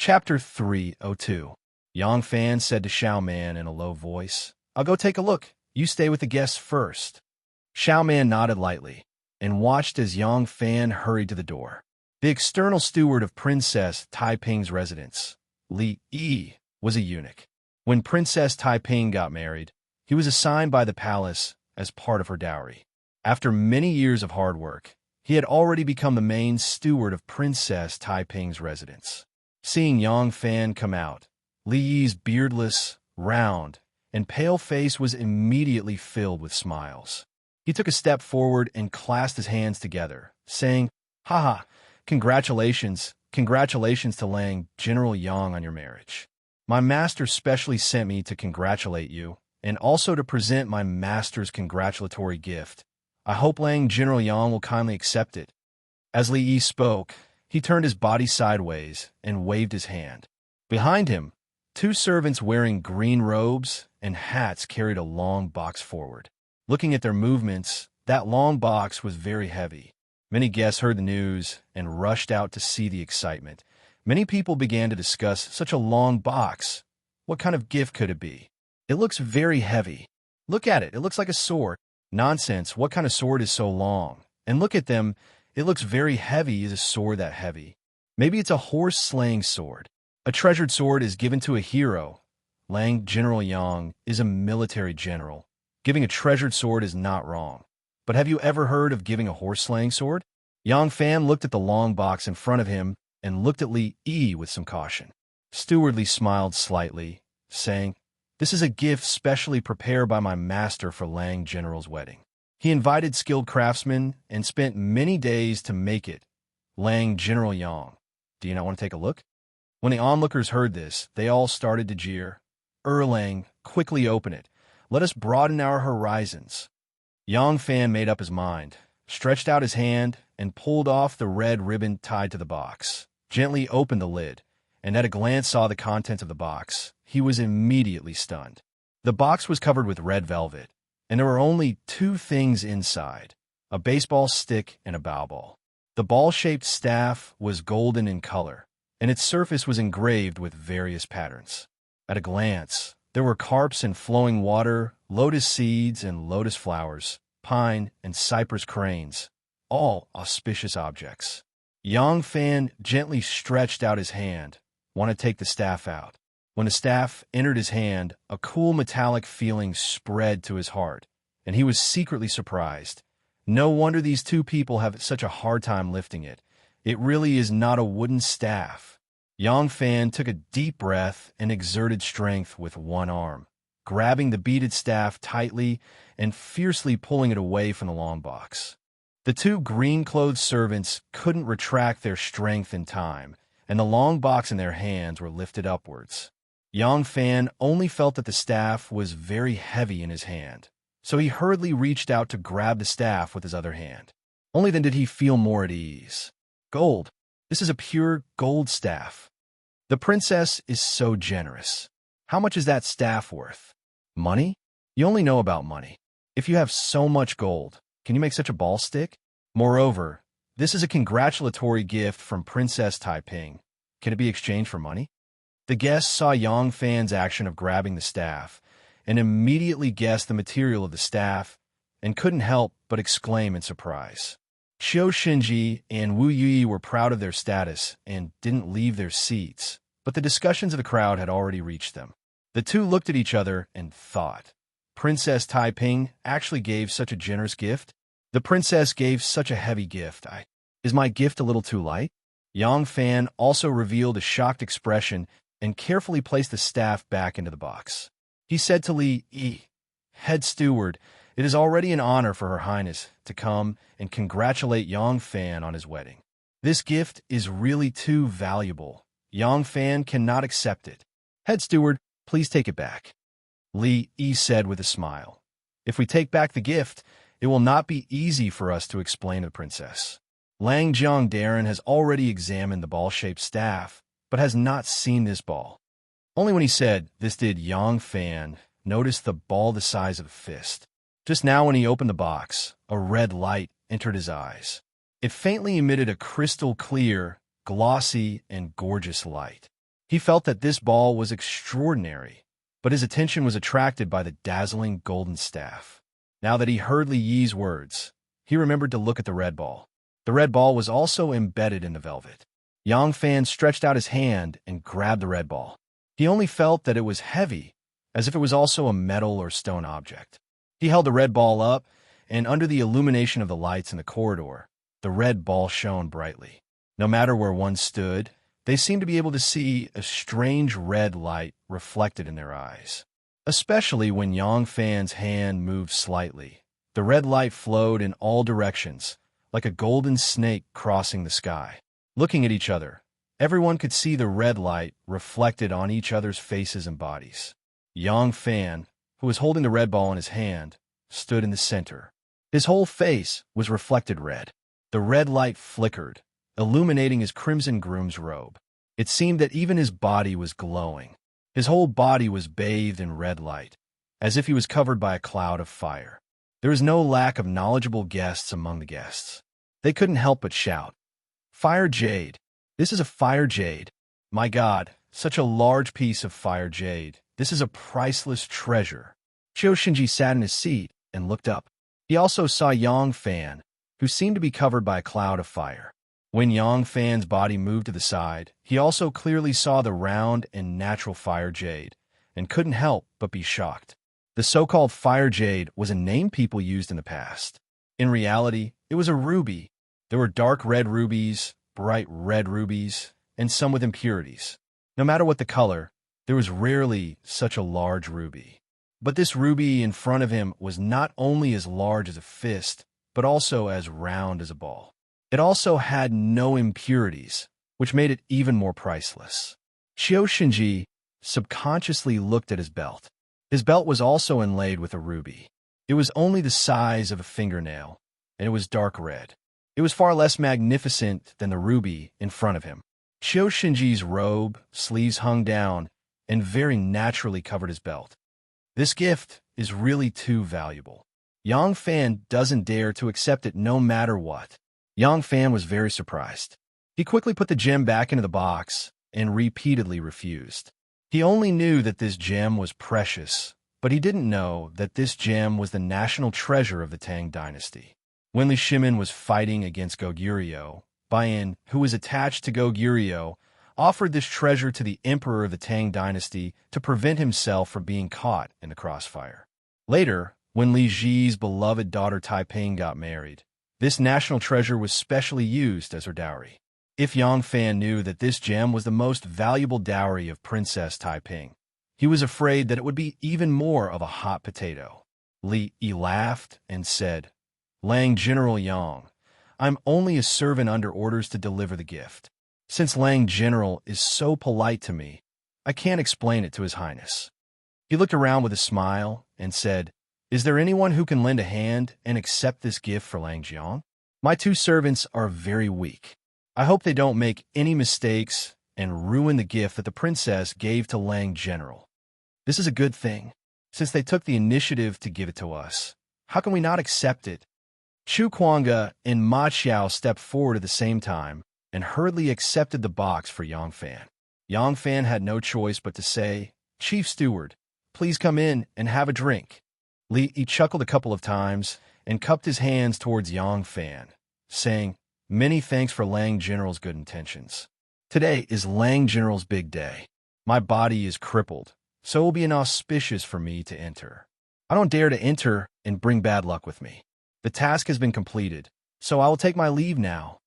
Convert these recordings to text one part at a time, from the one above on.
Chapter 302. Yang Fan said to Xiao Man in a low voice, "I'll go take a look. You stay with the guests first." Xiao Man nodded lightly and watched as Yang Fan hurried to the door. The external steward of Princess Taiping's residence, Li Yi, was a eunuch. When Princess Taiping got married, he was assigned by the palace as part of her dowry. After many years of hard work, he had already become the main steward of Princess Taiping's residence. Seeing Yang Fan come out, Li Yi's beardless, round, and pale face was immediately filled with smiles. He took a step forward and clasped his hands together, saying, "Haha, congratulations to Lang General Yang on your marriage. My master specially sent me to congratulate you, and also to present my master's congratulatory gift. I hope Lang General Yang will kindly accept it." As Li Yi spoke, he turned his body sideways and waved his hand. Behind him, two servants wearing green robes and hats carried a long box forward. Looking at their movements, that long box was very heavy. Many guests heard the news and rushed out to see the excitement. Many people began to discuss such a long box. What kind of gift could it be? It looks very heavy. Look at it, it looks like a sword. Nonsense, what kind of sword is so long? And look at them, it looks very heavy. Is a sword that heavy? Maybe it's a horse-slaying sword. A treasured sword is given to a hero. Lang General Yang is a military general. Giving a treasured sword is not wrong. But have you ever heard of giving a horse-slaying sword? Yang Fan looked at the long box in front of him and looked at Li Yi with some caution. Steward Li smiled slightly, saying, "This is a gift specially prepared by my master for Lang General's wedding. He invited skilled craftsmen and spent many days to make it. Lang General Yang. Do you not want to take a look?" When the onlookers heard this, they all started to jeer. "Lang, quickly open it. Let us broaden our horizons." Yang Fan made up his mind, stretched out his hand, and pulled off the red ribbon tied to the box, gently opened the lid, and at a glance saw the contents of the box. He was immediately stunned. The box was covered with red velvet, and there were only two things inside, a baseball stick and a bow ball. The ball-shaped staff was golden in color, and its surface was engraved with various patterns. At a glance, there were carps and flowing water, lotus seeds and lotus flowers, pine and cypress cranes, all auspicious objects. Yang Fan gently stretched out his hand, wanted to take the staff out. When the staff entered his hand, a cool metallic feeling spread to his heart, and he was secretly surprised. No wonder these two people have such a hard time lifting it. It really is not a wooden staff. Yang Fan took a deep breath and exerted strength with one arm, grabbing the beaded staff tightly and fiercely pulling it away from the long box. The two green-clothed servants couldn't retract their strength in time, and the long box in their hands were lifted upwards. Yang Fan only felt that the staff was very heavy in his hand, so he hurriedly reached out to grab the staff with his other hand. Only then did he feel more at ease. Gold. This is a pure gold staff. The princess is so generous. How much is that staff worth? Money? You only know about money. If you have so much gold, can you make such a ball stick? Moreover, this is a congratulatory gift from Princess Taiping. Can it be exchanged for money? The guests saw Yang Fan's action of grabbing the staff and immediately guessed the material of the staff and couldn't help but exclaim in surprise. Qiu Xinji and Wu Yi were proud of their status and didn't leave their seats, but the discussions of the crowd had already reached them. The two looked at each other and thought, Princess Taiping actually gave such a generous gift? The princess gave such a heavy gift. Is my gift a little too light? Yang Fan also revealed a shocked expression and carefully placed the staff back into the box. He said to Li Yi, "Head steward, it is already an honor for Her Highness to come and congratulate Yang Fan on his wedding. This gift is really too valuable. Yang Fan cannot accept it. Head steward, please take it back." Li Yi said with a smile, "If we take back the gift, it will not be easy for us to explain to the princess. Lang Jiang Darren has already examined the ball-shaped staff, but has not seen this ball." Only when he said this did Yang Fan notice the ball the size of a fist. Just now when he opened the box, a red light entered his eyes. It faintly emitted a crystal clear, glossy, and gorgeous light. He felt that this ball was extraordinary, but his attention was attracted by the dazzling golden staff. Now that he heard Li Yi's words, he remembered to look at the red ball. The red ball was also embedded in the velvet. Yang Fan stretched out his hand and grabbed the red ball. He only felt that it was heavy, as if it was also a metal or stone object. He held the red ball up, and under the illumination of the lights in the corridor, the red ball shone brightly. No matter where one stood, they seemed to be able to see a strange red light reflected in their eyes. Especially when Yang Fan's hand moved slightly. The red light flowed in all directions, like a golden snake crossing the sky. Looking at each other, everyone could see the red light reflected on each other's faces and bodies. Yang Fan, who was holding the red ball in his hand, stood in the center. His whole face was reflected red. The red light flickered, illuminating his crimson groom's robe. It seemed that even his body was glowing. His whole body was bathed in red light, as if he was covered by a cloud of fire. There was no lack of knowledgeable guests among the guests. They couldn't help but shout, "Fire jade! This is a fire jade! My God, such a large piece of fire jade! This is a priceless treasure!" Qiu Shinji sat in his seat and looked up. He also saw Yang Fan, who seemed to be covered by a cloud of fire. When Yang Fan's body moved to the side, he also clearly saw the round and natural fire jade, and couldn't help but be shocked. The so-called fire jade was a name people used in the past. In reality, it was a ruby. There were dark red rubies, bright red rubies, and some with impurities. No matter what the color, there was rarely such a large ruby. But this ruby in front of him was not only as large as a fist, but also as round as a ball. It also had no impurities, which made it even more priceless. Qiu Shinji subconsciously looked at his belt. His belt was also inlaid with a ruby. It was only the size of a fingernail, and it was dark red. It was far less magnificent than the ruby in front of him. Qiu Shinji's robe, sleeves hung down, and very naturally covered his belt. This gift is really too valuable. Yang Fan doesn't dare to accept it no matter what. Yang Fan was very surprised. He quickly put the gem back into the box and repeatedly refused. He only knew that this gem was precious, but he didn't know that this gem was the national treasure of the Tang dynasty. When Li Shimin was fighting against Goguryeo, Baiyan, who was attached to Goguryeo, offered this treasure to the emperor of the Tang dynasty to prevent himself from being caught in the crossfire. Later, when Li Ji's beloved daughter Taiping got married, this national treasure was specially used as her dowry. If Yang Fan knew that this gem was the most valuable dowry of Princess Taiping, he was afraid that it would be even more of a hot potato. Li Yi laughed and said, "Lang General Yang, I'm only a servant under orders to deliver the gift. Since Lang General is so polite to me, I can't explain it to His Highness." He looked around with a smile and said, "Is there anyone who can lend a hand and accept this gift for Lang Jiang? My two servants are very weak. I hope they don't make any mistakes and ruin the gift that the princess gave to Lang General. This is a good thing, since they took the initiative to give it to us. How can we not accept it?" Chu Kuanga and Ma Xiao stepped forward at the same time and hurriedly accepted the box for Yang Fan. Yang Fan had no choice but to say, "Chief Steward, please come in and have a drink." Li Yi chuckled a couple of times and cupped his hands towards Yang Fan, saying, "Many thanks for Lang General's good intentions. Today is Lang General's big day. My body is crippled, so it will be inauspicious for me to enter. I don't dare to enter and bring bad luck with me. The task has been completed, so I will take my leave now,"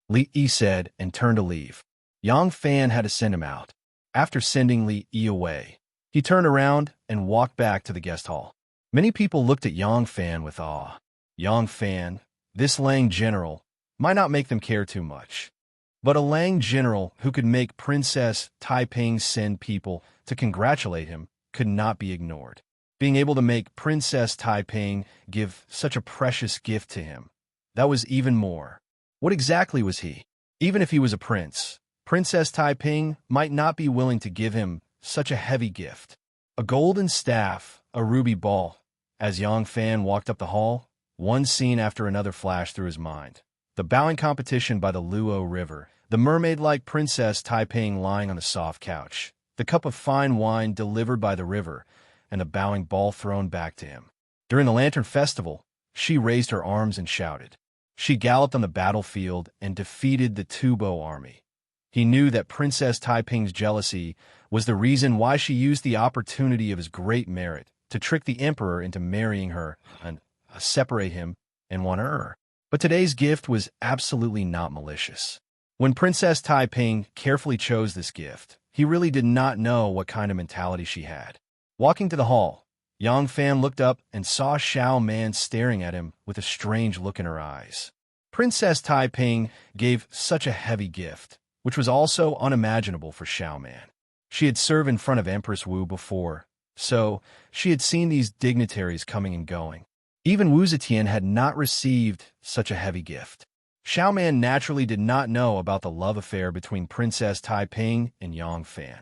Li Yi said and turned to leave. Yang Fan had to send him out. After sending Li Yi away, he turned around and walked back to the guest hall. Many people looked at Yang Fan with awe. Yang Fan, this Lang General, might not make them care too much. But a Lang General who could make Princess Taiping send people to congratulate him could not be ignored. Being able to make Princess Taiping give such a precious gift to him, that was even more. What exactly was he? Even if he was a prince, Princess Taiping might not be willing to give him such a heavy gift. A golden staff, a ruby ball. As Yang Fan walked up the hall, one scene after another flashed through his mind. The bowing competition by the Luo River, The mermaid-like Princess Taiping lying on the soft couch, the cup of fine wine delivered by the river, and the bowing ball thrown back to him. During the Lantern Festival, she raised her arms and shouted. She galloped on the battlefield and defeated the Tubo army. He knew that Princess Taiping's jealousy was the reason why she used the opportunity of his great merit to trick the emperor into marrying her and separate him and want her. But today's gift was absolutely not malicious. When Princess Taiping carefully chose this gift, he really did not know what kind of mentality she had. Walking to the hall, Yang Fan looked up and saw Xiao Man staring at him with a strange look in her eyes. Princess Taiping gave such a heavy gift, which was also unimaginable for Xiao Man. She had served in front of Empress Wu before, so she had seen these dignitaries coming and going. Even Wu Zetian had not received such a heavy gift. Xiao Man naturally did not know about the love affair between Princess Taiping and Yang Fan.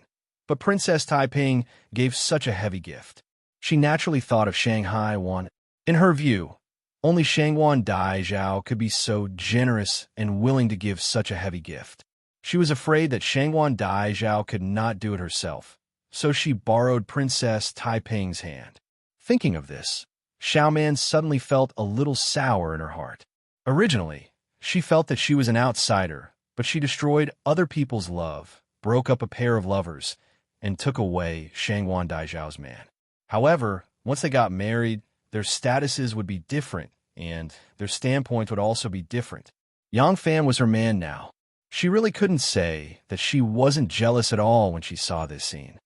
But Princess Taiping gave such a heavy gift. She naturally thought of Shanghai Wan. In her view, only Shangwan Daizhao could be so generous and willing to give such a heavy gift. She was afraid that Shangwan Daizhao could not do it herself, so she borrowed Princess Taiping's hand. Thinking of this, Xiao Man suddenly felt a little sour in her heart. Originally, she felt that she was an outsider, but she destroyed other people's love, broke up a pair of lovers, and took away Shangwan Daizhao's man. However, once they got married, their statuses would be different, and their standpoints would also be different. Yang Fan was her man now. She really couldn't say that she wasn't jealous at all when she saw this scene.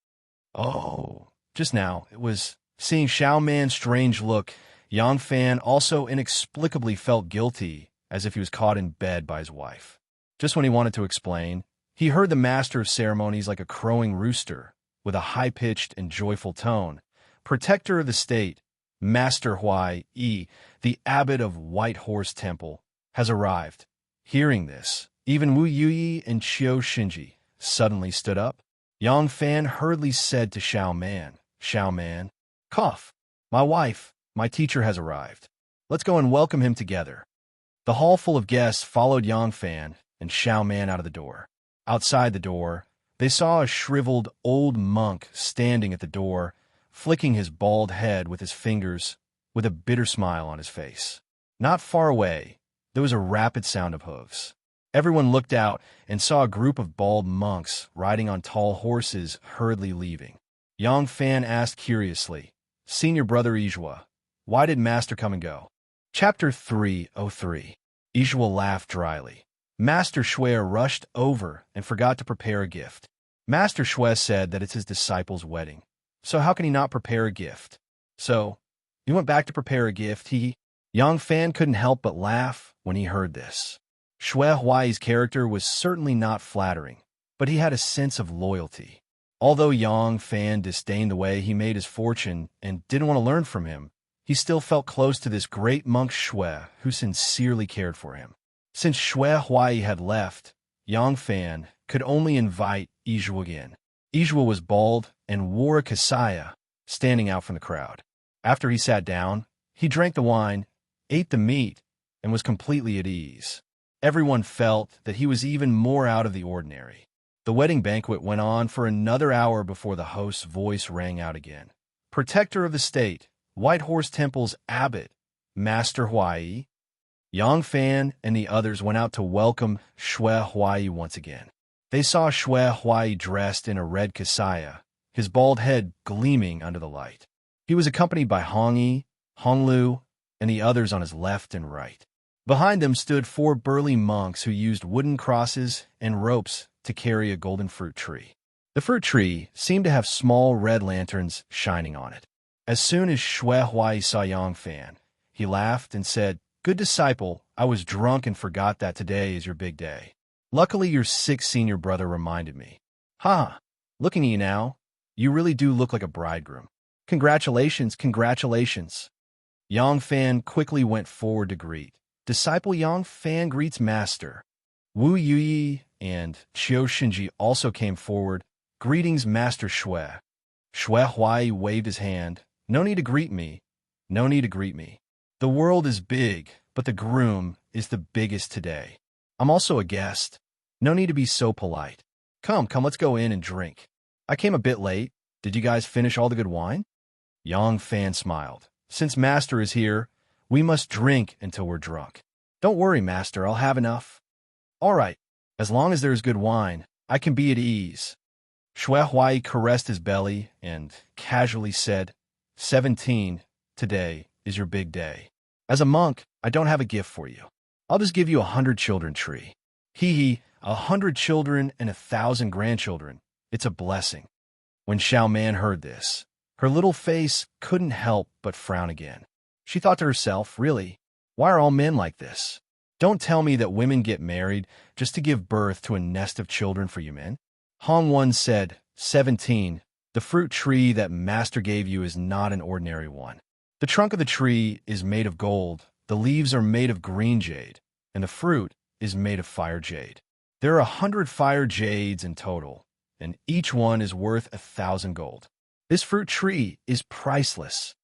Oh, just now, it was seeing Xiao Man's strange look. Yang Fan also inexplicably felt guilty, as if he was caught in bed by his wife. Just when he wanted to explain, he heard the master of ceremonies like a crowing rooster, with a high-pitched and joyful tone. Protector of the state, Master Huai Yi, the abbot of White Horse Temple, has arrived. Hearing this, even Wu Yuyi and Qiu Shinji suddenly stood up. Yang Fan hurriedly said to Xiao Man, cough. My wife, my teacher has arrived. Let's go and welcome him together. The hall full of guests followed Yang Fan and Xiao Man out of the door. Outside the door, they saw a shriveled old monk standing at the door, flicking his bald head with his fingers, with a bitter smile on his face. Not far away, there was a rapid sound of hooves. Everyone looked out and saw a group of bald monks riding on tall horses hurriedly leaving. Yang Fan asked curiously, Senior Brother Izhua, why did Master come and go? Chapter 303. Izhua laughed dryly. Master Shui rushed over and forgot to prepare a gift. Master Shui said that it's his disciple's wedding. So how can he not prepare a gift? So, he went back to prepare a gift. Yang Fan couldn't help but laugh when he heard this. Shui Huai's character was certainly not flattering, but he had a sense of loyalty. Although Yang Fan disdained the way he made his fortune and didn't want to learn from him, he still felt close to this great monk Shui who sincerely cared for him. Since Shui Huai had left, Yang Fan could only invite Izhua again. Izhua was bald and wore a kasaya, standing out from the crowd. After he sat down, he drank the wine, ate the meat, and was completely at ease. Everyone felt that he was even more out of the ordinary. The wedding banquet went on for another hour before the host's voice rang out again. Protector of the state, White Horse Temple's abbot, Master Huai. Yang Fan and the others went out to welcome Shui Huai once again. They saw Shui Huai dressed in a red kasaya, his bald head gleaming under the light. He was accompanied by Hong Yi, Hong Lu, and the others on his left and right. Behind them stood 4 burly monks who used wooden crosses and ropes to carry a golden fruit tree. The fruit tree seemed to have small red lanterns shining on it. As soon as Shui Huai saw Yang Fan, he laughed and said, Good disciple, I was drunk and forgot that today is your big day. Luckily, your 6th senior brother reminded me. Ha! Looking at you now, you really do look like a bridegroom. Congratulations, congratulations. Yang Fan quickly went forward to greet. Disciple Yang Fan greets Master. Wu Yuyi and Qiu Shinji also came forward. Greetings, Master Shui. Shui Huai waved his hand. No need to greet me. No need to greet me. The world is big, but the groom is the biggest today. I'm also a guest. No need to be so polite. Come, let's go in and drink. I came a bit late. Did you guys finish all the good wine? Yang Fan smiled. Since Master is here, we must drink until we're drunk. Don't worry, Master, I'll have enough. All right, as long as there's good wine, I can be at ease. Shui Huai caressed his belly and casually said, 17, today is your big day. As a monk, I don't have a gift for you. I'll just give you 100 children tree. Hee, 100 children and 1,000 grandchildren. It's a blessing. When Xiao Man heard this, her little face couldn't help but frown again. She thought to herself, really, why are all men like this? Don't tell me that women get married just to give birth to a nest of children for you men. Hong Wen said, 17, the fruit tree that Master gave you is not an ordinary one. The trunk of the tree is made of gold, the leaves are made of green jade, and the fruit is made of fire jade. There are 100 fire jades in total, and each one is worth 1,000 gold. This fruit tree is priceless.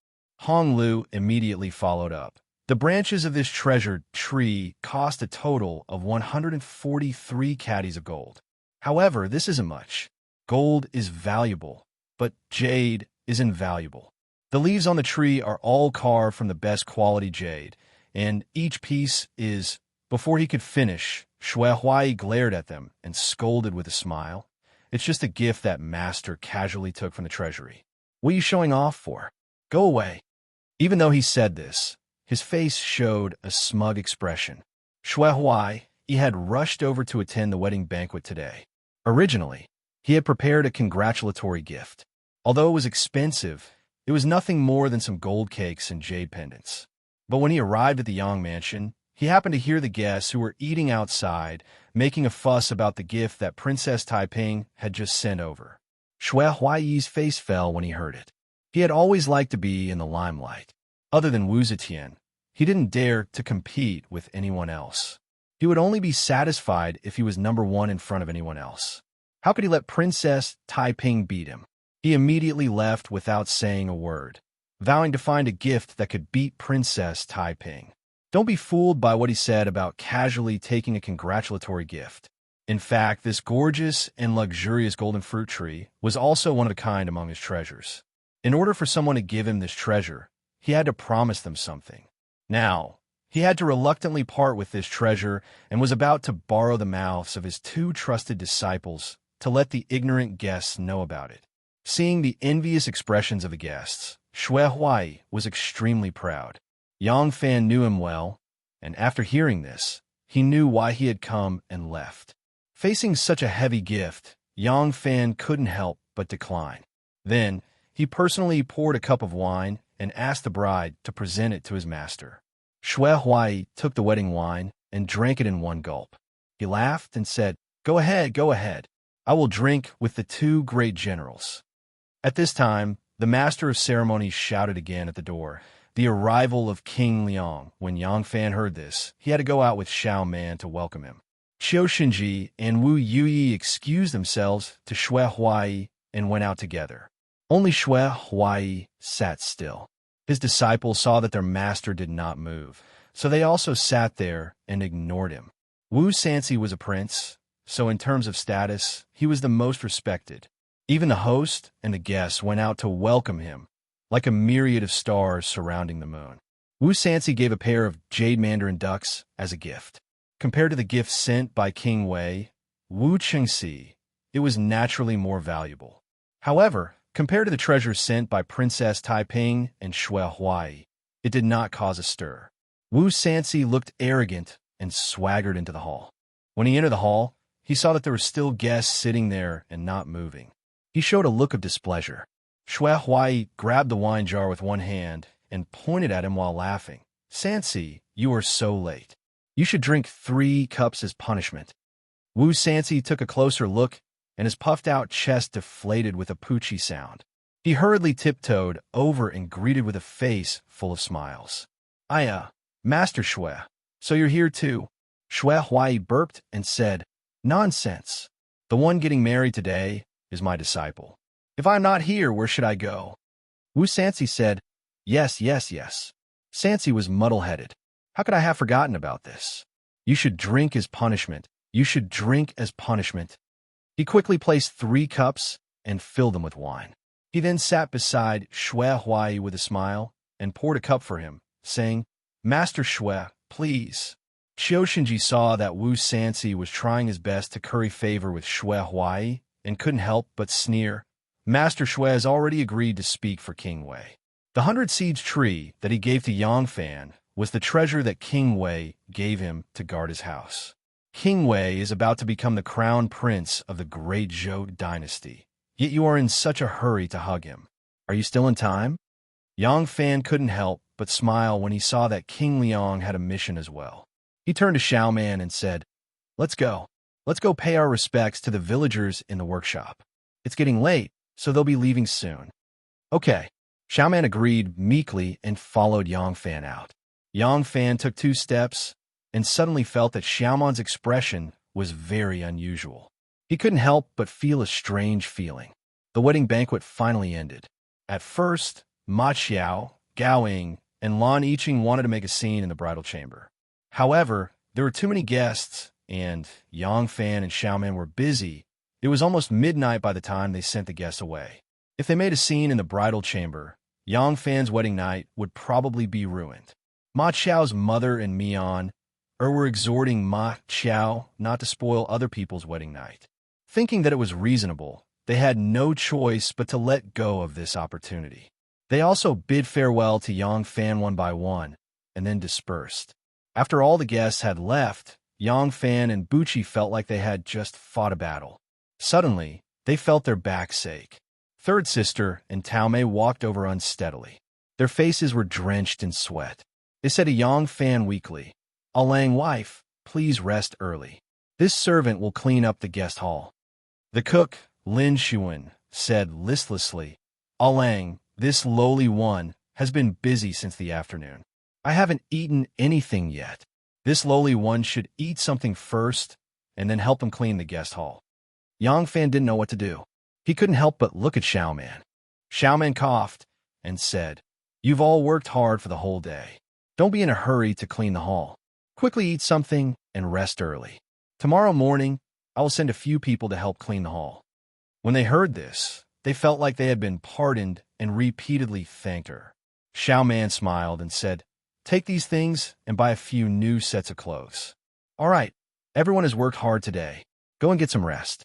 Hong Lu immediately followed up. The branches of this treasured tree cost a total of 143 caddies of gold. However, this isn't much. Gold is valuable, but jade is invaluable. The leaves on the tree are all carved from the best quality jade, and each piece is... Before he could finish, Shui Huai glared at them and scolded with a smile. It's just a gift that Master casually took from the treasury. What are you showing off for? Go away. Even though he said this, his face showed a smug expression. Shui Huai, he had rushed over to attend the wedding banquet today. Originally, he had prepared a congratulatory gift. Although it was expensive, it was nothing more than some gold cakes and jade pendants. But when he arrived at the Yang mansion, he happened to hear the guests who were eating outside, making a fuss about the gift that Princess Taiping had just sent over. Shui Huai's face fell when he heard it. He had always liked to be in the limelight. Other than Wu Zetian, he didn't dare to compete with anyone else. He would only be satisfied if he was number one in front of anyone else. How could he let Princess Taiping beat him? He immediately left without saying a word, vowing to find a gift that could beat Princess Taiping. Don't be fooled by what he said about casually taking a congratulatory gift. In fact, this gorgeous and luxurious golden fruit tree was also one of a kind among his treasures. In order for someone to give him this treasure, he had to promise them something. Now, he had to reluctantly part with this treasure and was about to borrow the mouths of his 2 trusted disciples to let the ignorant guests know about it. Seeing the envious expressions of the guests, Shui Huai was extremely proud. Yang Fan knew him well, and after hearing this, he knew why he had come and left. Facing such a heavy gift, Yang Fan couldn't help but decline. Then, he personally poured a cup of wine and asked the bride to present it to his master. Shui Huai took the wedding wine and drank it in one gulp. He laughed and said, Go ahead. I will drink with the 2 great generals." At this time, the master of ceremonies shouted again at the door, the arrival of King Liang. When Yang Fan heard this, he had to go out with Xiao Man to welcome him. Qiu Xinji and Wu Yuyi excused themselves to Shui Huai and went out together. Only Shui Huai sat still. His disciples saw that their master did not move, so they also sat there and ignored him. Wu Sansi was a prince, so in terms of status, he was the most respected. Even the host and the guests went out to welcome him, like a myriad of stars surrounding the moon. Wu Sansi gave a pair of jade mandarin ducks as a gift. Compared to the gift sent by King Wei, Wu Qingxi, it was naturally more valuable. However, compared to the treasure sent by Princess Taiping and Shui Huai, it did not cause a stir. Wu Sansi looked arrogant and swaggered into the hall. When he entered the hall, he saw that there were still guests sitting there and not moving. He showed a look of displeasure. Shui Huai grabbed the wine jar with one hand and pointed at him while laughing. "Sansi, you are so late. You should drink 3 cups as punishment." Wu Sansi took a closer look, and his puffed-out chest deflated with a poochie sound. He hurriedly tiptoed over and greeted with a face full of smiles. Master Shui, so you're here too." Shui Huai burped and said, "Nonsense. The one getting married today is my disciple. If I'm not here, where should I go?" Wu Sansi said, Yes. Sansi was muddle-headed. "How could I have forgotten about this? You should drink as punishment You should drink as punishment. He quickly placed 3 cups and filled them with wine. He then sat beside Shui Huai with a smile and poured a cup for him, saying, Master Shui, please. Qiu Shinji saw that Wu Sansi was trying his best to curry favor with Shui Huai and couldn't help but sneer. Master Shui has already agreed to speak for King Wei. The 100 seeds tree that he gave to Yang Fan was the treasure that King Wei gave him to guard his house. King Wei is about to become the crown prince of the great Zhou dynasty, yet you are in such a hurry to hug him. Are you still in time? Yang Fan couldn't help but smile when he saw that King Liang had a mission as well. He turned to Xiaoman and said, Let's go. Let's go pay our respects to the villagers in the workshop. It's getting late, so they'll be leaving soon. Okay. Xiaoman agreed meekly and followed Yang Fan out. Yang Fan took 2 steps and suddenly felt that Xiaoman's expression was very unusual. He couldn't help but feel a strange feeling. The wedding banquet finally ended. At first, Ma Xiao, Gao Ying, and Lan Yiqing wanted to make a scene in the bridal chamber. However, there were too many guests, and Yang Fan and Xiaoman were busy. It was almost midnight by the time they sent the guests away. If they made a scene in the bridal chamber, Yang Fan's wedding night would probably be ruined. Ma Xiao's mother and Mian were exhorting Ma Xiao not to spoil other people's wedding night. Thinking that it was reasonable, they had no choice but to let go of this opportunity. They also bid farewell to Yang Fan one by one, and then dispersed. After all the guests had left, Yang Fan and Buqi felt like they had just fought a battle. Suddenly, they felt their backs ache. Third sister and Tao Mei walked over unsteadily. Their faces were drenched in sweat. They said to Yang Fan weakly, Alang wife, please rest early. This servant will clean up the guest hall. The cook, Lin Xuan, said listlessly, Alang, this lowly one has been busy since the afternoon. I haven't eaten anything yet. This lowly one should eat something first and then help him clean the guest hall. Yang Fan didn't know what to do. He couldn't help but look at Xiaoman. Xiaoman coughed and said, You've all worked hard for the whole day. Don't be in a hurry to clean the hall. Quickly eat something and rest early. Tomorrow morning, I will send a few people to help clean the hall. When they heard this, they felt like they had been pardoned and repeatedly thanked her. Xiaoman smiled and said, Take these things and buy a few new sets of clothes. All right, everyone has worked hard today. Go and get some rest.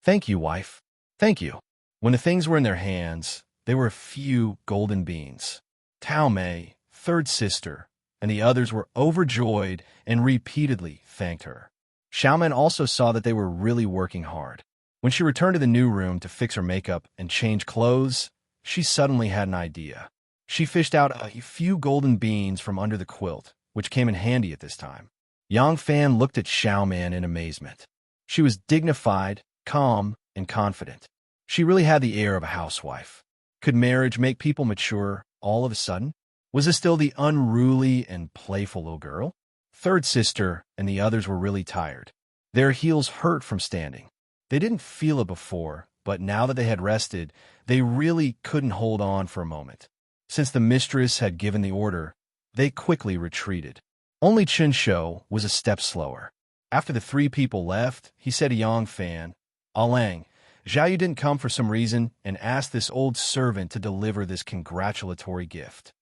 Thank you, wife. Thank you. When the things were in their hands, there were a few golden beans. Tao Mei, third sister, and the others were overjoyed and repeatedly thanked her. Xiaoman also saw that they were really working hard. When she returned to the new room to fix her makeup and change clothes, she suddenly had an idea. She fished out a few golden beans from under the quilt, which came in handy at this time. Yang Fan looked at Xiaoman in amazement. She was dignified, calm, and confident. She really had the air of a housewife. Could marriage make people mature all of a sudden? Was this still the unruly and playful little girl? Third sister and the others were really tired. Their heels hurt from standing. They didn't feel it before, but now that they had rested, they really couldn't hold on for a moment. Since the mistress had given the order, they quickly retreated. Only Chen Shou was a step slower. After the 3 people left, he said to Yang Fan, Alang, Zhao Yu didn't come for some reason and asked this old servant to deliver this congratulatory gift.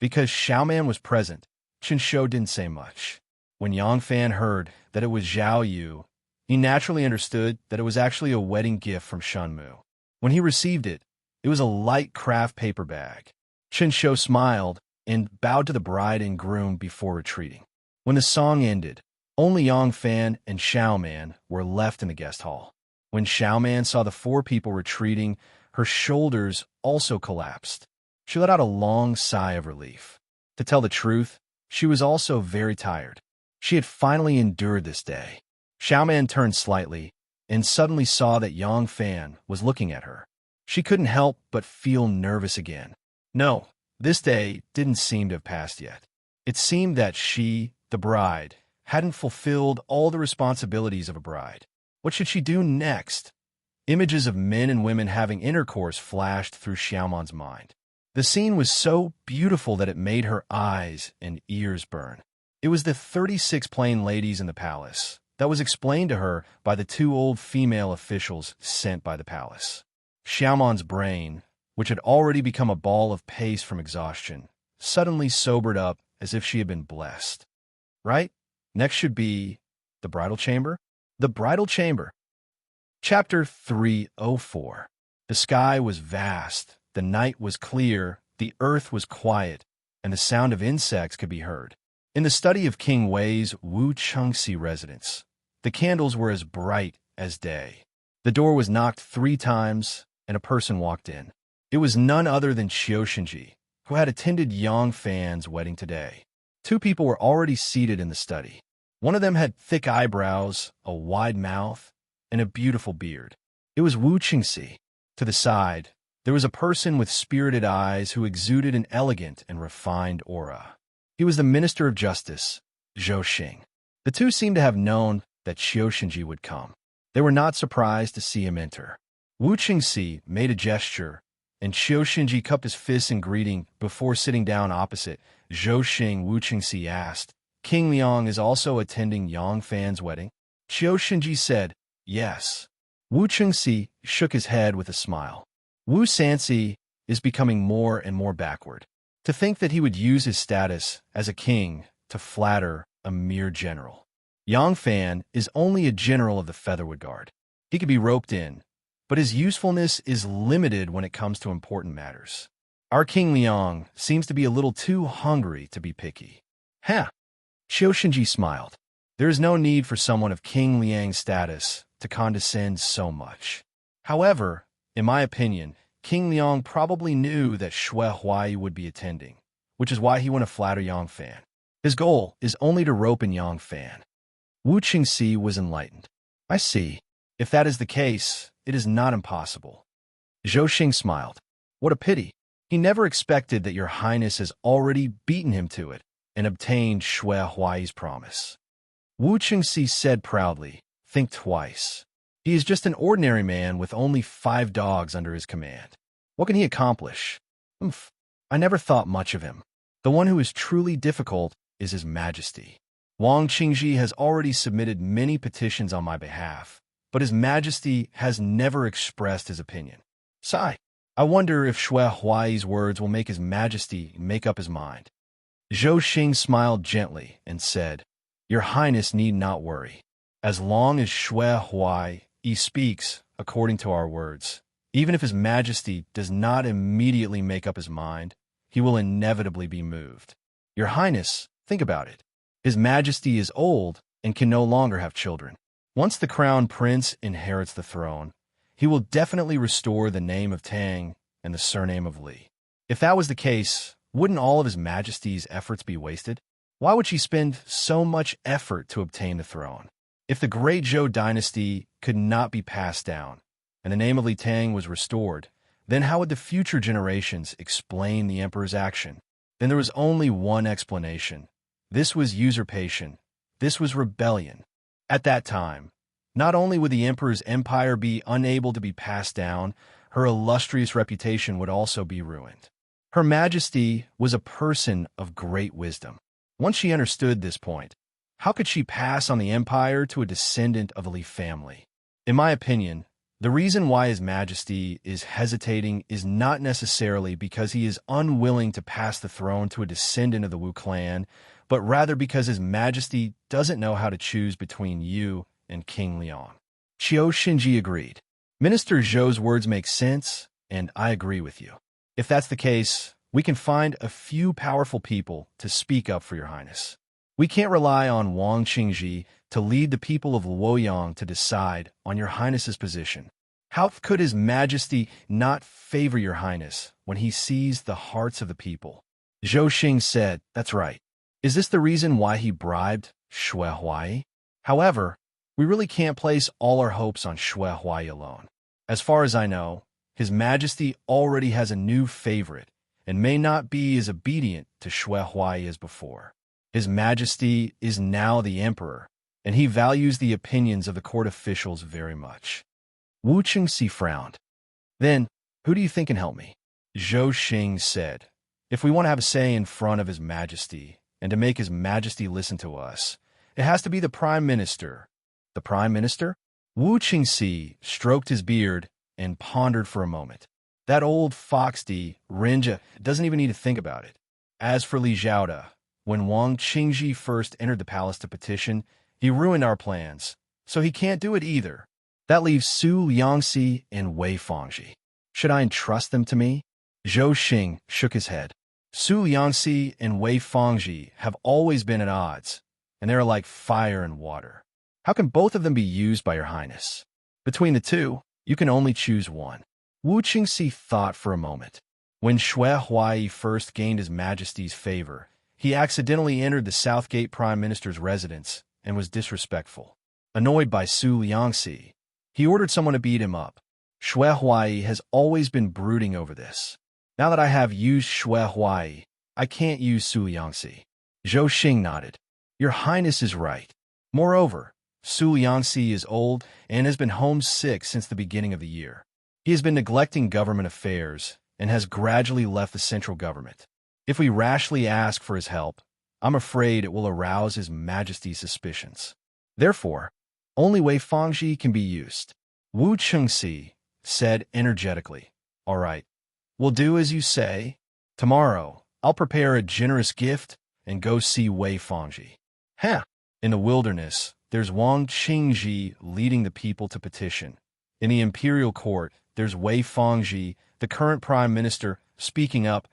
Because Xiaoman was present, Chen Shou didn't say much. When Yang Fan heard that it was Zhao Yu, he naturally understood that it was actually a wedding gift from Shenmu. When he received it, it was a light craft paper bag. Chen Shou smiled and bowed to the bride and groom before retreating. When the song ended, only Yang Fan and Xiaoman were left in the guest hall. When Xiaoman saw the 4 people retreating, her shoulders also collapsed. She let out a long sigh of relief. To tell the truth, she was also very tired. She had finally endured this day. Xiaoman turned slightly and suddenly saw that Yang Fan was looking at her. She couldn't help but feel nervous again. No, this day didn't seem to have passed yet. It seemed that she, the bride, hadn't fulfilled all the responsibilities of a bride. What should she do next? Images of men and women having intercourse flashed through Xiaoman's mind. The scene was so beautiful that it made her eyes and ears burn. It was the 36 plain ladies in the palace, that was explained to her by the two old female officials sent by the palace. Xiaoman's brain, which had already become a ball of paste from exhaustion, suddenly sobered up as if she had been blessed. Right? Next should be the bridal chamber? The bridal chamber. Chapter 304. The sky was vast, the night was clear, the earth was quiet, and the sound of insects could be heard. In the study of King Wei's Wu Chengxi residence, the candles were as bright as day. The door was knocked 3 times, and a person walked in. It was none other than Qiu Shenji, who had attended Yang Fan's wedding today. 2 people were already seated in the study. One of them had thick eyebrows, a wide mouth, and a beautiful beard. It was Wu Chengxi. To the side, there was a person with spirited eyes who exuded an elegant and refined aura. He was the Minister of Justice, Zhou Xing. The two seemed to have known that Qiu Shenji would come. They were not surprised to see him enter. Wu Chengxi made a gesture, and Qiu Shenji cupped his fists in greeting before sitting down opposite. Zhou Xing. Wu Chengxi asked, "King Liang is also attending Yang Fan's wedding?" Qiu Shenji said, "Yes." Wu Chengxi shook his head with a smile. Wu Sanxi is becoming more and more backward. To think that he would use his status as a king to flatter a mere general. Yang Fan is only a general of the Featherwood Guard. He could be roped in, but his usefulness is limited when it comes to important matters. Our King Liang seems to be a little too hungry to be picky. Huh. Qiu Shenji smiled. There is no need for someone of King Liang's status to condescend so much. However, in my opinion, King Liang probably knew that Xue Huai would be attending, which is why he went to flatter Yang Fan. His goal is only to rope in Yang Fan. Wu Chengxi was enlightened. I see. If that is the case, it is not impossible. Zhou Xing smiled. What a pity. He never expected that your highness has already beaten him to it and obtained Xue Huai's promise. Wu Chengxi said proudly, "Think twice. He is just an ordinary man with only 5 dogs under his command. What can he accomplish? I never thought much of him. The one who is truly difficult is His Majesty. Wang Qingji has already submitted many petitions on my behalf, but His Majesty has never expressed his opinion. Sigh. I wonder if Xue Huai's words will make His Majesty make up his mind." Zhou Xing smiled gently and said, "Your Highness need not worry. As long as Xue Huai speaks according to our words, even if His Majesty does not immediately make up his mind, he will inevitably be moved. Your Highness, think about it. His Majesty is old and can no longer have children. Once the crown prince inherits the throne, he will definitely restore the name of Tang and the surname of Li. If that was the case, wouldn't all of His Majesty's efforts be wasted? Why would she spend so much effort to obtain the throne? If the great Zhou dynasty could not be passed down, and the name of Li Tang was restored, then how would the future generations explain the emperor's action? Then there was only one explanation. This was usurpation. This was rebellion. At that time, not only would the emperor's empire be unable to be passed down, her illustrious reputation would also be ruined. Her Majesty was a person of great wisdom. Once she understood this point, how could she pass on the empire to a descendant of the Li family? In my opinion, the reason why His Majesty is hesitating is not necessarily because he is unwilling to pass the throne to a descendant of the Wu clan, but rather because His Majesty doesn't know how to choose between you and King Liang. Qiu Shenji agreed. Minister Zhou's words make sense, and I agree with you. If that's the case, we can find a few powerful people to speak up for your highness. We can't rely on Wang Qingji to lead the people of Luoyang to decide on your highness's position. How could His Majesty not favor your highness when he sees the hearts of the people? Zhou Xing said, "That's right. Is this the reason why he bribed Xue Huai? However, we really can't place all our hopes on Xue Huai alone. As far as I know, His Majesty already has a new favorite and may not be as obedient to Xue Huai as before. His Majesty is now the emperor, and he values the opinions of the court officials very much." Wu Chengxi frowned. "Then, who do you think can help me?" Zhou Xing said, "If we want to have a say in front of His Majesty and to make His Majesty listen to us, it has to be the Prime Minister, The Prime Minister? Wu Qingxi stroked his beard and pondered for a moment. That old foxy Rinja doesn't even need to think about it. As for Li Zhaoda, when Wang Qingji first entered the palace to petition, he ruined our plans, so he can't do it either. That leaves Su Yangxi and Wei Fangji. Should I entrust them to me? Zhou Xing shook his head. Su Yangxi and Wei Fangji have always been at odds, and they're like fire and water. How can both of them be used by your highness? Between the two, you can only choose one. Wu Qingxi thought for a moment. When Xue Huai first gained His Majesty's favor, he accidentally entered the Southgate Prime Minister's residence and was disrespectful. Annoyed by Su Yangxi, he ordered someone to beat him up. Xue Huai has always been brooding over this. Now that I have used Xue Huai, I can't use Su Yangxi. Zhou Xing nodded. Your Highness is right. Moreover, Su Yangxi is old and has been homesick since the beginning of the year. He has been neglecting government affairs and has gradually left the central government. If we rashly ask for his help, I'm afraid it will arouse His Majesty's suspicions. Therefore, only Wei Fangji can be used. Wu Qingxi said energetically, All right, we'll do as you say. Tomorrow, I'll prepare a generous gift and go see Wei Fangji. In the wilderness, there's Wang Qingji leading the people to petition. In the imperial court, there's Wei Fangji, the current prime minister, speaking up.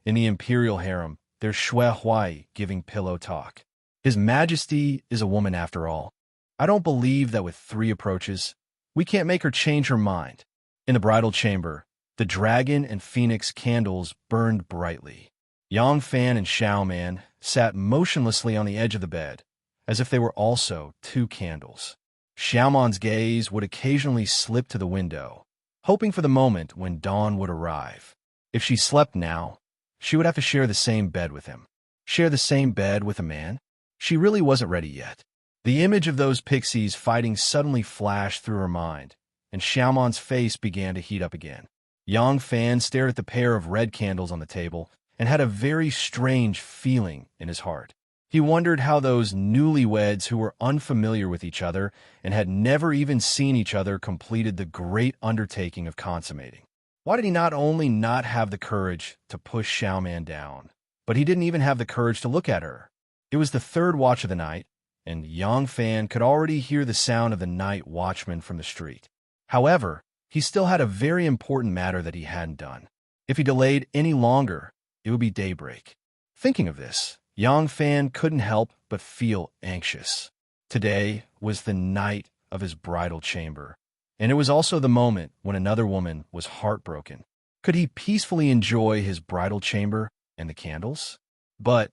In the imperial harem, there's Xue Huai giving pillow talk. His Majesty is a woman after all. I don't believe that with 3 approaches, we can't make her change her mind. In the bridal chamber, the dragon and phoenix candles burned brightly. Yang Fan and Xiao Man sat motionlessly on the edge of the bed, as if they were also 2 candles. Xiao Man's gaze would occasionally slip to the window, hoping for the moment when dawn would arrive. If she slept now, she would have to share the same bed with him. Share the same bed with a man? She really wasn't ready yet. The image of those pixies fighting suddenly flashed through her mind, and Xiao Man's face began to heat up again. Yang Fan stared at the pair of red candles on the table and had a very strange feeling in his heart. He wondered how those newlyweds who were unfamiliar with each other and had never even seen each other completed the great undertaking of consummating. Why did he not only not have the courage to push Xiao Man down, but he didn't even have the courage to look at her? It was the 3rd watch of the night, and Yang Fan could already hear the sound of the night watchman from the street. However, he still had a very important matter that he hadn't done. If he delayed any longer, it would be daybreak. Thinking of this, Yang Fan couldn't help but feel anxious. Today was the night of his bridal chamber, and it was also the moment when another woman was heartbroken. Could he peacefully enjoy his bridal chamber and the candles? But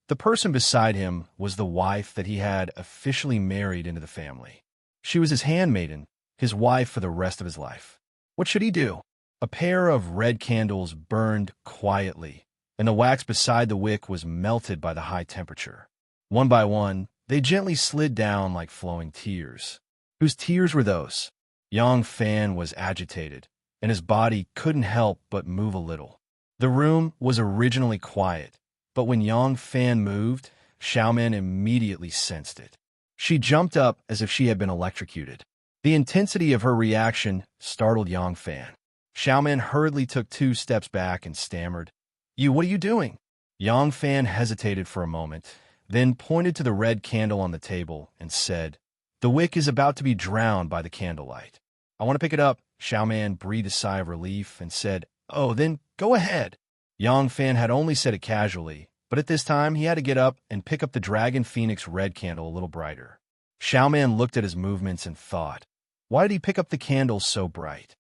the person beside him was the wife that he had officially married into the family. She was his handmaiden, his wife for the rest of his life. What should he do? A pair of red candles burned quietly, and the wax beside the wick was melted by the high temperature. One by one, they gently slid down like flowing tears. Whose tears were those? Yang Fan was agitated, and his body couldn't help but move a little. The room was originally quiet, but when Yang Fan moved, Xiao Man immediately sensed it. She jumped up as if she had been electrocuted. The intensity of her reaction startled Yang Fan. Xiao Man hurriedly took 2 steps back and stammered, What are you doing? Yang Fan hesitated for a moment, then pointed to the red candle on the table and said, The wick is about to be drowned by the candlelight. I want to pick it up. Xiao Man breathed a sigh of relief and said, Oh, then go ahead. Yang Fan had only said it casually, but at this time he had to get up and pick up the Dragon Phoenix red candle a little brighter. Xiao Man looked at his movements and thought, Why did he pick up the candle so bright?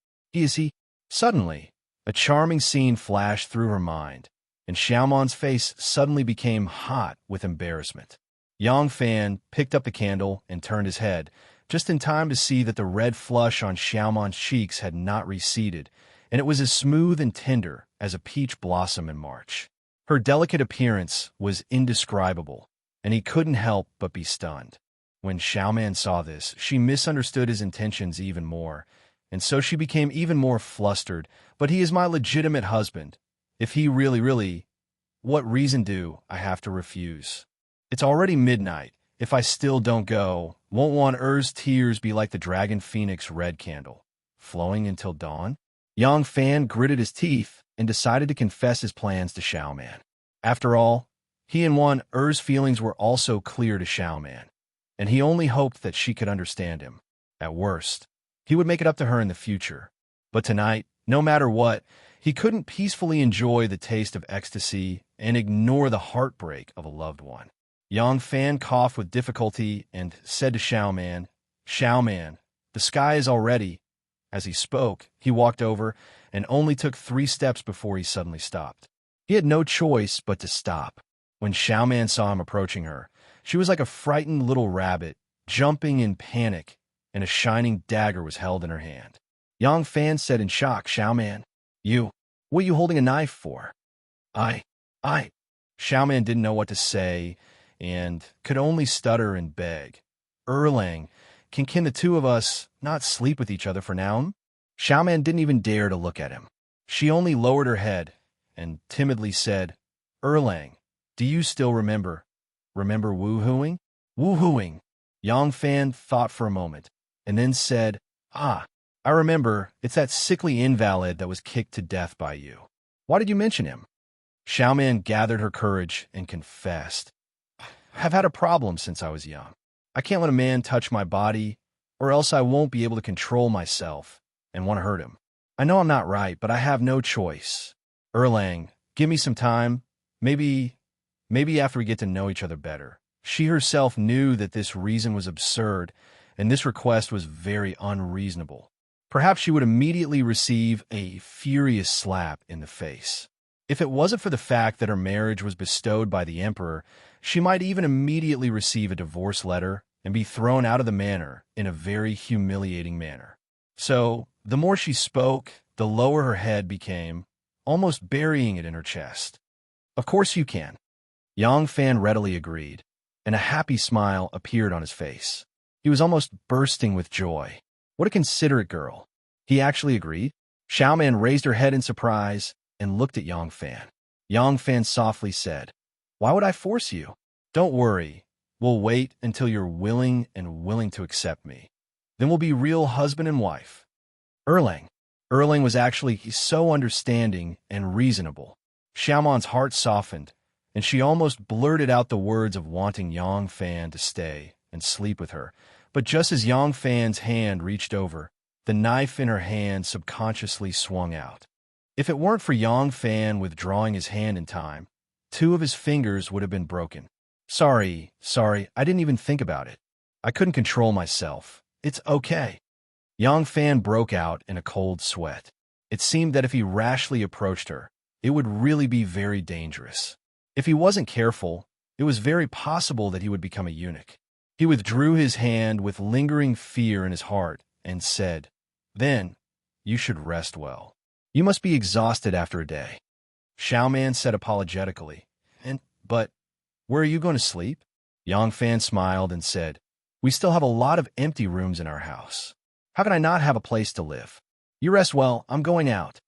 Suddenly, a charming scene flashed through her mind, and Xiao Man's face suddenly became hot with embarrassment. Yang Fan picked up the candle and turned his head, just in time to see that the red flush on Xiao Man's cheeks had not receded, and it was as smooth and tender as a peach blossom in March. Her delicate appearance was indescribable, and he couldn't help but be stunned. When Xiao Man saw this, she misunderstood his intentions even more, and so she became even more flustered. But he is my legitimate husband. If he really, what reason do I have to refuse? It's already midnight, If I still don't go, won't one Er's tears be like the dragon phoenix red candle, flowing until dawn? Yang Fan gritted his teeth and decided to confess his plans to Xiao Man. After all, he and one Er's feelings were also clear to Xiao Man, and he only hoped that she could understand him. At worst, he would make it up to her in the future. But tonight, no matter what, he couldn't peacefully enjoy the taste of ecstasy and ignore the heartbreak of a loved one. Yang Fan coughed with difficulty and said to Xiao Man, the sky is all ready. As he spoke, he walked over and only took 3 steps before he suddenly stopped. He had no choice but to stop. When Xiao Man saw him approaching her, she was like a frightened little rabbit, jumping in panic, and a shining dagger was held in her hand. Yang Fan said in shock, Xiao Man, what are you holding a knife for? I. Xiao Man didn't know what to say and could only stutter and beg. Erlang, can the two of us not sleep with each other for now? Xiao Man didn't even dare to look at him. She only lowered her head and timidly said, Erlang, do you still remember woohooing? Woohooing. Yang Fan thought for a moment and then said, I remember, it's that sickly invalid that was kicked to death by you. Why did you mention him? Xiao Man gathered her courage and confessed, I've had a problem since I was young. I can't let a man touch my body, or else I won't be able to control myself and want to hurt him. I know I'm not right, but I have no choice. Erlang, give me some time. Maybe after we get to know each other better. She herself knew that this reason was absurd, and this request was very unreasonable. Perhaps she would immediately receive a furious slap in the face. If it wasn't for the fact that her marriage was bestowed by the emperor, she might even immediately receive a divorce letter and be thrown out of the manor in a very humiliating manner. So, the more she spoke, the lower her head became, almost burying it in her chest. Of course you can. Yang Fan readily agreed, and a happy smile appeared on his face. He was almost bursting with joy. What a considerate girl. He actually agreed. Xiao Man raised her head in surprise and looked at Yang Fan. Yang Fan softly said, Why would I force you? Don't worry. We'll wait until you're willing to accept me. Then we'll be real husband and wife. Erlang was actually so understanding and reasonable. Xiao Man's heart softened, and she almost blurted out the words of wanting Yang Fan to stay and sleep with her. But just as Yang Fan's hand reached over, the knife in her hand subconsciously swung out. If it weren't for Yang Fan withdrawing his hand in time, 2 of his fingers would have been broken. Sorry, I didn't even think about it. I couldn't control myself. It's okay. Yang Fan broke out in a cold sweat. It seemed that if he rashly approached her, it would really be very dangerous. If he wasn't careful, it was very possible that he would become a eunuch. He withdrew his hand with lingering fear in his heart and said, Then, you should rest well. You must be exhausted after a day. Xiao Man said apologetically, But where are you going to sleep? Yang Fan smiled and said, We still have a lot of empty rooms in our house. How can I not have a place to live? You rest well, I'm going out.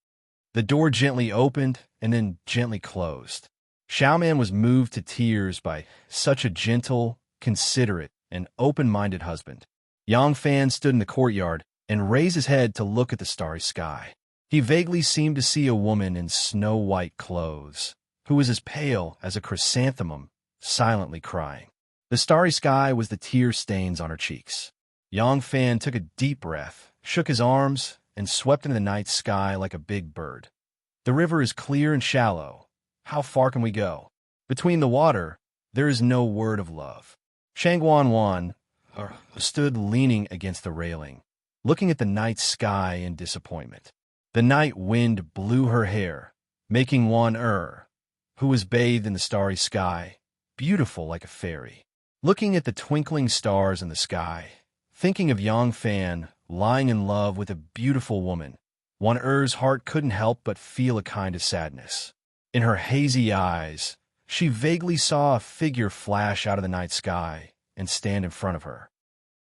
The door gently opened and then gently closed. Xiao Man was moved to tears by such a gentle, considerate, and open-minded husband. Yang Fan stood in the courtyard and raised his head to look at the starry sky. He vaguely seemed to see a woman in snow-white clothes, who was as pale as a chrysanthemum, silently crying. The starry sky was the tear stains on her cheeks. Yang Fan took a deep breath, shook his arms, and swept into the night sky like a big bird. The river is clear and shallow. How far can we go? Between the water, there is no word of love. Shangguan stood leaning against the railing, looking at the night sky in disappointment. The night wind blew her hair, making Wan who was bathed in the starry sky, beautiful like a fairy. Looking at the twinkling stars in the sky, thinking of Yang Fan lying in love with a beautiful woman, Wan heart couldn't help but feel a kind of sadness. In her hazy eyes, she vaguely saw a figure flash out of the night sky and stand in front of her.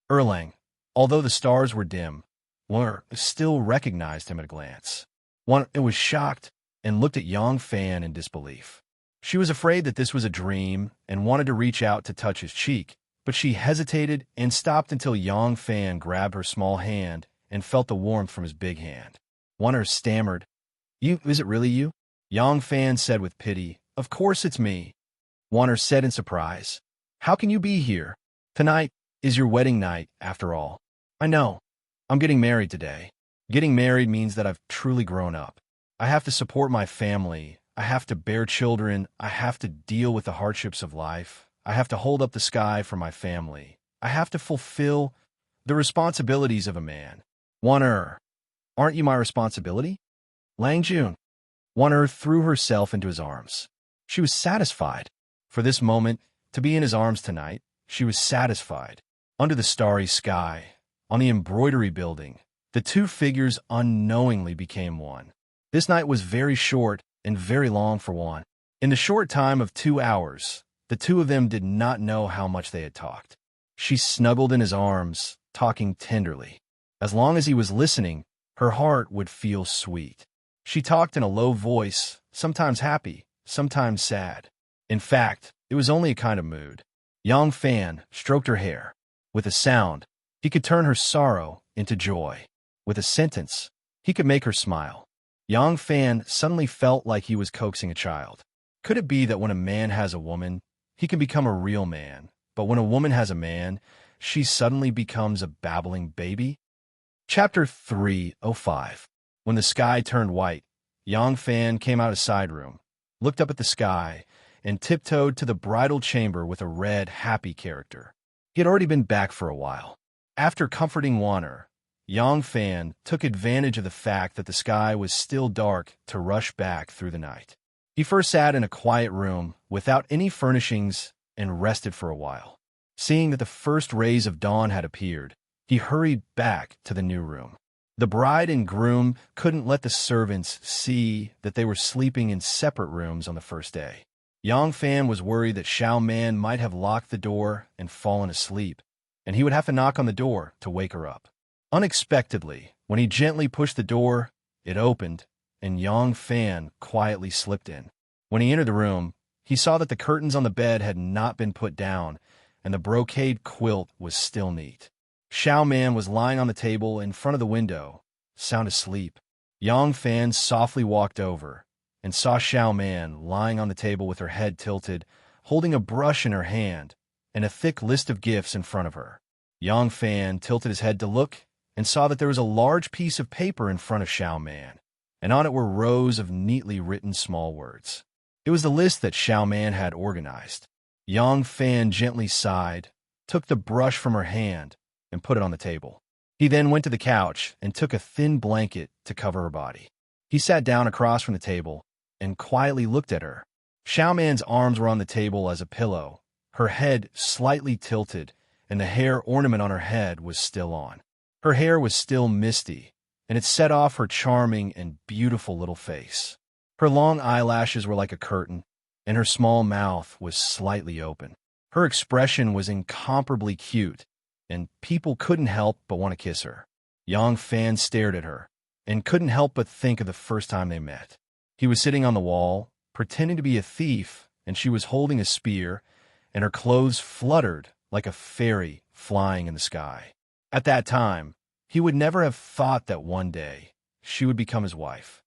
Erlang, although the stars were dim, Wan still recognized him at a glance. Wan was shocked and looked at Yang Fan in disbelief. She was afraid that this was a dream and wanted to reach out to touch his cheek, but she hesitated and stopped until Yang Fan grabbed her small hand and felt the warmth from his big hand. Wonder stammered, Is it really you?" Yang Fan said with pity, "Of course it's me." Warner said in surprise, "How can you be here? Tonight is your wedding night, after all." "I know. I'm getting married today. Getting married means that I've truly grown up. I have to support my family. I have to bear children. I have to deal with the hardships of life. I have to hold up the sky for my family. I have to fulfill the responsibilities of a man." "Warner, aren't you my responsibility?" Lang Jun. Warner threw herself into his arms. She was satisfied. For this moment, to be in his arms tonight, she was satisfied. Under the starry sky, on the embroidery building, the two figures unknowingly became one. This night was very short and very long for one. In the short time of 2 hours, the two of them did not know how much they had talked. She snuggled in his arms, talking tenderly. As long as he was listening, her heart would feel sweet. She talked in a low voice, sometimes happy, sometimes sad. In fact, it was only a kind of mood. Yang Fan stroked her hair. With a sound, he could turn her sorrow into joy. With a sentence, he could make her smile. Yang Fan suddenly felt like he was coaxing a child. Could it be that when a man has a woman, he can become a real man, but when a woman has a man, she suddenly becomes a babbling baby? Chapter 305. When the sky turned white, Yang Fan came out of a side room, looked up at the sky, and tiptoed to the bridal chamber with a red, happy character. He had already been back for a while. After comforting Warner, Yang Fan took advantage of the fact that the sky was still dark to rush back through the night. He first sat in a quiet room without any furnishings and rested for a while. Seeing that the first rays of dawn had appeared, he hurried back to the new room. The bride and groom couldn't let the servants see that they were sleeping in separate rooms on the first day. Yang Fan was worried that Xiao Man might have locked the door and fallen asleep, and he would have to knock on the door to wake her up. Unexpectedly, when he gently pushed the door, it opened, and Yang Fan quietly slipped in. When he entered the room, he saw that the curtains on the bed had not been put down, and the brocade quilt was still neat. Xiao Man was lying on the table in front of the window, sound asleep. Yang Fan softly walked over and saw Xiao Man lying on the table with her head tilted, holding a brush in her hand and a thick list of gifts in front of her. Yang Fan tilted his head to look and saw that there was a large piece of paper in front of Xiao Man, and on it were rows of neatly written small words. It was the list that Xiao Man had organized. Yang Fan gently sighed, took the brush from her hand, and put it on the table. He then went to the couch and took a thin blanket to cover her body. He sat down across from the table and quietly looked at her. Xiao Man's arms were on the table as a pillow, her head slightly tilted, and the hair ornament on her head was still on. Her hair was still misty, and it set off her charming and beautiful little face. Her long eyelashes were like a curtain, and her small mouth was slightly open. Her expression was incomparably cute, and people couldn't help but want to kiss her. Yang Fan stared at her, and couldn't help but think of the first time they met. He was sitting on the wall, pretending to be a thief, and she was holding a spear, and her clothes fluttered like a fairy flying in the sky. At that time, he would never have thought that one day she would become his wife.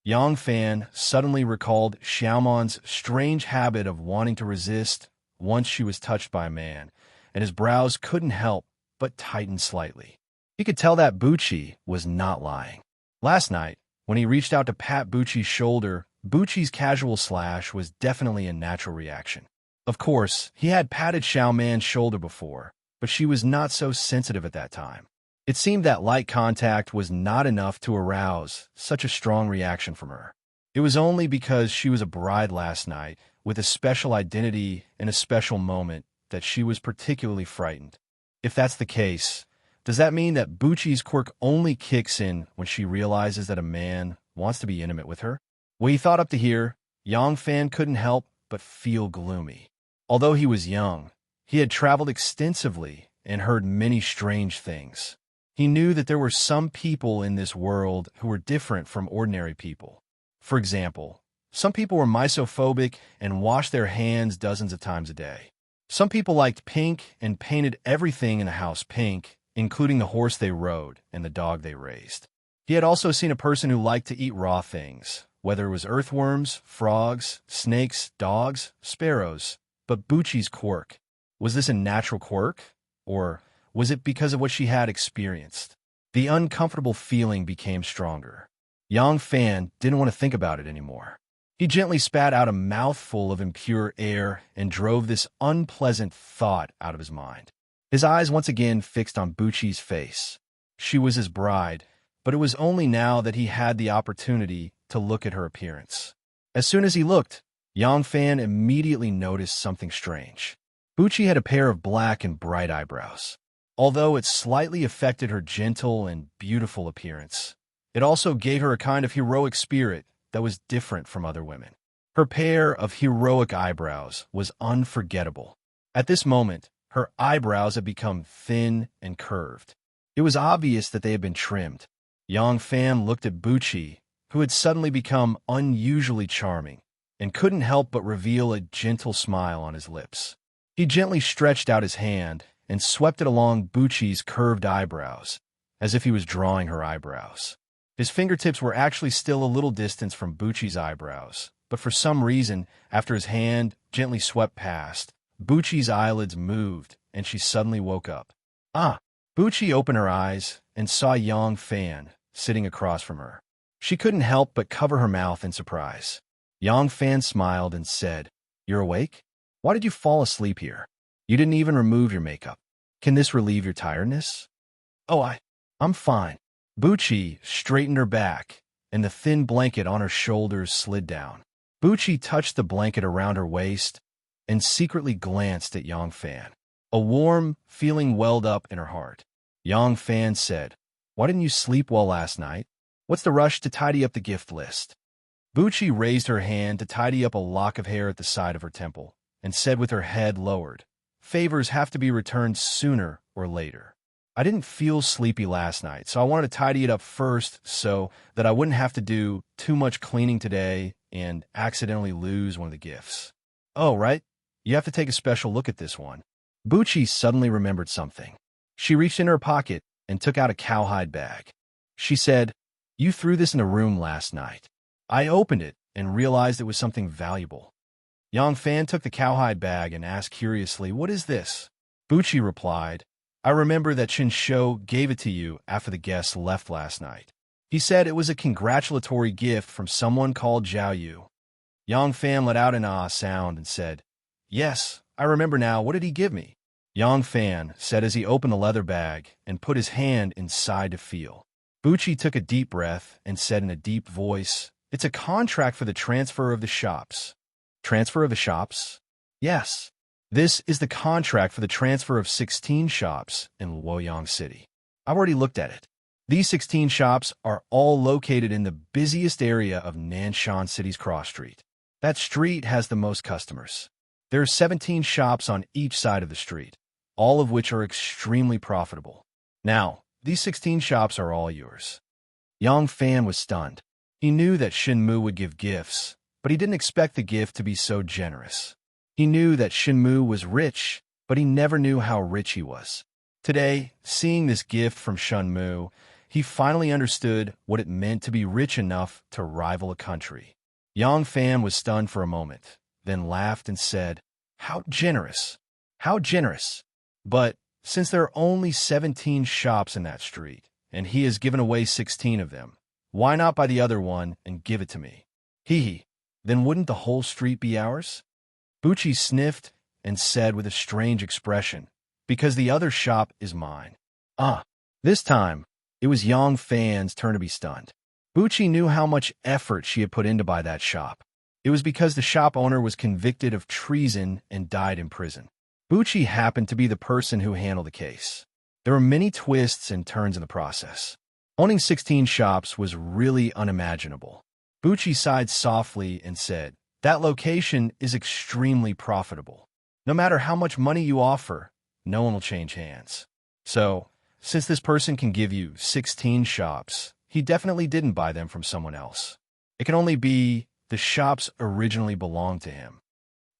Yang Fan suddenly recalled Xiaoman's strange habit of wanting to resist once she was touched by a man, and his brows couldn't help but tighten slightly. He could tell that Buqi was not lying. Last night, when he reached out to pat Buqi's shoulder, Buqi's casual slash was definitely a natural reaction. Of course, he had patted Xiao Man's shoulder before, but she was not so sensitive at that time. It seemed that light contact was not enough to arouse such a strong reaction from her. It was only because she was a bride last night, with a special identity and a special moment, that she was particularly frightened. If that's the case, does that mean that Buqi's quirk only kicks in when she realizes that a man wants to be intimate with her? When he thought up to here, Yang Fan couldn't help but feel gloomy. Although he was young, he had traveled extensively and heard many strange things. He knew that there were some people in this world who were different from ordinary people. For example, some people were misophobic and washed their hands dozens of times a day. Some people liked pink and painted everything in the house pink, including the horse they rode and the dog they raised. He had also seen a person who liked to eat raw things, whether it was earthworms, frogs, snakes, dogs, sparrows. But Bucci's quirk, was this a natural quirk? Or was it because of what she had experienced? The uncomfortable feeling became stronger. Yang Fan didn't want to think about it anymore. He gently spat out a mouthful of impure air and drove this unpleasant thought out of his mind. His eyes once again fixed on Bucci's face. She was his bride, but it was only now that he had the opportunity to look at her appearance. As soon as he looked, Yang Fan immediately noticed something strange. Bucci had a pair of black and bright eyebrows. Although it slightly affected her gentle and beautiful appearance, it also gave her a kind of heroic spirit that was different from other women. Her pair of heroic eyebrows was unforgettable. At this moment, her eyebrows had become thin and curved. It was obvious that they had been trimmed. Yang Fan looked at Bucci, who had suddenly become unusually charming, and couldn't help but reveal a gentle smile on his lips. He gently stretched out his hand and swept it along Bucci's curved eyebrows, as if he was drawing her eyebrows. His fingertips were actually still a little distance from Bucci's eyebrows, but for some reason, after his hand gently swept past, Bucci's eyelids moved, and she suddenly woke up. Ah! Bucci opened her eyes and saw Yang Fan sitting across from her. She couldn't help but cover her mouth in surprise. Yang Fan smiled and said, "You're awake? Why did you fall asleep here? You didn't even remove your makeup. Can this relieve your tiredness?" "Oh, I'm fine." Bucci straightened her back, and the thin blanket on her shoulders slid down. Bucci touched the blanket around her waist and secretly glanced at Yang Fan. A warm feeling welled up in her heart. Yang Fan said, "Why didn't you sleep well last night? What's the rush to tidy up the gift list?" Bucci raised her hand to tidy up a lock of hair at the side of her temple and said with her head lowered, "Favors have to be returned sooner or later. I didn't feel sleepy last night, so I wanted to tidy it up first so that I wouldn't have to do too much cleaning today and accidentally lose one of the gifts." "Oh, right. You have to take a special look at this one." Bucci suddenly remembered something. She reached in her pocket and took out a cowhide bag. She said, "You threw this in the room last night." I opened it and realized it was something valuable. Yang Fan took the cowhide bag and asked curiously, "What is this?" Bucci replied, "I remember that Shinsho gave it to you after the guests left last night. He said it was a congratulatory gift from someone called Zhao Yu." Yang Fan let out an ah sound and said, "Yes, I remember now. What did he give me?" Yang Fan said as he opened the leather bag and put his hand inside to feel. Bucci took a deep breath and said in a deep voice, "It's a contract for the transfer of the shops." "Transfer of the shops?" "Yes. This is the contract for the transfer of 16 shops in Luoyang City. I've already looked at it. These 16 shops are all located in the busiest area of Nanshan City's cross street. That street has the most customers. There are 17 shops on each side of the street, all of which are extremely profitable. Now, these 16 shops are all yours." Yang Fan was stunned. He knew that Shinmu would give gifts, but he didn't expect the gift to be so generous. He knew that Shinmu was rich, but he never knew how rich he was. Today, seeing this gift from Shinmu, he finally understood what it meant to be rich enough to rival a country. Yang Fan was stunned for a moment, then laughed and said, "How generous! How generous! But since there are only 17 shops in that street, and he has given away 16 of them, why not buy the other one and give it to me? Hee. Then wouldn't the whole street be ours?" Bucci sniffed and said with a strange expression, "Because the other shop is mine." Ah, this time, it was Yang Fan's turn to be stunned. Bucci knew how much effort she had put in to buy that shop. It was because the shop owner was convicted of treason and died in prison. Bucci happened to be the person who handled the case. There were many twists and turns in the process. Owning 16 shops was really unimaginable. Bucci sighed softly and said, "That location is extremely profitable. No matter how much money you offer, no one will change hands. So, since this person can give you 16 shops, he definitely didn't buy them from someone else. It can only be the shops originally belonged to him."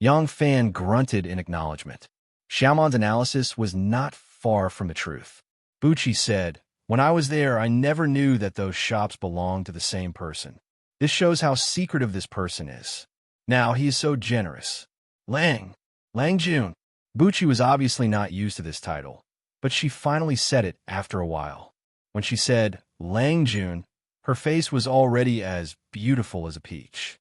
Yang Fan grunted in acknowledgement. Xiaoman's analysis was not far from the truth. Bucci said, "When I was there, I never knew that those shops belonged to the same person. This shows how secretive this person is. Now he is so generous. Lang Jun." Bucci was obviously not used to this title, but she finally said it after a while. When she said Lang Jun, her face was already as beautiful as a peach.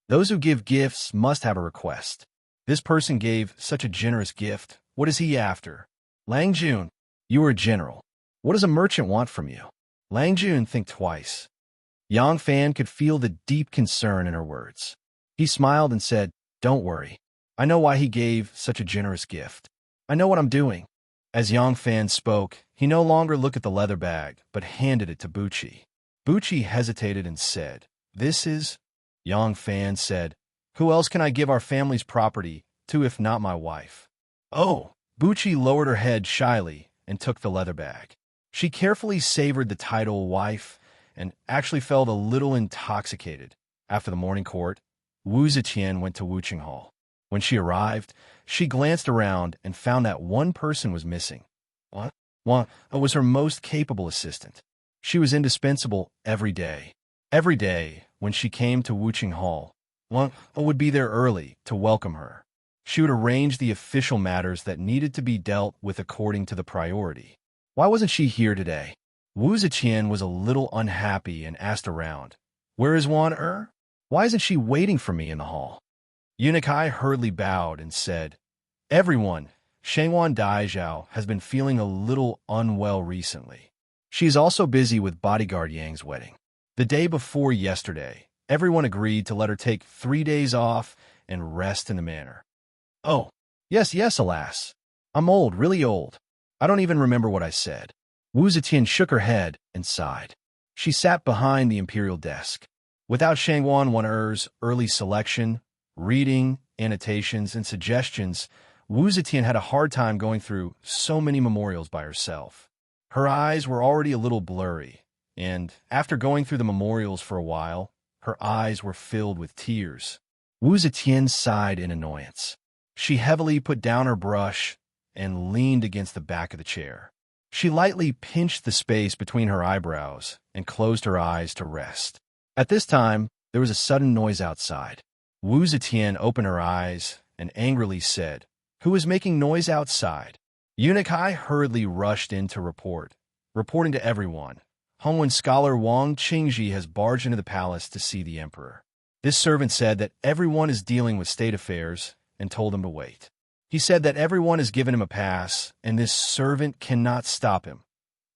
Those who give gifts must have a request. This person gave such a generous gift. What is he after? Lang Jun, you are a general. What does a merchant want from you? Lang Jun, think twice. Yang Fan could feel the deep concern in her words. He smiled and said, "Don't worry. I know why he gave such a generous gift. I know what I'm doing." As Yang Fan spoke, he no longer looked at the leather bag, but handed it to Bucci. Bucci hesitated and said, "This is—" Yang Fan said, "Who else can I give our family's property to if not my wife?" "Oh!" Bucci lowered her head shyly and took the leather bag. She carefully savored the title wife and actually felt a little intoxicated. After the morning court, Wu Zetian went to Wuqing Hall. When she arrived, she glanced around and found that one person was missing. One was her most capable assistant. She was indispensable every day. Every day, when she came to Wuqing Hall, one would be there early to welcome her. She would arrange the official matters that needed to be dealt with according to the priority. Why wasn't she here today? Wu Zetian was a little unhappy and asked around, "Where is Wan Er? Why isn't she waiting for me in the hall?" Eunuch Hai hurriedly bowed and said, "Everyone, Shangwan Daizhao has been feeling a little unwell recently. She is also busy with bodyguard Yang's wedding. The day before yesterday, everyone agreed to let her take 3 days off and rest in the manor." "Oh, yes, alas. I'm old, really old. I don't even remember what I said." Wu Zetian shook her head and sighed. She sat behind the imperial desk. Without Shangwan Wan-er's early selection, reading, annotations, and suggestions, Wu Zetian had a hard time going through so many memorials by herself. Her eyes were already a little blurry, and after going through the memorials for a while, her eyes were filled with tears. Wu Zetian sighed in annoyance. She heavily put down her brush and leaned against the back of the chair. She lightly pinched the space between her eyebrows and closed her eyes to rest. At this time, there was a sudden noise outside. Wu Zetian opened her eyes and angrily said, "Who is making noise outside?" Eunuch Hai hurriedly rushed in to reporting to everyone. Hongwen scholar Wang Qingji has barged into the palace to see the emperor. This servant said that everyone is dealing with state affairs and told him to wait. He said that everyone has given him a pass, and this servant cannot stop him.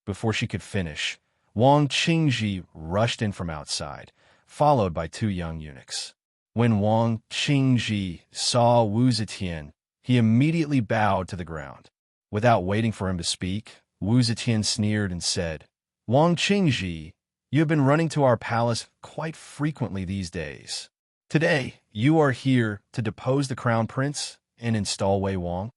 Before she could finish, Wang Qingji rushed in from outside, followed by 2 young eunuchs. When Wang Qingji saw Wu Zetian, he immediately bowed to the ground. Without waiting for him to speak, Wu Zetian sneered and said, "Wang Qingji, you have been running to our palace quite frequently these days. Today, you are here to depose the crown prince and install Wei Wang?"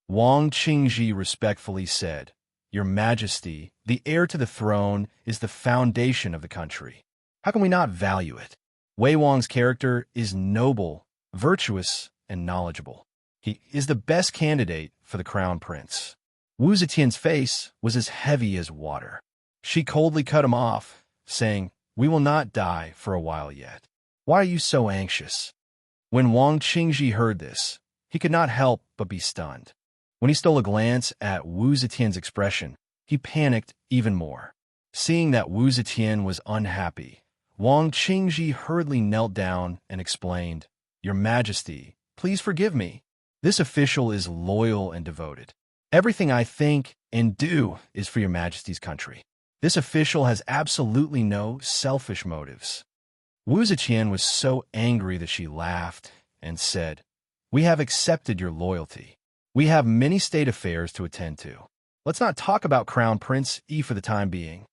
Wang Qingji respectfully said, "Your Majesty, the heir to the throne is the foundation of the country. How can we not value it? Wei Wang's character is noble, virtuous, and knowledgeable. He is the best candidate for the crown prince." Wu Zetian's face was as heavy as water. She coldly cut him off, saying, "We will not die for a while yet. Why are you so anxious?" When Wang Qingji heard this, he could not help but be stunned. When he stole a glance at Wu Zetian's expression, he panicked even more. Seeing that Wu Zetian was unhappy, Wang Qingji hurriedly knelt down and explained, "Your Majesty, please forgive me. This official is loyal and devoted. Everything I think and do is for your Majesty's country. This official has absolutely no selfish motives." Wu Zetian was so angry that she laughed and said, "We have accepted your loyalty. We have many state affairs to attend to. Let's not talk about Crown Prince Yi for the time being."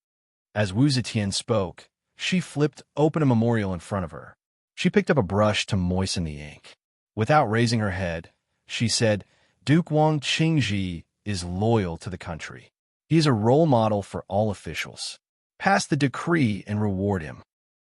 As Wu Zetian spoke, she flipped open a memorial in front of her. She picked up a brush to moisten the ink. Without raising her head, she said, "Duke Wang Qingji is loyal to the country. He is a role model for all officials. Pass the decree and reward him."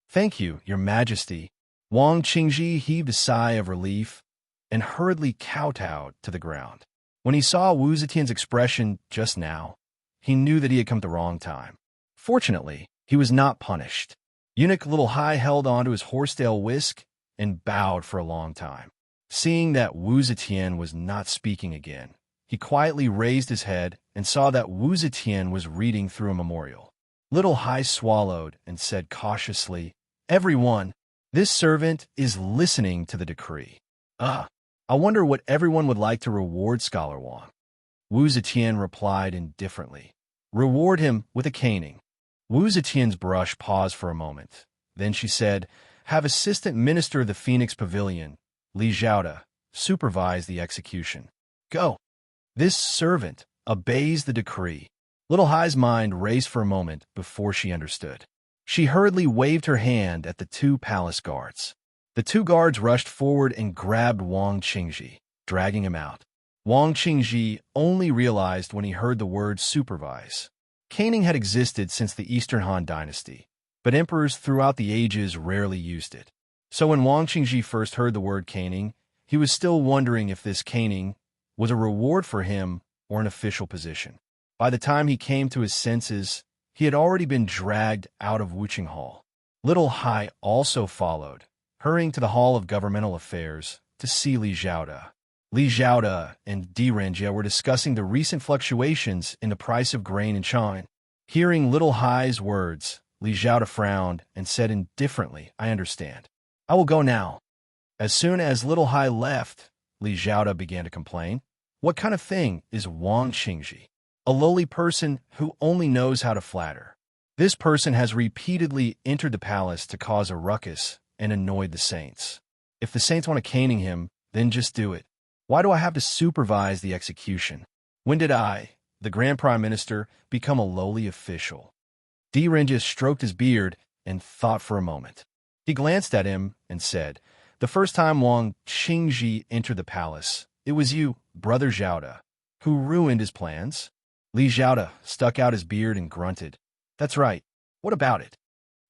"Thank you, Your Majesty." Wang Qingji heaved a sigh of relief and hurriedly kowtowed to the ground. When he saw Wu Zetian's expression just now, he knew that he had come at the wrong time. Fortunately, he was not punished. Eunuch Little Hai held onto his horsetail whisk and bowed for a long time. Seeing that Wu Zetian was not speaking again, he quietly raised his head and saw that Wu Zetian was reading through a memorial. Little Hai swallowed and said cautiously, "Everyone, this servant is listening to the decree. I wonder what everyone would like to reward Scholar Wang." Wu Zetian replied indifferently, "Reward him with a caning." Wu Zetian's brush paused for a moment. Then she said, "Have Assistant Minister of the Phoenix Pavilion, Li Zhaoda, supervise the execution. Go." This servant obeys the decree. Little Hai's mind raced for a moment before she understood. She hurriedly waved her hand at the two palace guards. The two guards rushed forward and grabbed Wang Qingji, dragging him out. Wang Qingji only realized when he heard the word supervise. Caning had existed since the Eastern Han Dynasty, but emperors throughout the ages rarely used it. So when Wang Qingji first heard the word caning, he was still wondering if this caning was a reward for him or an official position. By the time he came to his senses, he had already been dragged out of Wuching Hall. Little Hai also followed, hurrying to the Hall of Governmental Affairs to see Li Zhaoda. Li Zhaoda and Di Renjia were discussing the recent fluctuations in the price of grain in China. Hearing Little Hai's words, Li Zhaoda frowned and said indifferently, "I understand. I will go now." As soon as Little Hai left, Li Zhaoda began to complain. What kind of thing is Wang Qingji? A lowly person who only knows how to flatter. This person has repeatedly entered the palace to cause a ruckus and annoyed the saints. If the saints want to caning him, then just do it. Why do I have to supervise the execution? When did I, the Grand Prime Minister, become a lowly official? Di Renjia stroked his beard and thought for a moment. He glanced at him and said, "The first time Wang Qingji entered the palace, it was you, Brother Zhaoda, who ruined his plans." Li Zhaoda stuck out his beard and grunted, "That's right. What about it?"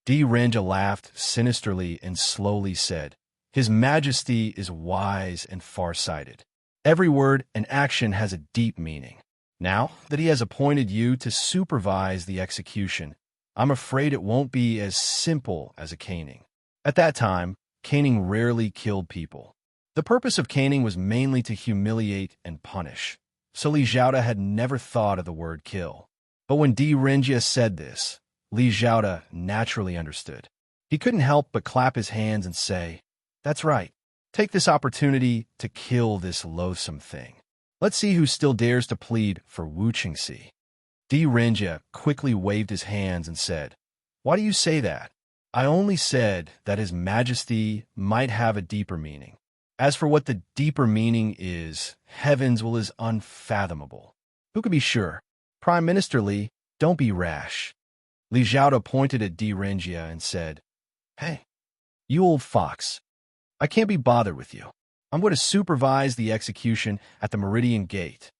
Di Renjia laughed sinisterly and slowly said, "His Majesty is wise and far-sighted. Every word and action has a deep meaning. Now that he has appointed you to supervise the execution, I'm afraid it won't be as simple as a caning." At that time, caning rarely killed people. The purpose of caning was mainly to humiliate and punish, so Li Zhaoda had never thought of the word kill. But when Di Renjia said this, Li Zhaoda naturally understood. He couldn't help but clap his hands and say, "That's right. Take this opportunity to kill this loathsome thing. Let's see who still dares to plead for Wu Qingxi." Di Renjia quickly waved his hands and said, "Why do you say that? I only said that His Majesty might have a deeper meaning. As for what the deeper meaning is, heavens will is unfathomable. Who could be sure? Prime Minister Li, don't be rash." Li Zhaoda pointed at Di Renjia and said, "Hey, you old fox. I can't be bothered with you. I'm going to supervise the execution at the Meridian Gate."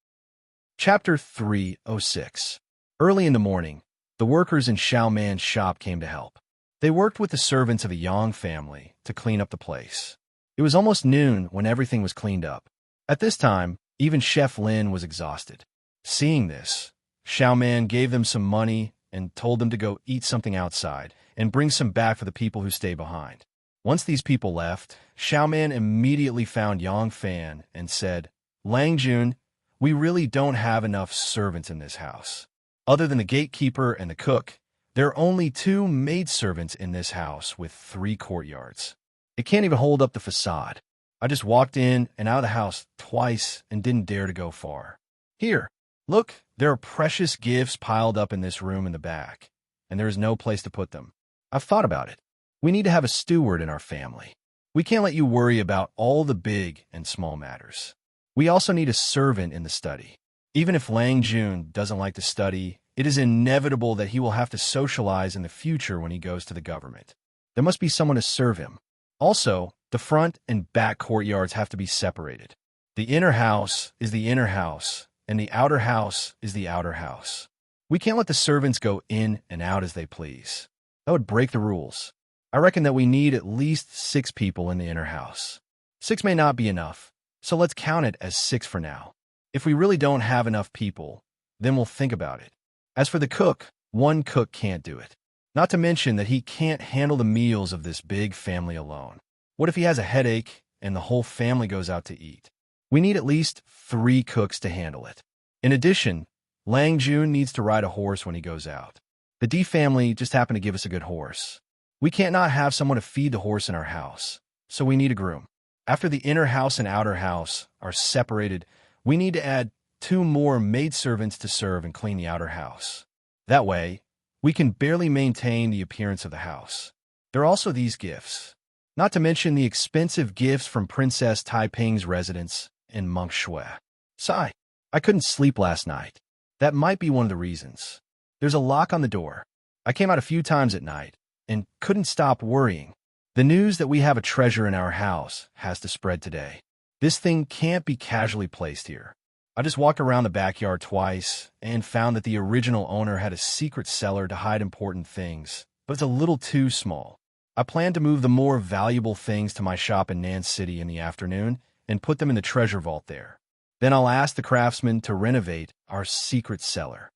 Chapter 306. Early in the morning, the workers in Xiaoman's shop came to help. They worked with the servants of the Yang family to clean up the place. It was almost noon when everything was cleaned up. At this time, even Chef Lin was exhausted. Seeing this, Xiaoman gave them some money and told them to go eat something outside and bring some back for the people who stay behind. Once these people left, Xiaoman immediately found Yang Fan and said, "Lang Jun, we really don't have enough servants in this house. Other than the gatekeeper and the cook, there are only 2 maidservants in this house with 3 courtyards. It can't even hold up the facade. I just walked in and out of the house twice and didn't dare to go far. Here, look, there are precious gifts piled up in this room in the back, and there is no place to put them. I've thought about it. We need to have a steward in our family. We can't let you worry about all the big and small matters. We also need a servant in the study. Even if Lang Jun doesn't like to study, it is inevitable that he will have to socialize in the future when he goes to the government. There must be someone to serve him. Also, the front and back courtyards have to be separated. The inner house is the inner house, and the outer house is the outer house. We can't let the servants go in and out as they please. That would break the rules. I reckon that we need at least 6 people in the inner house. 6 may not be enough, so let's count it as 6 for now. If we really don't have enough people, then we'll think about it. As for the cook, one cook can't do it. Not to mention that he can't handle the meals of this big family alone. What if he has a headache and the whole family goes out to eat? We need at least 3 cooks to handle it. In addition, Lang Jun needs to ride a horse when he goes out. The D family just happened to give us a good horse. We can't not have someone to feed the horse in our house, so we need a groom. After the inner house and outer house are separated, we need to add 2 more maidservants to serve and clean the outer house. That way, we can barely maintain the appearance of the house. There are also these gifts, not to mention the expensive gifts from Princess Taiping's residence in Monkshui. Sigh, I couldn't sleep last night. That might be one of the reasons. There's a lock on the door. I came out a few times at night and couldn't stop worrying. The news that we have a treasure in our house has to spread today. This thing can't be casually placed here. I just walked around the backyard twice and found that the original owner had a secret cellar to hide important things, but it's a little too small. I plan to move the more valuable things to my shop in Nan City in the afternoon and put them in the treasure vault there. Then I'll ask the craftsman to renovate our secret cellar.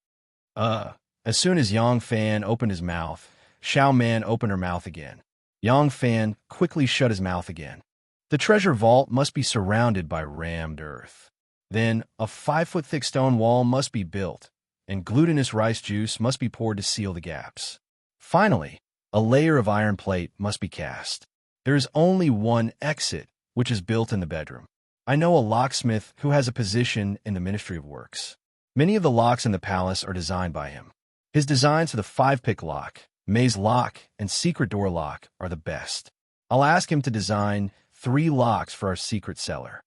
As soon as Yang Fan opened his mouth, Xiao Man opened her mouth again. Yang Fan quickly shut his mouth again. The treasure vault must be surrounded by rammed earth. Then a 5-foot-thick stone wall must be built, and glutinous rice juice must be poured to seal the gaps. Finally, a layer of iron plate must be cast. There is only one exit, which is built in the bedroom. I know a locksmith who has a position in the Ministry of Works. Many of the locks in the palace are designed by him. His designs for the 5-pick lock, maze lock, and secret door lock are the best. I'll ask him to design 3 locks for our secret cellar.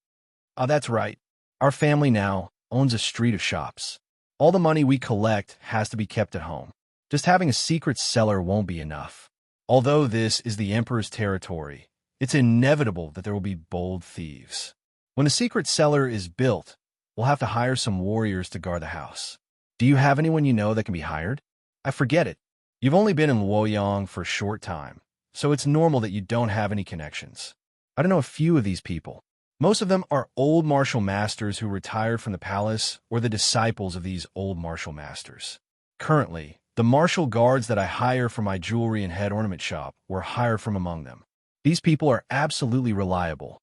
Oh, that's right. Our family now owns a street of shops. All the money we collect has to be kept at home. Just having a secret cellar won't be enough. Although this is the Emperor's territory, it's inevitable that there will be bold thieves. When the secret cellar is built, we'll have to hire some warriors to guard the house. Do you have anyone you know that can be hired? I forget it. You've only been in Luoyang for a short time, so it's normal that you don't have any connections. I don't know a few of these people. Most of them are old martial masters who retired from the palace or the disciples of these old martial masters. Currently, the martial guards that I hire for my jewelry and head ornament shop were hired from among them. These people are absolutely reliable.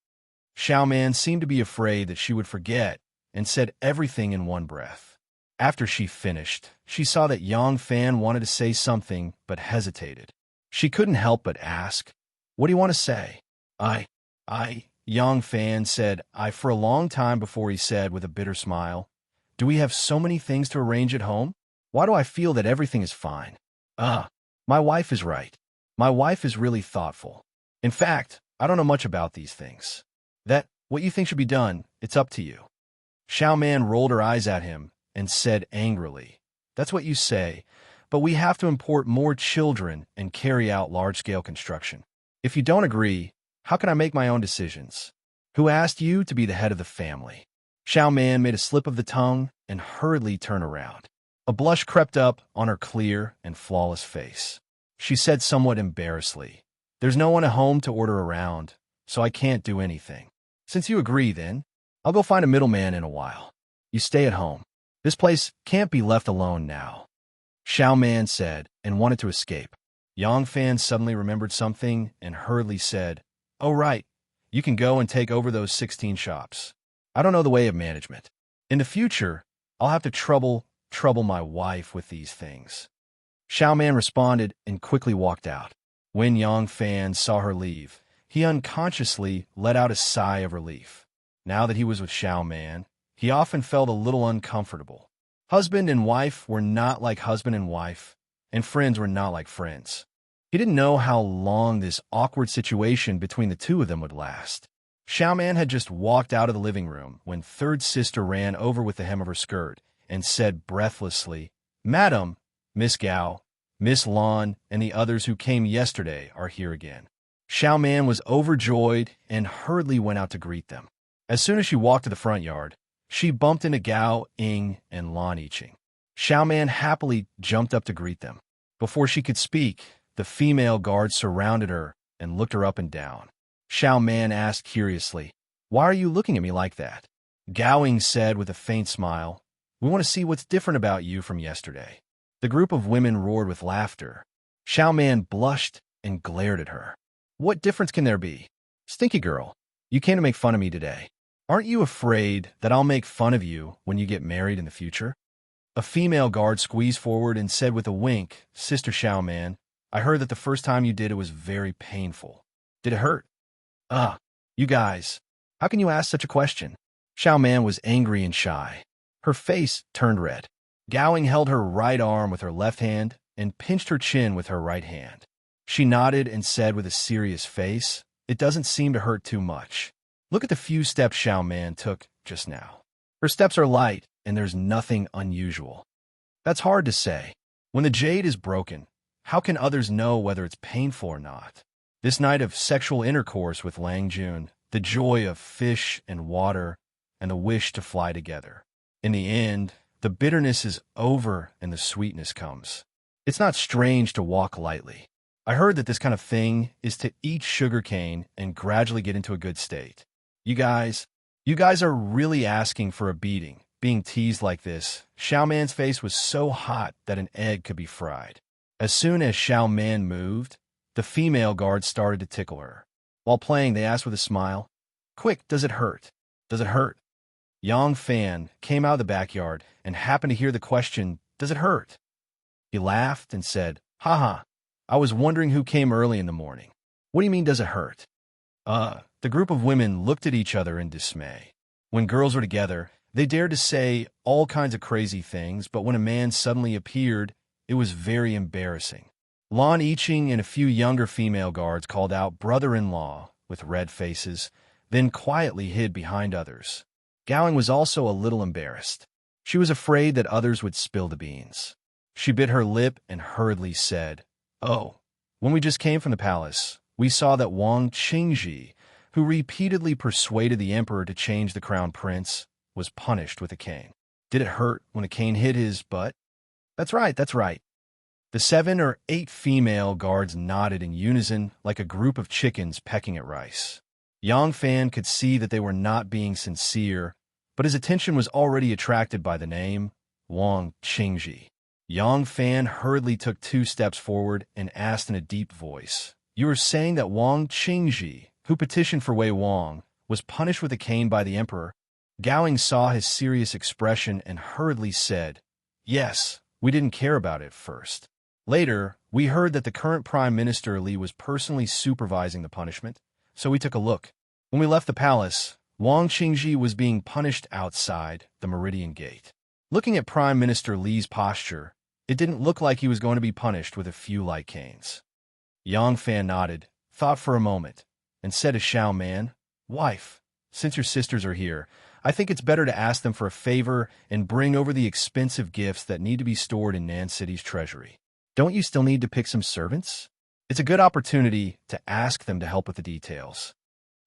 Xiao Man seemed to be afraid that she would forget and said everything in one breath. After she finished, she saw that Yang Fan wanted to say something but hesitated. She couldn't help but ask, "What do you want to say?" Yang Fan said, for a long time before he said with a bitter smile, "Do we have so many things to arrange at home? Why do I feel that everything is fine?" My wife is right. My wife is really thoughtful. In fact, I don't know much about these things. What you think should be done, it's up to you. Xiao Man rolled her eyes at him and said angrily, "That's what you say, but we have to import more children and carry out large-scale construction. If you don't agree, how can I make my own decisions? Who asked you to be the head of the family?" Xiao Man made a slip of the tongue and hurriedly turned around. A blush crept up on her clear and flawless face. She said somewhat embarrassedly, "There's no one at home to order around, so I can't do anything. Since you agree, then, I'll go find a middleman in a while. You stay at home. This place can't be left alone now." Xiao Man said and wanted to escape. Yang Fan suddenly remembered something and hurriedly said, "Oh, right. You can go and take over those 16 shops. I don't know the way of management. In the future, I'll have to trouble my wife with these things." Xiao Man responded and quickly walked out. When Yang Fan saw her leave, he unconsciously let out a sigh of relief. Now that he was with Xiao Man, he often felt a little uncomfortable. Husband and wife were not like husband and wife, and friends were not like friends. He didn't know how long this awkward situation between the two of them would last. Xiao Man had just walked out of the living room when third sister ran over with the hem of her skirt and said breathlessly, "Madam, Miss Gao, Miss Lan, and the others who came yesterday are here again." Xiao Man was overjoyed and hurriedly went out to greet them. As soon as she walked to the front yard, she bumped into Gao, Ying, and Lan Yiqing. Xiao Man happily jumped up to greet them. Before she could speak, the female guards surrounded her and looked her up and down. Xiao Man asked curiously, "Why are you looking at me like that?" Gowing said with a faint smile, "We want to see what's different about you from yesterday." The group of women roared with laughter. Xiaoman blushed and glared at her. "What difference can there be? Stinky girl, you came to make fun of me today. Aren't you afraid that I'll make fun of you when you get married in the future?" A female guard squeezed forward and said with a wink, "Sister Xiaoman, I heard that the first time you did it was very painful. Did it hurt?" "Ugh, you guys, how can you ask such a question?" Xiaoman was angry and shy. Her face turned red. Gowing held her right arm with her left hand and pinched her chin with her right hand. She nodded and said with a serious face, "It doesn't seem to hurt too much. Look at the few steps Xiaoman took just now. Her steps are light, and there's nothing unusual." "That's hard to say. When the jade is broken, how can others know whether it's painful or not?" This night of sexual intercourse with Lang Jun, the joy of fish and water, and the wish to fly together. In the end, the bitterness is over and the sweetness comes. It's not strange to walk lightly. I heard that this kind of thing is to eat sugarcane and gradually get into a good state. You guys are really asking for a beating. Being teased like this, Xiaoman's face was so hot that an egg could be fried. As soon as Xiaoman moved, the female guards started to tickle her. While playing, they asked with a smile, "Quick, does it hurt? Does it hurt?" Yang Fan came out of the backyard and happened to hear the question, "Does it hurt?" He laughed and said, "Haha, I was wondering who came early in the morning. What do you mean, does it hurt?" The group of women looked at each other in dismay. When girls were together, they dared to say all kinds of crazy things, but when a man suddenly appeared, it was very embarrassing. Lan Yiqing and a few younger female guards called out brother-in-law with red faces, then quietly hid behind others. Gowing was also a little embarrassed. She was afraid that others would spill the beans. She bit her lip and hurriedly said, "Oh, when we just came from the palace, we saw that Wang Qingji, who repeatedly persuaded the emperor to change the crown prince, was punished with a cane. Did it hurt when a cane hit his butt?" That's right, that's right." The 7 or 8 female guards nodded in unison like a group of chickens pecking at rice. Yang Fan could see that they were not being sincere, but his attention was already attracted by the name, Wang Qingji. Yang Fan hurriedly took 2 steps forward and asked in a deep voice, "You are saying that Wang Qingji, who petitioned for Wei Wang, was punished with a cane by the emperor?" Gowing saw his serious expression and hurriedly said, "Yes, we didn't care about it at first. Later, we heard that the current Prime Minister Li was personally supervising the punishment, so we took a look. When we left the palace, Wang Qingji was being punished outside the Meridian Gate. Looking at Prime Minister Li's posture, it didn't look like he was going to be punished with a few light canes." Yang Fan nodded, thought for a moment, and said to Xiaoman, "Wife, since your sisters are here, I think it's better to ask them for a favor and bring over the expensive gifts that need to be stored in Nan City's treasury. Don't you still need to pick some servants? It's a good opportunity to ask them to help with the details."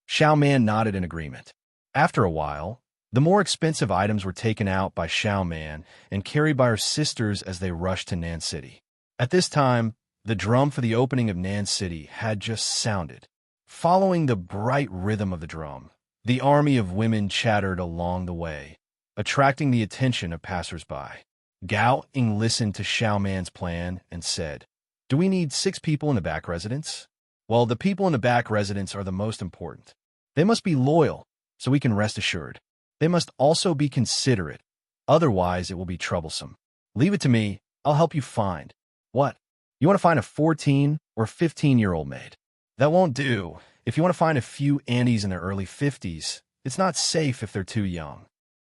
Xiaoman nodded in agreement. After a while, the more expensive items were taken out by Xiaoman and carried by her sisters as they rushed to Nan City. At this time, the drum for the opening of Nan City had just sounded. Following the bright rhythm of the drum, the army of women chattered along the way, attracting the attention of passers-by. Gao Ying listened to Xiaoman's plan and said, "Do we need 6 people in the back residence?" "Well, the people in the back residence are the most important. They must be loyal, so we can rest assured. They must also be considerate, otherwise it will be troublesome. Leave it to me, I'll help you find." "What? You want to find a 14 or 15-year-old maid?" "That won't do. If you want to find a few aunties in their early 50s, it's not safe if they're too young."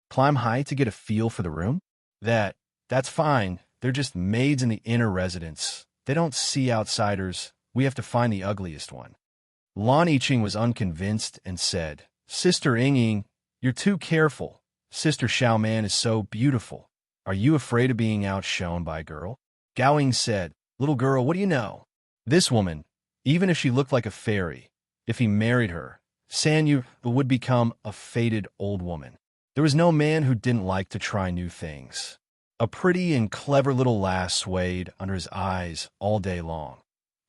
"Climb high to get a feel for the room?" That's fine. They're just maids in the inner residence. They don't see outsiders. We have to find the ugliest one." Lan Yiqing was unconvinced and said, "Sister Ying, you're too careful. Sister Xiaoman is so beautiful. Are you afraid of being outshone by a girl?" Gowing said, "Little girl, what do you know? This woman, even if she looked like a fairy, if he married her, Sanyu would become a faded old woman. There was no man who didn't like to try new things." A pretty and clever little lass swayed under his eyes all day long.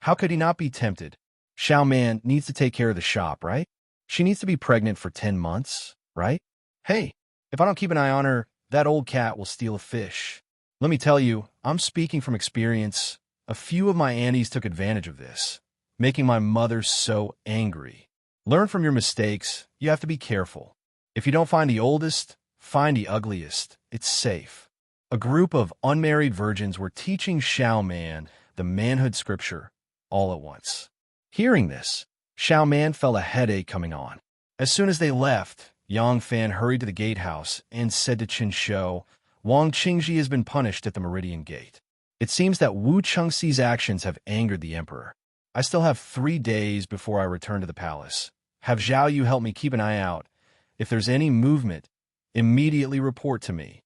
How could he not be tempted? Xiaoman needs to take care of the shop, right? She needs to be pregnant for 10 months, right? Hey, If I don't keep an eye on her, that old cat will steal a fish. Let me tell you, I'm speaking from experience. A few of my aunties took advantage of this, making my mother so angry. Learn from your mistakes. You have to be careful. If you don't find the oldest, find the ugliest. It's safe. A group of unmarried virgins were teaching Xiao Man the manhood scripture all at once. Hearing this, Xiao Man felt a headache coming on. As soon as they left, Yang Fan hurried to the gatehouse and said to Qin Shou, Wang Qingji has been punished at the Meridian Gate. It seems that Wu Chengxi's actions have angered the emperor. I still have 3 days before I return to the palace. Have Zhao Yu help me keep an eye out. If there's any movement, immediately report to me.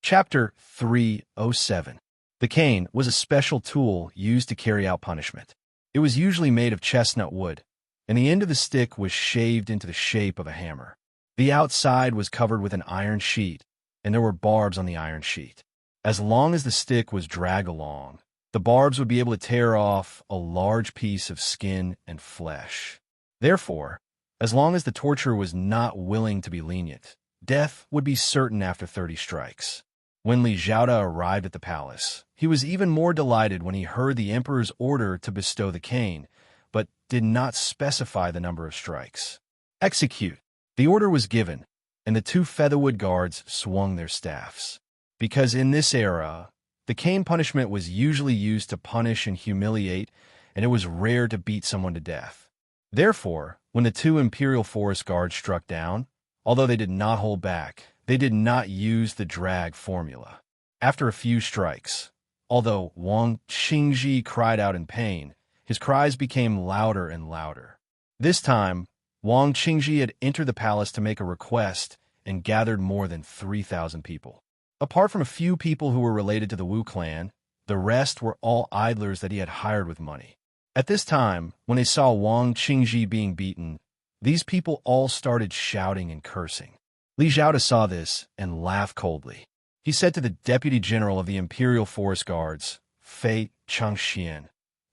Chapter 307. The cane was a special tool used to carry out punishment. It was usually made of chestnut wood, and the end of the stick was shaved into the shape of a hammer. The outside was covered with an iron sheet, and there were barbs on the iron sheet. As long as the stick was dragged along, the barbs would be able to tear off a large piece of skin and flesh. Therefore, as long as the torturer was not willing to be lenient, death would be certain after 30 strikes. When Li Zhaoda arrived at the palace, he was even more delighted when he heard the emperor's order to bestow the cane, but did not specify the number of strikes. Execute. The order was given, and the 2 featherwood guards swung their staffs. Because in this era, the cane punishment was usually used to punish and humiliate, and it was rare to beat someone to death. Therefore, when the 2 imperial forest guards struck down, although they did not hold back, they did not use the drag formula. After a few strikes, although Wang Qingji cried out in pain, his cries became louder and louder. This time, Wang Qingji had entered the palace to make a request and gathered more than 3,000 people. Apart from a few people who were related to the Wu clan, the rest were all idlers that he had hired with money. At this time, when they saw Wang Qingji being beaten, these people all started shouting and cursing. Li Zhaoda saw this and laughed coldly. He said to the deputy general of the Imperial Forest Guards, Fei Chengxian,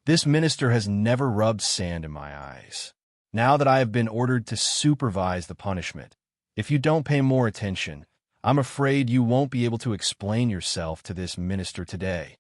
"This minister has never rubbed sand in my eyes. Now that I have been ordered to supervise the punishment, if you don't pay more attention, I'm afraid you won't be able to explain yourself to this minister today."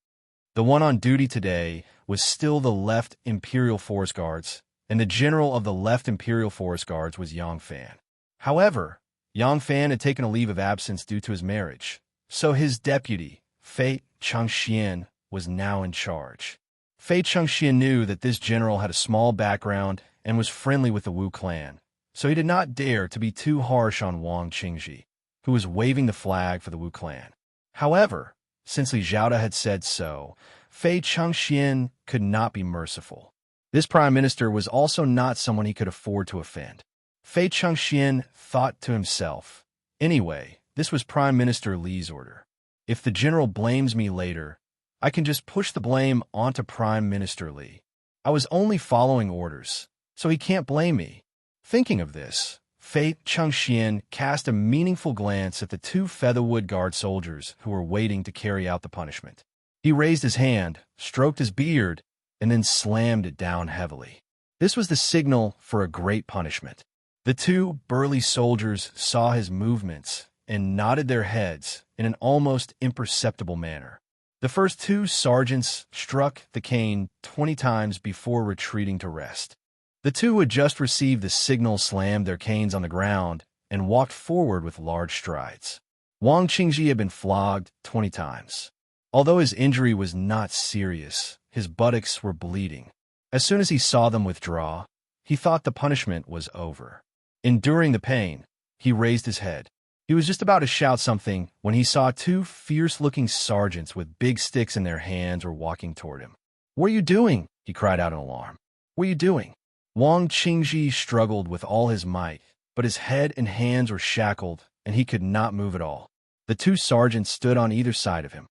The one on duty today was still the left Imperial Forest Guards, and the general of the left Imperial Forest Guards was Yang Fan. However, Yang Fan had taken a leave of absence due to his marriage, so his deputy, Fei Chengxian, was now in charge. Fei Chengxian knew that this general had a small background and was friendly with the Wu clan, so he did not dare to be too harsh on Wang Qingji, who was waving the flag for the Wu clan. However, since Li Zhaoda had said so, Fei Chengxian could not be merciful. This prime minister was also not someone he could afford to offend. Fei Chengxian thought to himself, anyway, this was Prime Minister Li's order. If the general blames me later, I can just push the blame onto Prime Minister Li. I was only following orders, so he can't blame me. Thinking of this, Fei Chengxian cast a meaningful glance at the 2 featherwood guard soldiers who were waiting to carry out the punishment. He raised his hand, stroked his beard, and then slammed it down heavily. This was the signal for a great punishment. The 2 burly soldiers saw his movements and nodded their heads in an almost imperceptible manner. The first 2 sergeants struck the cane 20 times before retreating to rest. The 2 who had just received the signal slammed their canes on the ground and walked forward with large strides. Wang Qingji had been flogged 20 times. Although his injury was not serious, his buttocks were bleeding. As soon as he saw them withdraw, he thought the punishment was over. Enduring the pain, he raised his head. He was just about to shout something when he saw 2 fierce-looking sergeants with big sticks in their hands were walking toward him. "What are you doing?" he cried out in alarm. "What are you doing?" Wang Qingji struggled with all his might, but his head and hands were shackled, and he could not move at all. The 2 sergeants stood on either side of him.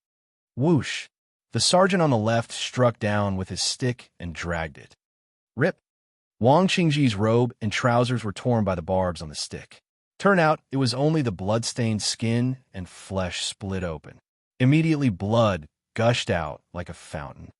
Whoosh! The sergeant on the left struck down with his stick and dragged it. Rip! Wang Qingji's robe and trousers were torn by the barbs on the stick. Turned out it was only the blood-stained skin and flesh split open. Immediately blood gushed out like a fountain.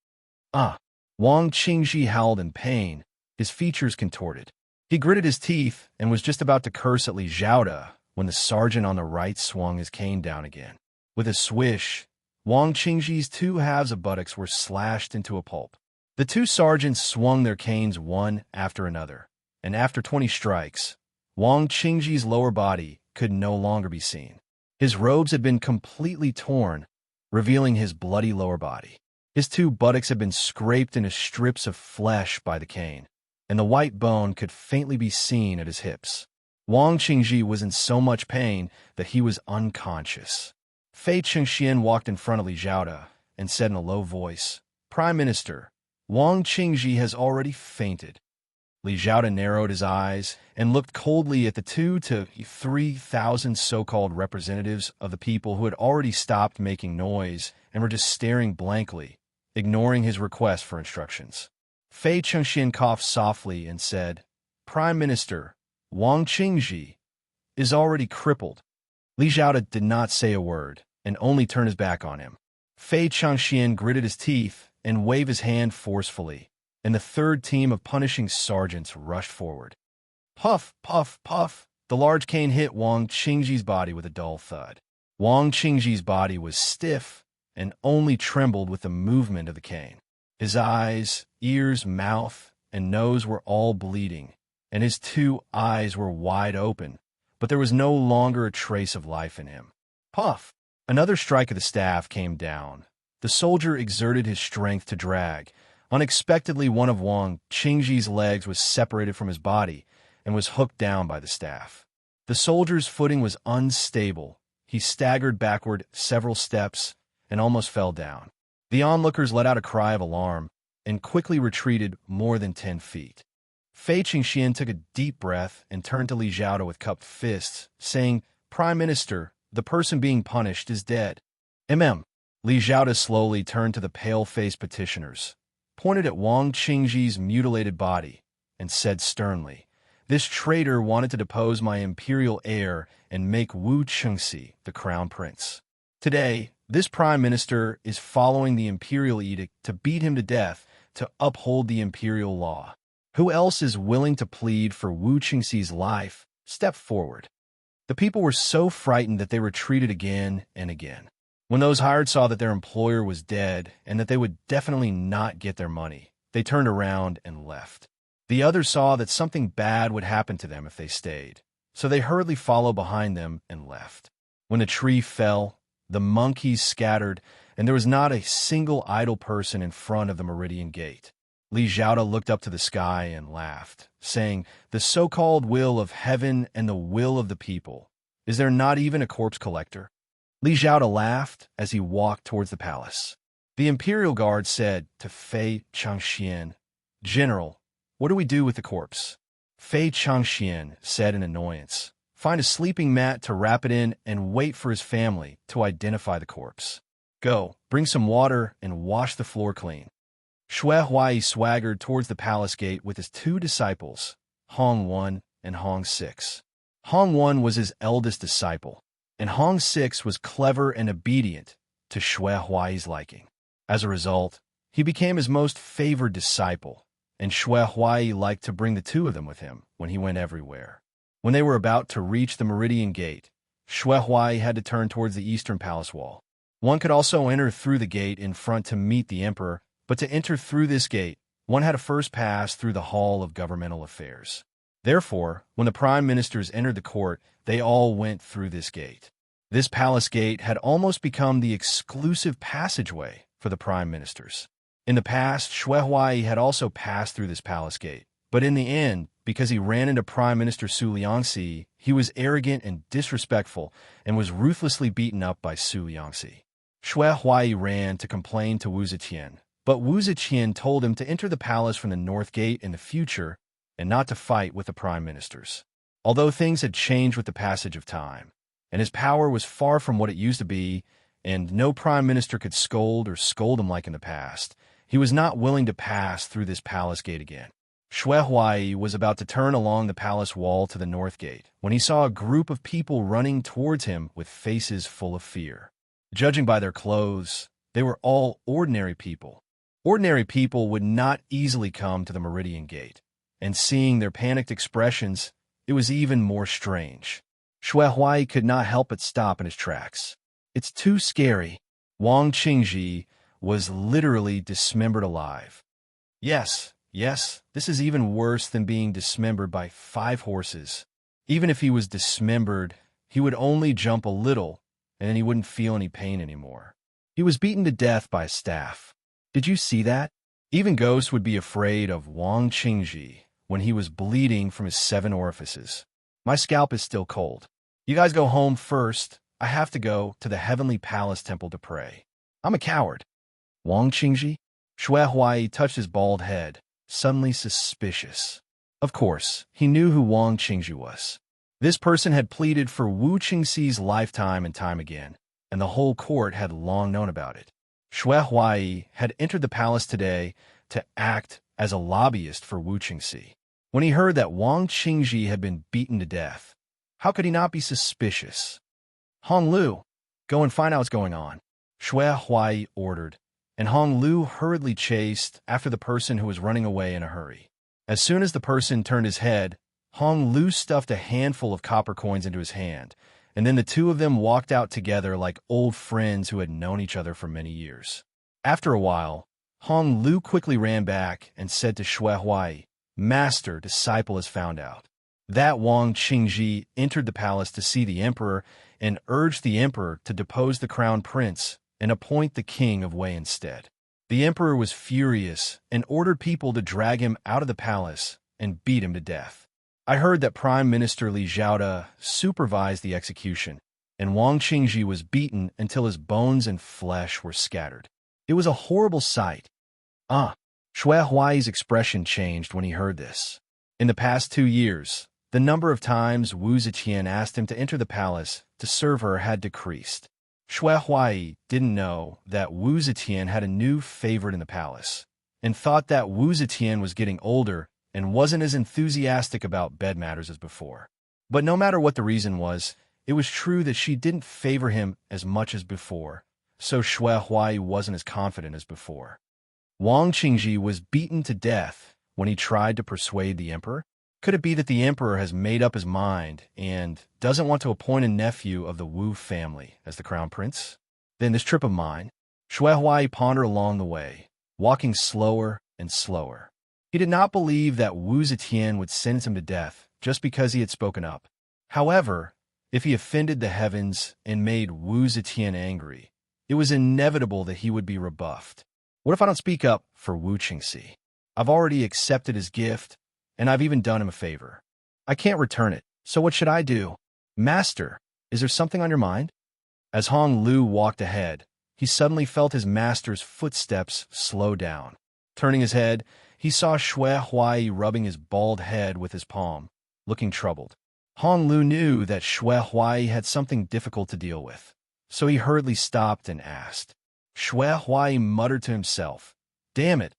Ah! Wang Qingji howled in pain, his features contorted. He gritted his teeth and was just about to curse at Li Zhaoda when the sergeant on the right swung his cane down again. With a swish, Wang Qingji's two halves of buttocks were slashed into a pulp. The two sergeants swung their canes one after another, and after 20 strikes, Wang Qingji's lower body could no longer be seen. His robes had been completely torn, revealing his bloody lower body. His two buttocks had been scraped into strips of flesh by the cane, and the white bone could faintly be seen at his hips. Wang Qingji was in so much pain that he was unconscious. Fei Chengxian walked in front of Li Zhaoda and said in a low voice, "Prime Minister, Wang Qingji has already fainted." Li Zhaoda narrowed his eyes and looked coldly at the 2,000 to 3,000 so-called representatives of the people who had already stopped making noise and were just staring blankly, ignoring his request for instructions. Fei Chengxian coughed softly and said, "Prime Minister, Wang Qingji is already crippled." Li Zhaoda did not say a word and only turned his back on him. Fei Chengxian gritted his teeth and waved his hand forcefully, and the third team of punishing sergeants rushed forward. Puff, puff, puff. The large cane hit Wang Qingji's body with a dull thud. Wang Qingji's body was stiff and only trembled with the movement of the cane. His eyes, ears, mouth, and nose were all bleeding, and his two eyes were wide open, but there was no longer a trace of life in him. Puff! Another strike of the staff came down. The soldier exerted his strength to drag. Unexpectedly, one of Wang Qingji's legs was separated from his body and was hooked down by the staff. The soldier's footing was unstable. He staggered backward several steps and almost fell down. The onlookers let out a cry of alarm and quickly retreated more than 10 feet. Fei Chengxian took a deep breath and turned to Li Zhaoda with cupped fists, saying, "Prime Minister, the person being punished is dead." Li Zhaoda slowly turned to the pale-faced petitioners, pointed at Wang Qingji's mutilated body, and said sternly, "This traitor wanted to depose my imperial heir and make Wu Chengxi the crown prince. Today, this prime minister is following the imperial edict to beat him to death to uphold the imperial law. Who else is willing to plead for Wu Qingxi's life? Step forward." The people were so frightened that they retreated again and again. When those hired saw that their employer was dead and that they would definitely not get their money, they turned around and left. The others saw that something bad would happen to them if they stayed, so they hurriedly followed behind them and left. When the tree fell, the monkeys scattered, and there was not a single idle person in front of the Meridian Gate. Li Zhaoda looked up to the sky and laughed, saying, "The so-called will of heaven and the will of the people. Is there not even a corpse collector?" Li Zhaoda laughed as he walked towards the palace. The Imperial Guard said to Fei Chengxian, "General, what do we do with the corpse?" Fei Chengxian said in annoyance, "Find a sleeping mat to wrap it in and wait for his family to identify the corpse. Go, bring some water and wash the floor clean." Xue Huai swaggered towards the palace gate with his two disciples, Hong 1 and Hong 6. Hong 1 was his eldest disciple, and Hong 6 was clever and obedient to Xue Huai's liking. As a result, he became his most favored disciple, and Xue Huai liked to bring the two of them with him when he went everywhere. When they were about to reach the Meridian Gate, Xue Huai had to turn towards the eastern palace wall. One could also enter through the gate in front to meet the emperor, but to enter through this gate, one had to first pass through the Hall of Governmental Affairs. Therefore, when the prime ministers entered the court, they all went through this gate. This palace gate had almost become the exclusive passageway for the prime ministers. In the past, Xue Huai had also passed through this palace gate, but in the end, because he ran into Prime Minister Su Liangxi, he was arrogant and disrespectful and was ruthlessly beaten up by Su Liangxi. Xue Huai ran to complain to Wu Zetian, but Wu Zetian told him to enter the palace from the north gate in the future and not to fight with the prime ministers. Although things had changed with the passage of time, and his power was far from what it used to be, and no prime minister could scold him like in the past, he was not willing to pass through this palace gate again. Xue Huai was about to turn along the palace wall to the north gate when he saw a group of people running towards him with faces full of fear. Judging by their clothes, they were all ordinary people. Ordinary people would not easily come to the Meridian Gate, and seeing their panicked expressions, it was even more strange. Shui Huai could not help but stop in his tracks. It's too scary. Wang Qingji was literally dismembered alive. Yes, this is even worse than being dismembered by 5 horses. Even if he was dismembered, he would only jump a little, and then he wouldn't feel any pain anymore. He was beaten to death by a staff. Did you see that? Even ghosts would be afraid of Wang Qingji when he was bleeding from his 7 orifices. My scalp is still cold. You guys go home first. I have to go to the Heavenly Palace Temple to pray. I'm a coward. Wang Qingji? Shui Huai touched his bald head, suddenly suspicious. Of course, he knew who Wang Qingji was. This person had pleaded for Wu Qingxi's lifetime and time again, and the whole court had long known about it. Shui Huai had entered the palace today to act as a lobbyist for Wu Qingxi. When he heard that Wang Qingji had been beaten to death, how could he not be suspicious? Hong Lu, go and find out what's going on, Shui Huai ordered, and Hong Lu hurriedly chased after the person who was running away in a hurry. As soon as the person turned his head, Hong Lu stuffed a handful of copper coins into his hand, and then the two of them walked out together like old friends who had known each other for many years. After a while, Hong Lu quickly ran back and said to Shui Huai, "Master, disciple has found out." That Wang Qingji entered the palace to see the emperor and urged the emperor to depose the crown prince and appoint the king of Wei instead. The emperor was furious and ordered people to drag him out of the palace and beat him to death. I heard that Prime Minister Li Zhaoda supervised the execution, and Wang Qingji was beaten until his bones and flesh were scattered. It was a horrible sight. Shui Huai's expression changed when he heard this. In the past 2 years, the number of times Wu Zetian asked him to enter the palace to serve her had decreased. Shui Huai didn't know that Wu Zetian had a new favorite in the palace, and thought that Wu Zetian was getting older and wasn't as enthusiastic about bed matters as before. But no matter what the reason was, it was true that she didn't favor him as much as before, so Shui Huai wasn't as confident as before. Wang Qingji was beaten to death when he tried to persuade the emperor. Could it be that the emperor has made up his mind and doesn't want to appoint a nephew of the Wu family as the crown prince? Then this trip of mine, Shui Huai pondered along the way, walking slower and slower. He did not believe that Wu Zetian would sentence him to death just because he had spoken up. However, if he offended the heavens and made Wu Zetian angry, it was inevitable that he would be rebuffed. What if I don't speak up for Wu Qingxi? I've already accepted his gift, and I've even done him a favor. I can't return it, so what should I do? Master, is there something on your mind? As Hong Lu walked ahead, he suddenly felt his master's footsteps slow down. Turning his head, he saw Shui Huai rubbing his bald head with his palm, looking troubled. Hong Lu knew that Shui Huai had something difficult to deal with, so he hurriedly stopped and asked. Shui Huai muttered to himself, "Damn it,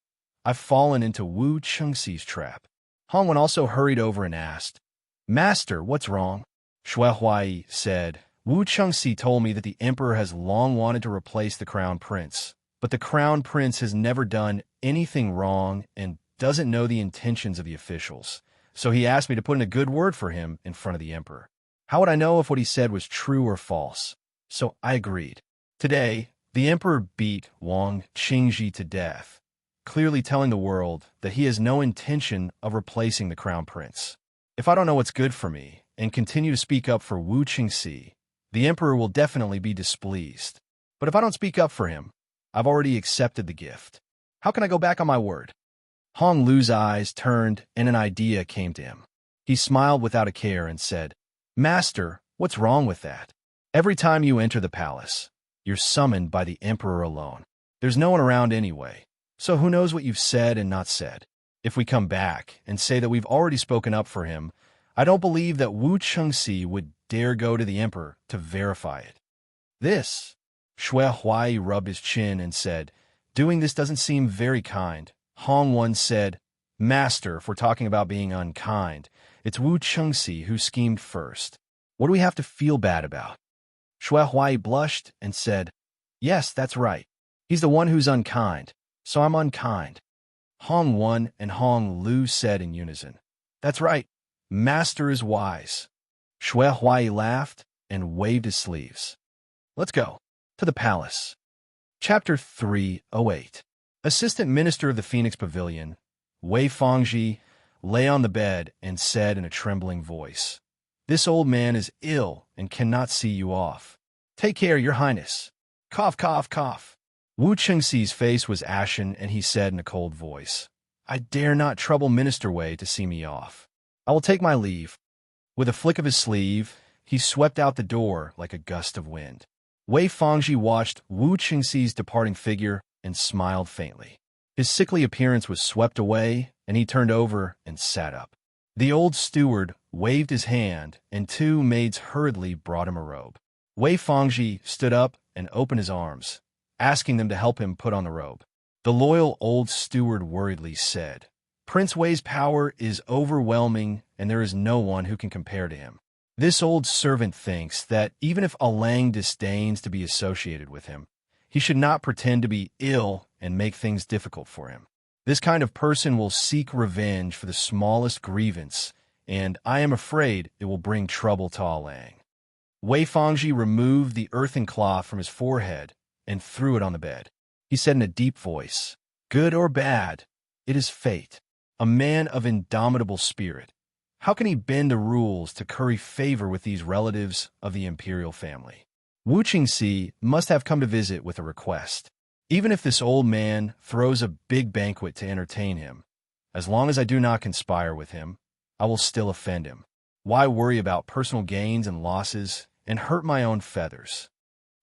I've fallen into Wu Qingxi's trap." Hong Wen also hurried over and asked, "Master, what's wrong?" Shui Huai said, "Wu Qingxi told me that the emperor has long wanted to replace the crown prince, but the crown prince has never done anything wrong and doesn't know the intentions of the officials, so he asked me to put in a good word for him in front of the emperor. How would I know if what he said was true or false? So I agreed. Today, the emperor beat Wang Qingji to death, clearly telling the world that he has no intention of replacing the crown prince. If I don't know what's good for me and continue to speak up for Wu Qingxi, the emperor will definitely be displeased. But if I don't speak up for him, I've already accepted the gift. How can I go back on my word?" Hong Lu's eyes turned and an idea came to him. He smiled without a care and said, "Master, what's wrong with that? Every time you enter the palace, you're summoned by the emperor alone. There's no one around anyway, so who knows what you've said and not said. If we come back and say that we've already spoken up for him, I don't believe that Wu Qingxi would dare go to the emperor to verify it." This, Shui Huai rubbed his chin and said, "Doing this doesn't seem very kind." Hong Wen said, "Master, if we're talking about being unkind, it's Wu Qingxi who schemed first. What do we have to feel bad about?" Shui Huai blushed and said, "Yes, that's right. He's the one who's unkind, so I'm unkind." Hong Wen and Hong Lu said in unison, "That's right. Master is wise." Shui Huai laughed and waved his sleeves. Let's go. To the palace. Chapter 308. Assistant Minister of the Phoenix Pavilion, Wei Fangji, lay on the bed and said in a trembling voice, "This old man is ill and cannot see you off. Take care, Your Highness." Cough, cough, cough. Wu Chengxi's face was ashen, and he said in a cold voice, "I dare not trouble Minister Wei to see me off. I will take my leave." With a flick of his sleeve, he swept out the door like a gust of wind. Wei Fangji watched Wu Chengxi's departing figure and smiled faintly. His sickly appearance was swept away, and he turned over and sat up. The old steward waved his hand, and two maids hurriedly brought him a robe. Wei Fangji stood up and opened his arms, asking them to help him put on the robe. The loyal old steward worriedly said, "Prince Wei's power is overwhelming, and there is no one who can compare to him. This old servant thinks that even if Alang disdains to be associated with him, he should not pretend to be ill and make things difficult for him. This kind of person will seek revenge for the smallest grievance, and I am afraid it will bring trouble to Alang." Wei Fangji removed the earthen cloth from his forehead and threw it on the bed. He said in a deep voice, "Good or bad, it is fate. A man of indomitable spirit. How can he bend the rules to curry favor with these relatives of the imperial family? Wu Qingxi must have come to visit with a request. Even if this old man throws a big banquet to entertain him, as long as I do not conspire with him, I will still offend him. Why worry about personal gains and losses and hurt my own feathers?"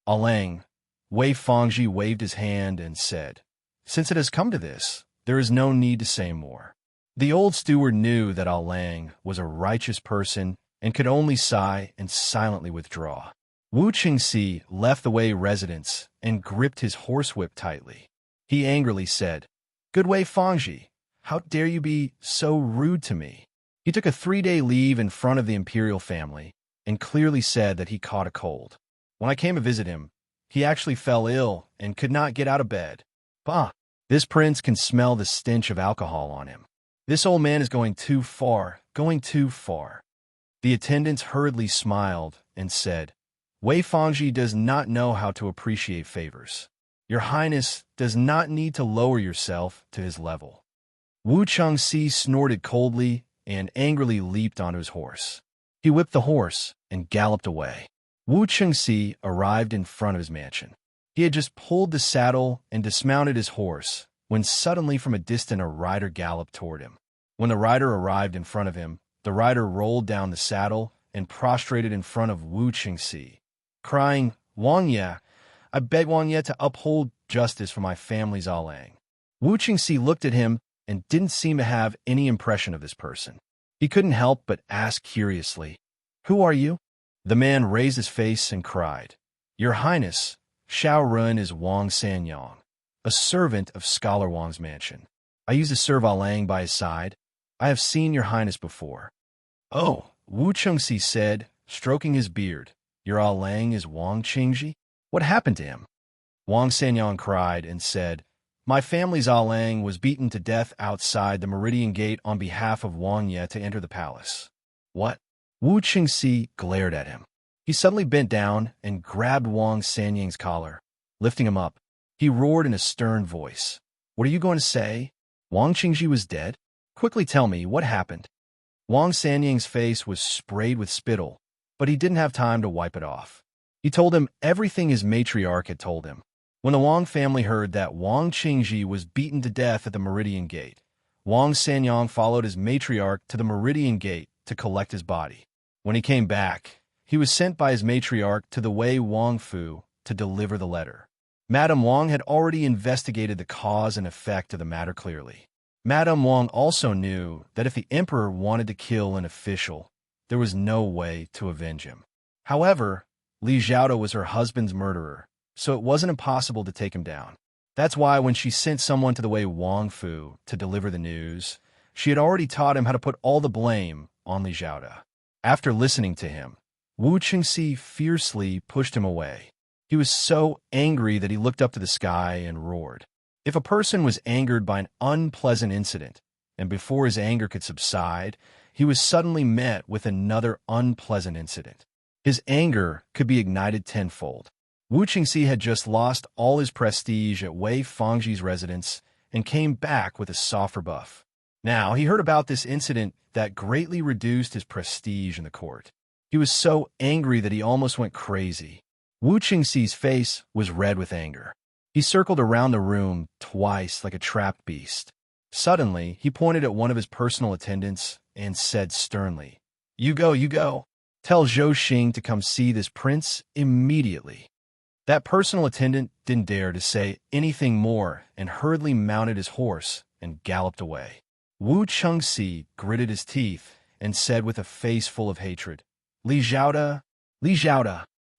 Alang, Wei Fangji waved his hand and said, "Since it has come to this, there is no need to say more." The old steward knew that Alang was a righteous person and could only sigh and silently withdraw. Wu Qingxi left the Wei residence and gripped his horsewhip tightly. He angrily said, "Good Wei Fangji, how dare you be so rude to me?" He took a 3-day leave in front of the imperial family and clearly said that he caught a cold. When I came to visit him, he actually fell ill and could not get out of bed. Bah! This prince can smell the stench of alcohol on him. This old man is going too far, going too far. The attendants hurriedly smiled and said, "Wei Fangji does not know how to appreciate favors. Your Highness does not need to lower yourself to his level." Wu Chengxi snorted coldly and angrily leaped onto his horse. He whipped the horse and galloped away. Wu Chengxi arrived in front of his mansion. He had just pulled the saddle and dismounted his horse when suddenly from a distance a rider galloped toward him. When the rider arrived in front of him, the rider rolled down the saddle and prostrated in front of Wu Qingxi, crying, "Wang Ye, I beg Wang Ye to uphold justice for my family's Alang." Wu Qingxi looked at him and didn't seem to have any impression of this person. He couldn't help but ask curiously, "Who are you?" The man raised his face and cried, "Your Highness, Xiao Run is Wang Sanyang, a servant of Scholar Wang's mansion. I used to serve Alang by his side. I have seen your Highness before." "Oh," Wu Chengxi said, stroking his beard, "your Alang is Wang Qingji? What happened to him?" Wang Sanyang cried and said, "My family's Alang was beaten to death outside the Meridian Gate on behalf of Wang Ye to enter the palace." "What?" Wu Qingxi glared at him. He suddenly bent down and grabbed Wang Sanyang's collar. Lifting him up, he roared in a stern voice, "What are you going to say? Wang Qingji was dead? Quickly tell me, what happened?" Wang Sanyang's face was sprayed with spittle, but he didn't have time to wipe it off. He told him everything his matriarch had told him. When the Wang family heard that Wang Qingji was beaten to death at the Meridian Gate, Wang Sanyang followed his matriarch to the Meridian Gate to collect his body. When he came back, he was sent by his matriarch to the Wei Wang Fu to deliver the letter. Madame Wang had already investigated the cause and effect of the matter clearly. Madame Wang also knew that if the emperor wanted to kill an official, there was no way to avenge him. However, Li Xiaoda was her husband's murderer, so it wasn't impossible to take him down. That's why when she sent someone to the Wei Wang Fu to deliver the news, she had already taught him how to put all the blame on Li Xiaoda. After listening to him, Wu Qingxi fiercely pushed him away. He was so angry that he looked up to the sky and roared. If a person was angered by an unpleasant incident, and before his anger could subside, he was suddenly met with another unpleasant incident. His anger could be ignited tenfold. Wu Qingxi had just lost all his prestige at Wei Fangji's residence and came back with a soft rebuff. Now, he heard about this incident that greatly reduced his prestige in the court. He was so angry that he almost went crazy. Wu Qingxi's face was red with anger. He circled around the room twice like a trapped beast. Suddenly, he pointed at one of his personal attendants and said sternly, You go. Tell Zhou Xing to come see this prince immediately." That personal attendant didn't dare to say anything more and hurriedly mounted his horse and galloped away. Wu Qingxi gritted his teeth and said with a face full of hatred, Li Zhaoda,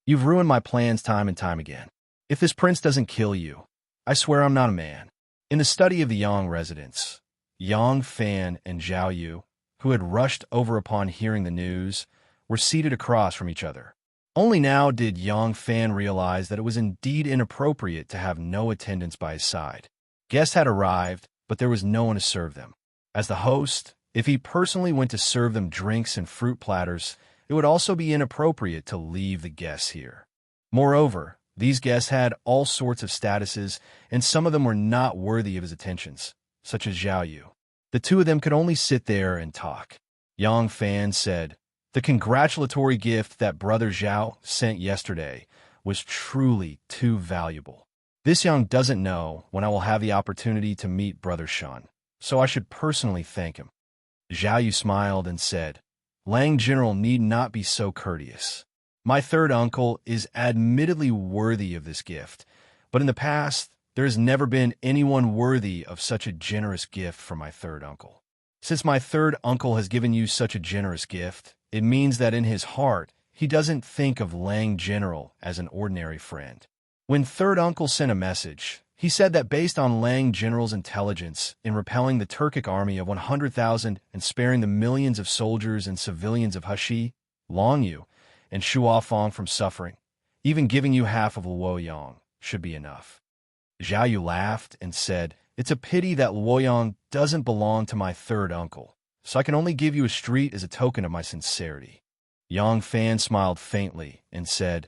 you've ruined my plans time and time again. If this prince doesn't kill you, I swear I'm not a man." In the study of the Yang residents, Yang Fan and Zhao Yu, who had rushed over upon hearing the news, were seated across from each other. Only now did Yang Fan realize that it was indeed inappropriate to have no attendants by his side. Guests had arrived, but there was no one to serve them. As the host, if he personally went to serve them drinks and fruit platters, it would also be inappropriate to leave the guests here. Moreover, these guests had all sorts of statuses, and some of them were not worthy of his attentions, such as Zhao Yu. The two of them could only sit there and talk. Yang Fan said, "The congratulatory gift that Brother Zhao sent yesterday was truly too valuable. This Yang doesn't know when I will have the opportunity to meet Brother Shan, so I should personally thank him." Zhao Yu smiled and said, "Lang General need not be so courteous. My third uncle is admittedly worthy of this gift, but in the past, there has never been anyone worthy of such a generous gift from my third uncle. Since my third uncle has given you such a generous gift, it means that in his heart, he doesn't think of Lang General as an ordinary friend. When third uncle sent a message, he said that based on Lang General's intelligence in repelling the Turkic army of 100,000 and sparing the millions of soldiers and civilians of Heshi, Longyu, and Shuafang from suffering, even giving you half of Luoyang should be enough." Zhao Yu laughed and said, "It's a pity that Luoyang doesn't belong to my third uncle, so I can only give you a street as a token of my sincerity." Yang Fan smiled faintly and said,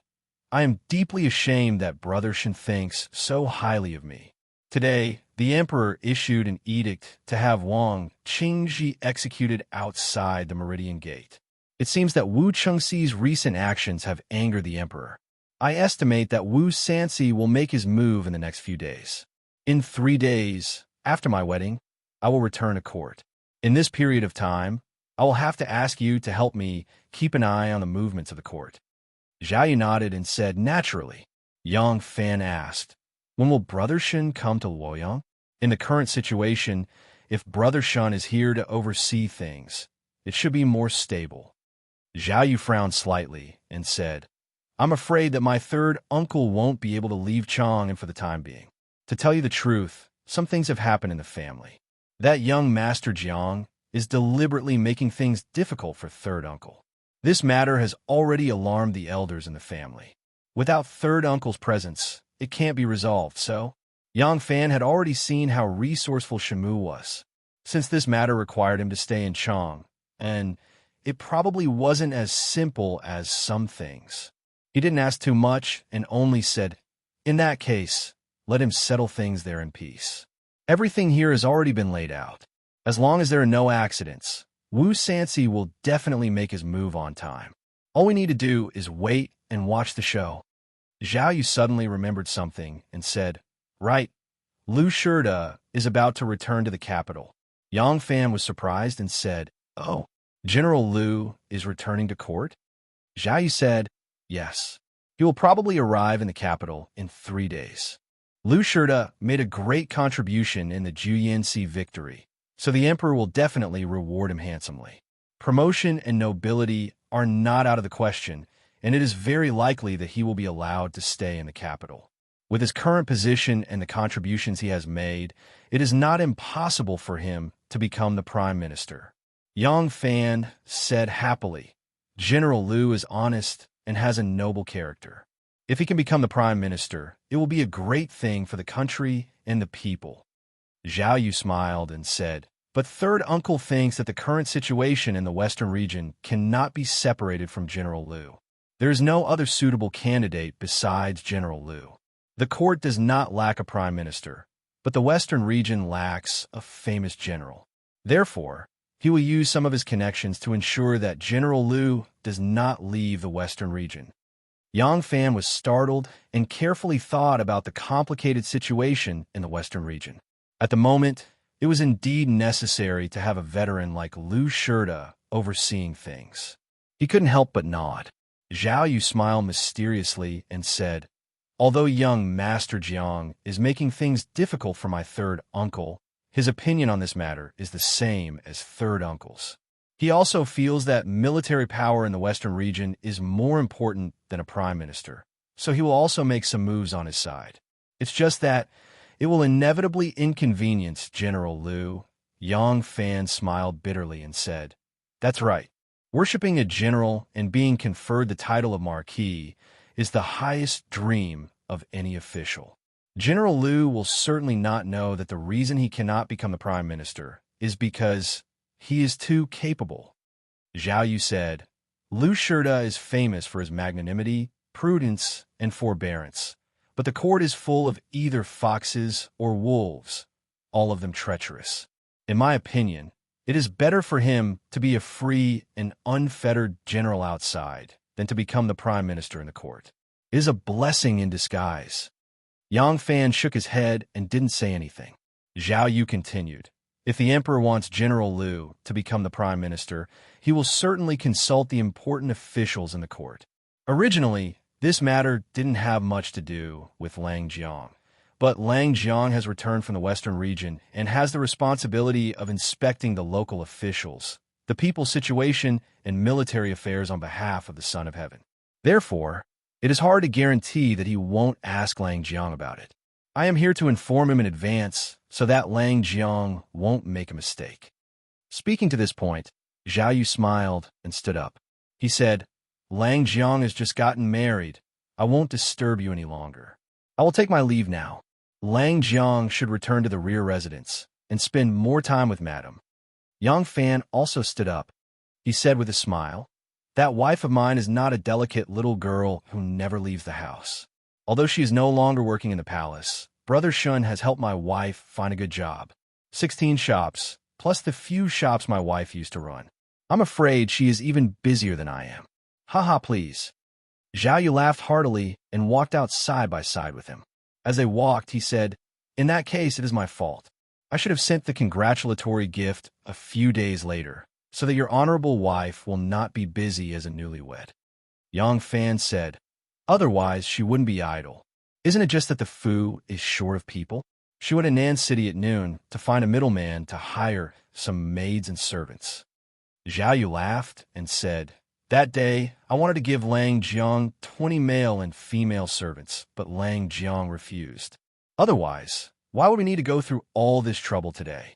"I am deeply ashamed that Brother Shan thinks so highly of me. Today, the Emperor issued an edict to have Wang Qingji executed outside the Meridian Gate. It seems that Wu Qingxi's recent actions have angered the Emperor. I estimate that Wu Sanxi will make his move in the next few days. In 3 days, after my wedding, I will return to court. In this period of time, I will have to ask you to help me keep an eye on the movements of the court." Zhao Yu nodded and said, "Naturally." Yang Fan asked, "When will Brother Shan come to Luoyang? In the current situation, if Brother Shan is here to oversee things, it should be more stable." Zhao Yu frowned slightly and said, "I'm afraid that my third uncle won't be able to leave Chang for the time being. To tell you the truth, some things have happened in the family. That young Master Jiang is deliberately making things difficult for third uncle. This matter has already alarmed the elders in the family. Without third uncle's presence, it can't be resolved, so?" Yang Fan had already seen how resourceful Shamu was, since this matter required him to stay in Chang, and it probably wasn't as simple as some things. He didn't ask too much and only said, "In that case, let him settle things there in peace. Everything here has already been laid out. As long as there are no accidents, Wu Sanxi will definitely make his move on time. All we need to do is wait and watch the show." Zhao Yu suddenly remembered something and said, "Right, Lu Shida is about to return to the capital." Yang Fan was surprised and said, "Oh, General Lu is returning to court?" Zhao Yu said, "Yes. He will probably arrive in the capital in 3 days. Lu Shida made a great contribution in the Juyansi victory, so the Emperor will definitely reward him handsomely. Promotion and nobility are not out of the question, and it is very likely that he will be allowed to stay in the capital. With his current position and the contributions he has made, it is not impossible for him to become the Prime Minister." Yang Fan said happily, "General Lu is honest and has a noble character. If he can become the Prime Minister, it will be a great thing for the country and the people." Zhao Yu smiled and said, But third uncle thinks that the current situation in the Western region cannot be separated from General Liu. There is no other suitable candidate besides General Liu. The court does not lack a prime minister, but the Western region lacks a famous general. Therefore, he will use some of his connections to ensure that General Liu does not leave the Western region. Yang Fan was startled and carefully thought about the complicated situation in the Western region. At the moment, it was indeed necessary to have a veteran like Liu Shirda overseeing things. He couldn't help but nod. Zhao Yu smiled mysteriously and said, "Although young Master Jiang is making things difficult for my third uncle, his opinion on this matter is the same as third uncle's. He also feels that military power in the Western region is more important than a prime minister, so he will also make some moves on his side. It's just that it will inevitably inconvenience General Liu." Yang Fan smiled bitterly and said, "That's right. Worshipping a general and being conferred the title of Marquis is the highest dream of any official. General Liu will certainly not know that the reason he cannot become the prime minister is because he is too capable." Zhao Yu said, "Liu Shirda is famous for his magnanimity, prudence, and forbearance, but the court is full of either foxes or wolves, all of them treacherous. In my opinion, it is better for him to be a free and unfettered general outside than to become the prime minister in the court. It is a blessing in disguise." Yang Fan shook his head and didn't say anything. Zhao Yu continued, "If the emperor wants General Liu to become the prime minister, he will certainly consult the important officials in the court. Originally, this matter didn't have much to do with Lang Jiang, but Lang Jiang has returned from the Western region and has the responsibility of inspecting the local officials, the people's situation, and military affairs on behalf of the Son of Heaven. Therefore, it is hard to guarantee that he won't ask Lang Jiang about it. I am here to inform him in advance so that Lang Jiang won't make a mistake." Speaking to this point, Zhao Yu smiled and stood up. He said, "Lang Jiang has just gotten married. I won't disturb you any longer. I will take my leave now. Lang Jiang should return to the rear residence and spend more time with Madam." Yang Fan also stood up. He said with a smile, "That wife of mine is not a delicate little girl who never leaves the house. Although she is no longer working in the palace, Brother Shun has helped my wife find a good job. 16 shops, plus the few shops my wife used to run. I'm afraid she is even busier than I am. Haha, please." Zhao Yu laughed heartily and walked out side by side with him. As they walked, he said, "In that case, it is my fault. I should have sent the congratulatory gift a few days later, so that your honorable wife will not be busy as a newlywed." Yang Fan said, "Otherwise, she wouldn't be idle. Isn't it just that the Fu is short of people? She went to Nan City at noon to find a middleman to hire some maids and servants." Zhao Yu laughed and said, "That day, I wanted to give Lang Jiang 20 male and female servants, but Lang Jiang refused. Otherwise, why would we need to go through all this trouble today?"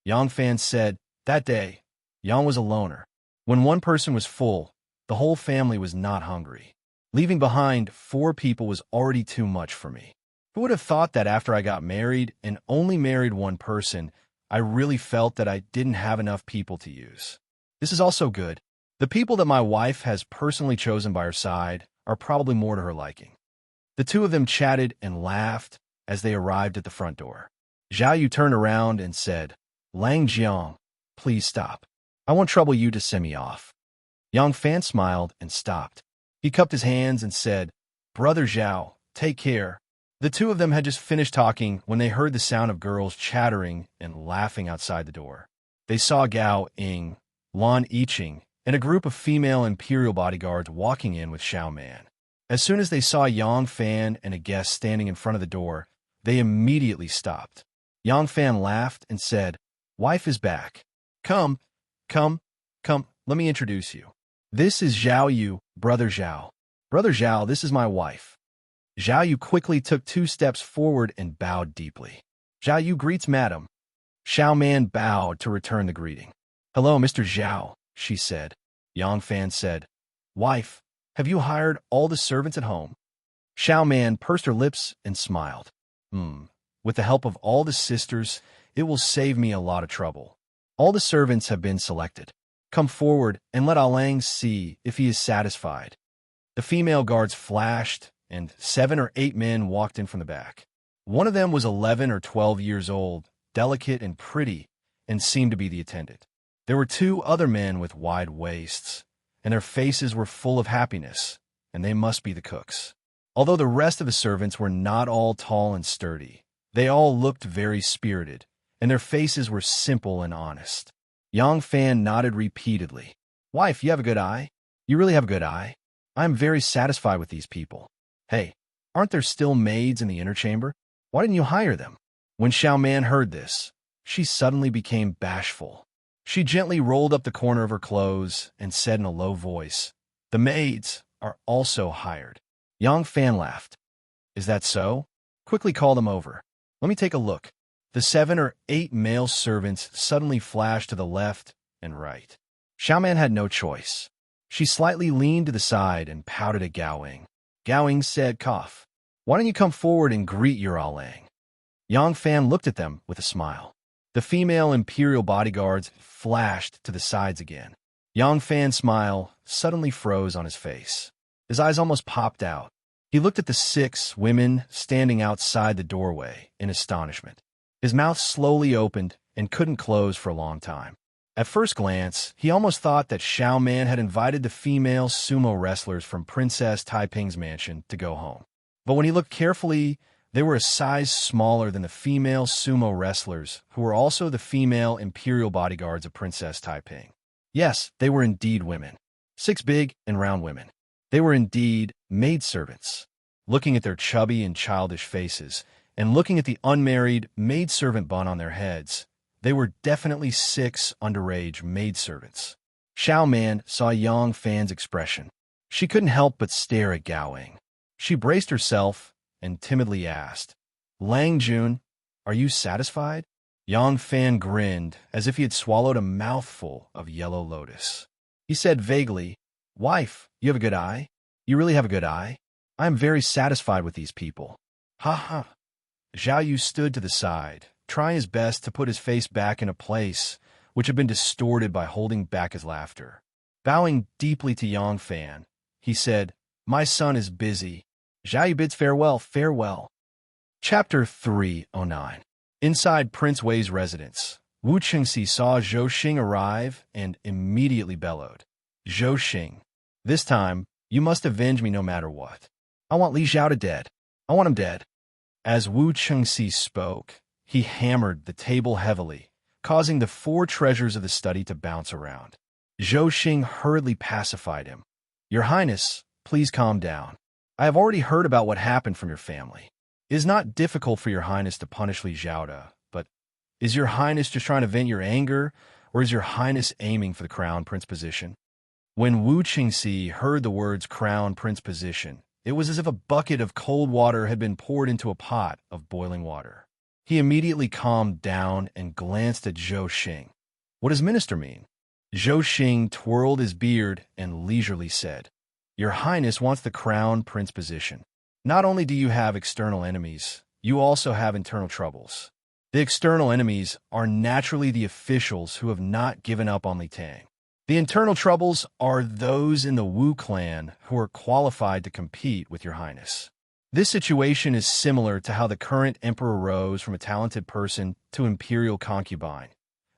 Yang Fan said, "That day, Yang was a loner. When one person was full, the whole family was not hungry. Leaving behind 4 people was already too much for me. Who would have thought that after I got married and only married one person, I really felt that I didn't have enough people to use. This is also good. The people that my wife has personally chosen by her side are probably more to her liking." The two of them chatted and laughed as they arrived at the front door. Zhao Yu turned around and said, "Lang Jiang, please stop. I won't trouble you to send me off." Yang Fan smiled and stopped. He cupped his hands and said, "Brother Zhao, take care." The two of them had just finished talking when they heard the sound of girls chattering and laughing outside the door. They saw Gao Ying, Lan Yiqing, and a group of female imperial bodyguards walking in with Xiao Man. As soon as they saw Yang Fan and a guest standing in front of the door, they immediately stopped. Yang Fan laughed and said, "Wife is back. Come, come, let me introduce you. This is Zhao Yu, Brother Zhao. Brother Zhao, this is my wife." Zhao Yu quickly took 2 steps forward and bowed deeply. "Zhao Yu greets Madam." Xiao Man bowed to return the greeting. "Hello, Mr. Zhao," she said. Yang Fan said, "Wife, have you hired all the servants at home?" Xiao Man pursed her lips and smiled. With the help of all the sisters, it will save me a lot of trouble. All the servants have been selected. Come forward and let Alang see if he is satisfied." The female guards flashed, and 7 or 8 men walked in from the back. One of them was 11 or 12 years old, delicate and pretty, and seemed to be the attendant. There were 2 other men with wide waists, and their faces were full of happiness, and they must be the cooks. Although the rest of the servants were not all tall and sturdy, they all looked very spirited, and their faces were simple and honest. Yang Fan nodded repeatedly. "Wife, you have a good eye. You really have a good eye. I am very satisfied with these people. Hey, aren't there still maids in the inner chamber? Why didn't you hire them?" When Xiao Man heard this, she suddenly became bashful. She gently rolled up the corner of her clothes and said in a low voice, "The maids are also hired." Yang Fan laughed. "Is that so? Quickly call them over. Let me take a look." The 7 or 8 male servants suddenly flashed to the left and right. Xiao Man had no choice. She slightly leaned to the side and pouted at Gao-ing. Gao-ing said, "Cough. Why don't you come forward and greet your Alang?" Yang Fan looked at them with a smile. The female imperial bodyguards flashed to the sides again. Yang Fan's smile suddenly froze on his face. His eyes almost popped out. He looked at the 6 women standing outside the doorway in astonishment. His mouth slowly opened and couldn't close for a long time. At first glance, he almost thought that Xiao Man had invited the female sumo wrestlers from Princess Taiping's mansion to go home. But when he looked carefully, they were a size smaller than the female sumo wrestlers, who were also the female imperial bodyguards of Princess Taiping. Yes, they were indeed women. 6 big and round women. They were indeed maidservants. Looking at their chubby and childish faces, and looking at the unmarried maidservant bun on their heads, they were definitely 6 underage maidservants. Xiao Man saw Yang Fan's expression. She couldn't help but stare at Gao-ing. She braced herself and timidly asked, "Lang Jun, are you satisfied?" Yang Fan grinned as if he had swallowed a mouthful of yellow lotus. He said vaguely, "Wife, you have a good eye. You really have a good eye. I am very satisfied with these people." "Ha ha." Zhao Yu stood to the side, trying his best to put his face back in a place which had been distorted by holding back his laughter. Bowing deeply to Yang Fan, he said, "My son is busy." Zhao Yu bids farewell, farewell. Chapter 309. Inside Prince Wei's residence, Wu Qingxi saw Zhou Xing arrive and immediately bellowed, "Zhou Xing, this time you must avenge me no matter what. I want Li Zhao to dead. I want him dead." As Wu Qingxi spoke, he hammered the table heavily, causing the 4 treasures of the study to bounce around. Zhou Xing hurriedly pacified him. "Your Highness, please calm down. I have already heard about what happened from your family. It is not difficult for your Highness to punish Li Zhao, but is your Highness just trying to vent your anger, or is your Highness aiming for the crown prince position?" When Wu Qingxi heard the words crown prince position, it was as if a bucket of cold water had been poured into a pot of boiling water. He immediately calmed down and glanced at Zhou Xing. "What does minister mean?" Zhou Xing twirled his beard and leisurely said, "Your Highness wants the crown prince position. Not only do you have external enemies, you also have internal troubles. The external enemies are naturally the officials who have not given up on Li Tang. The internal troubles are those in the Wu clan who are qualified to compete with your Highness. This situation is similar to how the current emperor rose from a talented person to imperial concubine,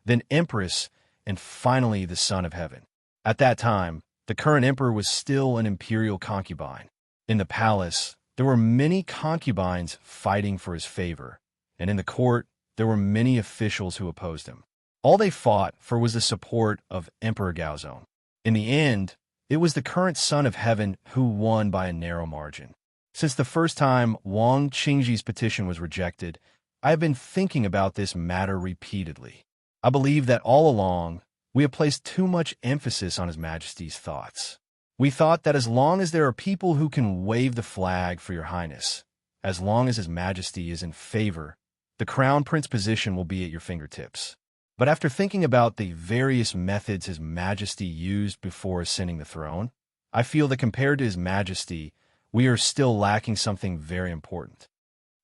then empress, and finally the son of heaven. At that time, the current emperor was still an imperial concubine. In the palace, there were many concubines fighting for his favor, and in the court, there were many officials who opposed him. All they fought for was the support of Emperor Gaozong. In the end, it was the current son of heaven who won by a narrow margin. Since the first time Wang Qingji's petition was rejected, I have been thinking about this matter repeatedly. I believe that all along, we have placed too much emphasis on His Majesty's thoughts. We thought that as long as there are people who can wave the flag for your Highness, as long as His Majesty is in favor, the crown prince position will be at your fingertips. But after thinking about the various methods His Majesty used before ascending the throne, I feel that compared to His Majesty, we are still lacking something very important.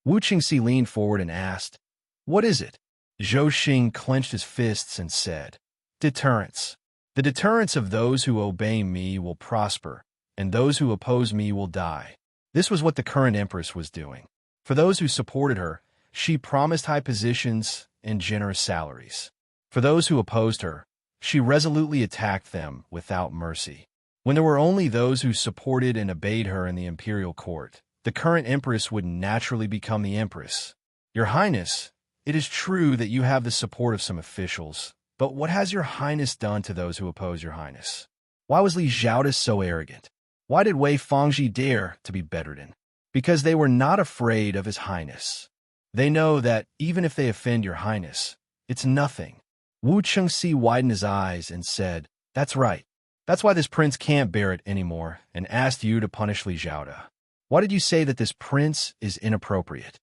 Wu Qingxi leaned forward and asked, "What is it?" Zhou Xing clenched his fists and said, "Deterrence. The deterrence of those who obey me will prosper, and those who oppose me will die." This was what the current empress was doing. For those who supported her, she promised high positions and generous salaries. For those who opposed her, she resolutely attacked them without mercy. When there were only those who supported and obeyed her in the imperial court, the current empress would naturally become the empress. "Your Highness, it is true that you have the support of some officials, but what has your Highness done to those who oppose your Highness? Why was Li Zhaoda so arrogant? Why did Wei Fangji dare to be bettered in? Because they were not afraid of His Highness. They know that even if they offend your Highness, it's nothing." Wu Chengxi widened his eyes and said, "That's right. That's why this prince can't bear it anymore and asked you to punish Li Zhaoda. Why did you say that this prince is inappropriate?"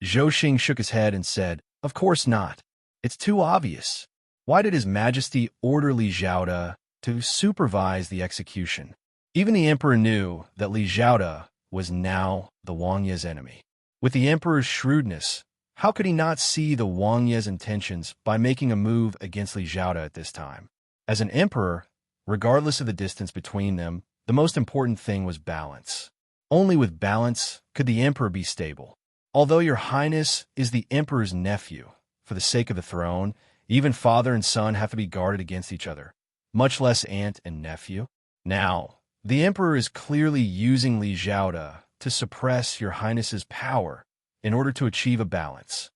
Zhou Xing shook his head and said, "Of course not. It's too obvious. Why did His Majesty order Li Zhaoda to supervise the execution? Even the emperor knew that Li Zhaoda was now the Wangye's enemy. With the emperor's shrewdness, how could he not see the Wangye's intentions by making a move against Li Zhaoda at this time? As an emperor, regardless of the distance between them, the most important thing was balance. Only with balance could the emperor be stable. Although your Highness is the emperor's nephew, for the sake of the throne, even father and son have to be guarded against each other, much less aunt and nephew. Now, the emperor is clearly using Li Zhaoda to suppress your Highness's power in order to achieve a balance."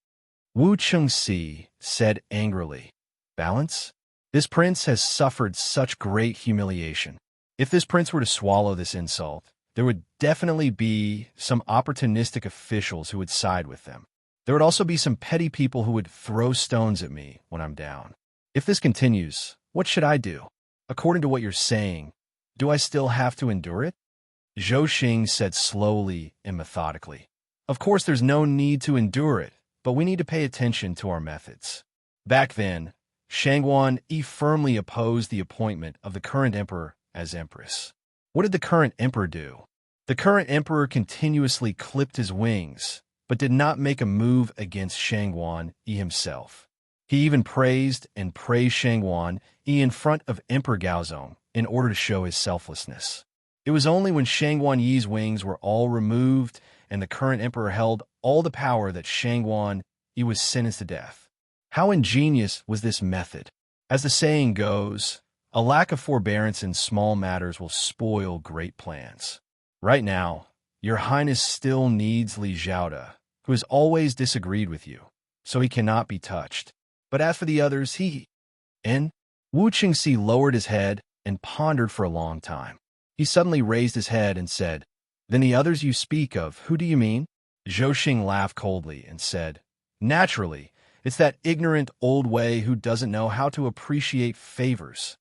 Wu Chengxi said angrily, "Balance? This prince has suffered such great humiliation. If this prince were to swallow this insult, there would definitely be some opportunistic officials who would side with them. There would also be some petty people who would throw stones at me when I'm down. If this continues, what should I do? According to what you're saying, do I still have to endure it?" Zhou Xing said slowly and methodically, "Of course there's no need to endure it, but we need to pay attention to our methods." Back then, Shangguan Yi firmly opposed the appointment of the current emperor as empress. What did the current emperor do? The current emperor continuously clipped his wings, but did not make a move against Shangguan Yi himself. He even praised Shangguan Yi in front of Emperor Gaozong in order to show his selflessness. It was only when Shangguan Yi's wings were all removed and the current emperor held all the power that Shangguan Yi was sentenced to death. How ingenious was this method? As the saying goes, a lack of forbearance in small matters will spoil great plans. Right now, your Highness still needs Li Zhaoda, who has always disagreed with you, so he cannot be touched. But as for the others, Wu Chengxi lowered his head and pondered for a long time. He suddenly raised his head and said, "Then the others you speak of, who do you mean?" Zhou Xing laughed coldly and said, "Naturally, it's that ignorant old Wei who doesn't know how to appreciate favors."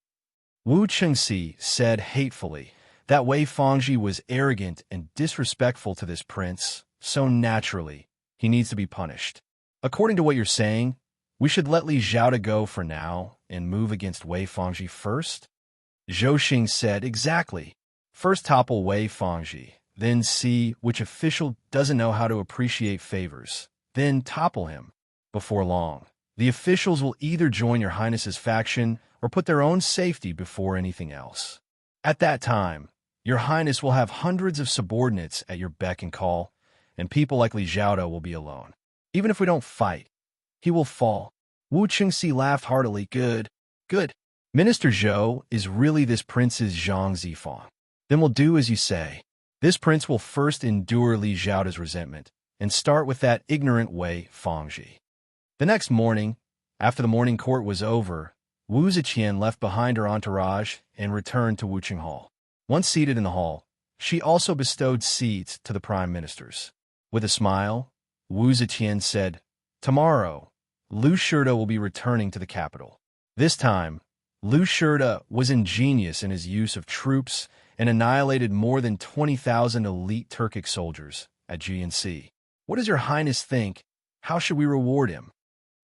Wu Chengxi said hatefully that Wei Fangji was arrogant and disrespectful to this prince, so naturally, he needs to be punished. According to what you're saying, we should let Li Zhaoda go for now and move against Wei Fangji first? Zhou Xing said, "Exactly. First topple Wei Fangji, then see which official doesn't know how to appreciate favors, then topple him. Before long, the officials will either join your Highness's faction or put their own safety before anything else. At that time, your Highness will have hundreds of subordinates at your beck and call, and people like Li Zhaoda will be alone. Even if we don't fight, he will fall." Wu Chengxi laughed heartily. Good. Minister Zhou is really this prince's Zhang Zifang. Then we'll do as you say. This prince will first endure Li Zhaoda's resentment and start with that ignorant Wei Fangji. The next morning, after the morning court was over, Wu Ziqian left behind her entourage and returned to Wuqing Hall. Once seated in the hall, she also bestowed seats to the prime ministers. With a smile, Wu Ziqian said, "Tomorrow, Lu Shirda will be returning to the capital. This time, Lu Shirda was ingenious in his use of troops and annihilated more than 20,000 elite Turkic soldiers at GNC. What does your Highness think? How should we reward him?"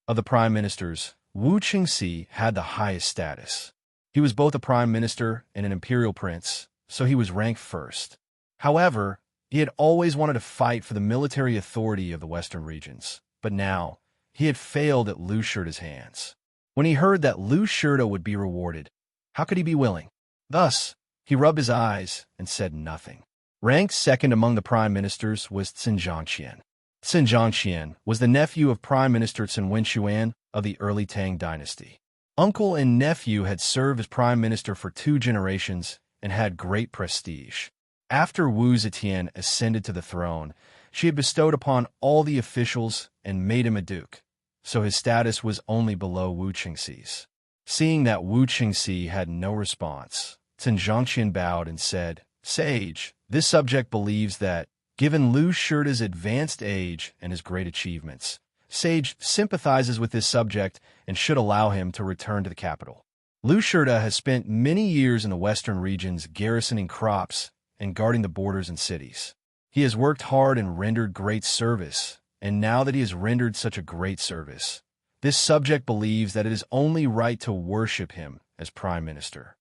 Of the prime ministers, Wu Chengxi had the highest status. He was both a prime minister and an imperial prince, so he was ranked first. However, he had always wanted to fight for the military authority of the western regions, but now he had failed at Lu Shirda's hands. When he heard that Lu Shirda would be rewarded, how could he be willing? Thus, he rubbed his eyes and said nothing. Ranked second among the prime ministers was Cin Zhangqian. Cin Zhangqian was the nephew of Prime Minister Cin Wenxuan of the early Tang dynasty. Uncle and nephew had served as prime minister for 2 generations and had great prestige. After Wu Zetian ascended to the throne, she had bestowed upon all the officials and made him a duke, so his status was only below Wu Qingxi's. Seeing that Wu Qingxi had no response, Cin Zhangqian bowed and said, "Sage, this subject believes that, given Lu Shirda's advanced age and his great achievements, Sage sympathizes with this subject and should allow him to return to the capital. Lu Shirda has spent many years in the western regions garrisoning crops and guarding the borders and cities. He has worked hard and rendered great service, and now that he has rendered such a great service, this subject believes that it is only right to worship him as prime minister."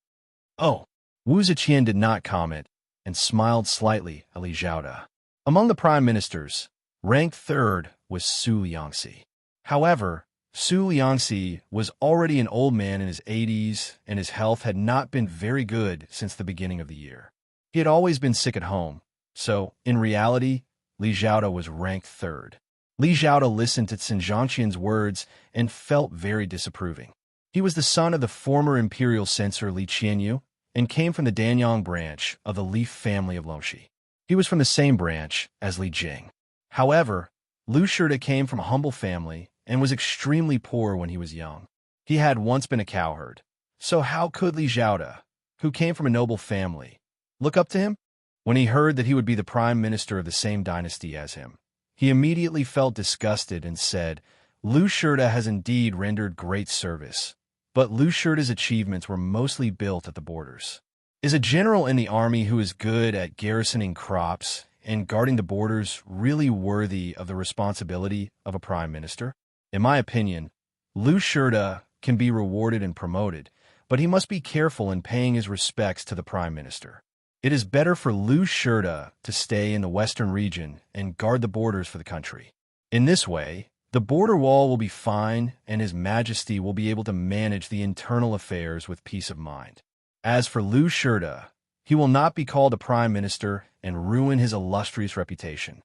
Oh, Wu Zetian did not comment and smiled slightly at Li Zhaoda. Among the prime ministers, ranked third was Su Liangxi. However, Su Liangxi was already an old man in his 80s, and his health had not been very good since the beginning of the year. He had always been sick at home, so, in reality, Li Zhaoda was ranked third. Li Zhaoda listened to Cin Zhangqian's words and felt very disapproving. He was the son of the former imperial censor Li Qianyu and came from the Danyang branch of the Li family of Longxi. He was from the same branch as Li Jing. However, Lu Shirda came from a humble family and was extremely poor when he was young. He had once been a cowherd, so how could Li Zhaoda, who came from a noble family, look up to him? When he heard that he would be the prime minister of the same dynasty as him, he immediately felt disgusted and said, "Lu Shirda has indeed rendered great service, but Lu Shirda's achievements were mostly built at the borders. Is a general in the army who is good at garrisoning crops and guarding the borders really worthy of the responsibility of a prime minister? In my opinion, Lu Shirda can be rewarded and promoted, but he must be careful in paying his respects to the prime minister. It is better for Lu Shirda to stay in the western region and guard the borders for the country. In this way, the border wall will be fine and His Majesty will be able to manage the internal affairs with peace of mind. As for Lu Shirda, he will not be called a prime minister and ruin his illustrious reputation."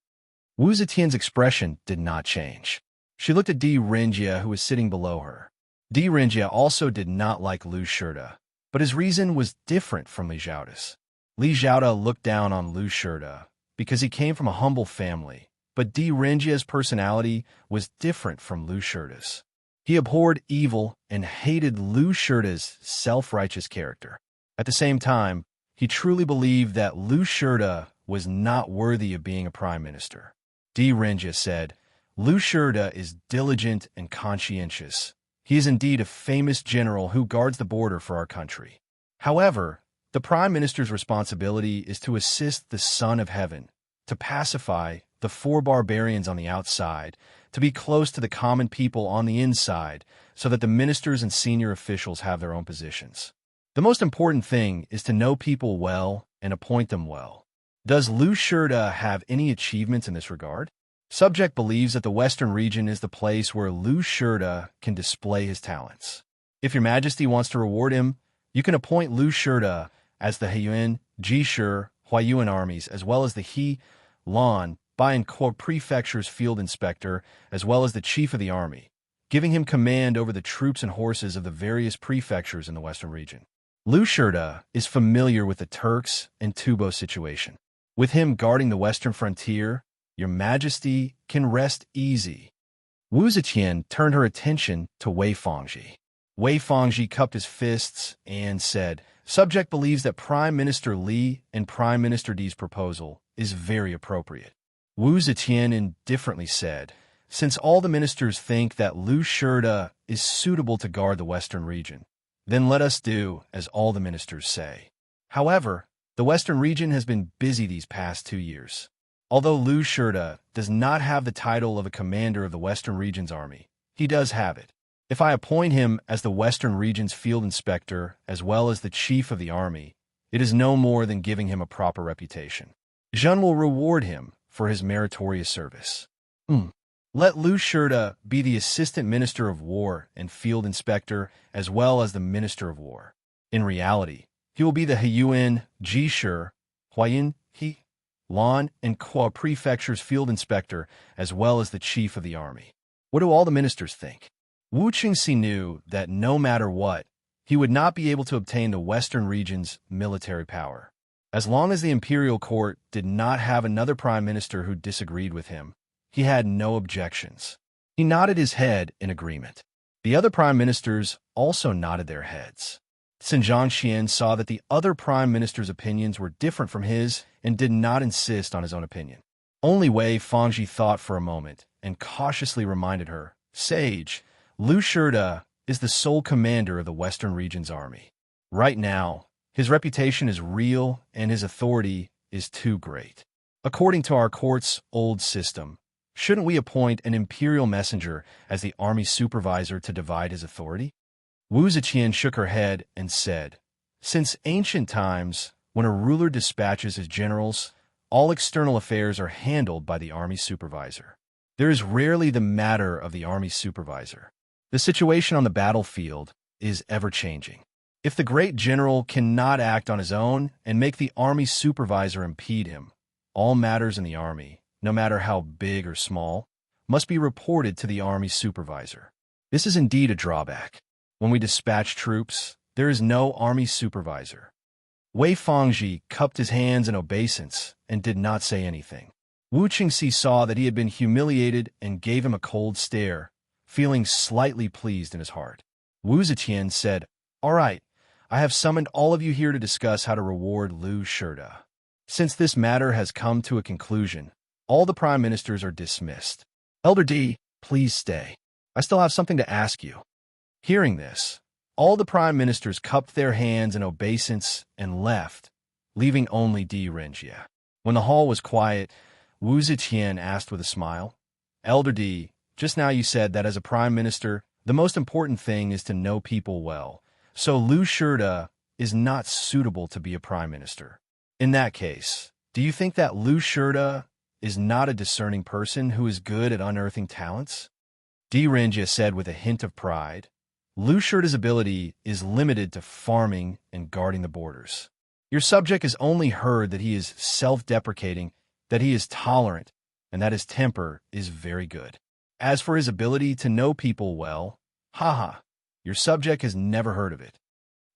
Wu Zetian's expression did not change. She looked at Di Renjia, who was sitting below her. Di Renjia also did not like Lu Shirda, but his reason was different from Li Zhaoda's. Li Zhaoda looked down on Lu Shirda because he came from a humble family, but Di Renjia's personality was different from Lu Shirda's. He abhorred evil and hated Lu Shirda's self-righteous character. At the same time, he truly believed that Lu Shirda was not worthy of being a prime minister. Di Renjia said, "Lu Shirda is diligent and conscientious. He is indeed a famous general who guards the border for our country. However, the prime minister's responsibility is to assist the Son of Heaven, to pacify the 4 barbarians on the outside, to be close to the common people on the inside, so that the ministers and senior officials have their own positions. The most important thing is to know people well and appoint them well. Does Lu Shirda have any achievements in this regard? Subject believes that the Western region is the place where Lu Shirda can display his talents. If Your Majesty wants to reward him, you can appoint Lu Shirda as the Heiyuan, Jishur, Huayuan armies, as well as the He, Lan, Bai and Kuo prefecture's field inspector, as well as the chief of the army, giving him command over the troops and horses of the various prefectures in the Western region. Lu Shirda is familiar with the Turks and Tubo situation. With him guarding the western frontier, Your Majesty can rest easy." Wu Zetian turned her attention to Wei Fangji. Wei Fangji cupped his fists and said, "Subject believes that Prime Minister Li and Prime Minister Di's proposal is very appropriate." Wu Zetian indifferently said, "Since all the ministers think that Lu Shirda is suitable to guard the western region, then let us do as all the ministers say. However, the western region has been busy these past 2 years. Although Lu Shirda does not have the title of a commander of the western region's army, he does have it. If I appoint him as the western region's field inspector as well as the chief of the army, it is no more than giving him a proper reputation. Zhen will reward him for his meritorious service." Let Lu Shirda be the Assistant Minister of War and Field Inspector, as well as the Minister of War. In reality, he will be the Huyuan, Jishur, Huayin, He, Lan, and Kwa Prefecture's Field Inspector, as well as the Chief of the Army. What do all the ministers think? Wu Qingxi knew that no matter what, he would not be able to obtain the Western region's military power. As long as the imperial court did not have another prime minister who disagreed with him, he had no objections. He nodded his head in agreement. The other prime ministers also nodded their heads. Sun Zhangxian saw that the other prime minister's opinions were different from his and did not insist on his own opinion. Only Wei Fangji thought for a moment and cautiously reminded her, "Sage, Lu Shirda is the sole commander of the Western region's army. Right now, his reputation is real and his authority is too great. According to our court's old system, shouldn't we appoint an imperial messenger as the army supervisor to divide his authority?" Wu Ziqian shook her head and said, "Since ancient times, when a ruler dispatches his generals, all external affairs are handled by the army supervisor. There is rarely the matter of the army supervisor. The situation on the battlefield is ever-changing. If the great general cannot act on his own and make the army supervisor impede him, all matters in the army, no matter how big or small, must be reported to the army supervisor. This is indeed a drawback. When we dispatch troops, there is no army supervisor." Wei Fangji cupped his hands in obeisance and did not say anything. Wu Qingxi saw that he had been humiliated and gave him a cold stare, feeling slightly pleased in his heart. Wu Ziqian said, "All right, I have summoned all of you here to discuss how to reward Lu Shirda. Since this matter has come to a conclusion, all the prime ministers are dismissed. Elder D, please stay. I still have something to ask you." Hearing this, all the prime ministers cupped their hands in obeisance and left, leaving only Di Renjia. When the hall was quiet, Wu Ziqian asked with a smile, "Elder D, just now you said that as a prime minister, the most important thing is to know people well. So Lu Shirda is not suitable to be a prime minister. In that case, do you think that Lu Shirda is not a discerning person who is good at unearthing talents?" Di Renjia said with a hint of pride, "Lu Shirda's ability is limited to farming and guarding the borders. Your subject has only heard that he is self-deprecating, that he is tolerant, and that his temper is very good. As for his ability to know people well, haha, your subject has never heard of it."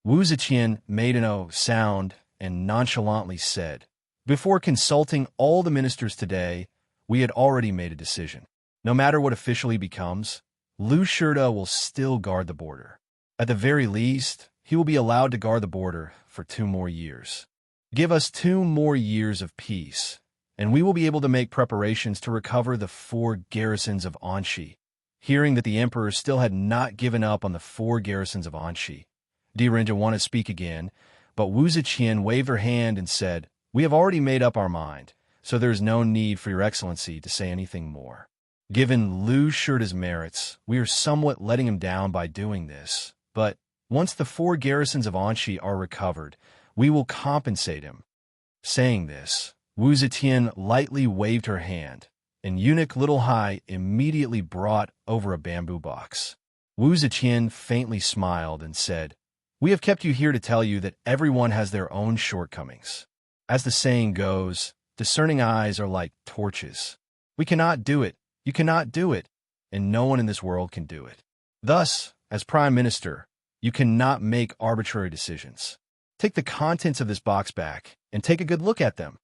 Wu Ziqian made an "oh" sound and nonchalantly said, "Before consulting all the ministers today, we had already made a decision. No matter what official he becomes, Lu Shirda will still guard the border. At the very least, he will be allowed to guard the border for 2 more years. Give us 2 more years of peace, and we will be able to make preparations to recover the 4 garrisons of Anxi." Hearing that the emperor still had not given up on the 4 garrisons of Anxi, Di Renjia wanted to speak again, but Wu Ziqian waved her hand and said, "We have already made up our mind, so there is no need for your excellency to say anything more. Given Lu Shirda's merits, we are somewhat letting him down by doing this, but once the 4 garrisons of Anxi are recovered, we will compensate him." Saying this, Wu Ziqian lightly waved her hand, and eunuch Little Hai immediately brought over a bamboo box. Wu Ziqian faintly smiled and said, "We have kept you here to tell you that everyone has their own shortcomings. As the saying goes, discerning eyes are like torches. We cannot do it, you cannot do it, and no one in this world can do it. Thus, as Prime Minister, you cannot make arbitrary decisions. Take the contents of this box back and take a good look at them."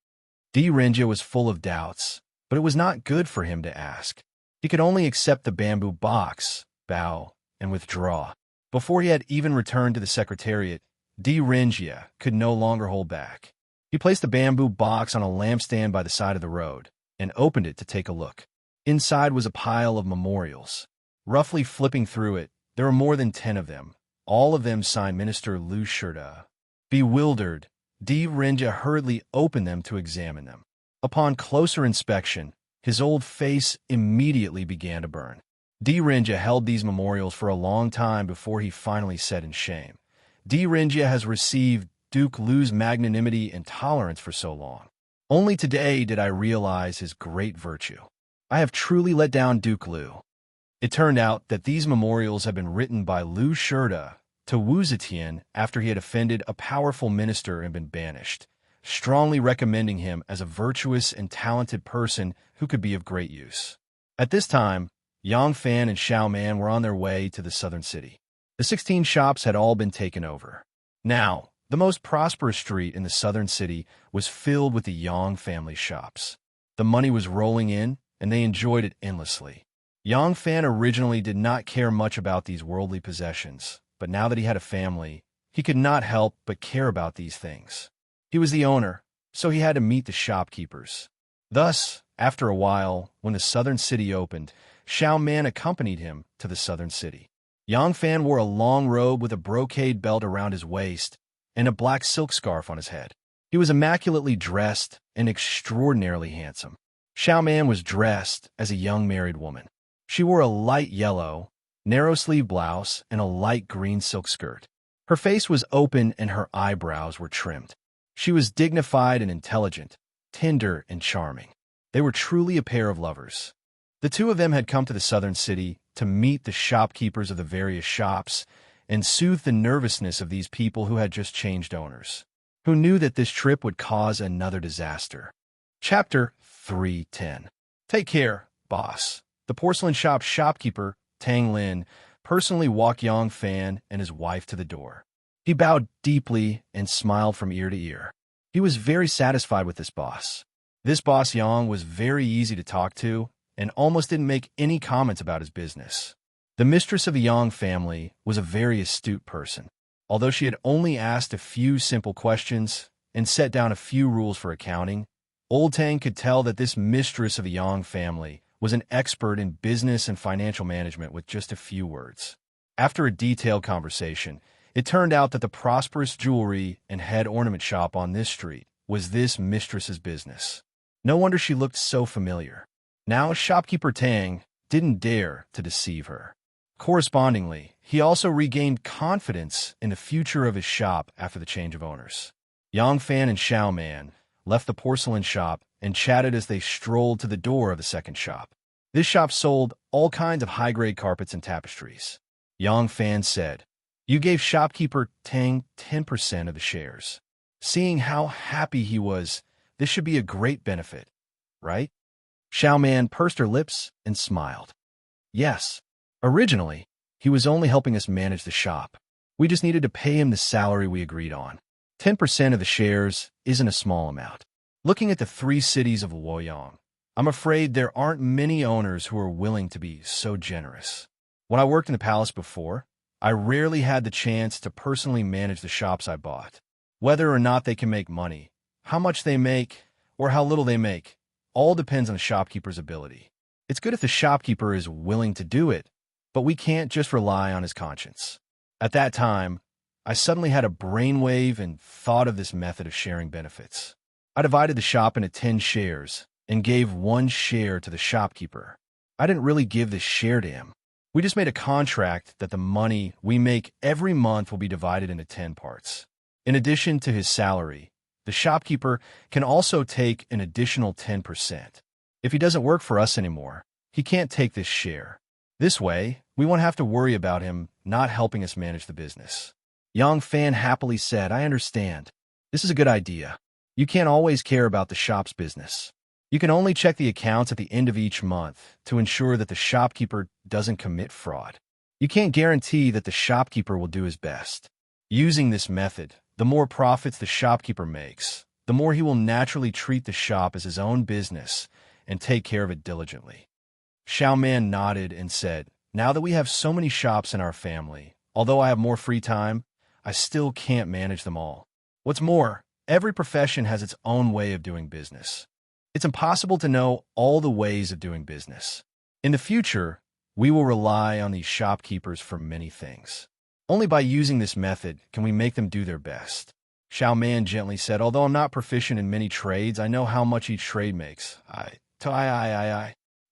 Di Renjia was full of doubts, but it was not good for him to ask. He could only accept the bamboo box, bow, and withdraw. Before he had even returned to the secretariat, Di Renjia could no longer hold back. He placed the bamboo box on a lampstand by the side of the road and opened it to take a look. Inside was a pile of memorials. Roughly flipping through it, there were more than 10 of them, all of them signed Minister Lu Shirda. Bewildered, Di Renjia hurriedly opened them to examine them. Upon closer inspection, his old face immediately began to burn. Di Renjia held these memorials for a long time before he finally said in shame, "Di Renjia has received Duke Lu's magnanimity and tolerance for so long. Only today did I realize his great virtue. I have truly let down Duke Lu. It turned out that these memorials had been written by Lu Shurda to Wu Zetian after he had offended a powerful minister and been banished, strongly recommending him as a virtuous and talented person who could be of great use. At this time, Yang Fan and Xiao Man were on their way to the southern city. The 16 shops had all been taken over. Now, the most prosperous street in the southern city was filled with the Yang family shops. The money was rolling in, and they enjoyed it endlessly. Yang Fan originally did not care much about these worldly possessions, but now that he had a family, he could not help but care about these things. He was the owner, so he had to meet the shopkeepers. Thus, after a while, when the southern city opened, Xiao Man accompanied him to the southern city. Yang Fan wore a long robe with a brocade belt around his waist and a black silk scarf on his head. He was immaculately dressed and extraordinarily handsome. Xiao Man was dressed as a young married woman. She wore a light yellow, narrow-sleeve blouse and a light green silk skirt. Her face was open and her eyebrows were trimmed. She was dignified and intelligent, tender and charming. They were truly a pair of lovers. The two of them had come to the southern city to meet the shopkeepers of the various shops and soothe the nervousness of these people who had just changed owners, who knew that this trip would cause another disaster. Chapter 3:10. Take care, boss. The porcelain shop shopkeeper, Tang Lin, personally walked Yang Fan and his wife to the door. He bowed deeply and smiled from ear to ear. He was very satisfied with this boss. This boss Yang was very easy to talk to and almost didn't make any comments about his business. The mistress of the Yang family was a very astute person. Although she had only asked a few simple questions and set down a few rules for accounting, Old Tang could tell that this mistress of the Yang family was an expert in business and financial management with just a few words. After a detailed conversation, it turned out that the prosperous jewelry and head ornament shop on this street was this mistress's business. No wonder she looked so familiar. Now, shopkeeper Tang didn't dare to deceive her. Correspondingly, he also regained confidence in the future of his shop after the change of owners. Yang Fan and Xiao Man left the porcelain shop and chatted as they strolled to the door of the second shop. This shop sold all kinds of high-grade carpets and tapestries. Yang Fan said, "You gave shopkeeper Tang 10% of the shares. Seeing how happy he was, this should be a great benefit, right?" Xiao Man pursed her lips and smiled. "Yes. Originally, he was only helping us manage the shop. We just needed to pay him the salary we agreed on. 10% of the shares isn't a small amount. Looking at the 3 cities of Luoyang, I'm afraid there aren't many owners who are willing to be so generous. When I worked in the palace before, I rarely had the chance to personally manage the shops I bought. Whether or not they can make money, how much they make, or how little they make, all depends on the shopkeeper's ability. It's good if the shopkeeper is willing to do it, but we can't just rely on his conscience." At that time, I suddenly had a brainwave and thought of this method of sharing benefits. I divided the shop into 10 shares and gave 1 share to the shopkeeper. I didn't really give this share to him. We just made a contract that the money we make every month will be divided into 10 parts. In addition to his salary, the shopkeeper can also take an additional 10%. If he doesn't work for us anymore, he can't take this share. This way, we won't have to worry about him not helping us manage the business. Yang Fan happily said, "I understand. This is a good idea. You can't always care about the shop's business. You can only check the accounts at the end of each month to ensure that the shopkeeper doesn't commit fraud. You can't guarantee that the shopkeeper will do his best. Using this method, the more profits the shopkeeper makes, the more he will naturally treat the shop as his own business and take care of it diligently." Xiao Man nodded and said, "Now that we have so many shops in our family, although I have more free time, I still can't manage them all. What's more, every profession has its own way of doing business. It's impossible to know all the ways of doing business. In the future, we will rely on these shopkeepers for many things. Only by using this method can we make them do their best." Xiao Man gently said, "Although I'm not proficient in many trades, I know how much each trade makes.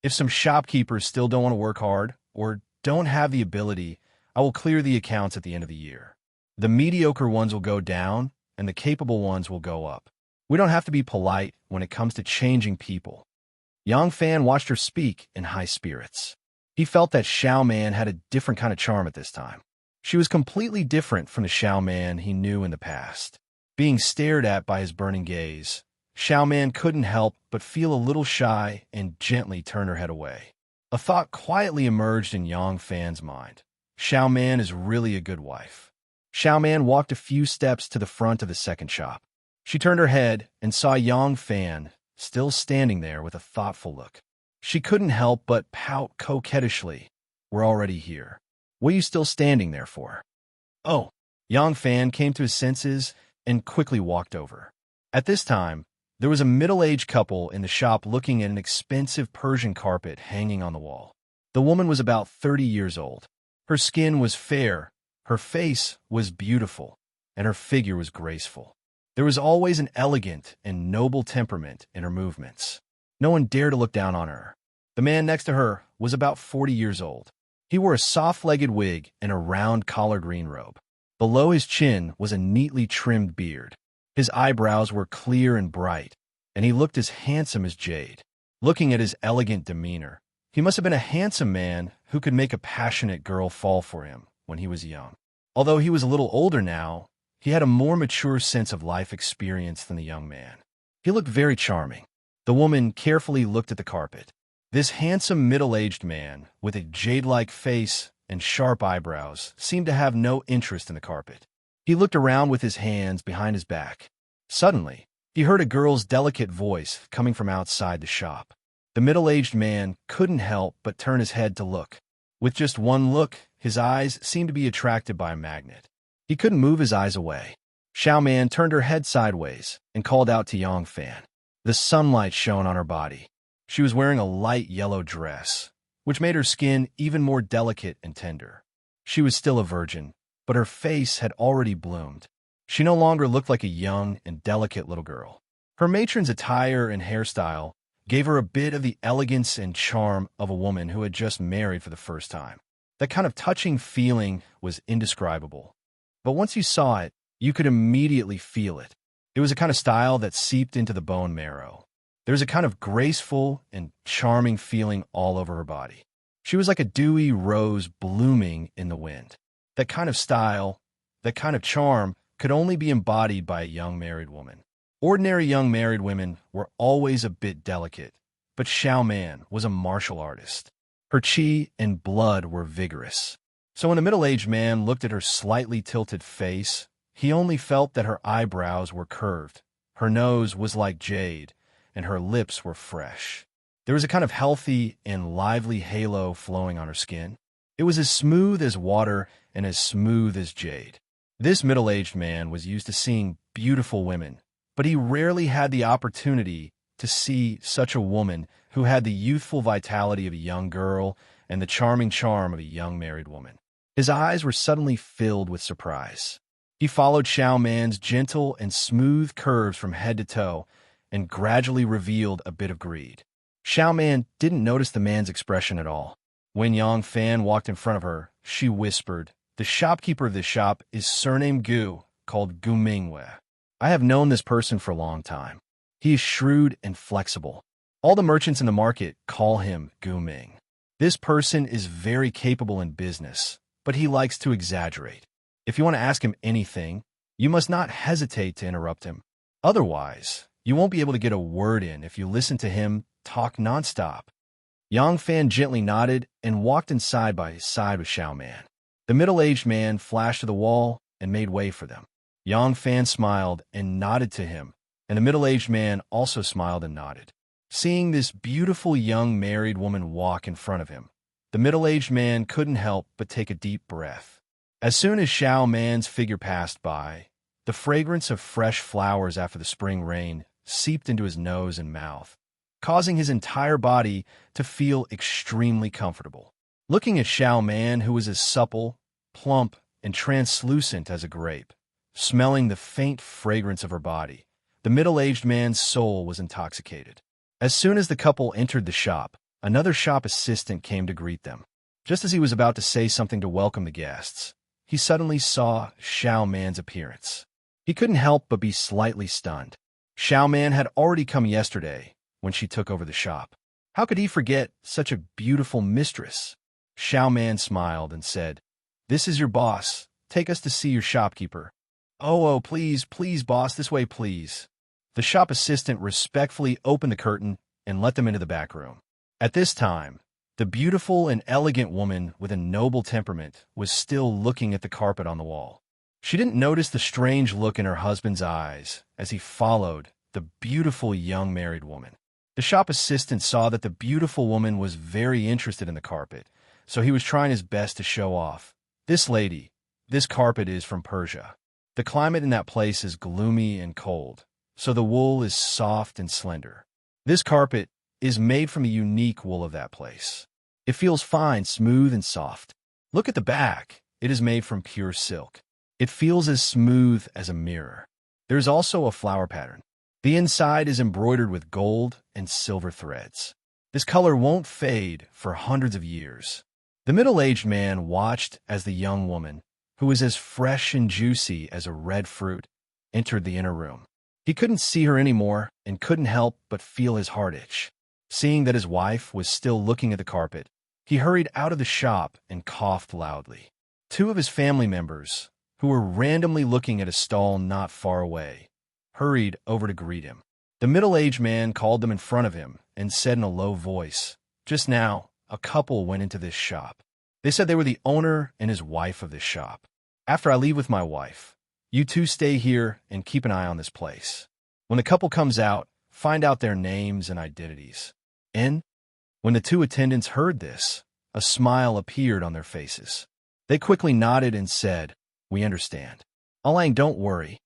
If some shopkeepers still don't want to work hard or don't have the ability, I will clear the accounts at the end of the year. The mediocre ones will go down and the capable ones will go up. We don't have to be polite when it comes to changing people." Yang Fan watched her speak in high spirits. He felt that Xiao Man had a different kind of charm at this time. She was completely different from the Xiao Man he knew in the past. Being stared at by his burning gaze, Xiao Man couldn't help but feel a little shy and gently turn her head away. A thought quietly emerged in Yang Fan's mind. Xiao Man is really a good wife. Xiao Man walked a few steps to the front of the second shop. She turned her head and saw Yang Fan still standing there with a thoughtful look. She couldn't help but pout coquettishly. "We're already here. What are you still standing there for?" "Oh." Yang Fan came to his senses and quickly walked over. At this time, there was a middle-aged couple in the shop looking at an expensive Persian carpet hanging on the wall. The woman was about 30 years old. Her skin was fair, her face was beautiful, and her figure was graceful. There was always an elegant and noble temperament in her movements. No one dared to look down on her. The man next to her was about 40 years old. He wore a soft-legged wig and a round collared green robe. Below his chin was a neatly trimmed beard. His eyebrows were clear and bright, and he looked as handsome as jade. Looking at his elegant demeanor, he must have been a handsome man who could make a passionate girl fall for him when he was young. Although he was a little older now, he had a more mature sense of life experience than the young man. He looked very charming. The woman carefully looked at the carpet. This handsome middle-aged man, with a jade-like face and sharp eyebrows, seemed to have no interest in the carpet. He looked around with his hands behind his back. Suddenly, he heard a girl's delicate voice coming from outside the shop. The middle-aged man couldn't help but turn his head to look. With just one look, his eyes seemed to be attracted by a magnet. He couldn't move his eyes away. Xiao Man turned her head sideways and called out to Yang Fan. The sunlight shone on her body. She was wearing a light yellow dress, which made her skin even more delicate and tender. She was still a virgin, but her face had already bloomed. She no longer looked like a young and delicate little girl. Her matron's attire and hairstyle gave her a bit of the elegance and charm of a woman who had just married for the first time. That kind of touching feeling was indescribable. But once you saw it, you could immediately feel it. It was a kind of style that seeped into the bone marrow. There was a kind of graceful and charming feeling all over her body. She was like a dewy rose blooming in the wind. That kind of style, that kind of charm, could only be embodied by a young married woman. Ordinary young married women were always a bit delicate, but Xiao Man was a martial artist. Her chi and blood were vigorous. So when the middle-aged man looked at her slightly tilted face, he only felt that her eyebrows were curved, her nose was like jade, and her lips were fresh. There was a kind of healthy and lively halo flowing on her skin. It was as smooth as water and as smooth as jade. This middle-aged man was used to seeing beautiful women, but he rarely had the opportunity to see such a woman who had the youthful vitality of a young girl and the charming charm of a young married woman. His eyes were suddenly filled with surprise. He followed Xiao Man's gentle and smooth curves from head to toe and gradually revealed a bit of greed. Xiao Man didn't notice the man's expression at all. When Yang Fan walked in front of her, she whispered, "The shopkeeper of this shop is surnamed Gu, called Gu Mingwei. I have known this person for a long time. He is shrewd and flexible. All the merchants in the market call him Gu Ming. This person is very capable in business, but he likes to exaggerate. If you want to ask him anything, you must not hesitate to interrupt him. Otherwise, you won't be able to get a word in if you listen to him talk nonstop." Yang Fan gently nodded and walked inside by his side with Xiao Man. The middle-aged man flashed to the wall and made way for them. Yang Fan smiled and nodded to him, and the middle-aged man also smiled and nodded. Seeing this beautiful young married woman walk in front of him, the middle-aged man couldn't help but take a deep breath. As soon as Xiao Man's figure passed by, the fragrance of fresh flowers after the spring rain seeped into his nose and mouth, causing his entire body to feel extremely comfortable. Looking at Xiao Man, who was as supple, plump, and translucent as a grape, smelling the faint fragrance of her body, the middle-aged man's soul was intoxicated. As soon as the couple entered the shop, another shop assistant came to greet them. Just as he was about to say something to welcome the guests, he suddenly saw Xiao Man's appearance. He couldn't help but be slightly stunned. Xiao Man had already come yesterday when she took over the shop. How could he forget such a beautiful mistress? Xiao Man smiled and said, "This is your boss. Take us to see your shopkeeper." Oh, please, please, boss, this way, please." The shop assistant respectfully opened the curtain and let them into the back room. At this time, the beautiful and elegant woman with a noble temperament was still looking at the carpet on the wall. She didn't notice the strange look in her husband's eyes as he followed the beautiful young married woman. The shop assistant saw that the beautiful woman was very interested in the carpet, so he was trying his best to show off. "This lady, this carpet is from Persia. The climate in that place is gloomy and cold, so the wool is soft and slender. This carpet is made from the unique wool of that place. It feels fine, smooth, and soft. Look at the back. It is made from pure silk. It feels as smooth as a mirror. There's also a flower pattern. The inside is embroidered with gold and silver threads. This color won't fade for hundreds of years." The middle-aged man watched as the young woman, who was as fresh and juicy as a red fruit, entered the inner room. He couldn't see her anymore and couldn't help but feel his heart itch. Seeing that his wife was still looking at the carpet, he hurried out of the shop and coughed loudly. Two of his family members, who were randomly looking at a stall not far away, hurried over to greet him. The middle-aged man called them in front of him and said in a low voice, "Just now, a couple went into this shop. They said they were the owner and his wife of this shop. After I leave with my wife, you two stay here and keep an eye on this place. When the couple comes out, find out their names and identities." And when the two attendants heard this, a smile appeared on their faces. They quickly nodded and said, "We understand. Alang, don't worry."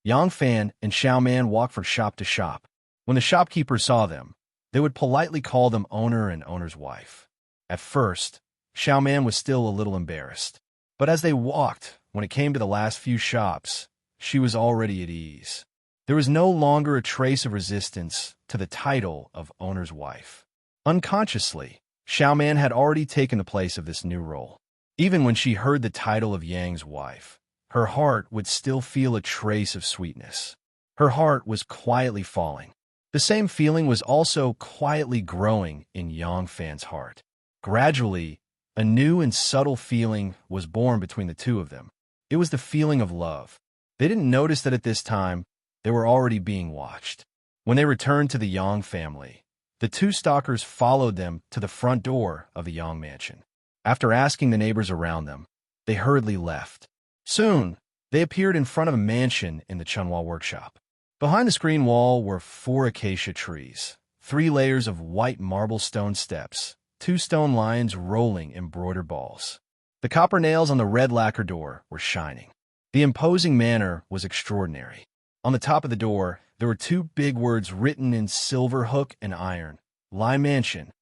Yang Fan and Xiao Man walked from shop to shop. When the shopkeeper saw them, they would politely call them owner and owner's wife. At first, Xiao Man was still a little embarrassed. But as they walked, when it came to the last few shops, she was already at ease. There was no longer a trace of resistance to the title of owner's wife. Unconsciously, Xiao Man had already taken the place of this new role. Even when she heard the title of Yang's wife, her heart would still feel a trace of sweetness. Her heart was quietly falling. The same feeling was also quietly growing in Yang Fan's heart. Gradually, a new and subtle feeling was born between the two of them. It was the feeling of love. They didn't notice that at this time, they were already being watched. When they returned to the Yang family, the two stalkers followed them to the front door of the Yang mansion. After asking the neighbors around them, they hurriedly left. Soon, they appeared in front of a mansion in the Chunhua workshop. Behind the screen wall were 4 acacia trees, 3 layers of white marble stone steps, 2 stone lions rolling embroidered balls. The copper nails on the red lacquer door were shining. The imposing manner was extraordinary. On the top of the door, there were 2 big words written in silver hook and iron, Lai Mansion.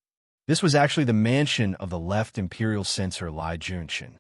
This was actually the mansion of the left imperial censor Lai Junshin.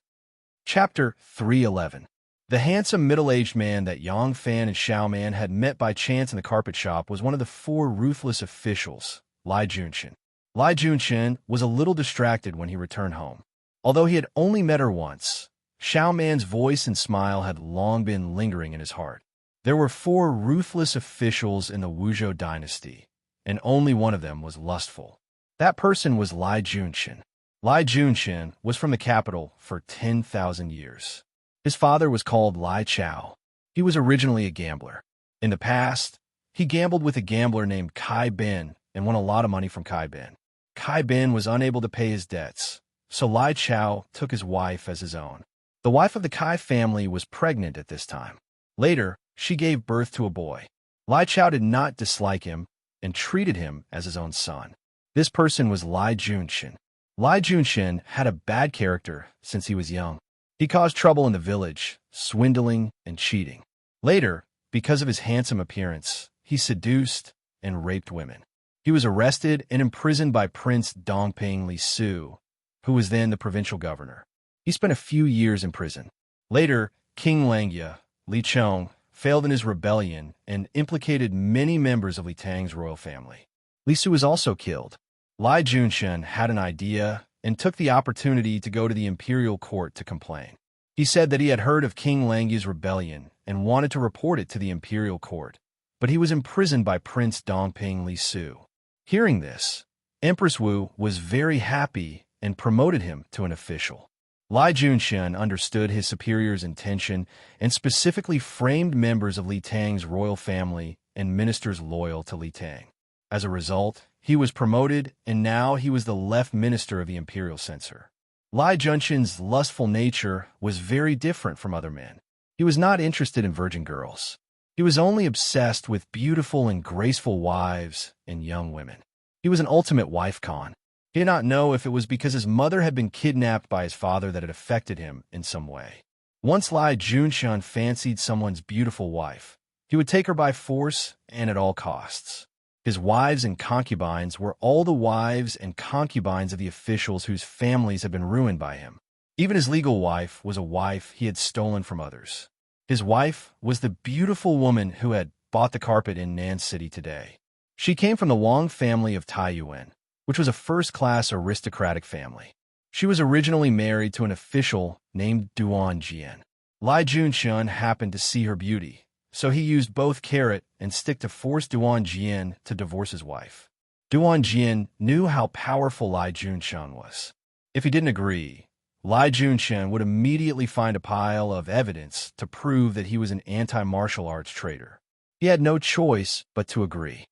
Chapter 311. The handsome middle-aged man that Yang Fan and Xiao Man had met by chance in the carpet shop was one of the 4 ruthless officials, Lai Junshin. Lai Junshin was a little distracted when he returned home. Although he had only met her once, Xiao Man's voice and smile had long been lingering in his heart. There were 4 ruthless officials in the Wuzhou dynasty, and only one of them was lustful. That person was Lai Junshin. Lai Junshin was from the capital for 10,000 years. His father was called Lai Chao. He was originally a gambler. In the past, he gambled with a gambler named Kai Ben and won a lot of money from Kai Ben. Kai Ben was unable to pay his debts, so Lai Chao took his wife as his own. The wife of the Kai family was pregnant at this time. Later, she gave birth to a boy. Lai Chao did not dislike him and treated him as his own son. This person was Lai Junshin. Lai Junshin had a bad character since he was young. He caused trouble in the village, swindling and cheating. Later, because of his handsome appearance, he seduced and raped women. He was arrested and imprisoned by Prince Dongping Li Su, who was then the provincial governor. He spent a few years in prison. Later, King Langya, Li Chong, failed in his rebellion and implicated many members of Li Tang's royal family. Li Su was also killed. Lai Junshin had an idea and took the opportunity to go to the imperial court to complain. He said that he had heard of King Langya's rebellion and wanted to report it to the imperial court, but he was imprisoned by Prince Dongping Li Su. Hearing this, Empress Wu was very happy and promoted him to an official. Lai Junshan understood his superior's intention and specifically framed members of Li Tang's royal family and ministers loyal to Li Tang. As a result, he was promoted, and now he was the left minister of the imperial censor. Lai Junshan's lustful nature was very different from other men. He was not interested in virgin girls. He was only obsessed with beautiful and graceful wives and young women. He was an ultimate wife con. He did not know if it was because his mother had been kidnapped by his father that it affected him in some way. Once Lai Junshan fancied someone's beautiful wife, he would take her by force and at all costs. His wives and concubines were all the wives and concubines of the officials whose families had been ruined by him. Even his legal wife was a wife he had stolen from others. His wife was the beautiful woman who had bought the carpet in Nan City today. She came from the Wang family of Taiyuan, which was a first-class aristocratic family. She was originally married to an official named Duan Jian. Lai Junshan happened to see her beauty, so he used both carrot and stick to force Duan Jian to divorce his wife. Duan Jian knew how powerful Lai Junshan was. If he didn't agree, Lai Junshan would immediately find a pile of evidence to prove that he was an anti-martial arts traitor. He had no choice but to agree.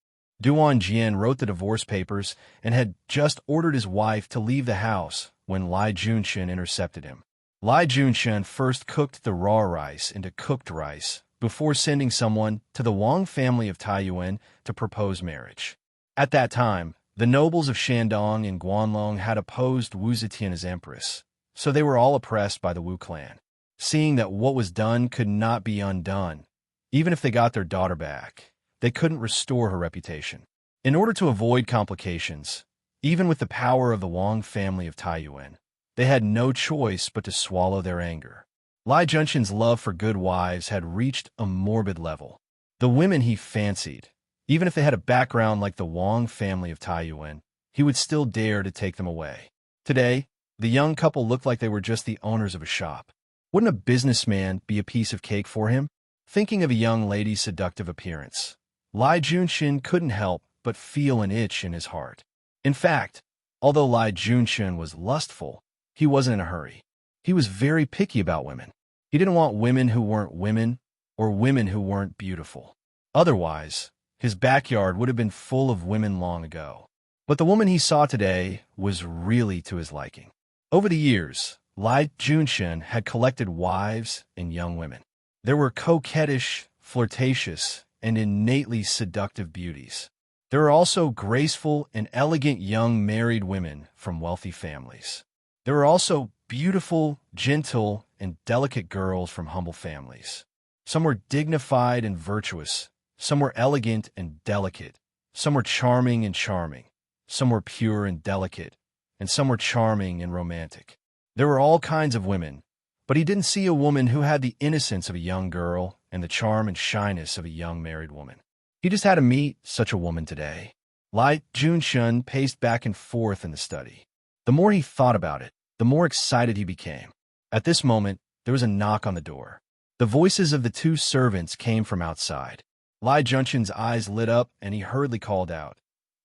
Duan Jian wrote the divorce papers and had just ordered his wife to leave the house when Lai Junshan intercepted him. Lai Junshan first cooked the raw rice into cooked rice before sending someone to the Wang family of Taiyuan to propose marriage. At that time, the nobles of Shandong and Guanlong had opposed Wu Zetian as empress, so they were all oppressed by the Wu clan. Seeing that what was done could not be undone, even if they got their daughter back, they couldn't restore her reputation. In order to avoid complications, even with the power of the Wang family of Taiyuan, they had no choice but to swallow their anger. Lai Junshan's love for good wives had reached a morbid level. The women he fancied, even if they had a background like the Wang family of Taiyuan, he would still dare to take them away. Today, the young couple looked like they were just the owners of a shop. Wouldn't a businessman be a piece of cake for him? Thinking of a young lady's seductive appearance, Lai Junshan couldn't help but feel an itch in his heart. In fact, although Lai Junshan was lustful, he wasn't in a hurry. He was very picky about women. He didn't want women who weren't women or women who weren't beautiful. Otherwise, his backyard would have been full of women long ago. But the woman he saw today was really to his liking. Over the years, Lai Junshan had collected wives and young women. There were coquettish, flirtatious, and innately seductive beauties. There were also graceful and elegant young married women from wealthy families. There were also beautiful, gentle, and delicate girls from humble families. Some were dignified and virtuous. Some were elegant and delicate. Some were charming and charming. Some were pure and delicate. And some were charming and romantic. There were all kinds of women, but he didn't see a woman who had the innocence of a young girl and the charm and shyness of a young married woman. He just had to meet such a woman today. Lai Junshan paced back and forth in the study. The more he thought about it, the more excited he became. At this moment, there was a knock on the door. The voices of the two servants came from outside. Lai Junshan's eyes lit up, and he hurriedly called out,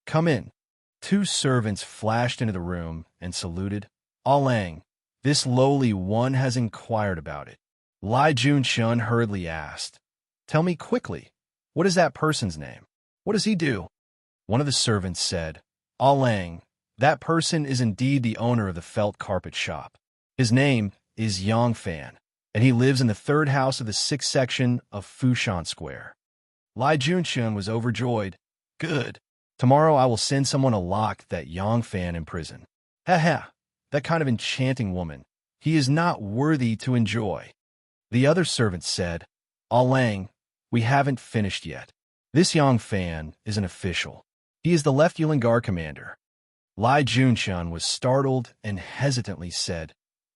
"Come in." Two servants flashed into the room and saluted. "Ah Lang, this lowly one has inquired about it." Lai Junshan hurriedly asked, "Tell me quickly, what is that person's name? What does he do?" One of the servants said, "Ah Lang, that person is indeed the owner of the felt carpet shop. His name is Yang Fan, and he lives in the third house of the sixth section of Fushan Square." Lai Junshan was overjoyed. "Good. Tomorrow I will send someone to lock that Yang Fan in prison. Ha ha, that kind of enchanting woman. He is not worthy to enjoy." The other servant said, "Ah Lang, we haven't finished yet. This Yang Fan is an official. He is the left Yulangar commander." Lai Junshan was startled and hesitantly said,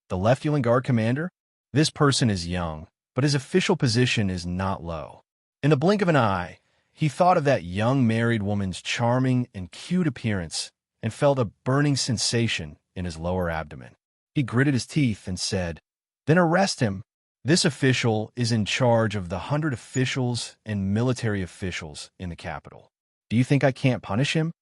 "The left Yulangar commander? This person is young, but his official position is not low." In the blink of an eye, he thought of that young married woman's charming and cute appearance and felt a burning sensation in his lower abdomen. He gritted his teeth and said, "Then arrest him. This official is in charge of the 100 officials and military officials in the capital. Do you think I can't punish him?"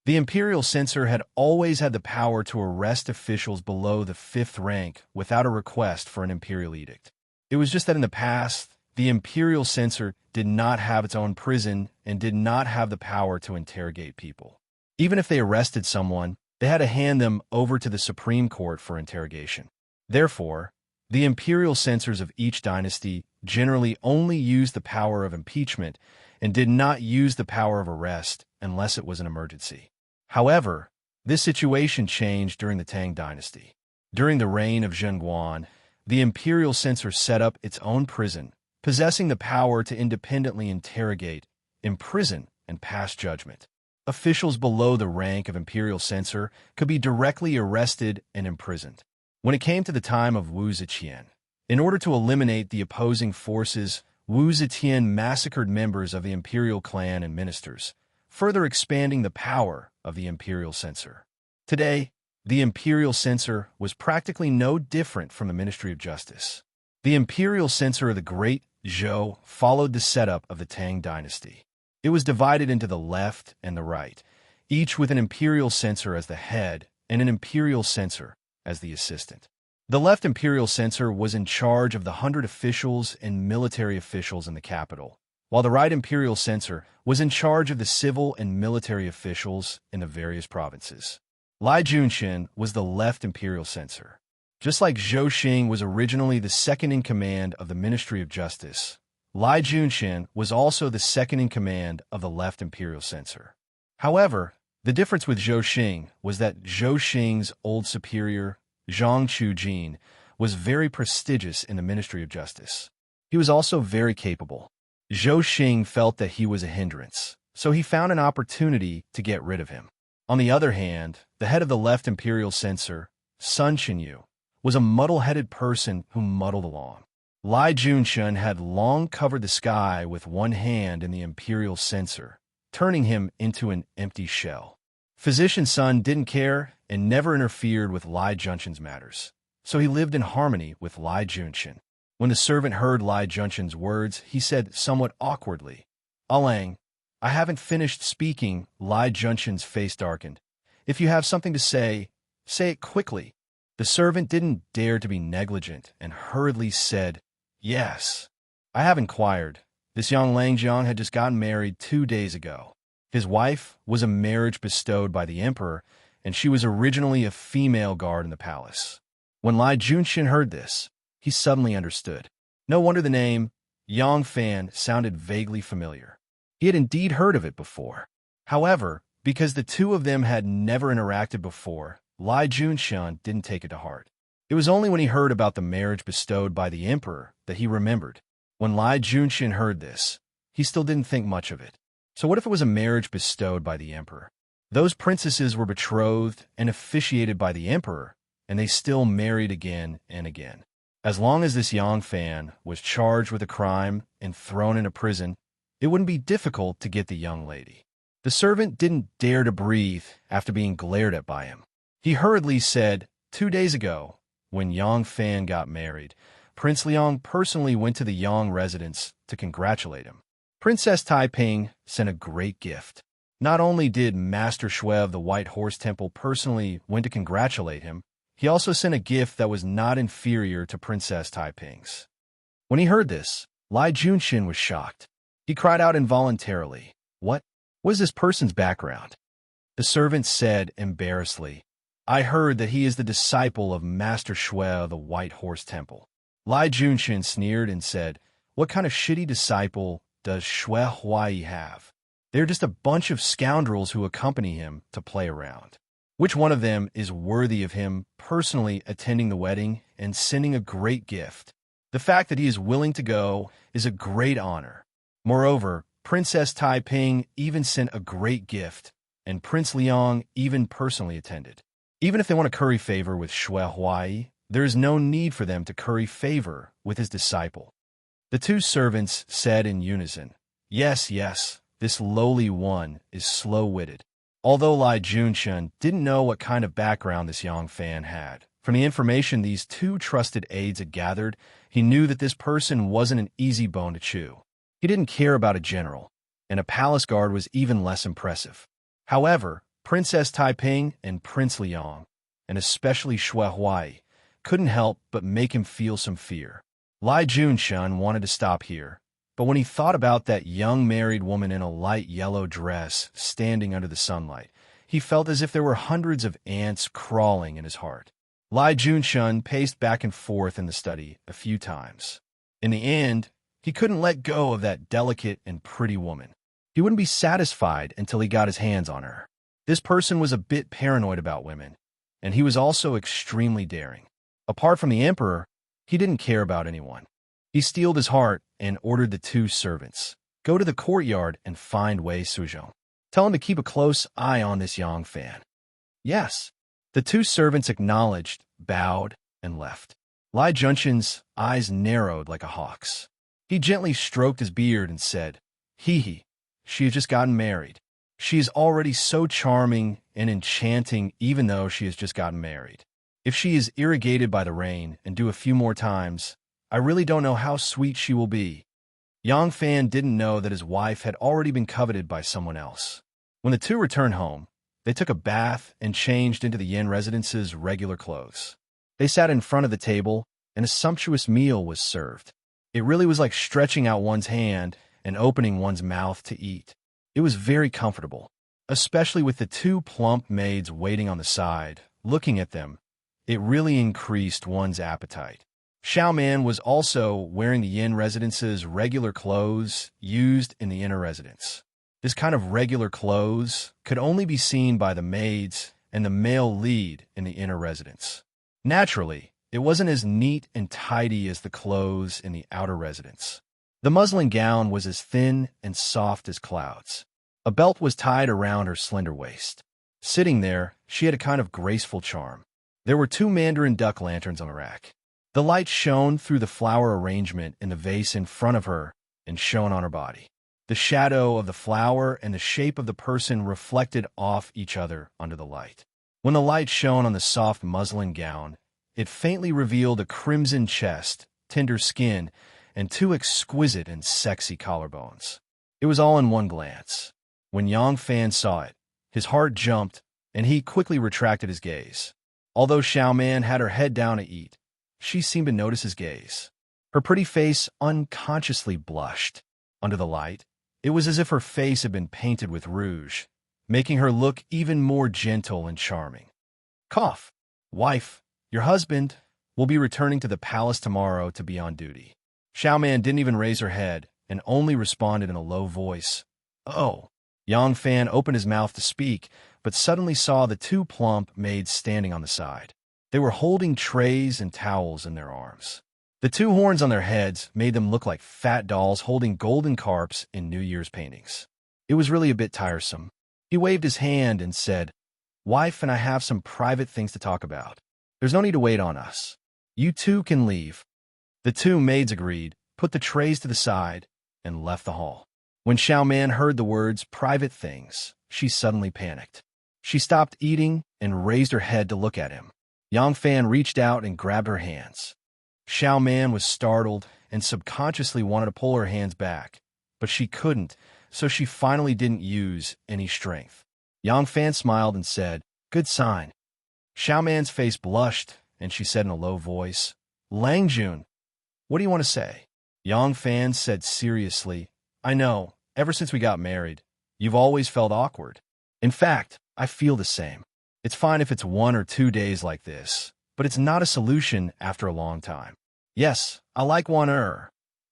The imperial censor had always had the power to arrest officials below the 5th rank without a request for an imperial edict. It was just that in the past, the imperial censor did not have its own prison and did not have the power to interrogate people. Even if they arrested someone, they had to hand them over to the Supreme Court for interrogation. Therefore, the imperial censors of each dynasty generally only used the power of impeachment and did not use the power of arrest unless it was an emergency. However, this situation changed during the Tang dynasty. During the reign of Zhenguan, the imperial censor set up its own prison, possessing the power to independently interrogate, imprison, and pass judgment. Officials below the rank of imperial censor could be directly arrested and imprisoned. When it came to the time of Wu Zetian, in order to eliminate the opposing forces, Wu Zetian massacred members of the imperial clan and ministers, further expanding the power of the imperial censor. Today, the imperial censor was practically no different from the Ministry of Justice. The imperial censor of the Great Zhou followed the setup of the Tang dynasty. It was divided into the left and the right, each with an imperial censor as the head and an imperial censor as the assistant. The left imperial censor was in charge of the 100 officials and military officials in the capital, while the right imperial censor was in charge of the civil and military officials in the various provinces. Lai Junxian was the left imperial censor. Just like Zhou Xing was originally the second-in-command of the Ministry of Justice, Lai Junxian was also the second-in-command of the left imperial censor. However, the difference with Zhou Xing was that Zhou Xing's old superior, Zhang Chujin, was very prestigious in the Ministry of Justice. He was also very capable. Zhou Xing felt that he was a hindrance, so he found an opportunity to get rid of him. On the other hand, the head of the left imperial censor, Sun Qinyu, was a muddle-headed person who muddled along. Lai Junxian had long covered the sky with one hand in the imperial censor, turning him into an empty shell. Physician Sun didn't care and never interfered with Lai Junxian's matters, so he lived in harmony with Lai Junxian. When the servant heard Lai Junxian's words, he said somewhat awkwardly, "Alang, I haven't finished speaking." Lai Junxian's face darkened. "If you have something to say it quickly." The servant didn't dare to be negligent and hurriedly said, "Yes. I have inquired. This young Langjiang had just gotten married 2 days ago. His wife was a marriage bestowed by the emperor, and she was originally a female guard in the palace." When Lai Junxian heard this, he suddenly understood. No wonder the name Yang Fan sounded vaguely familiar. He had indeed heard of it before. However, because the two of them had never interacted before, Lai Junxian didn't take it to heart. It was only when he heard about the marriage bestowed by the emperor that he remembered. When Lai Junxian heard this, he still didn't think much of it. So what if it was a marriage bestowed by the emperor? Those princesses were betrothed and officiated by the emperor, and they still married again and again. As long as this Yang Fan was charged with a crime and thrown into prison, it wouldn't be difficult to get the young lady. The servant didn't dare to breathe after being glared at by him. He hurriedly said, 2 days ago, when Yang Fan got married, Prince Liang personally went to the Yang residence to congratulate him. Princess Taiping sent a great gift. Not only did Master Shui of the White Horse Temple personally went to congratulate him, he also sent a gift that was not inferior to Princess Taiping's. When he heard this, Lai Junxian was shocked. He cried out involuntarily, What is this person's background?" The servant said embarrassedly, "I heard that he is the disciple of Master Shui of the White Horse Temple." Lai Junxian sneered and said, "What kind of shitty disciple does Shui Huai have? They're just a bunch of scoundrels who accompany him to play around. Which one of them is worthy of him personally attending the wedding and sending a great gift? The fact that he is willing to go is a great honor. Moreover, Princess Taiping even sent a great gift, and Prince Liang even personally attended. Even if they want to curry favor with Shui Huai, there is no need for them to curry favor with his disciple." The two servants said in unison, Yes, this lowly one is slow-witted." Although Lai Junxian didn't know what kind of background this Yang Fan had, from the information these two trusted aides had gathered, he knew that this person wasn't an easy bone to chew. He didn't care about a general, and a palace guard was even less impressive. However, Princess Taiping and Prince Liang, and especially Shui Huai, couldn't help but make him feel some fear. Lai Junshun wanted to stop here, but when he thought about that young married woman in a light yellow dress standing under the sunlight, he felt as if there were hundreds of ants crawling in his heart. Lai Junshun paced back and forth in the study a few times. In the end, he couldn't let go of that delicate and pretty woman. He wouldn't be satisfied until he got his hands on her. This person was a bit paranoid about women, and he was also extremely daring. Apart from the emperor, he didn't care about anyone. He steeled his heart and ordered the two servants, "Go to the courtyard and find Wei Suzhong. Tell him to keep a close eye on this young fan." Yes. The two servants acknowledged, bowed, and left. Lai Junshun's eyes narrowed like a hawk's. He gently stroked his beard and said, "Hee, she has just gotten married. She is already so charming and enchanting even though she has just gotten married. If she is irrigated by the rain and do a few more times, I really don't know how sweet she will be." Yang Fan didn't know that his wife had already been coveted by someone else. When the two returned home, they took a bath and changed into the Yin residence's regular clothes. They sat in front of the table, and a sumptuous meal was served. It really was like stretching out one's hand and opening one's mouth to eat. It was very comfortable, especially with the two plump maids waiting on the side, looking at them. It really increased one's appetite. Xiaoman was also wearing the Yin residence's regular clothes used in the inner residence. This kind of regular clothes could only be seen by the maids and the male lead in the inner residence. Naturally, it wasn't as neat and tidy as the clothes in the outer residence. The muslin gown was as thin and soft as clouds. A belt was tied around her slender waist. Sitting there, she had a kind of graceful charm. There were two mandarin duck lanterns on the rack. The light shone through the flower arrangement in the vase in front of her and shone on her body. The shadow of the flower and the shape of the person reflected off each other under the light. When the light shone on the soft muslin gown, it faintly revealed a crimson chest, tender skin, and two exquisite and sexy collarbones. It was all in one glance. When Yang Fan saw it, his heart jumped, and he quickly retracted his gaze. Although Xiaoman had her head down to eat, she seemed to notice his gaze. Her pretty face unconsciously blushed. Under the light, it was as if her face had been painted with rouge, making her look even more gentle and charming. "Cough. Wife, your husband will be returning to the palace tomorrow to be on duty." Xiaoman didn't even raise her head and only responded in a low voice, "Oh." Yang Fan opened his mouth to speak, but suddenly saw the two plump maids standing on the side. They were holding trays and towels in their arms. The two horns on their heads made them look like fat dolls holding golden carps in New Year's paintings. It was really a bit tiresome. He waved his hand and said, "Wife and I have some private things to talk about. There's no need to wait on us. You two can leave." The two maids agreed, put the trays to the side, and left the hall. When Xiaoman heard the words "private things," she suddenly panicked. She stopped eating and raised her head to look at him. Yang Fan reached out and grabbed her hands. Xiaoman was startled and subconsciously wanted to pull her hands back, but she couldn't, so she finally didn't use any strength. Yang Fan smiled and said, "Good sign." Xiaoman's face blushed, and she said in a low voice, "Lang Jun, what do you want to say?" Yang Fan said seriously, "I know, ever since we got married, you've always felt awkward. In fact, I feel the same. It's fine if it's 1 or 2 days like this, but it's not a solution after a long time. Yes, I like her,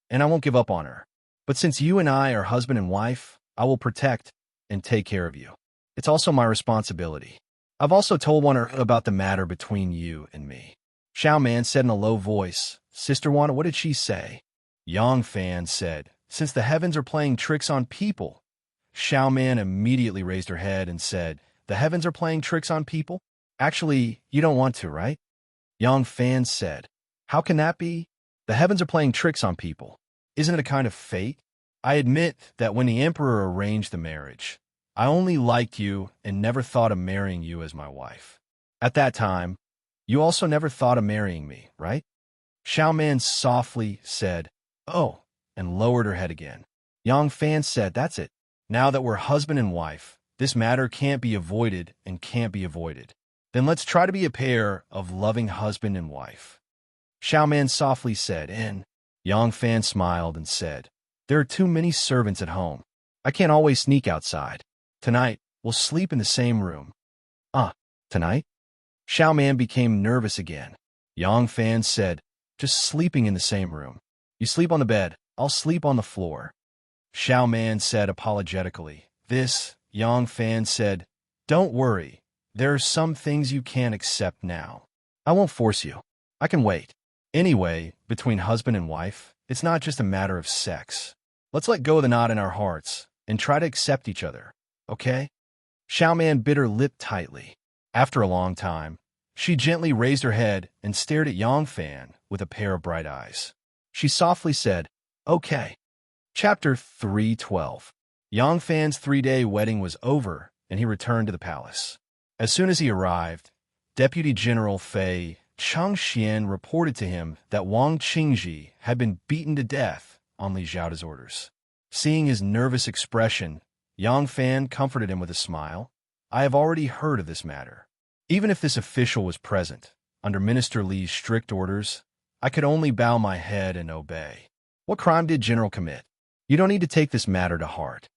and I won't give up on her. But since you and I are husband and wife, I will protect and take care of you. It's also my responsibility. I've also told her about the matter between you and me." Xiaoman said in a low voice, "Sister Wan, what did she say?" Yang Fan said, "Since the heavens are playing tricks on people." Xiaoman immediately raised her head and said, "The heavens are playing tricks on people? Actually, you don't want to, right?" Yang Fan said, "How can that be? The heavens are playing tricks on people. Isn't it a kind of fate? I admit that when the emperor arranged the marriage, I only liked you and never thought of marrying you as my wife. At that time, you also never thought of marrying me, right?" Xiaoman softly said, "Oh," and lowered her head again. Yang Fan said, "That's it. Now that we're husband and wife, This matter can't be avoided and can't be avoided. Then let's try to be a pair of loving husband and wife. Xiao Man softly said, and Yang Fan smiled and said, there are too many servants at home. I can't always sneak outside. Tonight, we'll sleep in the same room. Tonight? Xiao Man became nervous again. Yang Fan said, just sleeping in the same room. You sleep on the bed, I'll sleep on the floor. Xiao Man said apologetically. This, Yang Fan said, don't worry. There are some things you can't accept now. I won't force you. I can wait. Anyway, between husband and wife, it's not just a matter of sex. Let's let go of the knot in our hearts and try to accept each other, okay? Xiao Man bit her lip tightly. After a long time, she gently raised her head and stared at Yang Fan with a pair of bright eyes. She softly said, okay. Chapter 312. Yang Fan's 3-day wedding was over, and he returned to the palace. As soon as he arrived, Deputy General Fei Changxian reported to him that Wang Qingji had been beaten to death on Li Zhaoda's orders. Seeing his nervous expression, Yang Fan comforted him with a smile. I have already heard of this matter. Even if this official was present, under Minister Li's strict orders, I could only bow my head and obey. What crime did General commit? You don't need to take this matter to heart.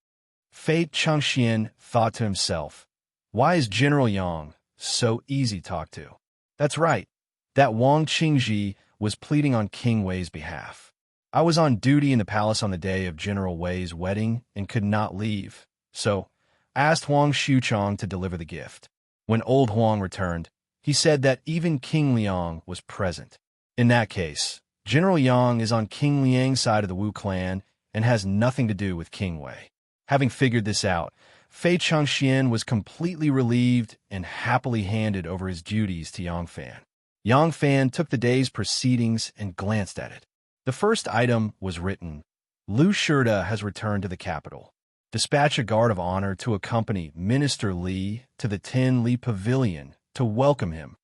Fei Changxian thought to himself, why is General Yang so easy to talk to? That's right. That Wang Qingji was pleading on King Wei's behalf. I was on duty in the palace on the day of General Wei's wedding and could not leave, so I asked Huang Xuchong to deliver the gift. When old Huang returned, he said that even King Liang was present. In that case, General Yang is on King Liang's side of the Wu clan and has nothing to do with King Wei. Having figured this out, Fei Changxian was completely relieved and happily handed over his duties to Yang Fan. Yang Fan took the day's proceedings and glanced at it. The first item was written, Lu Shida has returned to the capital. Dispatch a guard of honor to accompany Minister Li to the Tin Li Pavilion to welcome him.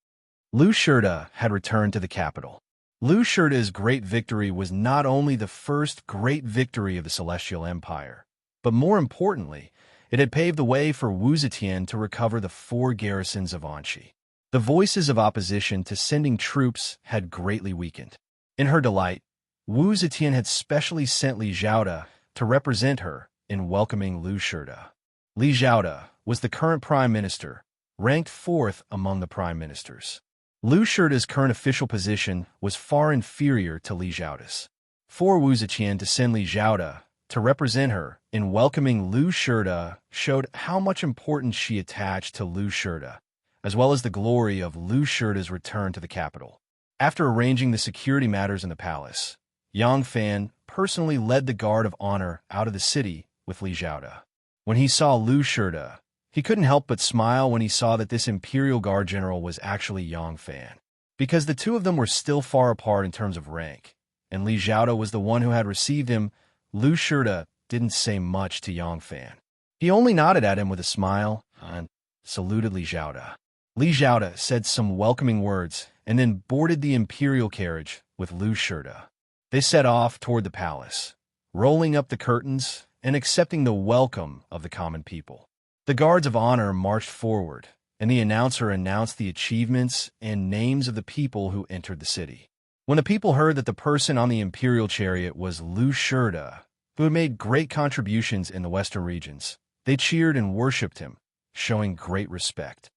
Lu Shida had returned to the capital. Lu Shida's great victory was not only the first great victory of the Celestial Empire, but more importantly, it had paved the way for Wu Zetian to recover the 4 garrisons of Anxi. The voices of opposition to sending troops had greatly weakened. In her delight, Wu Zetian had specially sent Li Zhaoda to represent her in welcoming Lu Shida. Li Zhaoda was the current prime minister, ranked 4th among the prime ministers. Lu Shida's current official position was far inferior to Li Zhaoda's. For Wu Zetian to send Li Zhaoda to represent her in welcoming Lu Shida showed how much importance she attached to Lu Shida, as well as the glory of Lu Shida's return to the capital. After arranging the security matters in the palace, Yang Fan personally led the guard of honor out of the city with Li Zhaoda. When he saw Lu Shida, he couldn't help but smile when he saw that this Imperial Guard General was actually Yang Fan. Because the two of them were still far apart in terms of rank, and Li Zhaoda was the one who had received him, Lu Shida didn't say much to Yang Fan. He only nodded at him with a smile and saluted Li Zhaoda. Li Zhaoda said some welcoming words and then boarded the Imperial carriage with Lu Shida. They set off toward the palace, rolling up the curtains and accepting the welcome of the common people. The guards of honor marched forward, and the announcer announced the achievements and names of the people who entered the city. When the people heard that the person on the imperial chariot was Lu Shida, who had made great contributions in the western regions, they cheered and worshipped him, showing great respect.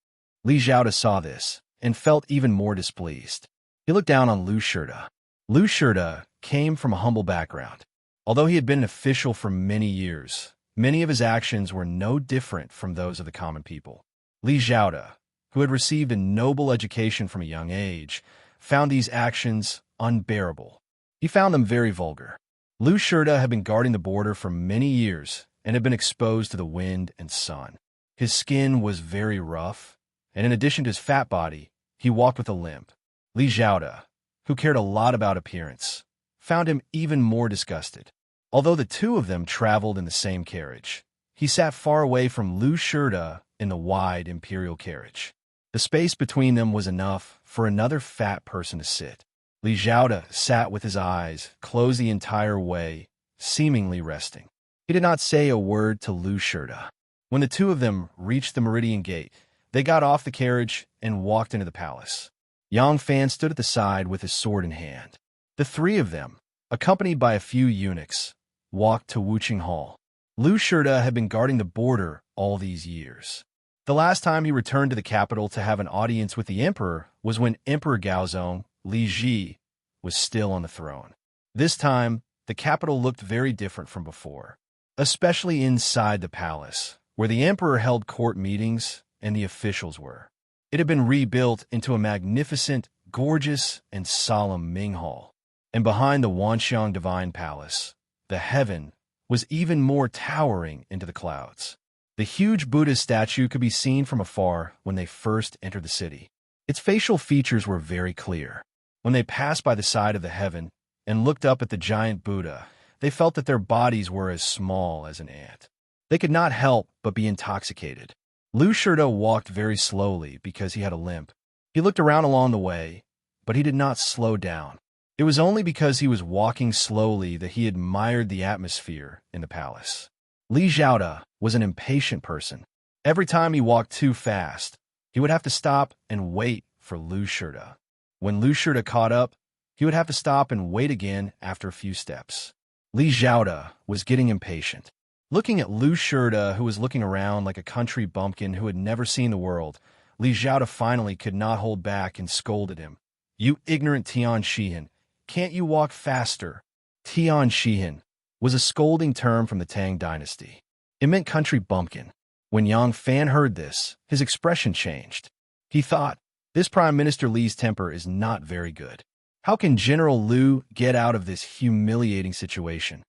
Li Zhaoda saw this and felt even more displeased. He looked down on Lu Shida. Lu Shida came from a humble background. Although he had been an official for many years, many of his actions were no different from those of the common people. Li Zhaoda, who had received a noble education from a young age, found these actions unbearable. He found them very vulgar. Lu Shida had been guarding the border for many years and had been exposed to the wind and sun. His skin was very rough, and in addition to his fat body, he walked with a limp. Li Zhaoda, who cared a lot about appearance, found him even more disgusted. Although the two of them traveled in the same carriage, he sat far away from Lu Shida in the wide imperial carriage. The space between them was enough for another fat person to sit. Li Zhaoda sat with his eyes closed the entire way, seemingly resting. He did not say a word to Lu Shida. When the two of them reached the Meridian Gate, they got off the carriage and walked into the palace. Yang Fan stood at the side with his sword in hand. The three of them, accompanied by a few eunuchs, walked to Wuqing Hall. Lu Shida had been guarding the border all these years. The last time he returned to the capital to have an audience with the emperor was when Emperor Gaozong, Li Ji, was still on the throne. This time, the capital looked very different from before, especially inside the palace, where the emperor held court meetings and the officials were. It had been rebuilt into a magnificent, gorgeous, and solemn Ming Hall. And behind the Wanxiang Divine Palace, the heaven was even more towering into the clouds. The huge Buddha statue could be seen from afar when they first entered the city. Its facial features were very clear. When they passed by the side of the heaven and looked up at the giant Buddha, they felt that their bodies were as small as an ant. They could not help but be intoxicated. Lu Shida walked very slowly because he had a limp. He looked around along the way, but he did not slow down. It was only because he was walking slowly that he admired the atmosphere in the palace. Li Zhaoda was an impatient person. Every time he walked too fast, he would have to stop and wait for Lu Shida. When Lu Shida caught up, he would have to stop and wait again after a few steps. Li Zhaoda was getting impatient. Looking at Lu Shida, who was looking around like a country bumpkin who had never seen the world, Li Zhaoda finally could not hold back and scolded him. "You ignorant Tian Shihan, can't you walk faster?" Tian Shihan was a scolding term from the Tang dynasty. It meant country bumpkin. When Yang Fan heard this, his expression changed. He thought, this Prime Minister Li's temper is not very good. How can General Lu get out of this humiliating situation?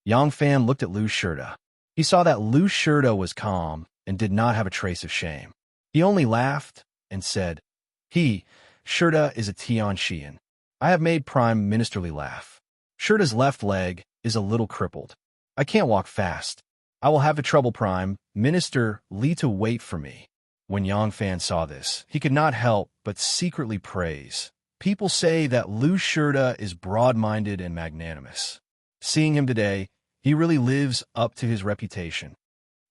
Yang Fan looked at Lu Shida. He saw that Lu Shida was calm and did not have a trace of shame. He only laughed and said, Shida is a Tian Shihan. I have made Prime Minister Li laugh. Shida's left leg is a little crippled. I can't walk fast. I will have to trouble Prime Minister Li to wait for me. When Yang Fan saw this, he could not help but secretly praise. People say that Lu Shida is broad-minded and magnanimous. Seeing him today, he really lives up to his reputation.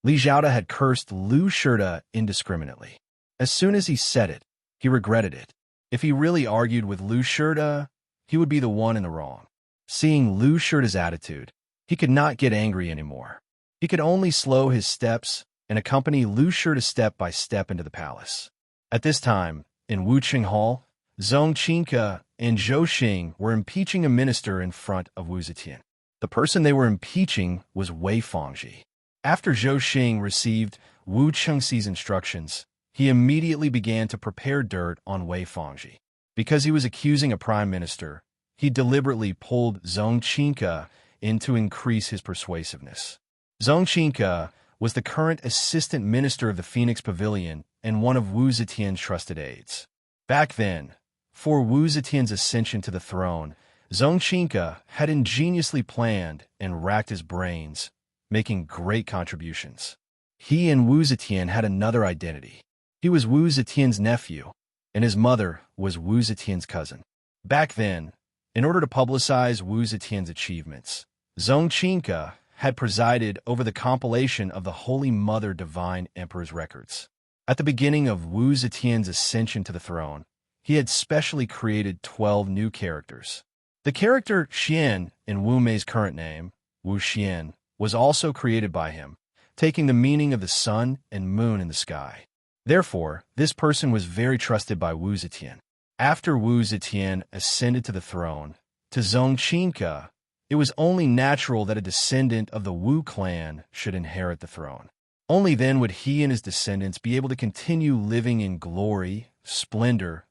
Li Zhaoda had cursed Lu Shida indiscriminately. As soon as he said it, he regretted it. If he really argued with Lu Shida, he would be the one in the wrong. Seeing Lu Shida's attitude, he could not get angry anymore. He could only slow his steps and accompany Lu Shida step by step into the palace. At this time, in Wuqing Hall, Zhong Qinke and Zhou Xing were impeaching a minister in front of Wu Zetian. The person they were impeaching was Wei Fangji. After Zhou Xing received Wu Chengxi's instructions, he immediately began to prepare dirt on Wei Fangji. Because he was accusing a prime minister, he deliberately pulled Zhong Qinke in to increase his persuasiveness. Zhong Qinke was the current assistant minister of the Phoenix Pavilion and one of Wu Zetian's trusted aides. Back then, for Wu Zetian's ascension to the throne, Zhong Qinke had ingeniously planned and racked his brains, making great contributions. He and Wu Zetian had another identity. He was Wu Zetian's nephew, and his mother was Wu Zetian's cousin. Back then, in order to publicize Wu Zetian's achievements, Zhong Qinke had presided over the compilation of the Holy Mother Divine Emperor's records. At the beginning of Wu Zetian's ascension to the throne, he had specially created 12 new characters. The character Xian, in Wu Mei's current name, Wu Xian, was also created by him, taking the meaning of the sun and moon in the sky. Therefore, this person was very trusted by Wu Zetian. After Wu Zetian ascended to the throne, to Zhong Qinke, it was only natural that a descendant of the Wu clan should inherit the throne. Only then would he and his descendants be able to continue living in glory, splendor,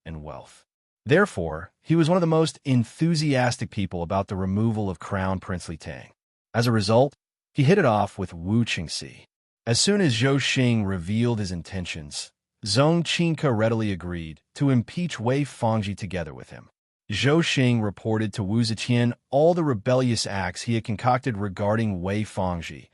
and wealth. Therefore, he was one of the most enthusiastic people about the removal of Crown Prince Li Tang. As a result, he hit it off with Wu Qingxi. As soon as Zhou Xing revealed his intentions, Zhong Qinke readily agreed to impeach Wei Fangji together with him. Zhou Xing reported to Wu Zetian all the rebellious acts he had concocted regarding Wei Fangji,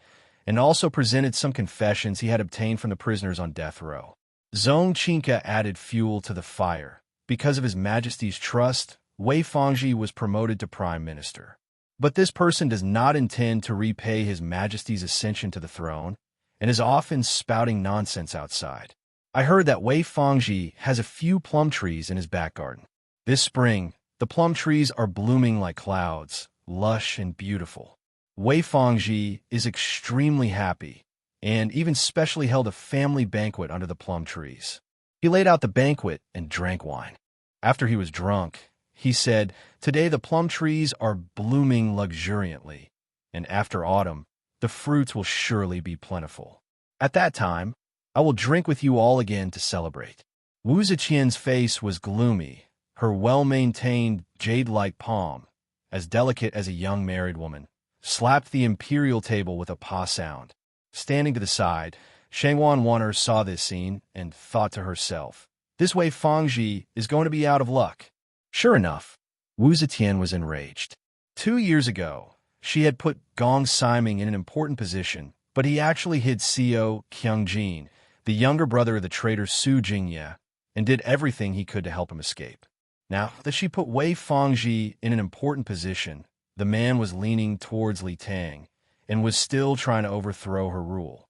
and also presented some confessions he had obtained from the prisoners on death row. Zhong Qinke added fuel to the fire. Because of His Majesty's trust, Wei Fangji was promoted to Prime Minister. But this person does not intend to repay His Majesty's ascension to the throne. and is often spouting nonsense outside. I heard that Wei Fangji has a few plum trees in his back garden. This spring, the plum trees are blooming like clouds, lush and beautiful. Wei Fangji is extremely happy, and even specially held a family banquet under the plum trees. He laid out the banquet and drank wine. After he was drunk, he said, "Today the plum trees are blooming luxuriantly, and after autumn, the fruits will surely be plentiful. At that time, I will drink with you all again to celebrate." Wu Ziqian's face was gloomy, her well-maintained jade-like palm, as delicate as a young married woman, slapped the imperial table with a pa sound. Standing to the side, Shangwan Wanner saw this scene and thought to herself, "This Wei Fangji is going to be out of luck." Sure enough, Wu Zetian was enraged. 2 years ago, she had put Gong Siming in an important position, but he actually hid Xiao Qiangjin, the younger brother of the traitor Su Jingye, and did everything he could to help him escape. Now that she put Wei Fangji in an important position, the man was leaning towards Li Tang and was still trying to overthrow her rule.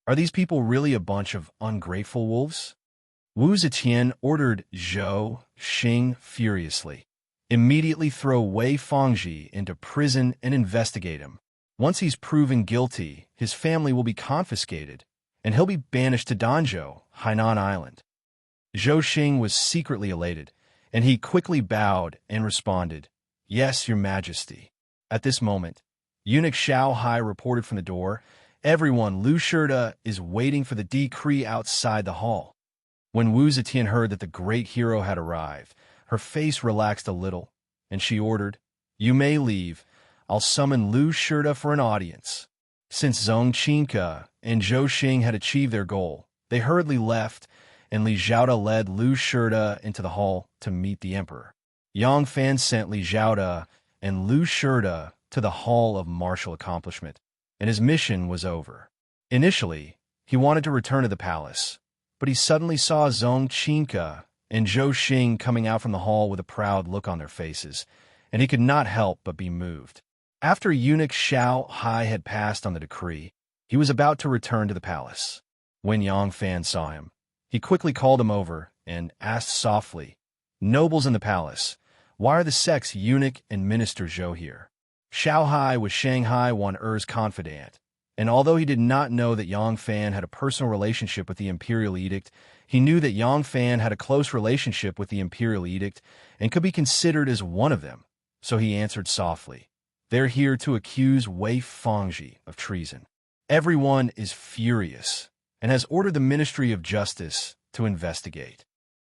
Are these people really a bunch of ungrateful wolves? Wu Zetian ordered Zhou Xing furiously, "Immediately throw Wei Fangji into prison and investigate him. Once he's proven guilty, his family will be confiscated, and he'll be banished to Danzhou, Hainan Island." Zhou Xing was secretly elated, and he quickly bowed and responded, "Yes, Your Majesty." At this moment, Eunuch Xiao Hai reported from the door, "Everyone, Lu Shirda is waiting for the decree outside the hall." When Wu Zetian heard that the great hero had arrived, her face relaxed a little, and she ordered, "You may leave. I'll summon Lu Shirda for an audience." Since Zhong Qinke and Zhou Xing had achieved their goal, they hurriedly left, and Li Zhaoda led Lu Shirda into the hall to meet the emperor. Yang Fan sent Li Zhaoda and Lu Shirda to the hall of martial accomplishment, and his mission was over. Initially, he wanted to return to the palace, but he suddenly saw Zhong Qinke and Zhou Xing coming out from the hall with a proud look on their faces, and he could not help but be moved. After Eunuch Xiao Hai had passed on the decree, he was about to return to the palace. When Yang Fan saw him, he quickly called him over and asked softly, "Nobles in the palace, why are the sects eunuch and minister Zhou here?" Xiao Hai was Shanghai Wan'er's confidant, and although he did not know that Yang Fan had a personal relationship with the Imperial Edict, he knew that Yang Fan had a close relationship with the Imperial Edict and could be considered as one of them, so he answered softly, "They're here to accuse Wei Fangji of treason." Everyone is furious and has ordered the Ministry of Justice to investigate.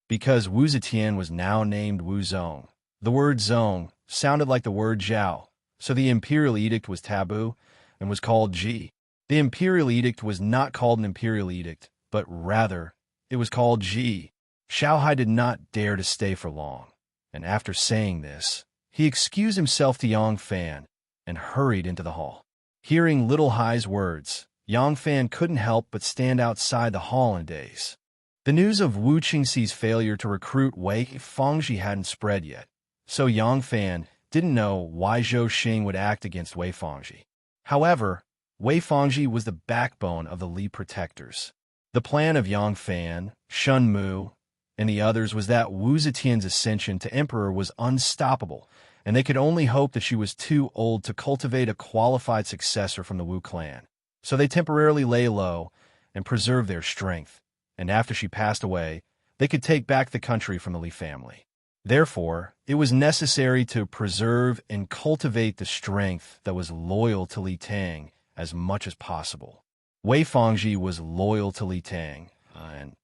Because Wu Zetian was now named Wu Zong, the word Zong sounded like the word Zhao, so the Imperial Edict was taboo and was called Ji. The Imperial Edict was not called an Imperial Edict, but rather, it was called Ji. Xiao Hai did not dare to stay for long, and after saying this, he excused himself to Yang Fan and hurried into the hall. Hearing Little Hai's words, Yang Fan couldn't help but stand outside the hall in a daze. The news of Wu Qingxi's failure to recruit Wei Fangji hadn't spread yet, so Yang Fan didn't know why Zhou Xing would act against Wei Fangji. However, Wei Fangji was the backbone of the Li protectors. The plan of Yang Fan, Shun Mu, and the others was that Wu Zetian's ascension to emperor was unstoppable, and they could only hope that she was too old to cultivate a qualified successor from the Wu clan. So they temporarily lay low and preserved their strength, and after she passed away, they could take back the country from the Li family. Therefore, it was necessary to preserve and cultivate the strength that was loyal to Li Tang as much as possible. Wei Fangji was loyal to Li Tang, and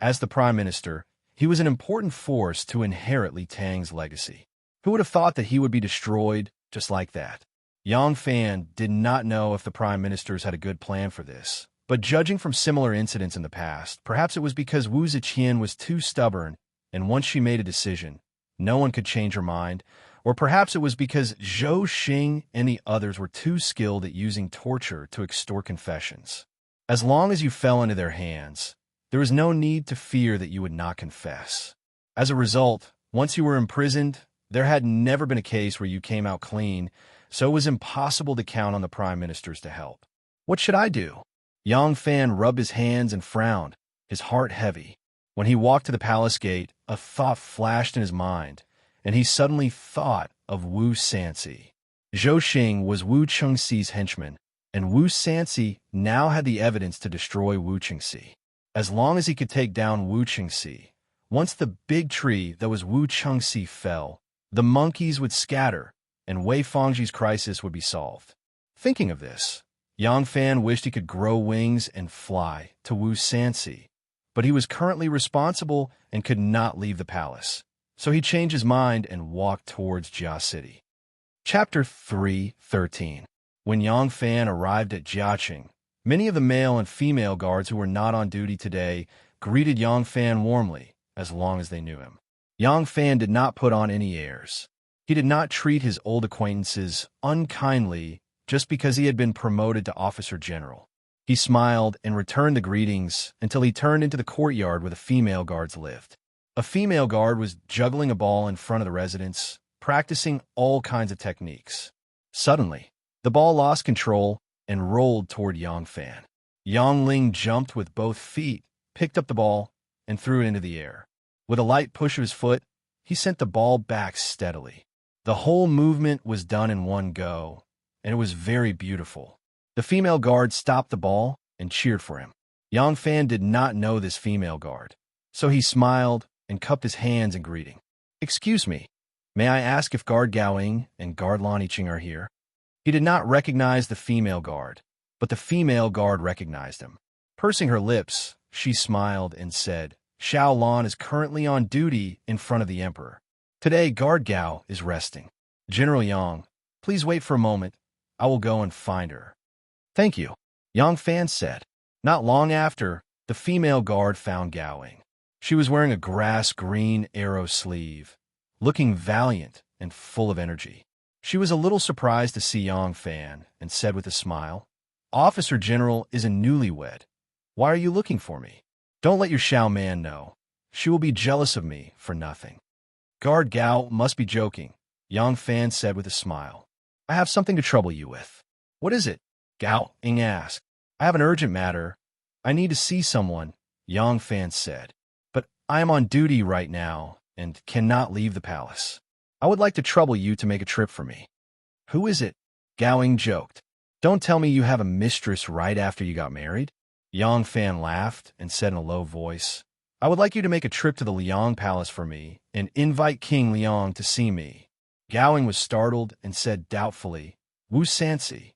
as the prime minister, he was an important force to inherit Li Tang's legacy. Who would have thought that he would be destroyed just like that? Yang Fan did not know if the prime ministers had a good plan for this, but judging from similar incidents in the past, perhaps it was because Wu Ziqian was too stubborn, and once she made a decision, no one could change her mind, or perhaps it was because Zhou Xing and the others were too skilled at using torture to extort confessions. As long as you fell into their hands, there was no need to fear that you would not confess. As a result, once you were imprisoned, there had never been a case where you came out clean, so it was impossible to count on the prime ministers to help. What should I do? Yang Fan rubbed his hands and frowned, his heart heavy. When he walked to the palace gate, a thought flashed in his mind, and he suddenly thought of Wu Sansi. Zhou Xing was Wu Chengxi's henchman, and Wu Sansi now had the evidence to destroy Wu Chengxi. As long as he could take down Wu Chengxi, once the big tree that was Wu Chengxi fell, the monkeys would scatter, and Wei Fangji's crisis would be solved. Thinking of this, Yang Fan wished he could grow wings and fly to Wu Sansi, but he was currently responsible and could not leave the palace, so he changed his mind and walked towards Jia City. Chapter 3:13. When Yang Fan arrived at Jiaqing, many of the male and female guards who were not on duty today greeted Yang Fan warmly, as long as they knew him. Yang Fan did not put on any airs. He did not treat his old acquaintances unkindly just because he had been promoted to officer general. He smiled and returned the greetings until he turned into the courtyard where the female guards lived. A female guard was juggling a ball in front of the residence, practicing all kinds of techniques. Suddenly, the ball lost control and rolled toward Yang Fan. Yang Ling jumped with both feet, picked up the ball, and threw it into the air. With a light push of his foot, he sent the ball back steadily. The whole movement was done in one go, and it was very beautiful. The female guard stopped the ball and cheered for him. Yang Fan did not know this female guard, so he smiled and cupped his hands in greeting. "Excuse me, may I ask if Guard Gaoing and Guard Lan Yiqing are here?" He did not recognize the female guard, but the female guard recognized him. Pursing her lips, she smiled and said, "Xiao Lan is currently on duty in front of the emperor. Today, Guard Gao is resting. General Yang, please wait for a moment. I will go and find her." "Thank you," Yang Fan said. Not long after, the female guard found Gaoing. She was wearing a grass-green arrow sleeve, looking valiant and full of energy. She was a little surprised to see Yang Fan and said with a smile, "Officer General is a newlywed. Why are you looking for me? Don't let your Xiao Man know. She will be jealous of me for nothing." "Guard Gao must be joking," Yang Fan said with a smile. "I have something to trouble you with." "What is it?" Gao Ing asked. "I have an urgent matter. I need to see someone," Yang Fan said. "But I am on duty right now and cannot leave the palace. I would like to trouble you to make a trip for me." "Who is it?" Gao Ing joked. "Don't tell me you have a mistress right after you got married?" Yang Fan laughed and said in a low voice, "I would like you to make a trip to the Liang Palace for me and invite King Liang to see me." Gao Ing was startled and said doubtfully, "Wu Sansi."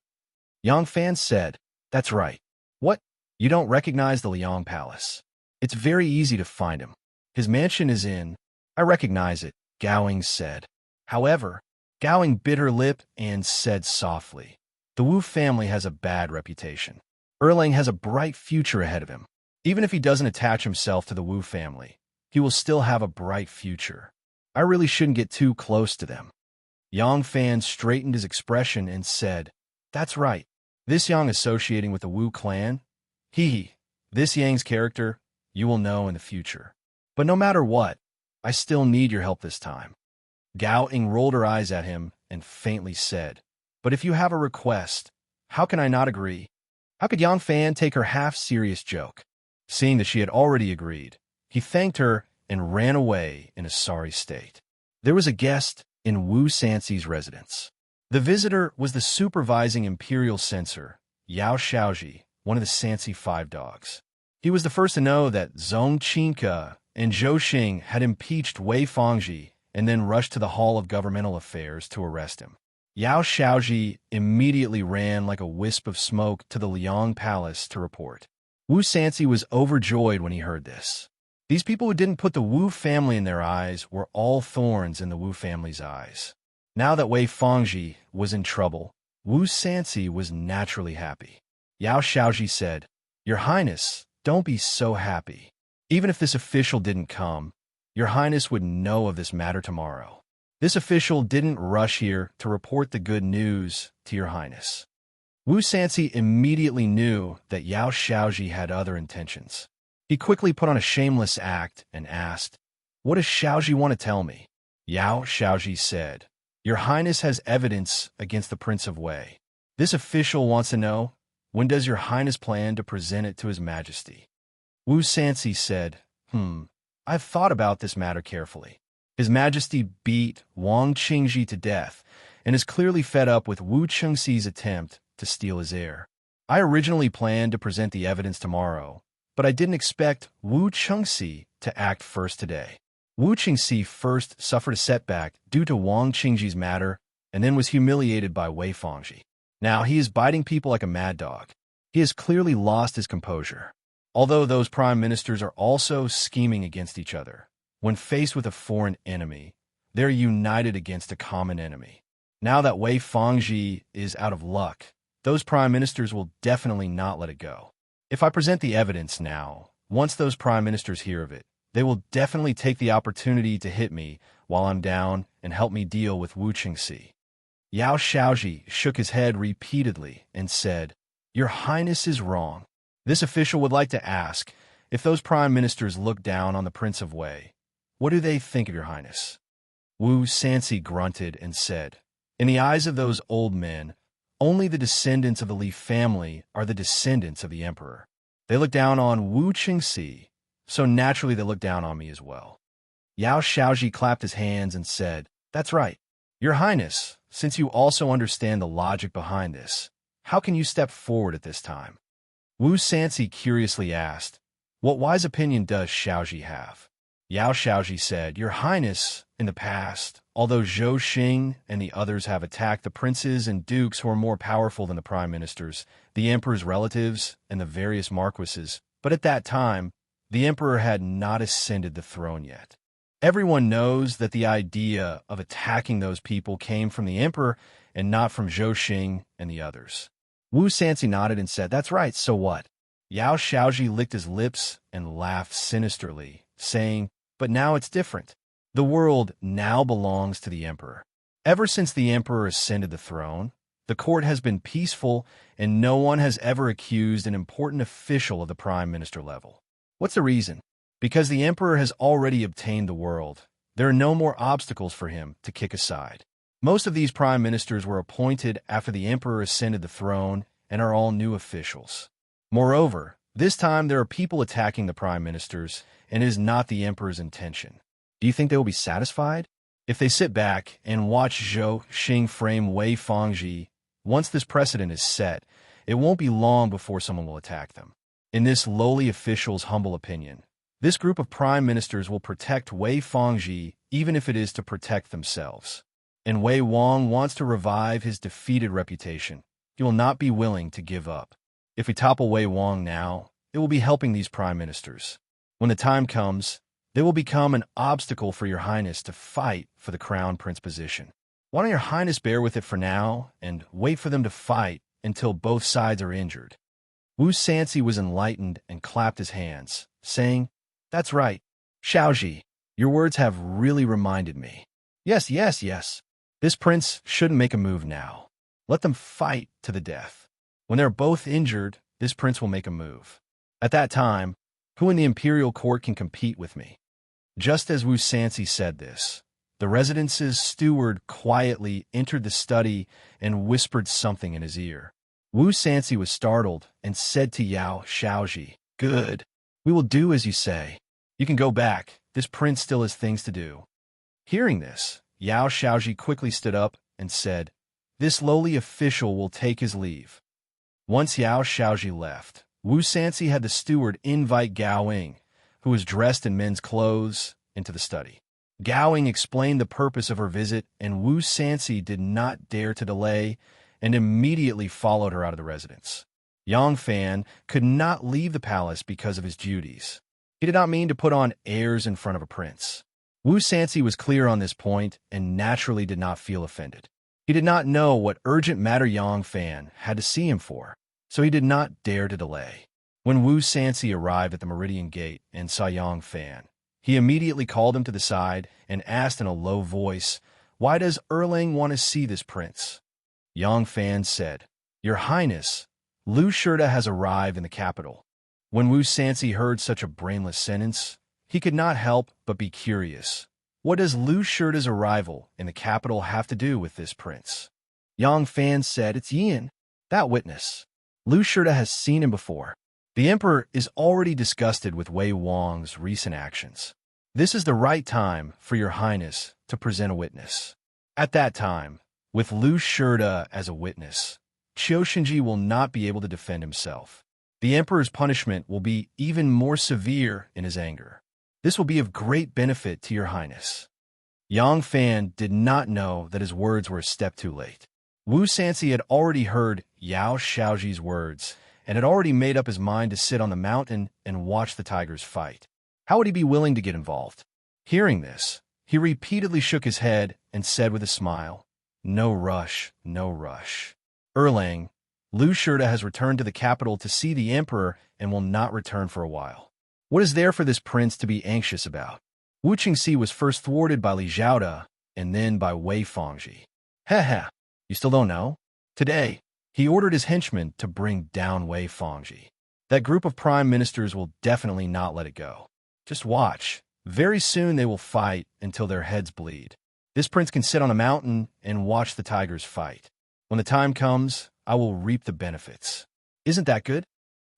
Yang Fan said, "That's right. What? You don't recognize the Liang Palace? It's very easy to find him. His mansion is in—" "I recognize it," Gao Ing said. However, Gao Ing bit her lip and said softly, "The Wu family has a bad reputation. Erlang has a bright future ahead of him. Even if he doesn't attach himself to the Wu family, he will still have a bright future. I really shouldn't get too close to them." Yang Fan straightened his expression and said, "That's right. This Yang associating with the Wu clan? This Yang's character, you will know in the future. But no matter what, I still need your help this time." Gao Ing rolled her eyes at him and faintly said, "But if you have a request, how can I not agree?" How could Yang Fan take her half-serious joke? Seeing that she had already agreed, he thanked her and ran away in a sorry state. There was a guest in Wu Sansi's residence. The visitor was the supervising imperial censor, Yao Xiaoji, one of the Sansi 5 dogs. He was the first to know that Zhong Qinke and Zhou Xing had impeached Wei Fangji and then rushed to the Hall of Governmental Affairs to arrest him. Yao Xiaoji immediately ran like a wisp of smoke to the Liang Palace to report. Wu Sansi was overjoyed when he heard this. These people who didn't put the Wu family in their eyes were all thorns in the Wu family's eyes. Now that Wei Fangji was in trouble, Wu Sansi was naturally happy. Yao Xiaoji said, "Your Highness, don't be so happy. Even if this official didn't come, Your Highness would know of this matter tomorrow. This official didn't rush here to report the good news to Your Highness." Wu Sansi immediately knew that Yao Xiaoji had other intentions. He quickly put on a shameless act and asked, "What does Xiaoji want to tell me?" Yao Xiaoji said, "Your Highness has evidence against the Prince of Wei. This official wants to know When does your highness plan to present it to his majesty? Wu Sanxi said, I've thought about this matter carefully. His majesty beat Wang Qingji to death and is clearly fed up with Wu Chengxi's attempt to steal his heir. I originally planned to present the evidence tomorrow, but I didn't expect Wu Chengxi to act first today. Wu Chengxi first suffered a setback due to Wang Qingji's matter and then was humiliated by Wei Fangji. Now he is biting people like a mad dog. He has clearly lost his composure. Although those prime ministers are also scheming against each other, when faced with a foreign enemy, they're united against a common enemy. Now that Wei Fangji is out of luck, those prime ministers will definitely not let it go. If I present the evidence now, once those prime ministers hear of it, they will definitely take the opportunity to hit me while I'm down and help me deal with Wu Chengxi. Yao Shaoji shook his head repeatedly and said, Your Highness is wrong. This official would like to ask, if those prime ministers look down on the Prince of Wei, what do they think of your Highness? Wu Sanxi grunted and said, In the eyes of those old men, only the descendants of the Li family are the descendants of the emperor. They look down on Wu Chengxi, so naturally they look down on me as well. Yao Shaoji clapped his hands and said, That's right. Your Highness, since you also understand the logic behind this, how can you step forward at this time? Wu Sanxi curiously asked, What wise opinion does Shaoji have? Yao Shaoji said, Your Highness, in the past, although Zhou Xing and the others have attacked the princes and dukes who are more powerful than the prime ministers, the emperor's relatives, and the various marquises, but at that time, the emperor had not ascended the throne yet. Everyone knows that the idea of attacking those people came from the emperor and not from Zhou Xing and the others. Wu Sanxi nodded and said, That's right, so what? Yao Shaoji licked his lips and laughed sinisterly, saying, But now it's different. The world now belongs to the emperor. Ever since the emperor ascended the throne, the court has been peaceful and no one has ever accused an important official of the prime minister level. What's the reason? Because the emperor has already obtained the world. There are no more obstacles for him to kick aside. Most of these prime ministers were appointed after the emperor ascended the throne and are all new officials. Moreover, this time there are people attacking the prime ministers and it is not the emperor's intention. Do you think they will be satisfied? If they sit back and watch Zhou Xing frame Wei Fangji, once this precedent is set, it won't be long before someone will attack them. In this lowly official's humble opinion, this group of prime ministers will protect Wei Fangji even if it is to protect themselves. And Wei Wang wants to revive his defeated reputation. He will not be willing to give up. If we topple Wei Wang now, it will be helping these prime ministers. When the time comes, they will become an obstacle for your Highness to fight for the crown prince position. Why don't your Highness bear with it for now and wait for them to fight until both sides are injured? Wu Sanxi was enlightened and clapped his hands, saying, That's right. Shaoji, your words have really reminded me. Yes. This prince shouldn't make a move now. Let them fight to the death. When they're both injured, this prince will make a move. At that time, who in the imperial court can compete with me? Just as Wu Sanxi said this, the residence's steward quietly entered the study and whispered something in his ear. Wu Sanxi was startled and said to Yao Shaoji, Good. We will do as you say. You can go back. This prince still has things to do. Hearing this, Yao Shaoji quickly stood up and said, This lowly official will take his leave. Once Yao Shaoji left, Wu Sanxi had the steward invite Gao Ying, who was dressed in men's clothes, into the study. Gao Ying explained the purpose of her visit, and Wu Sanxi did not dare to delay and immediately followed her out of the residence. Yang Fan could not leave the palace because of his duties. He did not mean to put on airs in front of a prince. Wu Sanxi was clear on this point and naturally did not feel offended. He did not know what urgent matter Yang Fan had to see him for, so he did not dare to delay. When Wu Sanxi arrived at the Meridian Gate and saw Yang Fan, he immediately called him to the side and asked in a low voice, Why does Erlang want to see this prince? Yang Fan said, Your Highness, Lu Shirda has arrived in the capital. When Wu Sanxi heard such a brainless sentence, he could not help but be curious. What does Lu Shirda's arrival in the capital have to do with this prince? Yang Fan said, It's Yin, that witness. Lu Shirda has seen him before. The emperor is already disgusted with Wei Wang's recent actions. This is the right time for your highness to present a witness. At that time, with Lu Shirda as a witness, Qiu Shenji will not be able to defend himself. The emperor's punishment will be even more severe in his anger. This will be of great benefit to your highness. Yang Fan did not know that his words were a step too late. Wu Sanci had already heard Yao Shaoji's words and had already made up his mind to sit on the mountain and watch the tigers fight. How would he be willing to get involved? Hearing this, he repeatedly shook his head and said with a smile, "No rush, no rush. Erlang, Lu Shirda has returned to the capital to see the emperor and will not return for a while. What is there for this prince to be anxious about?" Wu Qingxi was first thwarted by Li Zhaoda and then by Wei Fangji. Heh, you still don't know? Today, he ordered his henchmen to bring down Wei Fangji. That group of prime ministers will definitely not let it go. Just watch. Very soon they will fight until their heads bleed. This prince can sit on a mountain and watch the tigers fight. When the time comes, I will reap the benefits. Isn't that good?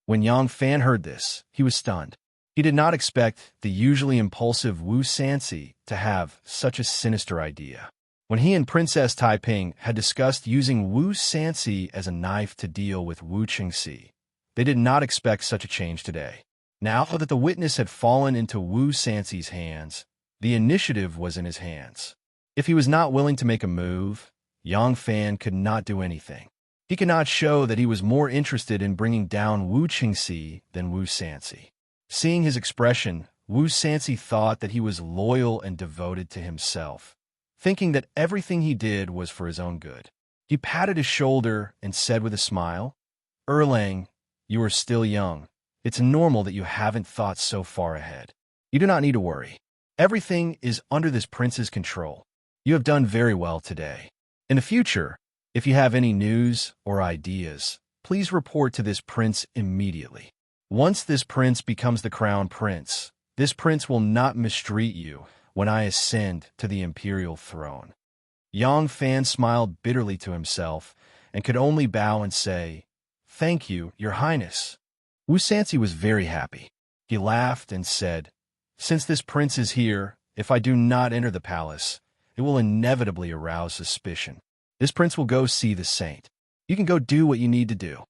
When Yang Fan heard this, he was stunned. He did not expect the usually impulsive Wu Sanci to have such a sinister idea. When he and Princess Taiping had discussed using Wu Sanci as a knife to deal with Wu Qingxi, they did not expect such a change today. Now that the witness had fallen into Wu Sanci's hands, the initiative was in his hands. If he was not willing to make a move, Yang Fan could not do anything. He could not show that he was more interested in bringing down Wu Qingxi than Wu Sanci. Seeing his expression, Wu Sanci thought that he was loyal and devoted to himself, thinking that everything he did was for his own good. He patted his shoulder and said with a smile, "Erlang, you are still young. It's normal that you haven't thought so far ahead. You do not need to worry. Everything is under this prince's control. You have done very well today. In the future, if you have any news or ideas, please report to this prince immediately. Once this prince becomes the crown prince, this prince will not mistreat you when I ascend to the imperial throne." Yang Fan smiled bitterly to himself and could only bow and say, "Thank you, Your Highness." Wu Sanci was very happy. He laughed and said, "Since this prince is here, if I do not enter the palace, it will inevitably arouse suspicion. This prince will go see the saint. You can go do what you need to do."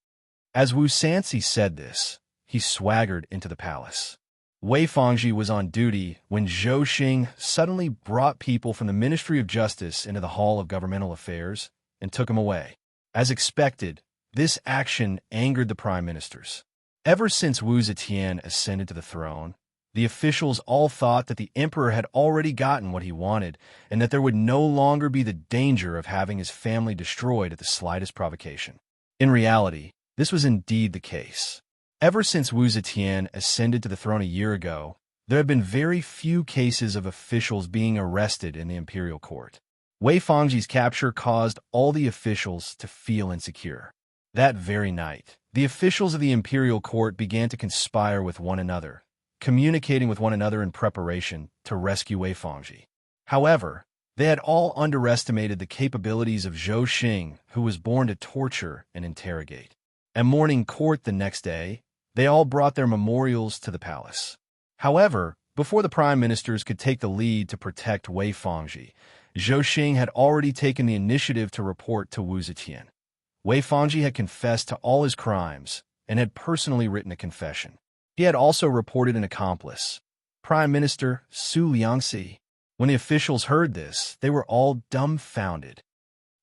As Wu Sanci said this, he swaggered into the palace. Wei Fangji was on duty when Zhou Xing suddenly brought people from the Ministry of Justice into the Hall of Governmental Affairs and took him away. As expected, this action angered the prime ministers. Ever since Wu Zetian ascended to the throne, the officials all thought that the emperor had already gotten what he wanted and that there would no longer be the danger of having his family destroyed at the slightest provocation. In reality, this was indeed the case. Ever since Wu Zetian ascended to the throne a year ago, there have been very few cases of officials being arrested in the imperial court. Wei Fangji's capture caused all the officials to feel insecure. That very night, the officials of the imperial court began to conspire with one another, communicating with one another in preparation to rescue Wei Fangji. However, they had all underestimated the capabilities of Zhou Xing, who was born to torture and interrogate. At morning court the next day, they all brought their memorials to the palace. However, before the prime ministers could take the lead to protect Wei Fangji, Zhou Xing had already taken the initiative to report to Wu Zetian. Wei Fangji had confessed to all his crimes and had personally written a confession. He had also reported an accomplice, Prime Minister Su Liangxi. When the officials heard this, they were all dumbfounded.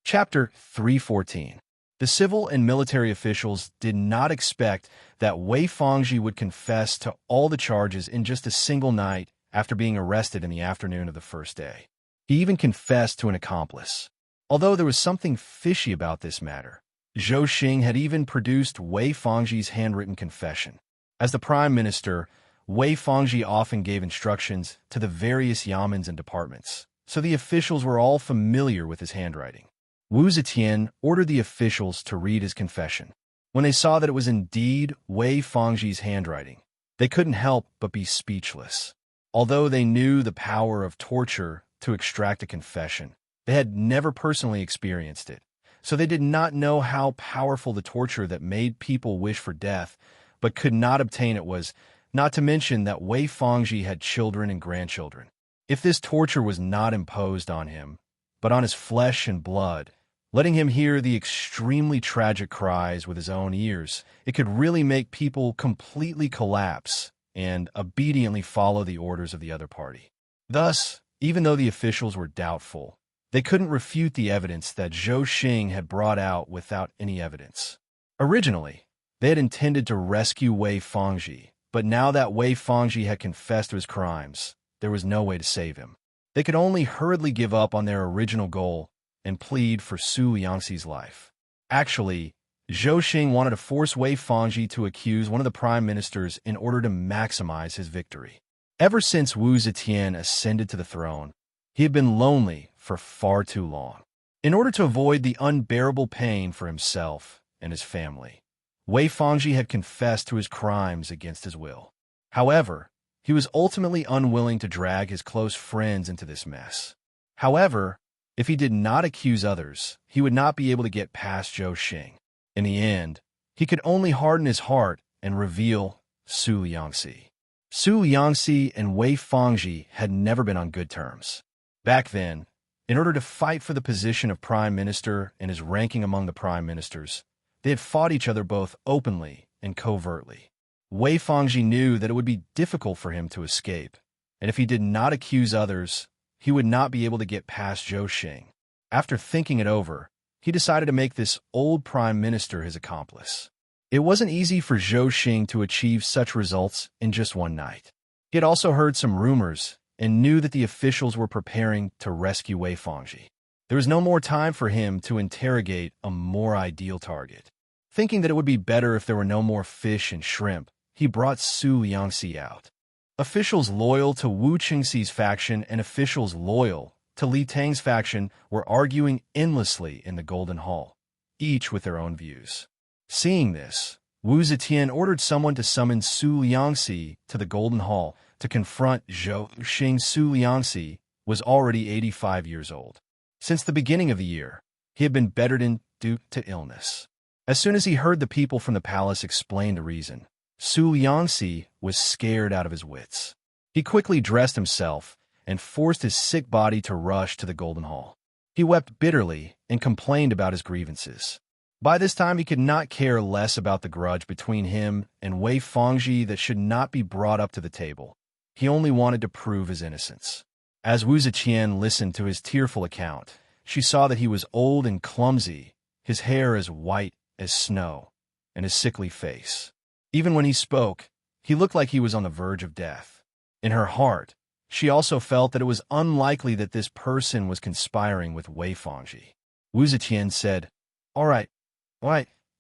Chapter 314. The civil and military officials did not expect that Wei Fangji would confess to all the charges in just a single night after being arrested in the afternoon of the first day. He even confessed to an accomplice. Although there was something fishy about this matter, Zhou Xing had even produced Wei Fangji's handwritten confession. As the prime minister, Wei Fangji often gave instructions to the various yamens and departments, so the officials were all familiar with his handwriting. Wu Zetian ordered the officials to read his confession. When they saw that it was indeed Wei Fangji's handwriting, they couldn't help but be speechless. Although they knew the power of torture to extract a confession, they had never personally experienced it. so they did not know how powerful the torture that made people wish for death, but could not obtain it was, not to mention that Wei Fangji had children and grandchildren. If this torture was not imposed on him, but on his flesh and blood, letting him hear the extremely tragic cries with his own ears, it could really make people completely collapse and obediently follow the orders of the other party. Thus, even though the officials were doubtful, they couldn't refute the evidence that Zhou Xing had brought out without any evidence. Originally, they had intended to rescue Wei Fangji, but now that Wei Fangji had confessed to his crimes, there was no way to save him. They could only hurriedly give up on their original goal and plead for Su Yangxi's life. Actually, Zhou Xing wanted to force Wei Fangji to accuse one of the prime ministers in order to maximize his victory. Ever since Wu Zetian ascended to the throne, he had been lonely for far too long. In order to avoid the unbearable pain for himself and his family, Wei Fangji had confessed to his crimes against his will. However, he was ultimately unwilling to drag his close friends into this mess. However, if he did not accuse others, he would not be able to get past Zhou Xing. In the end, he could only harden his heart and reveal Su Yangxi. Su Yangxi and Wei Fangji had never been on good terms. Back then, in order to fight for the position of prime minister and his ranking among the prime ministers, they had fought each other both openly and covertly. Wei Fangji knew that it would be difficult for him to escape, and if he did not accuse others, he would not be able to get past Zhou Xing. After thinking it over, he decided to make this old prime minister his accomplice. It wasn't easy for Zhou Xing to achieve such results in just one night. He had also heard some rumors and knew that the officials were preparing to rescue Wei Fangji. There was no more time for him to interrogate a more ideal target. Thinking that it would be better if there were no more fish and shrimp, he brought Su Yangxi out. Officials loyal to Wu Qingxi's faction and officials loyal to Li Tang's faction were arguing endlessly in the Golden Hall, each with their own views. Seeing this, Wu Zetian ordered someone to summon Su Yangxi to the Golden Hall to confront Zhou Xing. Su Yangxi was already 85 years old. Since the beginning of the year, he had been bedridden due to illness. As soon as he heard the people from the palace explain the reason, Su Yangxi was scared out of his wits. He quickly dressed himself and forced his sick body to rush to the Golden Hall. He wept bitterly and complained about his grievances. By this time, he could not care less about the grudge between him and Wei Fangji that should not be brought up to the table. He only wanted to prove his innocence. As Wu Zetian listened to his tearful account, she saw that he was old and clumsy, his hair as white as snow, and his sickly face. Even when he spoke, he looked like he was on the verge of death. In her heart, she also felt that it was unlikely that this person was conspiring with Wei Fangji. Wu Zetian said, All right,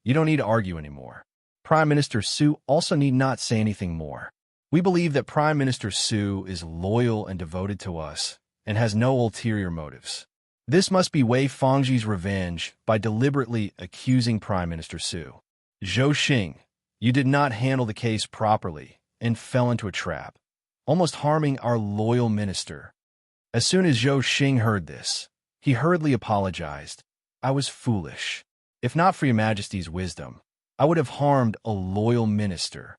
you don't need to argue anymore. Prime Minister Su also need not say anything more. We believe that Prime Minister Su is loyal and devoted to us and has no ulterior motives. This must be Wei Fangji's revenge by deliberately accusing Prime Minister Su. Zhou Xing, you did not handle the case properly and fell into a trap, almost harming our loyal minister. As soon as Zhou Xing heard this, he hurriedly apologized. I was foolish. If not for your majesty's wisdom, I would have harmed a loyal minister.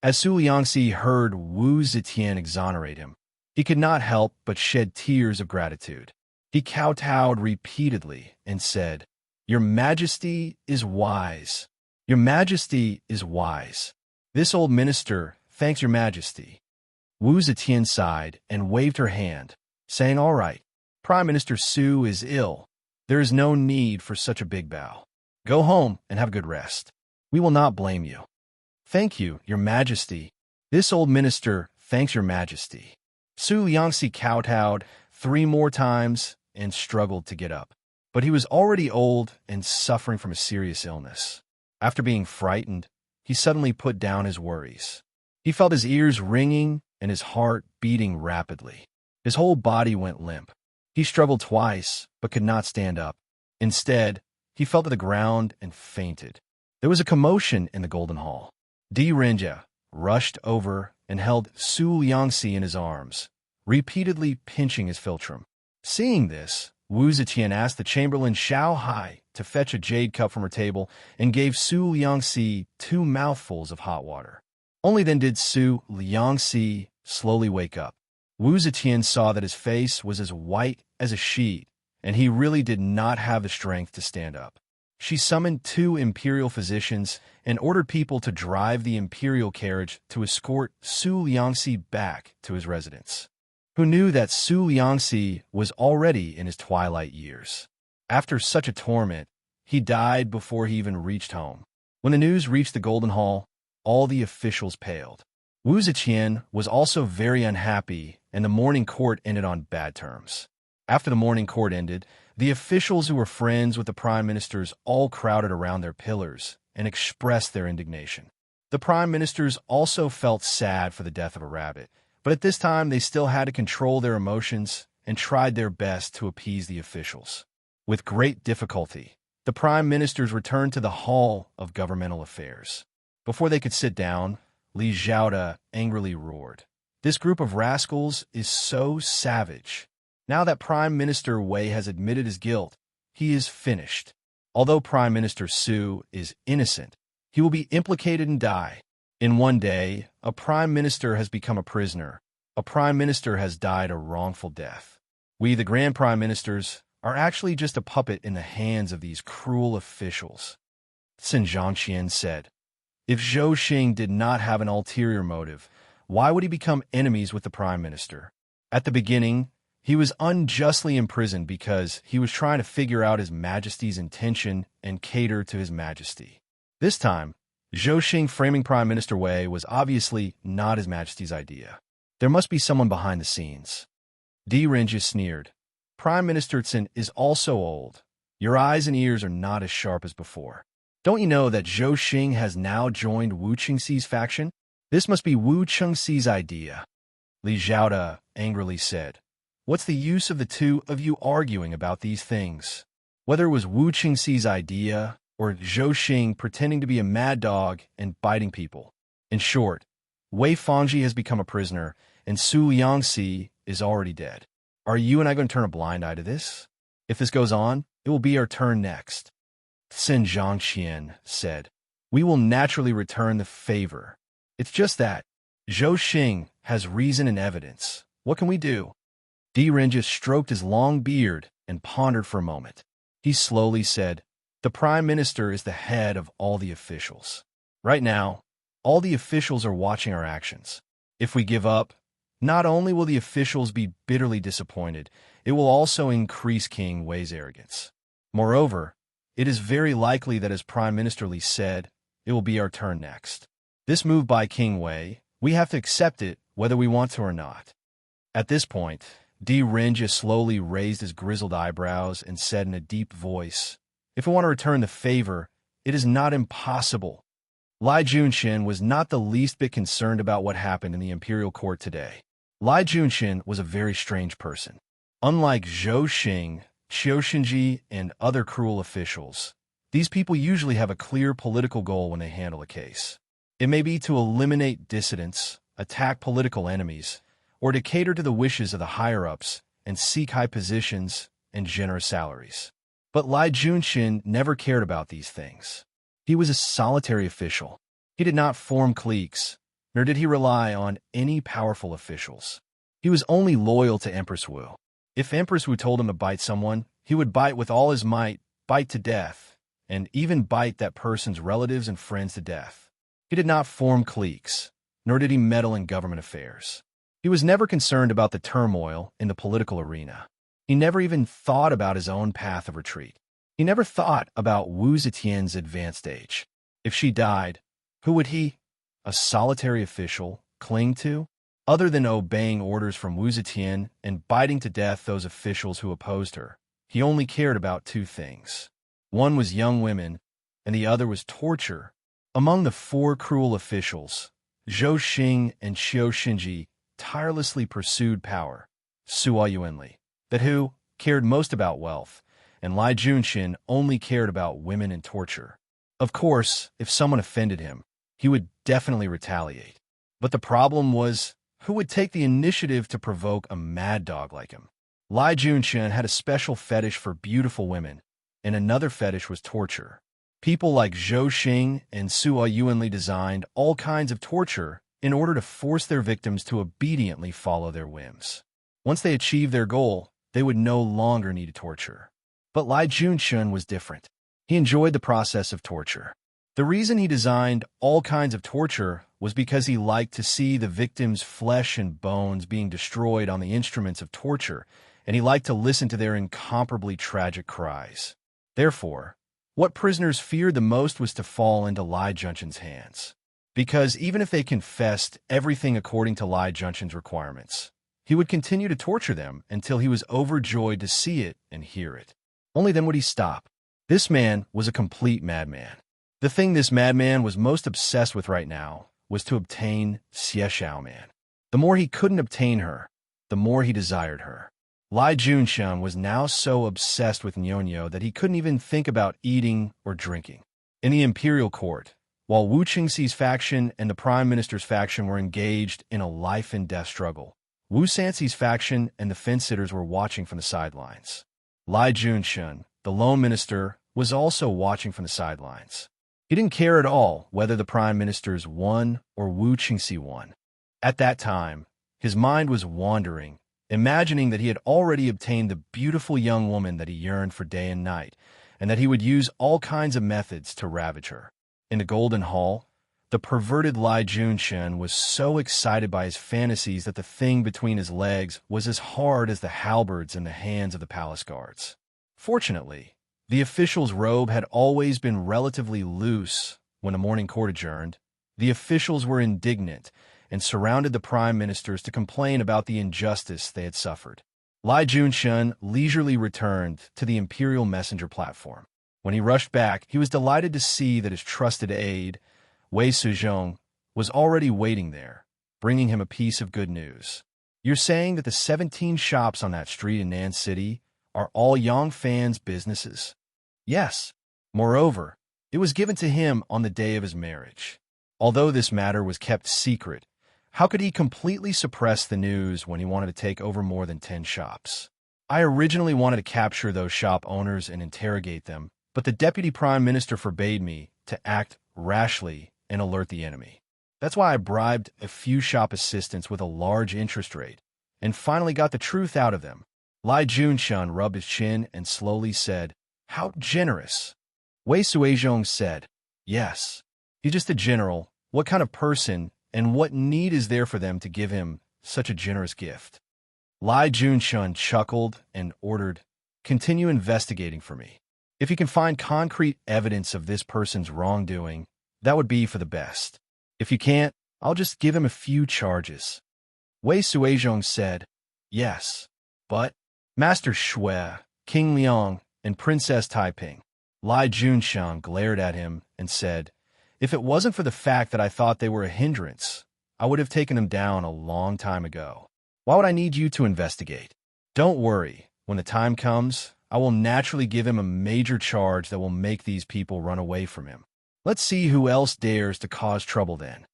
As Su Yangxi heard Wu Zetian exonerate him, he could not help but shed tears of gratitude. He kowtowed repeatedly and said, Your Majesty is wise. Your Majesty is wise. This old minister thanks Your Majesty. Wu Zetian sighed and waved her hand, saying, All right, Prime Minister Su is ill. There is no need for such a big bow. Go home and have a good rest. We will not blame you. Thank you, Your Majesty. This old minister thanks Your Majesty. Su Yangxi kowtowed 3 more times and struggled to get up. But he was already old and suffering from a serious illness. After being frightened, he suddenly put down his worries. He felt his ears ringing and his heart beating rapidly. His whole body went limp. He struggled twice, but could not stand up. Instead, he fell to the ground and fainted. There was a commotion in the Golden Hall. Di Renjia rushed over and held Su Yangxi in his arms, repeatedly pinching his philtrum. Seeing this, Wu Zetian asked the Chamberlain Xiao Hai to fetch a jade cup from her table and gave Su Liangxi 2 mouthfuls of hot water. Only then did Su Liangxi slowly wake up. Wu Zetian saw that his face was as white as a sheet, and he really did not have the strength to stand up. She summoned 2 imperial physicians and ordered people to drive the imperial carriage to escort Su Liangxi back to his residence. Who knew that Su Liangxi was already in his twilight years? After such a torment, he died before he even reached home. When the news reached the Golden Hall, all the officials paled. Wu Zetian was also very unhappy, and the morning court ended on bad terms. After the morning court ended, the officials who were friends with the prime ministers all crowded around their pillars and expressed their indignation. The prime ministers also felt sad for the death of a rabbit, but at this time they still had to control their emotions and tried their best to appease the officials. With great difficulty, the prime ministers returned to the Hall of Governmental Affairs. Before they could sit down, Li Zhaoda angrily roared, "This group of rascals is so savage. Now that Prime Minister Wei has admitted his guilt, he is finished. Although Prime Minister Su is innocent, he will be implicated and die. In one day, a prime minister has become a prisoner. A prime minister has died a wrongful death. We, the grand prime ministers, are actually just a puppet in the hands of these cruel officials." Sun Zhangqian said. If Zhou Xing did not have an ulterior motive, why would he become enemies with the prime minister? At the beginning, he was unjustly imprisoned because he was trying to figure out His Majesty's intention and cater to His Majesty. This time, Zhou Xing framing Prime Minister Wei was obviously not His Majesty's idea. There must be someone behind the scenes. Di Renji sneered. Prime Minister Tsin is also old. Your eyes and ears are not as sharp as before. Don't you know that Zhou Xing has now joined Wu Qingxi's faction? This must be Wu Qingxi's idea. Li Zhaoda angrily said. What's the use of the two of you arguing about these things? Whether it was Wu Qingxi's idea or Zhou Xing pretending to be a mad dog and biting people. In short, Wei Fangji has become a prisoner and Su Liangxi is already dead. Are you and I going to turn a blind eye to this? If this goes on, it will be our turn next. Sun Zhangqian said, We will naturally return the favor. It's just that Zhou Xing has reason and evidence. What can we do? Di Renji stroked his long beard and pondered for a moment. He slowly said, The Prime Minister is the head of all the officials. Right now, all the officials are watching our actions. If we give up, not only will the officials be bitterly disappointed, it will also increase King Wei's arrogance. Moreover, it is very likely that, as Prime Minister Li said, it will be our turn next. This move by King Wei, we have to accept it whether we want to or not. At this point, Di Renji slowly raised his grizzled eyebrows and said in a deep voice, If we want to return the favor, it is not impossible. Lai Junxin was not the least bit concerned about what happened in the imperial court today. Lai Junxin was a very strange person. Unlike Zhou Xing, Qiu Xinji, and other cruel officials, these people usually have a clear political goal when they handle a case. It may be to eliminate dissidents, attack political enemies, or to cater to the wishes of the higher-ups and seek high positions and generous salaries. But Lai Junxin never cared about these things. He was a solitary official. He did not form cliques, nor did he rely on any powerful officials. He was only loyal to Empress Wu. If Empress Wu told him to bite someone, he would bite with all his might, bite to death, and even bite that person's relatives and friends to death. He did not form cliques, nor did he meddle in government affairs. He was never concerned about the turmoil in the political arena. He never even thought about his own path of retreat. He never thought about Wu Zetian's advanced age. If she died, who would he, a solitary official, cling to? Other than obeying orders from Wu Zetian and biting to death those officials who opposed her, he only cared about two things. One was young women, and the other was torture. Among the four cruel officials, Zhou Xing and Qiu Xinji tirelessly pursued power, Sua Yuanli, that who cared most about wealth, and Lai Junxin only cared about women and torture. Of course, if someone offended him, he would definitely retaliate. But the problem was, who would take the initiative to provoke a mad dog like him? Lai Junchen had a special fetish for beautiful women, and another fetish was torture. People like Zhou Xing and Sua Yuanli designed all kinds of torture in order to force their victims to obediently follow their whims. Once they achieved their goal, they would no longer need torture. But Lai Junchen was different. He enjoyed the process of torture. The reason he designed all kinds of torture was because he liked to see the victim's flesh and bones being destroyed on the instruments of torture, and he liked to listen to their incomparably tragic cries. Therefore, what prisoners feared the most was to fall into Lai Junchen's hands. Because even if they confessed everything according to Lai Junchen's requirements, he would continue to torture them until he was overjoyed to see it and hear it. Only then would he stop. This man was a complete madman. The thing this madman was most obsessed with right now was to obtain Xie Xiaoman. The more he couldn't obtain her, the more he desired her. Lai Junchen was now so obsessed with Nyonyo that he couldn't even think about eating or drinking. In the imperial court, while Wu Qingxi's faction and the prime minister's faction were engaged in a life-and-death struggle, Wu Sanxi's faction and the fence-sitters were watching from the sidelines. Lai Junchen, the lone minister, was also watching from the sidelines. He didn't care at all whether the prime ministers won or Wu Qingxi won. At that time, his mind was wandering, imagining that he had already obtained the beautiful young woman that he yearned for day and night, and that he would use all kinds of methods to ravage her. In the Golden Hall, the perverted Lai Junchen was so excited by his fantasies that the thing between his legs was as hard as the halberds in the hands of the palace guards. Fortunately, the official's robe had always been relatively loose when the morning court adjourned. The officials were indignant and surrounded the prime ministers to complain about the injustice they had suffered. Lai Junchen leisurely returned to the imperial messenger platform. When he rushed back, he was delighted to see that his trusted aide, Wei Suzhong, was already waiting there, bringing him a piece of good news. "You're saying that the 17 shops on that street in Nan City are all Yang Fan's businesses?" "Yes. Moreover, it was given to him on the day of his marriage." Although this matter was kept secret, how could he completely suppress the news when he wanted to take over more than 10 shops? "I originally wanted to capture those shop owners and interrogate them, but the deputy prime minister forbade me to act rashly and alert the enemy. That's why I bribed a few shop assistants with a large interest rate, and finally got the truth out of them." Lai Junchen rubbed his chin and slowly said, "How generous." Wei Suizhong said, "Yes. He's just a general. What kind of person and what need is there for them to give him such a generous gift?" Lai Junchen chuckled and ordered, "Continue investigating for me. If you can find concrete evidence of this person's wrongdoing, that would be for the best. If you can't, I'll just give him a few charges." Wei Suizhong said, "Yes. But Master Shui, King Liang, and Princess Taiping." Lai Junchen glared at him and said, "If it wasn't for the fact that I thought they were a hindrance, I would have taken them down a long time ago. Why would I need you to investigate? Don't worry, when the time comes, I will naturally give him a major charge that will make these people run away from him. Let's see who else dares to cause trouble then."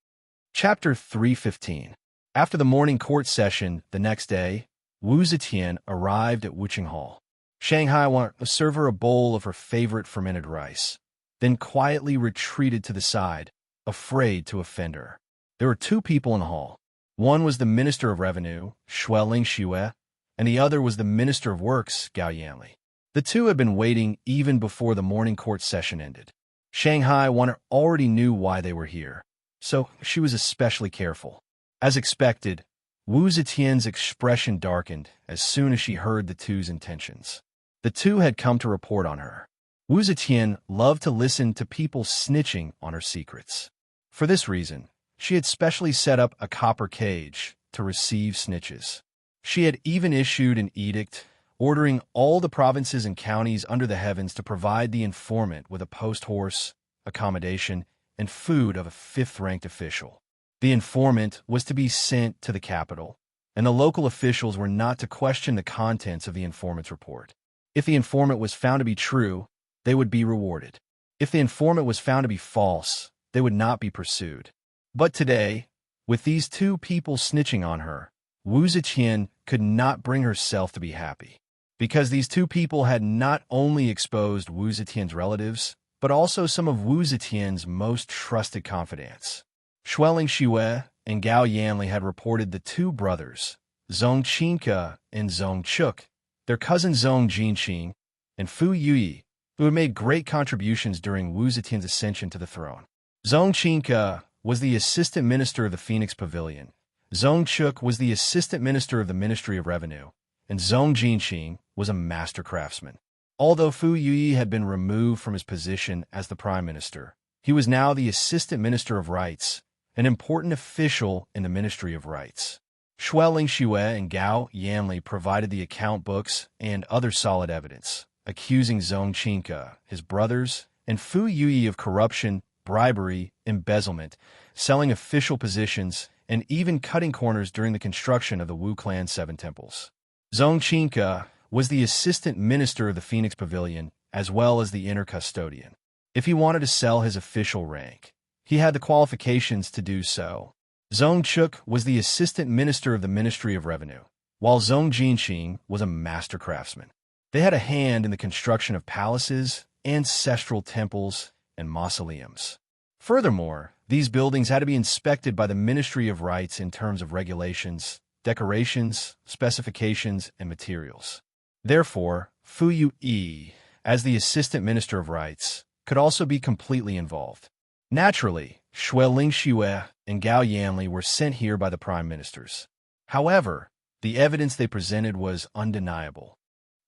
Chapter 315. After the morning court session the next day, Wu Zetian arrived at Wuqing Hall. Shanghai wanted to serve her a bowl of her favorite fermented rice, then quietly retreated to the side, afraid to offend her. There were 2 people in the hall. One was the Minister of Revenue, Xueling Xue, and the other was the Minister of Works, Gao Yanli. The 2 had been waiting even before the morning court session ended. Shanghai already knew why they were here, so she was especially careful. As expected, Wu Zetian's expression darkened as soon as she heard the 2's intentions. The 2 had come to report on her. Wu Zetian loved to listen to people snitching on her secrets. For this reason, she had specially set up a copper cage to receive snitches. She had even issued an edict ordering all the provinces and counties under the heavens to provide the informant with a post horse, accommodation, and food of a 5th-ranked official. The informant was to be sent to the capital, and the local officials were not to question the contents of the informant's report. If the informant was found to be true, they would be rewarded. If the informant was found to be false, they would not be pursued. But today, with these 2 people snitching on her, Wu Zetian could not bring herself to be happy, because these two people had not only exposed Wu Zetian's relatives, but also some of Wu Zetian's most trusted confidants. Xueling Xue and Gao Yanli had reported the two brothers, Zhong Qinke and Zhong Chuk, their cousin Zhong Jinqing, and Fu Yuyi, who had made great contributions during Wu Zetian's ascension to the throne. Zhong Qinke was the assistant minister of the Phoenix Pavilion, Zhong Chuk was the assistant minister of the Ministry of Revenue, and Zhong Jinqing was a master craftsman. Although Fu Yuyi had been removed from his position as the prime minister, he was now the assistant minister of rights, an important official in the Ministry of Rights. Xueling Xue and Gao Yanli provided the account books and other solid evidence, accusing Zhong Qinke, his brothers, and Fu Yuyi of corruption, bribery, embezzlement, selling official positions, and even cutting corners during the construction of the Wu Clan's 7 temples. Zhong Qinke was the assistant minister of the Phoenix Pavilion, as well as the inner custodian. If he wanted to sell his official rank, he had the qualifications to do so. Zhong Chuk was the assistant minister of the Ministry of Revenue, while Zhong Jinqing was a master craftsman. They had a hand in the construction of palaces, ancestral temples, and mausoleums. Furthermore, these buildings had to be inspected by the Ministry of Rights in terms of regulations, decorations, specifications, and materials. Therefore, Fu Yuyi, as the assistant minister of rights, could also be completely involved. Naturally, Xueling Xue and Gao Yanli were sent here by the prime ministers. However, the evidence they presented was undeniable.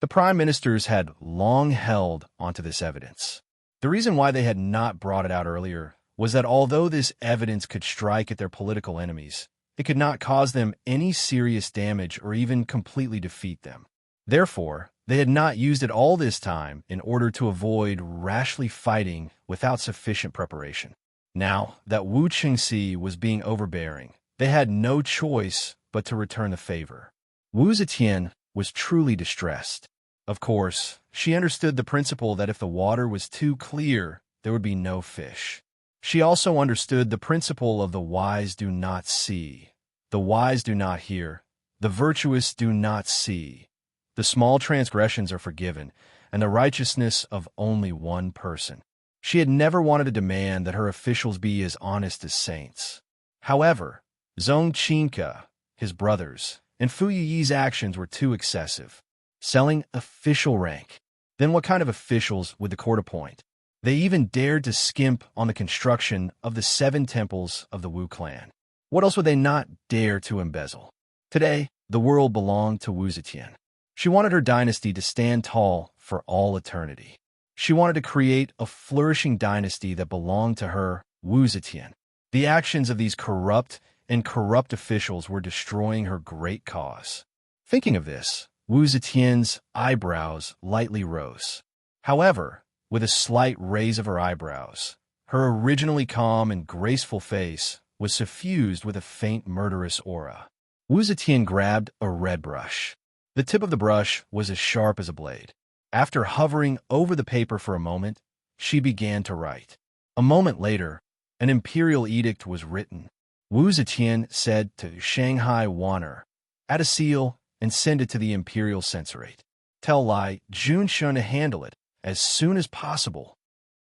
The prime ministers had long held onto this evidence. The reason why they had not brought it out earlier was that although this evidence could strike at their political enemies, it could not cause them any serious damage or even completely defeat them. Therefore, they had not used it all this time in order to avoid rashly fighting without sufficient preparation. Now that Wu Qingxi was being overbearing, they had no choice but to return the favor. Wu Zetian was truly distressed. Of course, she understood the principle that if the water was too clear, there would be no fish. She also understood the principle of the wise do not see, the wise do not hear, the virtuous do not see. The small transgressions are forgiven, and the righteousness of only one person. She had never wanted to demand that her officials be as honest as saints. However, Zhong Qinke, his brothers, and Fu Yuyi's actions were too excessive. Selling official rank. Then what kind of officials would the court appoint? They even dared to skimp on the construction of the 7 temples of the Wu clan. What else would they not dare to embezzle? Today, the world belonged to Wu Zetian. She wanted her dynasty to stand tall for all eternity. She wanted to create a flourishing dynasty that belonged to her, Wu Zetian. The actions of these corrupt officials were destroying her great cause. Thinking of this, Wu Zetian's eyebrows lightly rose. However, with a slight raise of her eyebrows, her originally calm and graceful face was suffused with a faint murderous aura. Wu Zetian grabbed a red brush. The tip of the brush was as sharp as a blade. After hovering over the paper for a moment, she began to write. A moment later, an imperial edict was written. Wu Zetian said to Shanghai Wanner, "Add a seal and send it to the imperial censorate. Tell Lai Junshun to handle it as soon as possible."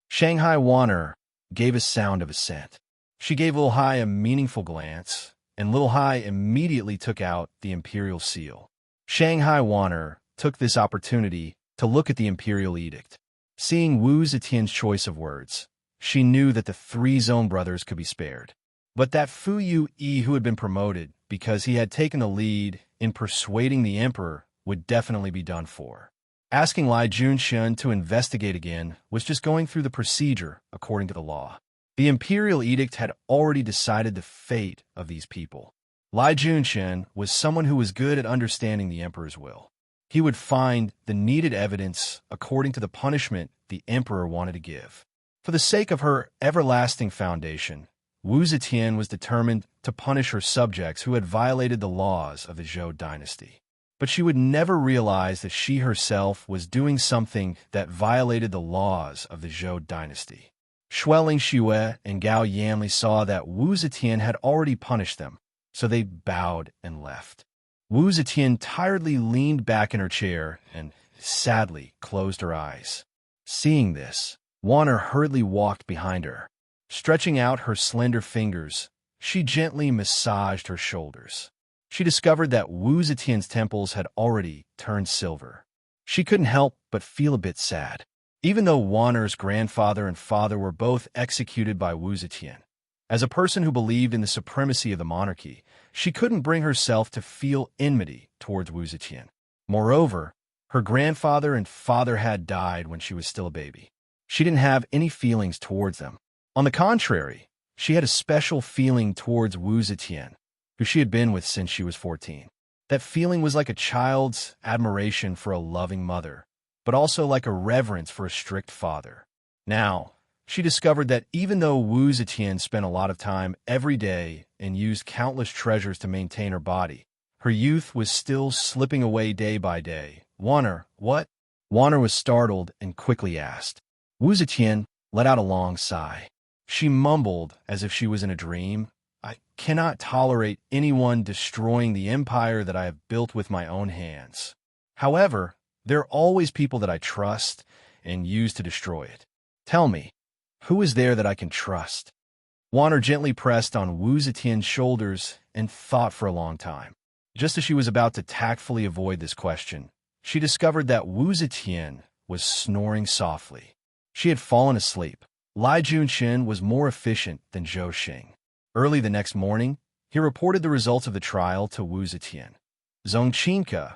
Shanghai Wanner gave a sound of assent. She gave Lil Hai a meaningful glance, and Lil Hai immediately took out the imperial seal. Shanghai Wanner took this opportunity to look at the imperial edict. Seeing Wu Zetian's choice of words, she knew that the 3 Zone brothers could be spared. But that Fu Yuyi, who had been promoted because he had taken the lead in persuading the emperor, would definitely be done for. Asking Lai Junshun to investigate again was just going through the procedure according to the law. The imperial edict had already decided the fate of these people. Lai Junshun was someone who was good at understanding the emperor's will. He would find the needed evidence according to the punishment the emperor wanted to give. For the sake of her everlasting foundation, Wu Zetian was determined to punish her subjects who had violated the laws of the Zhou dynasty. But she would never realize that she herself was doing something that violated the laws of the Zhou dynasty. Xueling Xue and Gao Yanli saw that Wu Zetian had already punished them, so they bowed and left. Wu Zetian tiredly leaned back in her chair and sadly closed her eyes. Seeing this, Warner hurriedly walked behind her. Stretching out her slender fingers, she gently massaged her shoulders. She discovered that Wu Zetian's temples had already turned silver. She couldn't help but feel a bit sad. Even though Warner's grandfather and father were both executed by Wu Zetian, as a person who believed in the supremacy of the monarchy, she couldn't bring herself to feel enmity towards Wu Zetian. Moreover, her grandfather and father had died when she was still a baby. She didn't have any feelings towards them. On the contrary, she had a special feeling towards Wu Zetian, who she had been with since she was 14. That feeling was like a child's admiration for a loving mother, but also like a reverence for a strict father. Now, she discovered that even though Wu Zetian spent a lot of time every day and used countless treasures to maintain her body, her youth was still slipping away day by day. Warner, what? Warner was startled and quickly asked. Wu Zetian let out a long sigh. She mumbled as if she was in a dream. I cannot tolerate anyone destroying the empire that I have built with my own hands. However, there are always people that I trust and use to destroy it. Tell me, who is there that I can trust? Warner gently pressed on Wu Zetian's shoulders and thought for a long time. Just as she was about to tactfully avoid this question, she discovered that Wu Zetian was snoring softly. She had fallen asleep. Lai Junxin was more efficient than Zhou Xing. Early the next morning, he reported the results of the trial to Wu Zetian. Zhong Qinke,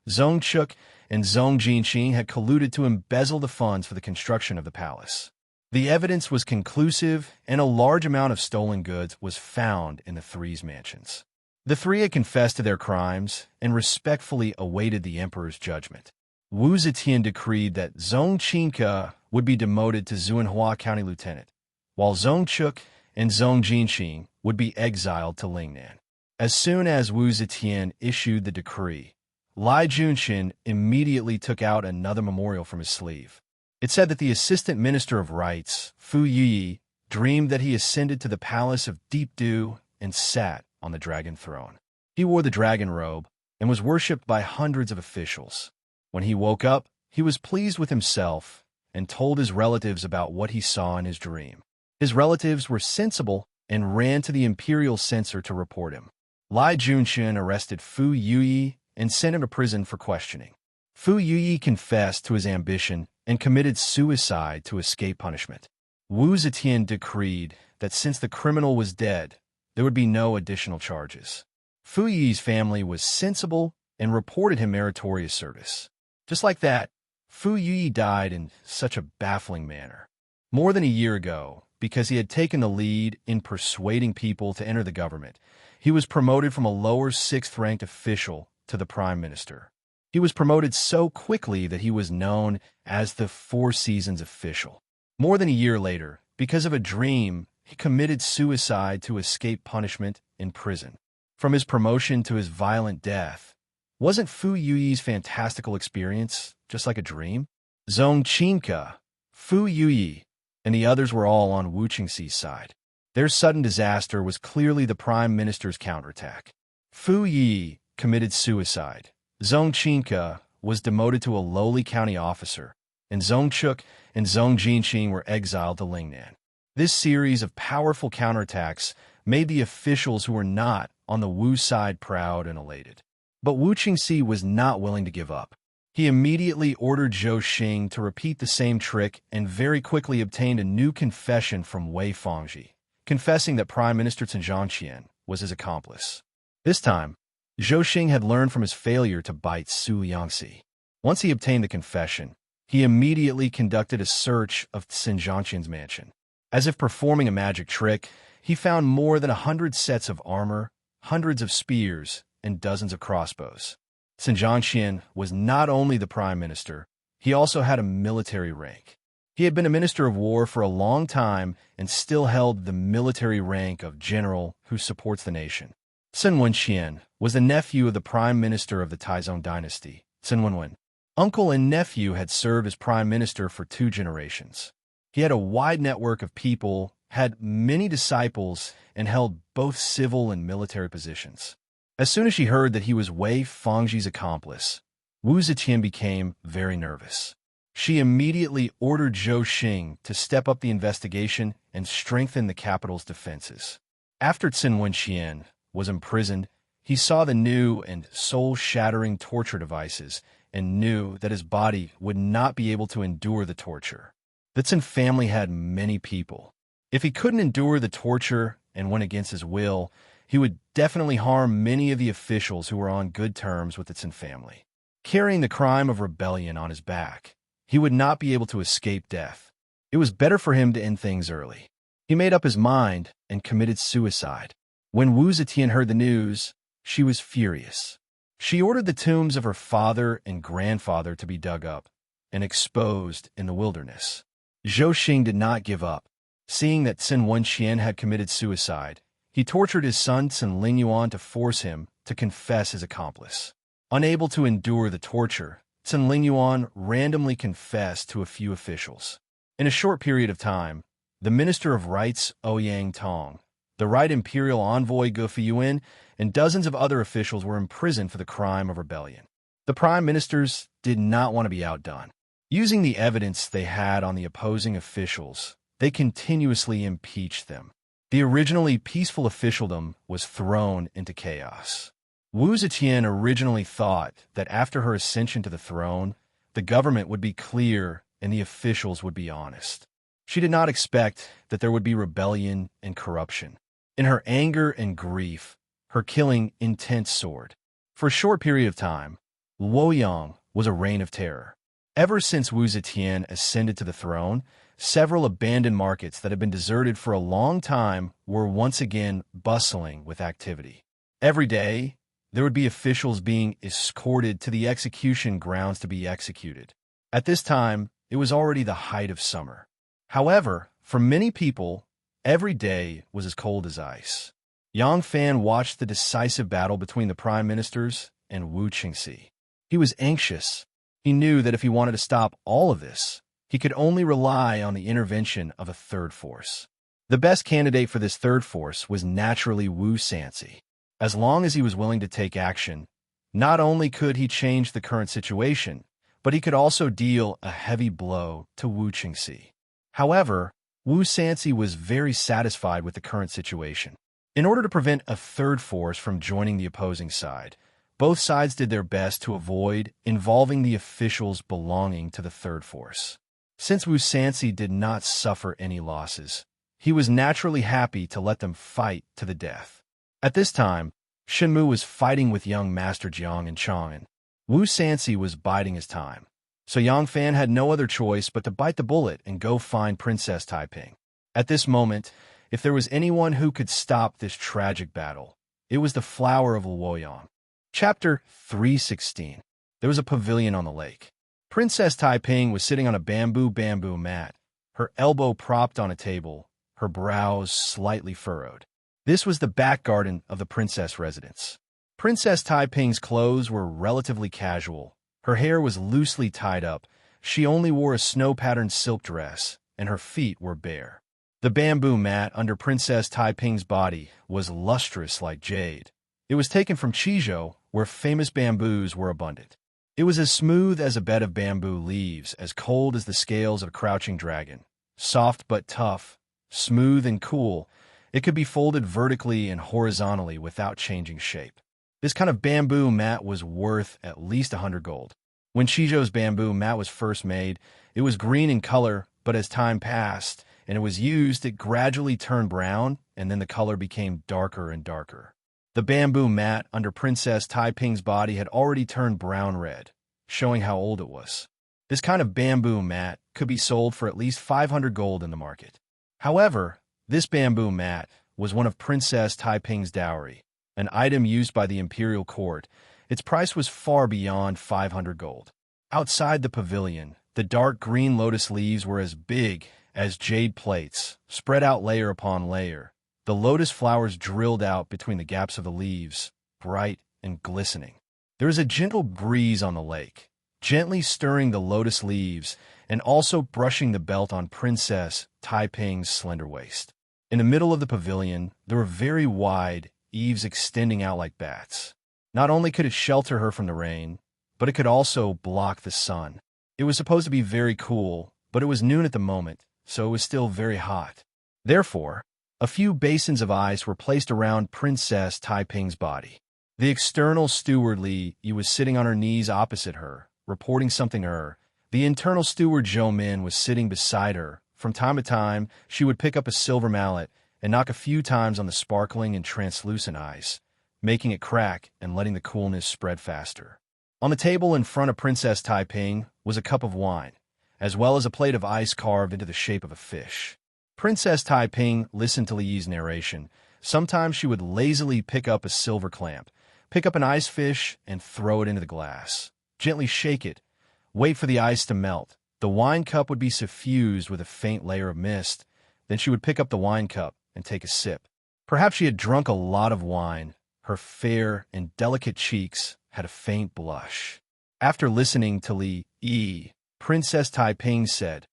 Zhong Chuk, and Zhong Jinqing had colluded to embezzle the funds for the construction of the palace. The evidence was conclusive, and a large amount of stolen goods was found in the three's mansions. The three had confessed to their crimes and respectfully awaited the emperor's judgment. Wu Zetian decreed that Zhong Qinke would be demoted to Zhuanhua County Lieutenant, while Zhong Chuk and Zhong Jinqing would be exiled to Lingnan. As soon as Wu Zetian issued the decree, Lai Junxin immediately took out another memorial from his sleeve. It said that the Assistant Minister of Rights, Fu Yuyi, dreamed that he ascended to the Palace of Deep Dew and sat on the dragon throne. He wore the dragon robe and was worshipped by hundreds of officials. When he woke up, he was pleased with himself and told his relatives about what he saw in his dream. His relatives were sensible and ran to the imperial censor to report him. Lai Junxin arrested Fu Yuyi and sent him to prison for questioning. Fu Yuyi confessed to his ambition and committed suicide to escape punishment. Wu Zetian decreed that since the criminal was dead, there would be no additional charges. Fu Yuyi's family was sensible and reported him meritorious service. Just like that, Fu Yuyi died in such a baffling manner. More than a year ago, because he had taken the lead in persuading people to enter the government, he was promoted from a lower sixth-ranked official to the prime minister. He was promoted so quickly that he was known as the Four Seasons official. More than a year later, because of a dream, he committed suicide to escape punishment in prison. From his promotion to his violent death, wasn't Fu Yuyi's fantastical experience just like a dream? Zhong Qinke, Fu Yuyi, and the others were all on Wu Qingxi's side. Their sudden disaster was clearly the prime minister's counterattack. Fu Yuyi committed suicide. Zhong Qinke was demoted to a lowly county officer, and Zhong Chuk and Zhong Jinqing were exiled to Lingnan. This series of powerful counterattacks made the officials who were not on the Wu side proud and elated. But Wu Qingxi was not willing to give up. He immediately ordered Zhou Xing to repeat the same trick and very quickly obtained a new confession from Wei Fangji, confessing that Prime Minister Chen Zhongqian was his accomplice. This time, Zhou Xing had learned from his failure to bite Su Yangxi. Once he obtained the confession, he immediately conducted a search of Chen Zhongqian's mansion. As if performing a magic trick, he found more than 100 sets of armor, hundreds of spears, and dozens of crossbows. Chen Zhongqian was not only the prime minister, he also had a military rank. He had been a minister of war for a long time and still held the military rank of general who supports the nation. Sun Wenxian was the nephew of the prime minister of the Taizong dynasty, Sun Wenwen. Uncle and nephew had served as prime minister for 2 generations. He had a wide network of people, had many disciples, and held both civil and military positions. As soon as she heard that he was Wei Fangji's accomplice, Wu Zetian became very nervous. She immediately ordered Zhou Xing to step up the investigation and strengthen the capital's defenses. After Qin Wenxian was imprisoned, he saw the new and soul-shattering torture devices and knew that his body would not be able to endure the torture. The Qin family had many people. If he couldn't endure the torture and went against his will, he would definitely harm many of the officials who were on good terms with the Qin family. Carrying the crime of rebellion on his back, he would not be able to escape death. It was better for him to end things early. He made up his mind and committed suicide. When Wu Zetian heard the news, she was furious. She ordered the tombs of her father and grandfather to be dug up and exposed in the wilderness. Zhou Xing did not give up. Seeing that Qin Wenxian had committed suicide, he tortured his son Qin Lingyuan to force him to confess his accomplice. Unable to endure the torture, Qin Lingyuan randomly confessed to a few officials. In a short period of time, the Minister of Rights Ouyang Tong, the Right Imperial Envoy Gu Fiyuan, and dozens of other officials were imprisoned for the crime of rebellion. The prime ministers did not want to be outdone. Using the evidence they had on the opposing officials, they continuously impeached them. The originally peaceful officialdom was thrown into chaos. Wu Zetian originally thought that after her ascension to the throne, the government would be clear and the officials would be honest. She did not expect that there would be rebellion and corruption. In her anger and grief, her killing intent soared. For a short period of time, Luoyang was a reign of terror. Ever since Wu Zetian ascended to the throne, several abandoned markets that had been deserted for a long time were once again bustling with activity. Every day, there would be officials being escorted to the execution grounds to be executed. At this time, it was already the height of summer. However, for many people, every day was as cold as ice. Yang Fan watched the decisive battle between the prime ministers and Wu Qingxi. He was anxious. He knew that if he wanted to stop all of this, he could only rely on the intervention of a third force. The best candidate for this third force was naturally Wu Sanxi. As long as he was willing to take action, not only could he change the current situation, but he could also deal a heavy blow to Wu Qingxi. However, Wu Sanxi was very satisfied with the current situation. In order to prevent a third force from joining the opposing side, both sides did their best to avoid involving the officials belonging to the third force. Since Wu Sanxi did not suffer any losses, he was naturally happy to let them fight to the death. At this time, Shenmu was fighting with young Master Jiang and Chang'an. Wu Sanxi was biding his time, so Yang Fan had no other choice but to bite the bullet and go find Princess Taiping. At this moment, if there was anyone who could stop this tragic battle, it was the flower of Luoyang. Chapter 316. There was a pavilion on the lake. Princess Taiping was sitting on a bamboo mat, her elbow propped on a table, her brows slightly furrowed. This was the back garden of the princess residence. Princess Taiping's clothes were relatively casual. Her hair was loosely tied up. She only wore a snow-patterned silk dress, and her feet were bare. The bamboo mat under Princess Taiping's body was lustrous like jade. It was taken from Qizhou, where famous bamboos were abundant. It was as smooth as a bed of bamboo leaves, as cold as the scales of a crouching dragon. Soft but tough, smooth and cool, it could be folded vertically and horizontally without changing shape. This kind of bamboo mat was worth at least 100 gold. When Qizhou's bamboo mat was first made, it was green in color, but as time passed and it was used, it gradually turned brown, and then the color became darker and darker. The bamboo mat under Princess Taiping's body had already turned brown-red, showing how old it was. This kind of bamboo mat could be sold for at least 500 gold in the market. However, this bamboo mat was one of Princess Taiping's dowry, an item used by the imperial court. Its price was far beyond 500 gold. Outside the pavilion, the dark green lotus leaves were as big as jade plates, spread out layer upon layer. The lotus flowers drilled out between the gaps of the leaves, bright and glistening. There was a gentle breeze on the lake, gently stirring the lotus leaves and also brushing the belt on Princess Taiping's slender waist. In the middle of the pavilion, there were very wide, eaves extending out like bats. Not only could it shelter her from the rain, but it could also block the sun. It was supposed to be very cool, but it was noon at the moment, so it was still very hot. Therefore, a few basins of ice were placed around Princess Taiping's body. The external steward Li Yi was sitting on her knees opposite her, reporting something to her. The internal steward Zhou Min was sitting beside her. From time to time, she would pick up a silver mallet and knock a few times on the sparkling and translucent ice, making it crack and letting the coolness spread faster. On the table in front of Princess Taiping was a cup of wine, as well as a plate of ice carved into the shape of a fish. Princess Taiping listened to Li Yi's narration. Sometimes she would lazily pick up a silver clamp, pick up an ice fish, and throw it into the glass. Gently shake it, wait for the ice to melt. The wine cup would be suffused with a faint layer of mist. Then she would pick up the wine cup and take a sip. Perhaps she had drunk a lot of wine. Her fair and delicate cheeks had a faint blush. After listening to Li Yi, Princess Taiping said,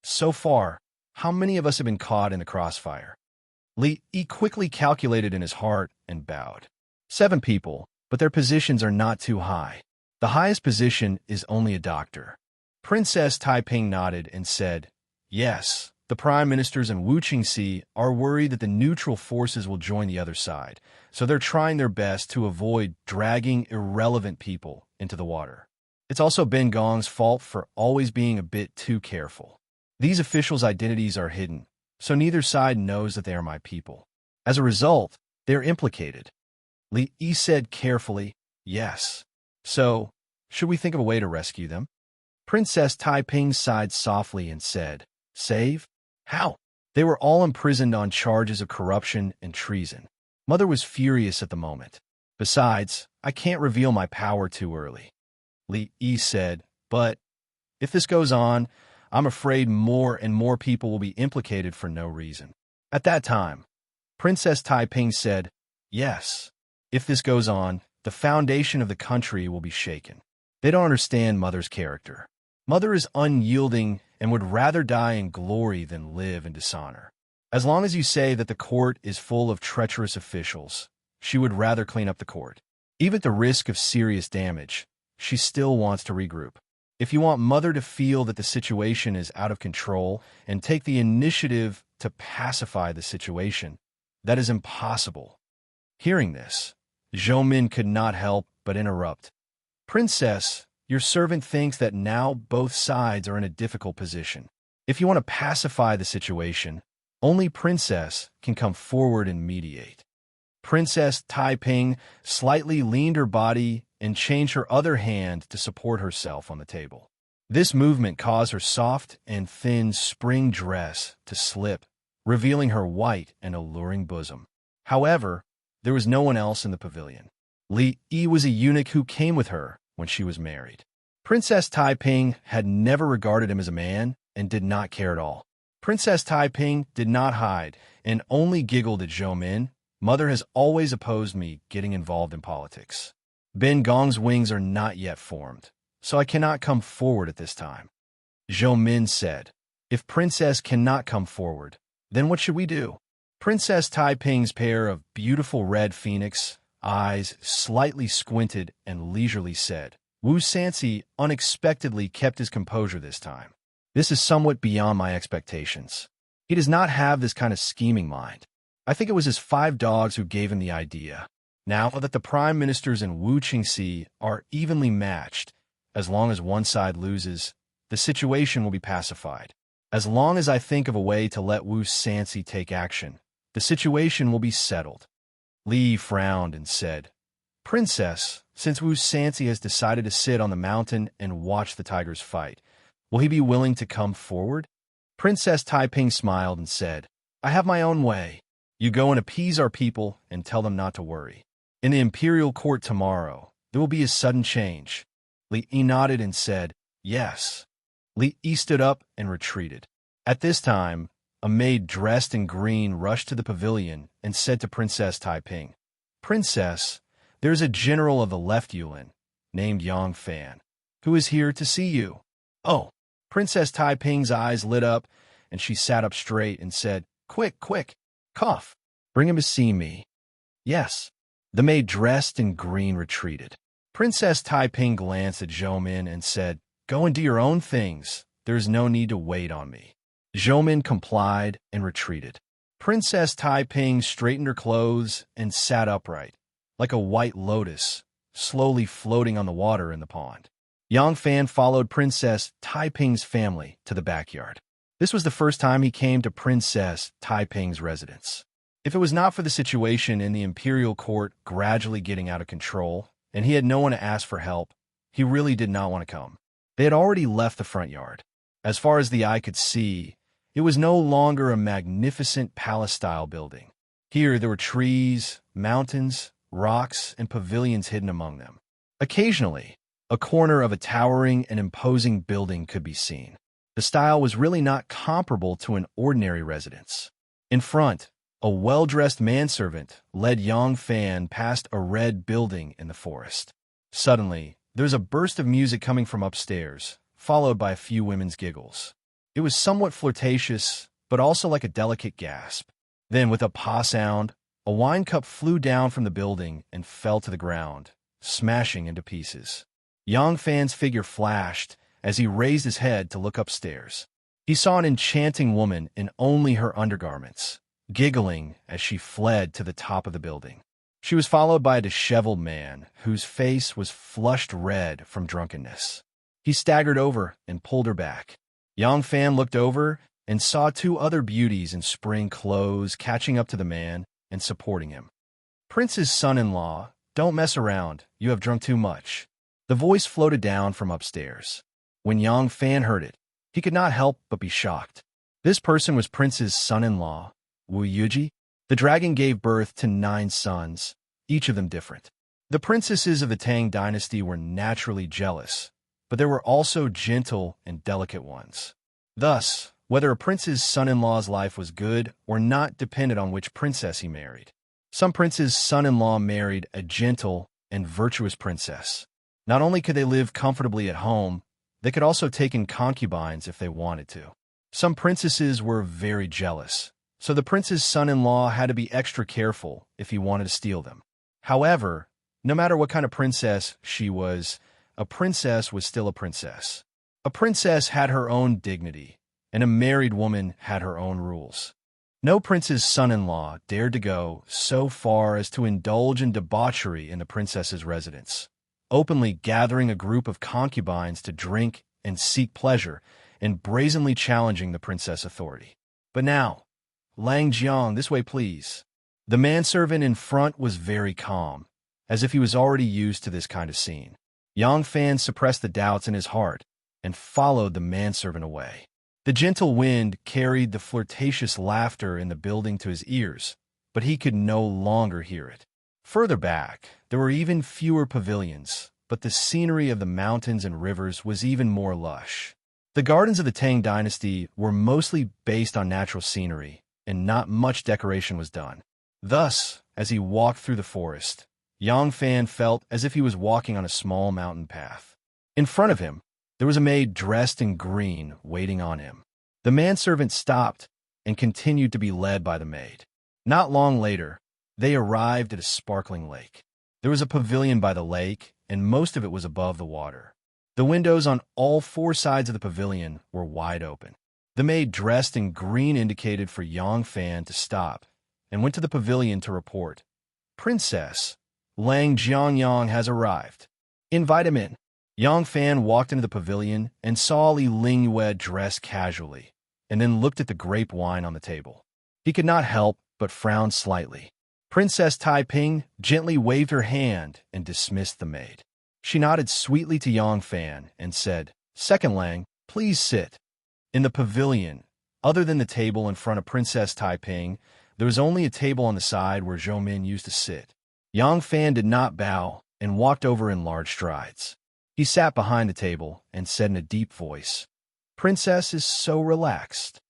So far, how many of us have been caught in the crossfire? Li Yi quickly calculated in his heart and bowed. 7 people, but their positions are not too high. The highest position is only a doctor. Princess Taiping nodded and said, Yes, the prime ministers in Wu Qingxi are worried that the neutral forces will join the other side, so they're trying their best to avoid dragging irrelevant people into the water. It's also Ben Gong's fault for always being a bit too careful. These officials' identities are hidden, so neither side knows that they are my people. As a result, they're implicated. Li Yi said carefully, Yes. So, should we think of a way to rescue them? Princess Taiping sighed softly and said, Save? How? They were all imprisoned on charges of corruption and treason. Mother was furious at the moment. Besides, I can't reveal my power too early. Li Yi said, But if this goes on, I'm afraid more and more people will be implicated for no reason. At that time, Princess Taiping said, Yes. If this goes on, the foundation of the country will be shaken. They don't understand Mother's character. Mother is unyielding and would rather die in glory than live in dishonor. As long as you say that the court is full of treacherous officials, she would rather clean up the court. Even at the risk of serious damage, she still wants to regroup. If you want Mother to feel that the situation is out of control and take the initiative to pacify the situation, that is impossible. Hearing this, Zhou Min could not help but interrupt. Princess, your servant thinks that now both sides are in a difficult position. If you want to pacify the situation, only Princess can come forward and mediate. Princess Taiping slightly leaned her body and changed her other hand to support herself on the table. This movement caused her soft and thin spring dress to slip, revealing her white and alluring bosom. However, there was no one else in the pavilion. Li Yi was a eunuch who came with her when she was married. Princess Taiping had never regarded him as a man and did not care at all. Princess Taiping did not hide and only giggled at Zhou Min. Mother has always opposed me getting involved in politics. Ben Gong's wings are not yet formed, so I cannot come forward at this time. Zhou Min said, If Princess cannot come forward, then what should we do? Princess Taiping's pair of beautiful red phoenix eyes slightly squinted and leisurely said, Wu Sanci unexpectedly kept his composure this time. This is somewhat beyond my expectations. He does not have this kind of scheming mind. I think it was his 5 dogs who gave him the idea. Now that the prime ministers in Wu Qingxi are evenly matched, as long as one side loses, the situation will be pacified. As long as I think of a way to let Wu Sanci take action, the situation will be settled. Li frowned and said, Princess, since Wu Sanci has decided to sit on the mountain and watch the tigers fight, will he be willing to come forward? Princess Taiping smiled and said, I have my own way. You go and appease our people and tell them not to worry. In the imperial court tomorrow, there will be a sudden change. Li Yi nodded and said, Yes. Li Yi stood up and retreated. At this time, a maid dressed in green rushed to the pavilion and said to Princess Taiping, Princess, there is a general of the left Yulin, named Yang Fan, who is here to see you. Oh, Princess Taiping's eyes lit up, and she sat up straight and said, Quick, quick, cough, bring him to see me. Yes. The maid dressed in green retreated. Princess Taiping glanced at Zhoumin and said, "Go and do your own things. There is no need to wait on me." Zhoumin complied and retreated. Princess Taiping straightened her clothes and sat upright, like a white lotus, slowly floating on the water in the pond. Yang Fan followed Princess Taiping's family to the backyard. This was the first time he came to Princess Taiping's residence. If it was not for the situation in the imperial court gradually getting out of control, and he had no one to ask for help, he really did not want to come. They had already left the front yard. As far as the eye could see, it was no longer a magnificent palace-style building. Here there were trees, mountains, rocks, and pavilions hidden among them. Occasionally, a corner of a towering and imposing building could be seen. The style was really not comparable to an ordinary residence. In front, a well-dressed manservant led Yang Fan past a red building in the forest. Suddenly, there was a burst of music coming from upstairs, followed by a few women's giggles. It was somewhat flirtatious, but also like a delicate gasp. Then, with a pa sound, a wine cup flew down from the building and fell to the ground, smashing into pieces. Yang Fan's figure flashed as he raised his head to look upstairs. He saw an enchanting woman in only her undergarments, giggling as she fled to the top of the building. She was followed by a disheveled man whose face was flushed red from drunkenness. He staggered over and pulled her back. Yang Fan looked over and saw two other beauties in spring clothes catching up to the man and supporting him. "Prince's son-in-law, don't mess around, you have drunk too much." The voice floated down from upstairs. When Yang Fan heard it, he could not help but be shocked. This person was Prince's son-in-law, Wu Yuji. The dragon gave birth to 9 sons, each of them different. The princesses of the Tang dynasty were naturally jealous, but there were also gentle and delicate ones. Thus, whether a prince's son-in-law's life was good or not depended on which princess he married. Some prince's son-in-law married a gentle and virtuous princess. Not only could they live comfortably at home, they could also take in concubines if they wanted to. Some princesses were very jealous, so the prince's son-in-law had to be extra careful if he wanted to steal them. However, no matter what kind of princess she was, a princess was still a princess. A princess had her own dignity, and a married woman had her own rules. No prince's son-in-law dared to go so far as to indulge in debauchery in the princess's residence, openly gathering a group of concubines to drink and seek pleasure, and brazenly challenging the princess' authority. But now, Lang Jiang, this way please. The manservant in front was very calm, as if he was already used to this kind of scene. Yang Fan suppressed the doubts in his heart and followed the manservant away. The gentle wind carried the flirtatious laughter in the building to his ears, but he could no longer hear it. Further back, there were even fewer pavilions, but the scenery of the mountains and rivers was even more lush. The gardens of the Tang dynasty were mostly based on natural scenery, and not much decoration was done. Thus, as he walked through the forest, Yang Fan felt as if he was walking on a small mountain path. In front of him, there was a maid dressed in green waiting on him. The manservant stopped and continued to be led by the maid. Not long later, they arrived at a sparkling lake. There was a pavilion by the lake, and most of it was above the water. The windows on all 4 sides of the pavilion were wide open. The maid dressed in green indicated for Yang Fan to stop and went to the pavilion to report, "Princess, Lang Jiangyang has arrived. Invite him in." Yang Fan walked into the pavilion and saw Li Lingyue dressed casually, and then looked at the grape wine on the table. He could not help but frown slightly. Princess Taiping gently waved her hand and dismissed the maid. She nodded sweetly to Yang Fan and said, "Second Lang, please sit." In the pavilion, other than the table in front of Princess Taiping, there was only a table on the side where Zhoumin used to sit. Yang Fan did not bow and walked over in large strides. He sat behind the table and said in a deep voice, "Princess is so relaxed."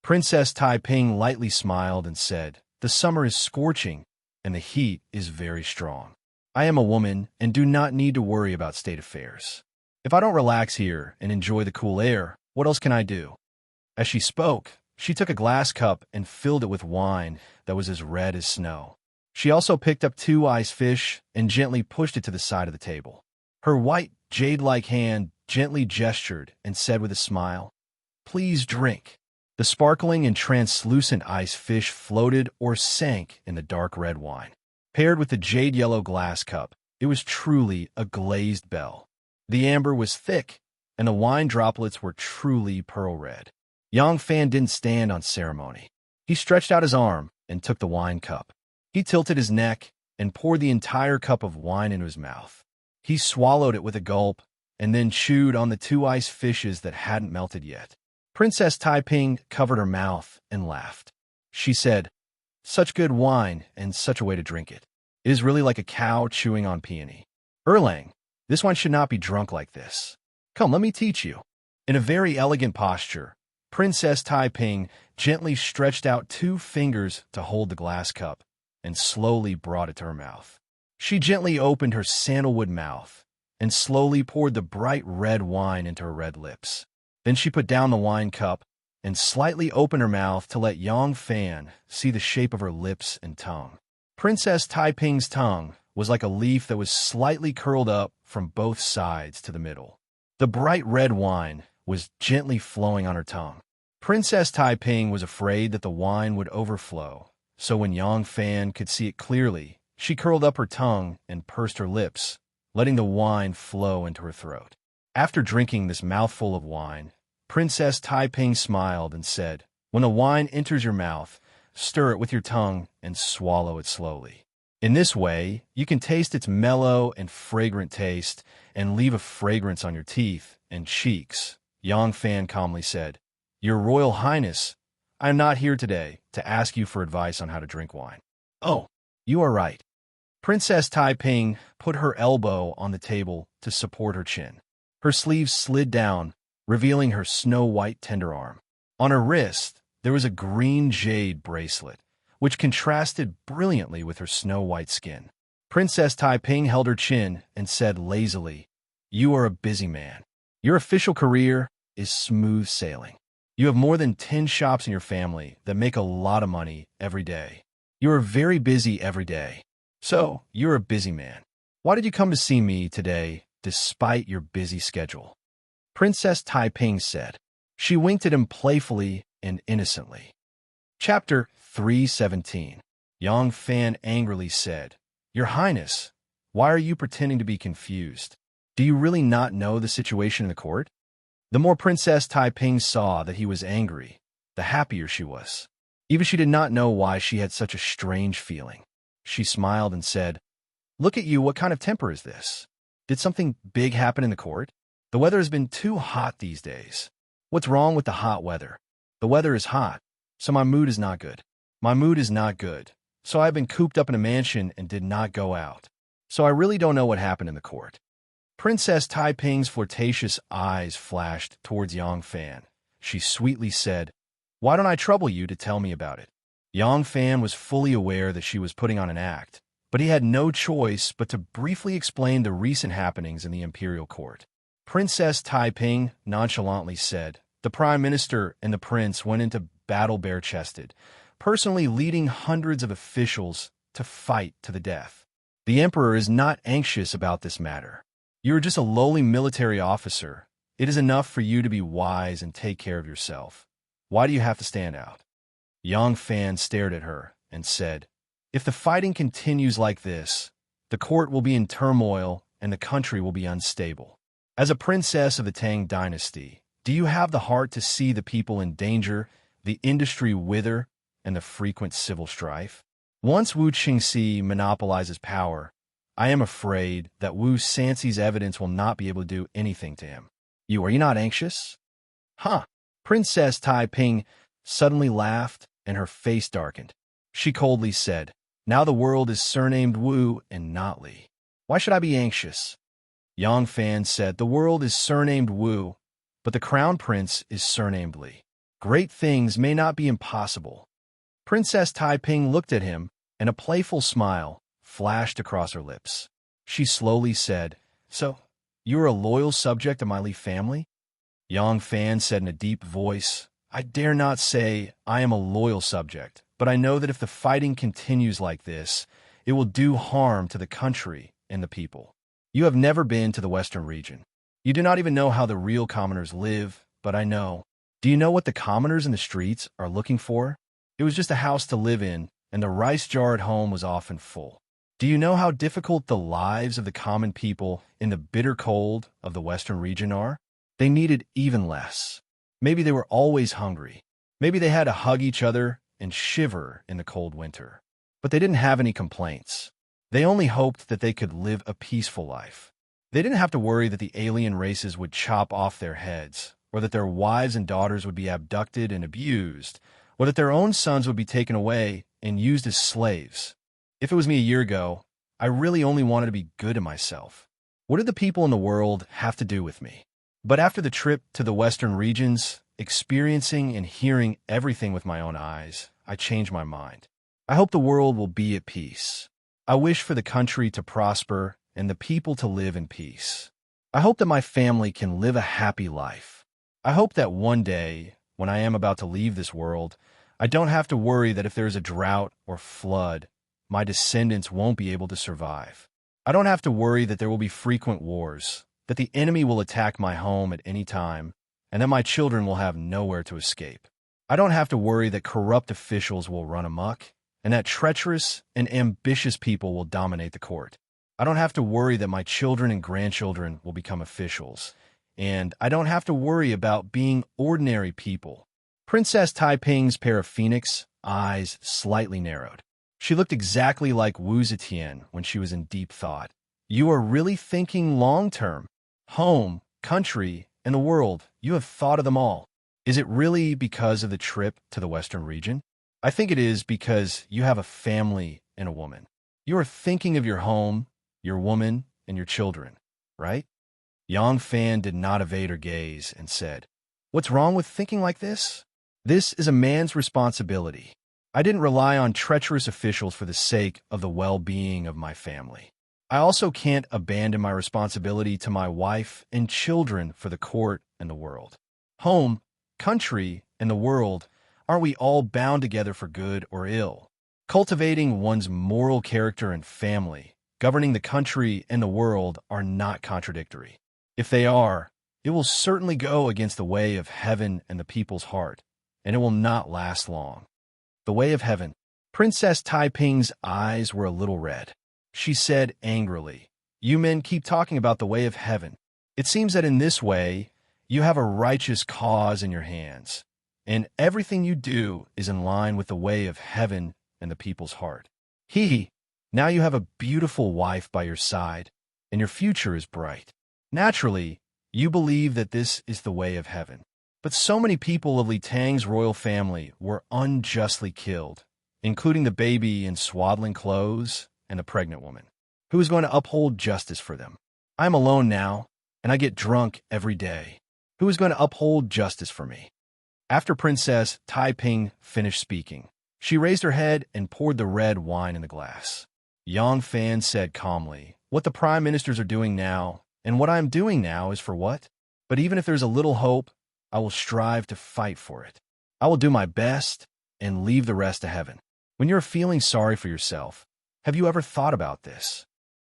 Princess Taiping lightly smiled and said, "The summer is scorching, and the heat is very strong. I am a woman and do not need to worry about state affairs. If I don't relax here and enjoy the cool air, what else can I do?" As she spoke, she took a glass cup and filled it with wine that was as red as snow. She also picked up 2 ice fish and gently pushed it to the side of the table. Her white, jade-like hand gently gestured and said with a smile, "Please drink." The sparkling and translucent ice fish floated or sank in the dark red wine. Paired with the jade-yellow glass cup, it was truly a glazed bell. The amber was thick, and the wine droplets were truly pearl red. Yang Fan didn't stand on ceremony. He stretched out his arm and took the wine cup. He tilted his neck and poured the entire cup of wine into his mouth. He swallowed it with a gulp and then chewed on the 2 ice fishes that hadn't melted yet. Princess Taiping covered her mouth and laughed. She said, "Such good wine and such a way to drink it. It is really like a cow chewing on peony. Erlang, this wine should not be drunk like this. Come, let me teach you." In a very elegant posture, Princess Taiping gently stretched out 2 fingers to hold the glass cup and slowly brought it to her mouth. She gently opened her sandalwood mouth and slowly poured the bright red wine into her red lips. Then she put down the wine cup and slightly opened her mouth to let Yang Fan see the shape of her lips and tongue. Princess Taiping's tongue was like a leaf that was slightly curled up from both sides to the middle. The bright red wine was gently flowing on her tongue. Princess Taiping was afraid that the wine would overflow, so when Yang Fan could see it clearly, she curled up her tongue and pursed her lips, letting the wine flow into her throat. After drinking this mouthful of wine, Princess Taiping smiled and said, "When the wine enters your mouth, stir it with your tongue and swallow it slowly. In this way, you can taste its mellow and fragrant taste and leave a fragrance on your teeth and cheeks." Yang Fan calmly said, "Your Royal Highness, I am not here today to ask you for advice on how to drink wine." "Oh, you are right." Princess Taiping put her elbow on the table to support her chin. Her sleeves slid down, revealing her snow-white tender arm. On her wrist, there was a green jade bracelet, which contrasted brilliantly with her snow-white skin. Princess Taiping held her chin and said lazily, "You are a busy man. Your official career is smooth sailing. You have more than 10 shops in your family that make a lot of money every day. You are very busy every day. So, you're a busy man. Why did you come to see me today despite your busy schedule?" Princess Taiping said. She winked at him playfully and innocently. Chapter 317. Yang Fan angrily said, "Your Highness, why are you pretending to be confused? Do you really not know the situation in the court?" The more Princess Taiping saw that he was angry, the happier she was. Even she did not know why she had such a strange feeling. She smiled and said, "Look at you, what kind of temper is this? Did something big happen in the court? The weather has been too hot these days. What's wrong with the hot weather? The weather is hot, so my mood is not good. My mood is not good, so I've been cooped up in a mansion and did not go out. So I really don't know what happened in the court." Princess Taiping's flirtatious eyes flashed towards Yang Fan. She sweetly said, "Why don't I trouble you to tell me about it?" Yang Fan was fully aware that she was putting on an act, but he had no choice but to briefly explain the recent happenings in the imperial court. Princess Taiping nonchalantly said, "The Prime Minister and the Prince went into battle bare-chested, personally leading hundreds of officials to fight to the death. The Emperor is not anxious about this matter. You are just a lowly military officer. It is enough for you to be wise and take care of yourself. Why do you have to stand out?" Yang Fan stared at her and said, "If the fighting continues like this, the court will be in turmoil and the country will be unstable. As a princess of the Tang dynasty, do you have the heart to see the people in danger, the industry wither, and the frequent civil strife? Once Wu Qingxi monopolizes power, I am afraid that Wu Sanxi's evidence will not be able to do anything to him. Are you not anxious?" "Huh." Princess Taiping suddenly laughed and her face darkened. She coldly said, "Now the world is surnamed Wu and not Li. Why should I be anxious?" Yang Fan said, "The world is surnamed Wu, but the crown prince is surnamed Li. Great things may not be impossible." Princess Taiping looked at him, and a playful smile flashed across her lips. She slowly said, "So, you are a loyal subject of my Li family?" Yang Fan said in a deep voice, "I dare not say I am a loyal subject, but I know that if the fighting continues like this, It will do harm to the country and the people. You have never been to the Western region. You do not even know how the real commoners live, but I know. Do you know what the commoners in the streets are looking for? It was just a house to live in, and the rice jar at home was often full. Do you know how difficult the lives of the common people in the bitter cold of the Western region are? They needed even less. Maybe they were always hungry. Maybe they had to hug each other and shiver in the cold winter. But they didn't have any complaints. They only hoped that they could live a peaceful life. They didn't have to worry that the alien races would chop off their heads, or that their wives and daughters would be abducted and abused, or that their own sons would be taken away and used as slaves. If it was me a year ago, I really only wanted to be good to myself. What did the people in the world have to do with me? But after the trip to the Western regions, experiencing and hearing everything with my own eyes, I changed my mind. I hope the world will be at peace. I wish for the country to prosper and the people to live in peace. I hope that my family can live a happy life. I hope that one day, when I am about to leave this world, I don't have to worry that if there is a drought or flood, my descendants won't be able to survive. I don't have to worry that there will be frequent wars, that the enemy will attack my home at any time, and that my children will have nowhere to escape. I don't have to worry that corrupt officials will run amok, and that treacherous and ambitious people will dominate the court. I don't have to worry that my children and grandchildren will become officials, and I don't have to worry about being ordinary people. Princess Taiping's pair of phoenix eyes slightly narrowed. She looked exactly like Wu Zetian when she was in deep thought. You are really thinking long-term. Home, country, and the world, you have thought of them all. Is it really because of the trip to the Western region? I think it is because you have a family and a woman. You are thinking of your home, your woman, and your children, right? Yang Fan did not evade her gaze and said, "What's wrong with thinking like this? This is a man's responsibility. I didn't rely on treacherous officials for the sake of the well-being of my family. I also can't abandon my responsibility to my wife and children for the court and the world. Home, country, and the world, aren't we all bound together for good or ill? Cultivating one's moral character and family, governing the country and the world are not contradictory. If they are, it will certainly go against the way of heaven and the people's heart, and it will not last long." The way of heaven. Princess Taiping's eyes were a little red. She said angrily, "You men keep talking about the way of heaven. It seems that in this way, you have a righteous cause in your hands, and everything you do is in line with the way of heaven and the people's heart. Now you have a beautiful wife by your side, and your future is bright. Naturally, you believe that this is the way of heaven. But so many people of Li Tang's royal family were unjustly killed, including the baby in swaddling clothes and the pregnant woman. Who is going to uphold justice for them? I am alone now, and I get drunk every day. Who is going to uphold justice for me?" After Princess Taiping finished speaking, she raised her head and poured the red wine in the glass. Yang Fan said calmly, "What the prime ministers are doing now, and what I am doing now is for what? But even if there's a little hope, I will strive to fight for it. I will do my best and leave the rest to heaven." When you're feeling sorry for yourself, have you ever thought about this?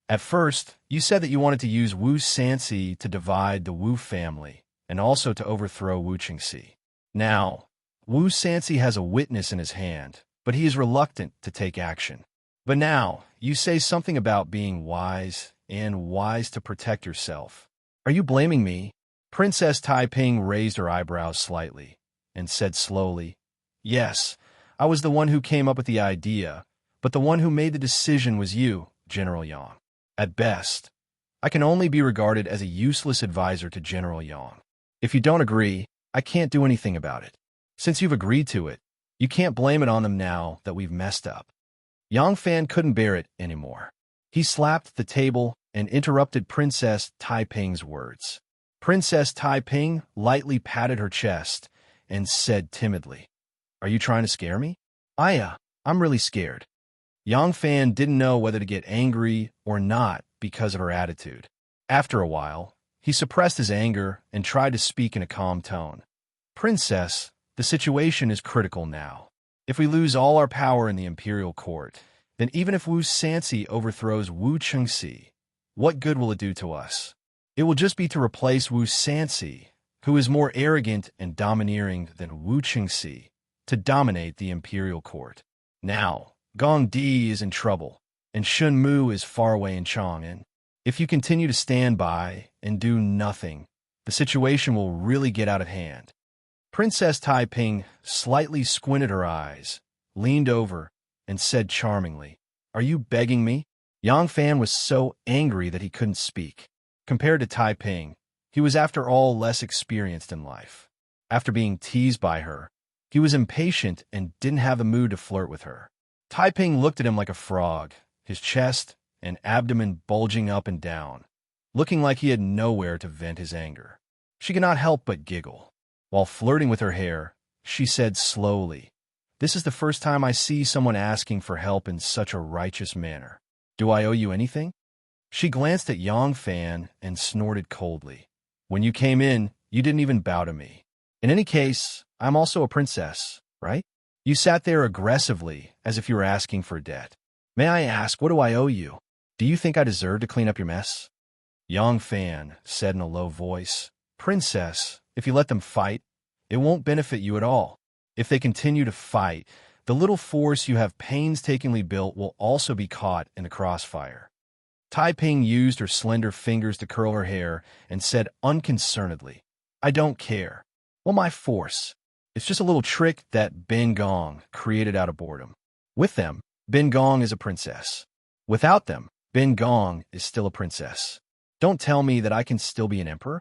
At first, you said that you wanted to use Wu Sanxi to divide the Wu family and also to overthrow Wu Qingxi. Now, Wu Sanxi has a witness in his hand, but he is reluctant to take action. But now, you say something about being wise and wise to protect yourself. Are you blaming me? Princess Taiping raised her eyebrows slightly and said slowly, "Yes, I was the one who came up with the idea, but the one who made the decision was you, General Yang. At best, I can only be regarded as a useless advisor to General Yang. If you don't agree, I can't do anything about it. Since you've agreed to it, you can't blame it on them now that we've messed up." Yang Fan couldn't bear it anymore. He slapped the table and interrupted Princess Taiping's words. Princess Taiping lightly patted her chest and said timidly, "Are you trying to scare me?" I'm really scared." Yang Fan didn't know whether to get angry or not because of her attitude. After a while, he suppressed his anger and tried to speak in a calm tone. "Princess, the situation is critical now. If we lose all our power in the imperial court, then even if Wu Sansi overthrows Wu Chengxi, what good will it do to us? It will just be to replace Wu Sansi, who is more arrogant and domineering than Wu Chengxi, to dominate the imperial court. Now, Gong Di is in trouble, and Shun Mu is far away in Chang'an. If you continue to stand by and do nothing, the situation will really get out of hand. Princess Taiping slightly squinted her eyes, leaned over, and said charmingly, "Are you begging me?" Yang Fan was so angry that he couldn't speak. Compared to Taiping, he was after all less experienced in life. After being teased by her, he was impatient and didn't have the mood to flirt with her. Taiping looked at him like a frog, his chest and abdomen bulging up and down, looking like he had nowhere to vent his anger. She could not help but giggle. While flirting with her hair, she said slowly, "This is the first time I see someone asking for help in such a righteous manner. Do I owe you anything?" She glanced at Yang Fan and snorted coldly. "When you came in, you didn't even bow to me. In any case, I'm also a princess, right? You sat there aggressively, as if you were asking for a debt. May I ask, what do I owe you? Do you think I deserve to clean up your mess?" Yang Fan said in a low voice, "Princess, if you let them fight, it won't benefit you at all. If they continue to fight, the little force you have painstakingly built will also be caught in the crossfire." Taiping used her slender fingers to curl her hair and said unconcernedly, "I don't care. Well, my force. It's just a little trick that Ben Gong created out of boredom. With them, Ben Gong is a princess. Without them, Ben Gong is still a princess. Don't tell me that I can still be an emperor."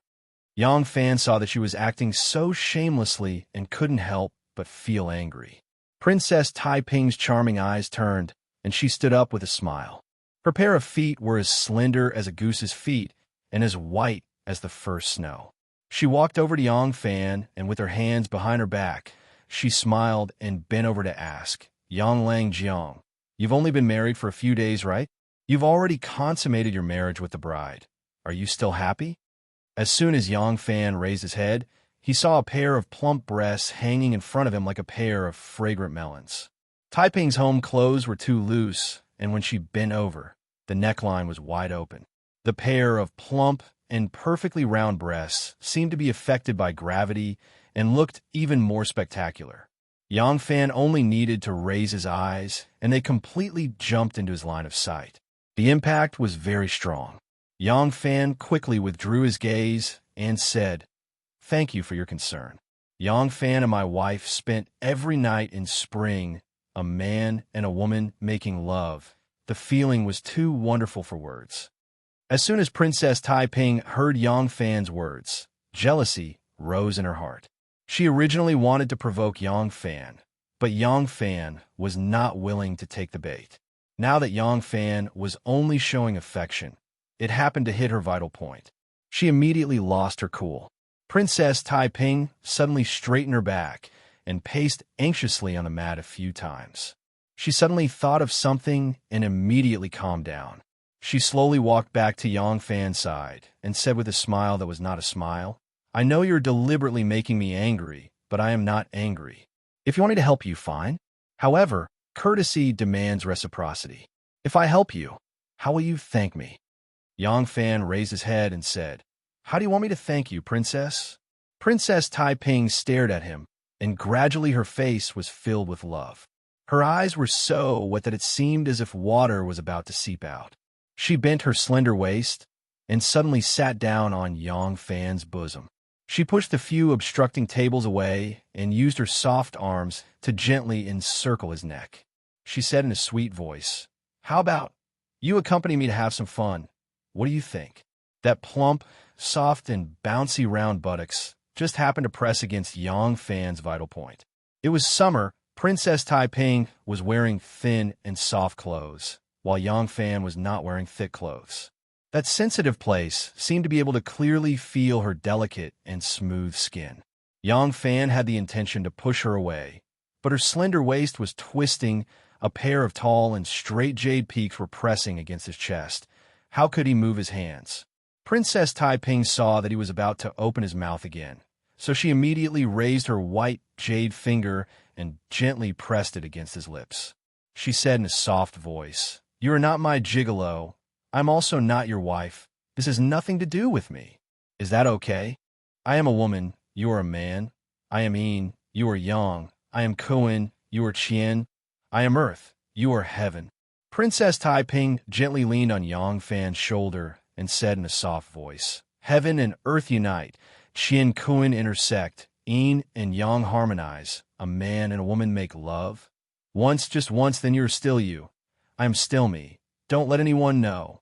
Yang Fan saw that she was acting so shamelessly and couldn't help but feel angry. Princess Taiping's charming eyes turned, and she stood up with a smile. Her pair of feet were as slender as a goose's feet and as white as the first snow. She walked over to Yang Fan, and with her hands behind her back, she smiled and bent over to ask, "Yang Lang Jiang, you've only been married for a few days, right? You've already consummated your marriage with the bride. Are you still happy?" As soon as Yang Fan raised his head, he saw a pair of plump breasts hanging in front of him like a pair of fragrant melons. Taiping's home clothes were too loose, and when she bent over, the neckline was wide open. The pair of plump and perfectly round breasts seemed to be affected by gravity and looked even more spectacular. Yang Fan only needed to raise his eyes, and they completely jumped into his line of sight. The impact was very strong. Yang Fan quickly withdrew his gaze and said, "Thank you for your concern. Yang Fan and my wife spent every night in spring, a man and a woman making love. The feeling was too wonderful for words." As soon as Princess Taiping heard Yang Fan's words, jealousy rose in her heart. She originally wanted to provoke Yang Fan, but Yang Fan was not willing to take the bait. Now that Yang Fan was only showing affection, it happened to hit her vital point. She immediately lost her cool. Princess Taiping suddenly straightened her back and paced anxiously on the mat a few times. She suddenly thought of something and immediately calmed down. She slowly walked back to Yang Fan's side and said with a smile that was not a smile, "I know you're deliberately making me angry, but I am not angry. If you want me to help you, fine. However, courtesy demands reciprocity. If I help you, how will you thank me?" Yang Fan raised his head and said, "How do you want me to thank you, princess?" Princess Taiping stared at him, and gradually her face was filled with love. Her eyes were so wet that it seemed as if water was about to seep out. She bent her slender waist and suddenly sat down on Yang Fan's bosom. She pushed the few obstructing tables away and used her soft arms to gently encircle his neck. She said in a sweet voice, "How about you accompany me to have some fun? What do you think?" That plump, soft, and bouncy round buttocks just happened to press against Yang Fan's vital point. It was summer. Princess Taiping was wearing thin and soft clothes, while Yang Fan was not wearing thick clothes. That sensitive place seemed to be able to clearly feel her delicate and smooth skin. Yang Fan had the intention to push her away, but her slender waist was twisting, a pair of tall and straight jade peaks were pressing against his chest. How could he move his hands? Princess Taiping saw that he was about to open his mouth again, so she immediately raised her white jade finger and gently pressed it against his lips. she said in a soft voice. You are not my gigolo. I'm also not your wife. This has nothing to do with me. Is that okay? I am a woman. You are a man. I am Yin. You are Yang. I am Kuan. You are Qian. I am Earth. You are Heaven. Princess Taiping gently leaned on Yang Fan's shoulder and said in a soft voice, Heaven and Earth unite. Qian Kuan intersect. Yin and Yang harmonize. A man and a woman make love. Once, just once, then you're still you. I am still me. Don't let anyone know.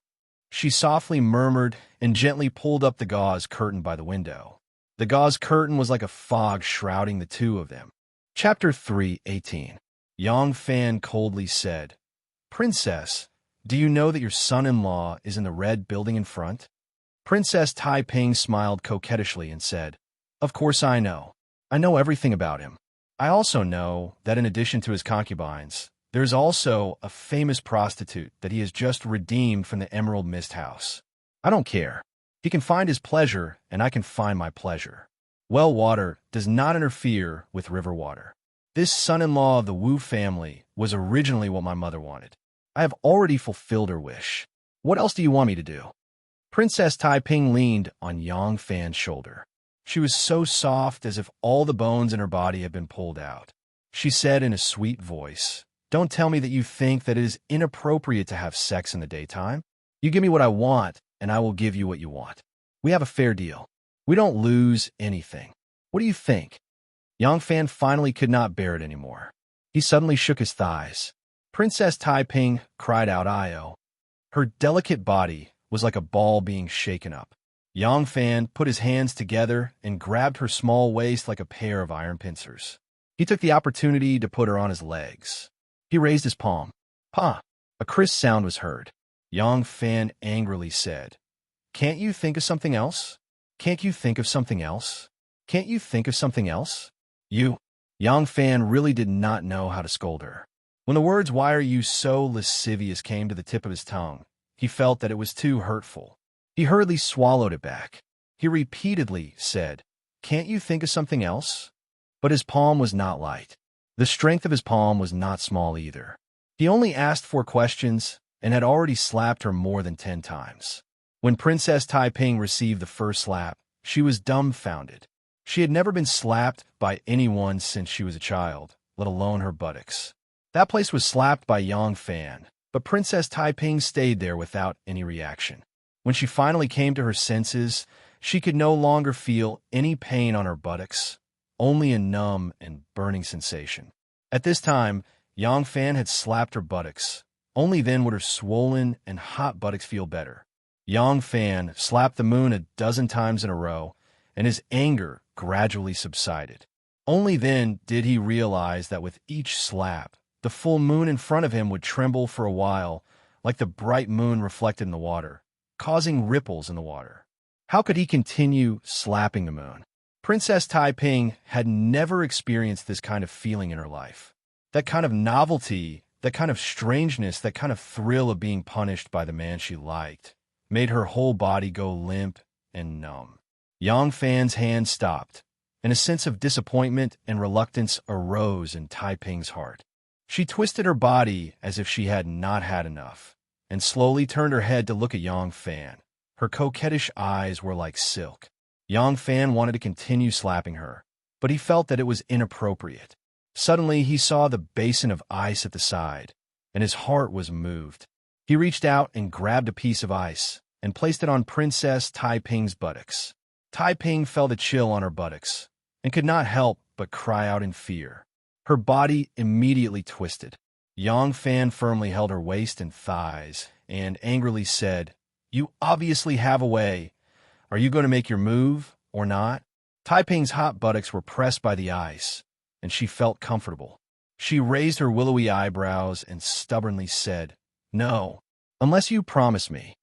She softly murmured and gently pulled up the gauze curtain by the window. The gauze curtain was like a fog shrouding the two of them. Chapter 3:18. Yang Fan coldly said, Princess, do you know that your son-in-law is in the red building in front? Princess Taiping smiled coquettishly and said, Of course I know. I know everything about him. I also know that in addition to his concubines, there's also a famous prostitute that he has just redeemed from the Emerald Mist House. I don't care. He can find his pleasure, and I can find my pleasure. Well water does not interfere with river water. This son-in-law of the Wu family was originally what my mother wanted. I have already fulfilled her wish. What else do you want me to do? Princess Taiping leaned on Yang Fan's shoulder. She was so soft as if all the bones in her body had been pulled out. She said in a sweet voice, Don't tell me that you think that it is inappropriate to have sex in the daytime. You give me what I want, and I will give you what you want. We have a fair deal. We don't lose anything. What do you think? Yang Fan finally could not bear it anymore. He suddenly shook his thighs. Princess Taiping cried out, Io. Her delicate body was like a ball being shaken up. Yang Fan put his hands together and grabbed her small waist like a pair of iron pincers. He took the opportunity to put her on his legs. He raised his palm. Pa! A crisp sound was heard. Yang Fan angrily said, Can't you think of something else? Can't you think of something else? Can't you think of something else? You. Yang Fan really did not know how to scold her. When the words, Why are you so lascivious, came to the tip of his tongue, he felt that it was too hurtful. He hurriedly swallowed it back. He repeatedly said, Can't you think of something else? But his palm was not light. The strength of his palm was not small either. He only asked 4 questions and had already slapped her more than 10 times. When Princess Taiping received the first slap, she was dumbfounded. She had never been slapped by anyone since she was a child, let alone her buttocks. That place was slapped by Yang Fan, but Princess Taiping stayed there without any reaction. When she finally came to her senses, she could no longer feel any pain on her buttocks, only a numb and burning sensation. At this time, Yang Fan had slapped her buttocks. Only then would her swollen and hot buttocks feel better. Yang Fan slapped the moon a dozen times in a row, and his anger gradually subsided. Only then did he realize that with each slap, the full moon in front of him would tremble for a while, like the bright moon reflected in the water, causing ripples in the water. How could he continue slapping the moon? Princess Taiping had never experienced this kind of feeling in her life. That kind of novelty, that kind of strangeness, that kind of thrill of being punished by the man she liked, made her whole body go limp and numb. Yang Fan's hand stopped, and a sense of disappointment and reluctance arose in Taiping's heart. She twisted her body as if she had not had enough, and slowly turned her head to look at Yang Fan. Her coquettish eyes were like silk. Yang Fan wanted to continue slapping her, but he felt that it was inappropriate. Suddenly, he saw the basin of ice at the side, and his heart was moved. He reached out and grabbed a piece of ice and placed it on Princess Taiping's buttocks. Taiping felt a chill on her buttocks and could not help but cry out in fear. Her body immediately twisted. Yang Fan firmly held her waist and thighs and angrily said, You obviously have a way. Are you going to make your move or not? Taiping's hot buttocks were pressed by the ice, and she felt comfortable. She raised her willowy eyebrows and stubbornly said, No, unless you promise me.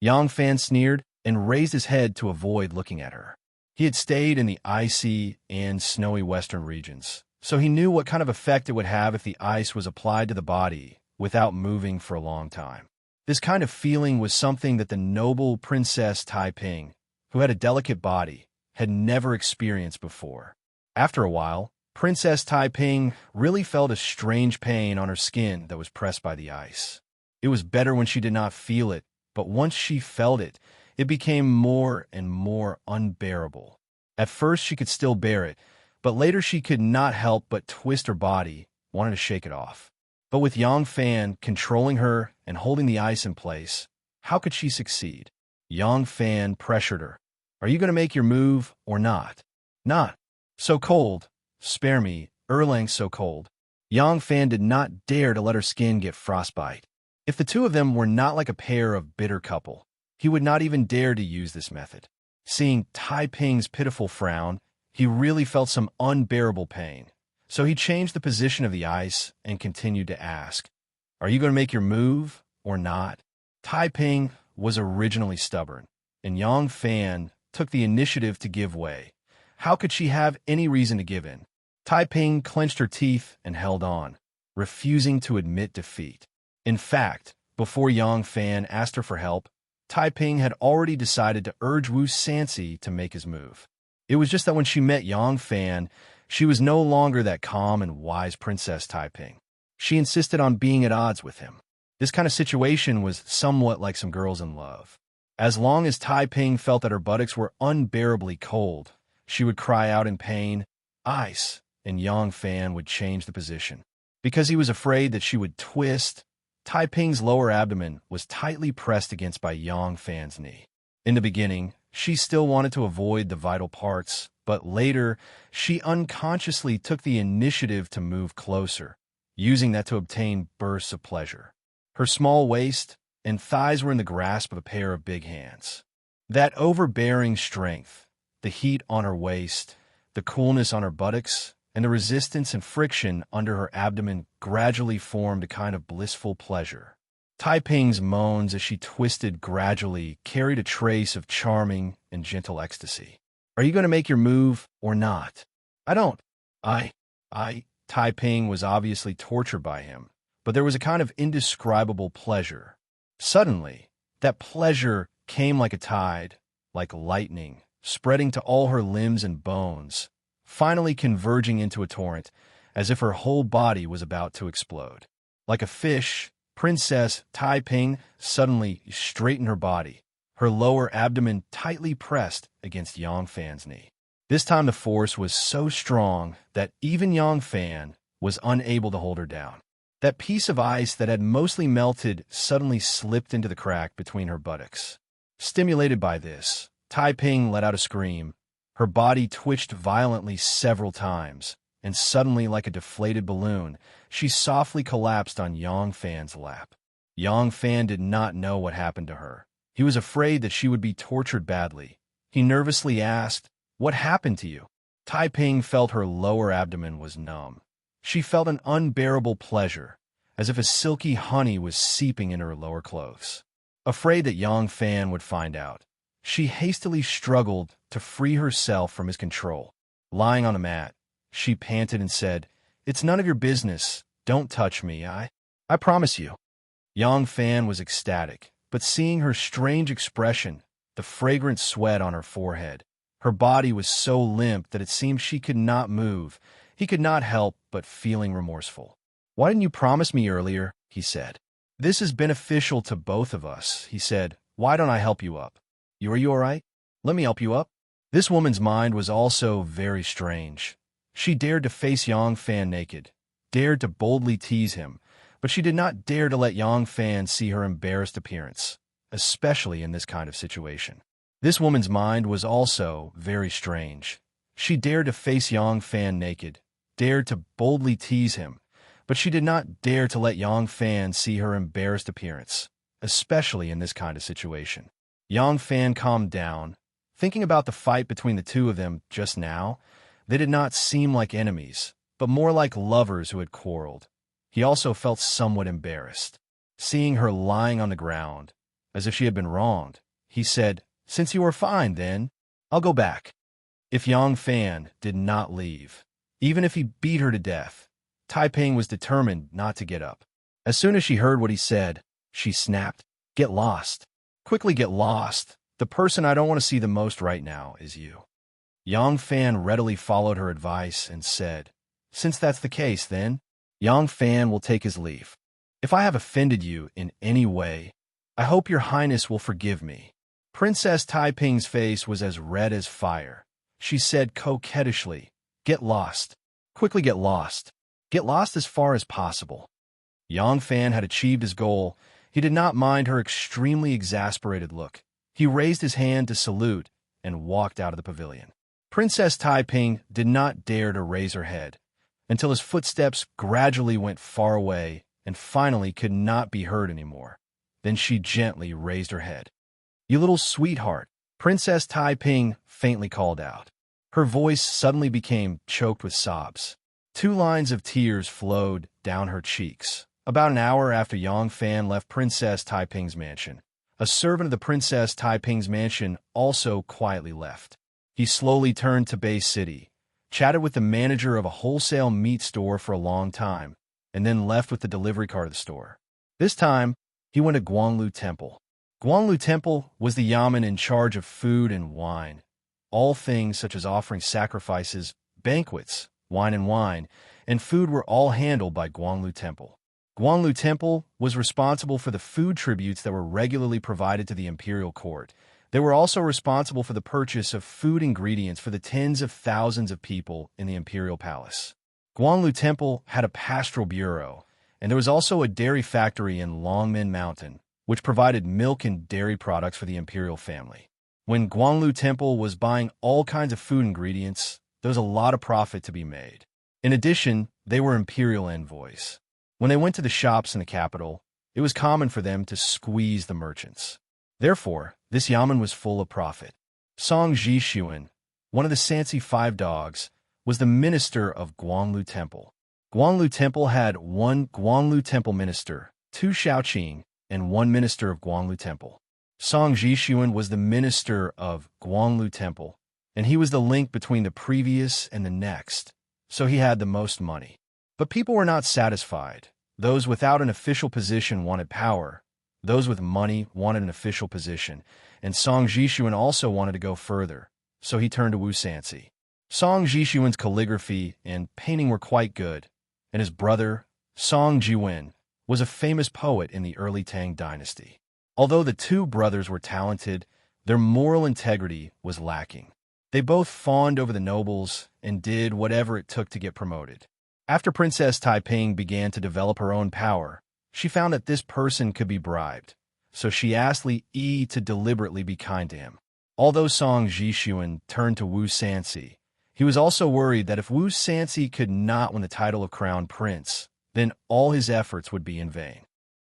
Yang Fan sneered and raised his head to avoid looking at her. He had stayed in the icy and snowy western regions, so he knew what kind of effect it would have if the ice was applied to the body without moving for a long time. This kind of feeling was something that the noble Princess Taiping, who had a delicate body, had never experienced before. After a while, Princess Taiping really felt a strange pain on her skin that was pressed by the ice. It was better when she did not feel it, but once she felt it, it became more and more unbearable. At first she could still bear it, but later she could not help but twist her body, wanting to shake it off. But with Yang Fan controlling her and holding the ice in place, how could she succeed? Yang Fan pressured her. Are you going to make your move or not? Not. So cold. Spare me, Erlang so cold. Yang Fan did not dare to let her skin get frostbite. If the two of them were not like a pair of bitter couple, he would not even dare to use this method. Seeing Taiping's pitiful frown, he really felt some unbearable pain. So he changed the position of the ice and continued to ask, are you going to make your move or not? Taiping was originally stubborn, and Yang Fan took the initiative to give way. How could she have any reason to give in? Taiping clenched her teeth and held on, refusing to admit defeat. In fact, before Yang Fan asked her for help, Taiping had already decided to urge Wu Sansi to make his move. It was just that when she met Yang Fan, she was no longer that calm and wise Princess Taiping. She insisted on being at odds with him. This kind of situation was somewhat like some girls in love. As long as Taiping felt that her buttocks were unbearably cold, she would cry out in pain, ice, and Yang Fan would change the position. Because he was afraid that she would twist, Taiping's lower abdomen was tightly pressed against by Yang Fan's knee. In the beginning, she still wanted to avoid the vital parts, but later, she unconsciously took the initiative to move closer, using that to obtain bursts of pleasure. Her small waist and thighs were in the grasp of a pair of big hands. That overbearing strength, the heat on her waist, the coolness on her buttocks, and the resistance and friction under her abdomen gradually formed a kind of blissful pleasure. Taiping's moans as she twisted gradually carried a trace of charming and gentle ecstasy. Are you going to make your move or not? I don't. Taiping was obviously tortured by him, but there was a kind of indescribable pleasure. Suddenly, that pleasure came like a tide, like lightning, spreading to all her limbs and bones, finally converging into a torrent, as if her whole body was about to explode. Like a fish, Princess Taiping suddenly straightened her body, her lower abdomen tightly pressed against Yang Fan's knee. This time the force was so strong that even Yang Fan was unable to hold her down. That piece of ice that had mostly melted suddenly slipped into the crack between her buttocks. Stimulated by this, Taiping let out a scream. Her body twitched violently several times, and suddenly, like a deflated balloon, she softly collapsed on Yang Fan's lap. Yang Fan did not know what happened to her. He was afraid that she would be tortured badly. He nervously asked, "What happened to you?" Taiping felt her lower abdomen was numb. She felt an unbearable pleasure, as if a silky honey was seeping into her lower clothes. Afraid that Yang Fan would find out, she hastily struggled to free herself from his control. Lying on the mat, she panted and said, "It's none of your business. Don't touch me, I promise you." Yang Fan was ecstatic, but seeing her strange expression, the fragrant sweat on her forehead, her body was so limp that it seemed she could not move. He could not help but feeling remorseful. "Why didn't you promise me earlier?" he said. "This is beneficial to both of us," he said. "Why don't I help you up?" Are you all right? Let me help you up." This woman's mind was also very strange. She dared to face Yang Fan naked, dared to boldly tease him, but she did not dare to let Yang Fan see her embarrassed appearance, especially in this kind of situation. This woman's mind was also very strange. She dared to face Yang Fan naked, dared to boldly tease him, but she did not dare to let Yang Fan see her embarrassed appearance, especially in this kind of situation. Yang Fan calmed down. Thinking about the fight between the two of them just now, they did not seem like enemies, but more like lovers who had quarreled. He also felt somewhat embarrassed. Seeing her lying on the ground, as if she had been wronged, he said, "Since you are fine, then, I'll go back." If Yang Fan did not leave, even if he beat her to death, Taiping was determined not to get up. As soon as she heard what he said, she snapped, "Get lost. Quickly get lost. The person I don't want to see the most right now is you." Yang Fan readily followed her advice and said, Since that's the case, then, Yang Fan will take his leave. If I have offended you in any way, I hope your highness will forgive me. Princess Taiping's face was as red as fire. She said coquettishly, "Get lost. Quickly get lost. Get lost as far as possible." Yang Fan had achieved his goal. He did not mind her extremely exasperated look. He raised his hand to salute and walked out of the pavilion. Princess Taiping did not dare to raise her head until his footsteps gradually went far away and finally could not be heard anymore. Then she gently raised her head. "You little sweetheart," Princess Taiping faintly called out. Her voice suddenly became choked with sobs. 2 lines of tears flowed down her cheeks. About an hour after Yang Fan left Princess Taiping's mansion, a servant of the Princess Taiping's mansion also quietly left. He slowly turned to Bay City, chatted with the manager of a wholesale meat store for a long time, and then left with the delivery car to the store. This time, he went to Guanglu Temple. Guanglu Temple was the yamen in charge of food and wine. All things such as offering sacrifices, banquets, wine, and food were all handled by Guanglu Temple. Guanglu Temple was responsible for the food tributes that were regularly provided to the imperial court. They were also responsible for the purchase of food ingredients for the tens of thousands of people in the imperial palace. Guanglu Temple had a pastoral bureau, and there was also a dairy factory in Longmen Mountain, which provided milk and dairy products for the imperial family. When Guanglu Temple was buying all kinds of food ingredients, there was a lot of profit to be made. In addition, they were imperial envoys. When they went to the shops in the capital, it was common for them to squeeze the merchants. Therefore, this yamen was full of profit. Song Jixuan, one of the Sansi 5 dogs, was the minister of Guanglu Temple. Guanglu Temple had 1 Guanglu Temple minister, 2 Shaoqing, and 1 minister of Guanglu Temple. Song Jixuan was the minister of Guanglu Temple, and he was the link between the previous and the next, so he had the most money. But people were not satisfied. Those without an official position wanted power. Those with money wanted an official position, and Song Jixuan also wanted to go further, so he turned to Wu Sansi. Song Jixuan's calligraphy and painting were quite good, and his brother, Song Jiwen, was a famous poet in the early Tang dynasty. Although the 2 brothers were talented, their moral integrity was lacking. They both fawned over the nobles and did whatever it took to get promoted. After Princess Taiping began to develop her own power, she found that this person could be bribed, so she asked Li Yi to deliberately be kind to him. Although Song Jixuan turned to Wu Sansi, he was also worried that if Wu Sansi could not win the title of crown prince, then all his efforts would be in vain.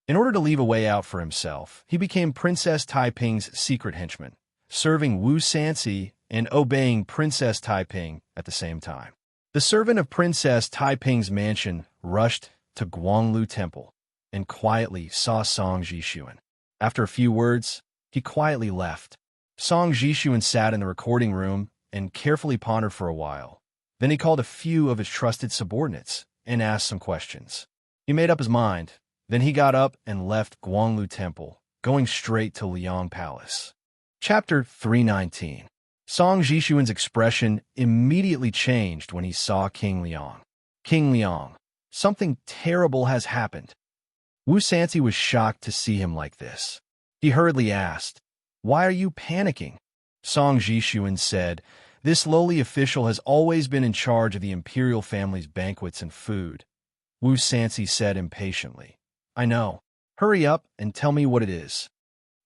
In order to leave a way out for himself, he became Princess Taiping's secret henchman, serving Wu Sansi and obeying Princess Taiping at the same time. The servant of Princess Taiping's mansion rushed to Guanglu Temple and quietly saw Song Jixuan. After a few words, he quietly left. Song Jixuan sat in the recording room and carefully pondered for a while. Then he called a few of his trusted subordinates and asked some questions. He made up his mind. Then he got up and left Guanglu Temple, going straight to Liang Palace. Chapter 319. Song Jixuan's expression immediately changed when he saw King Liang. King Liang, something terrible has happened. Wu Sansi was shocked to see him like this. He hurriedly asked, "Why are you panicking?" Song Jixuan said, "This lowly official has always been in charge of the imperial family's banquets and food." Wu Sansi said impatiently, "I know. Hurry up and tell me what it is."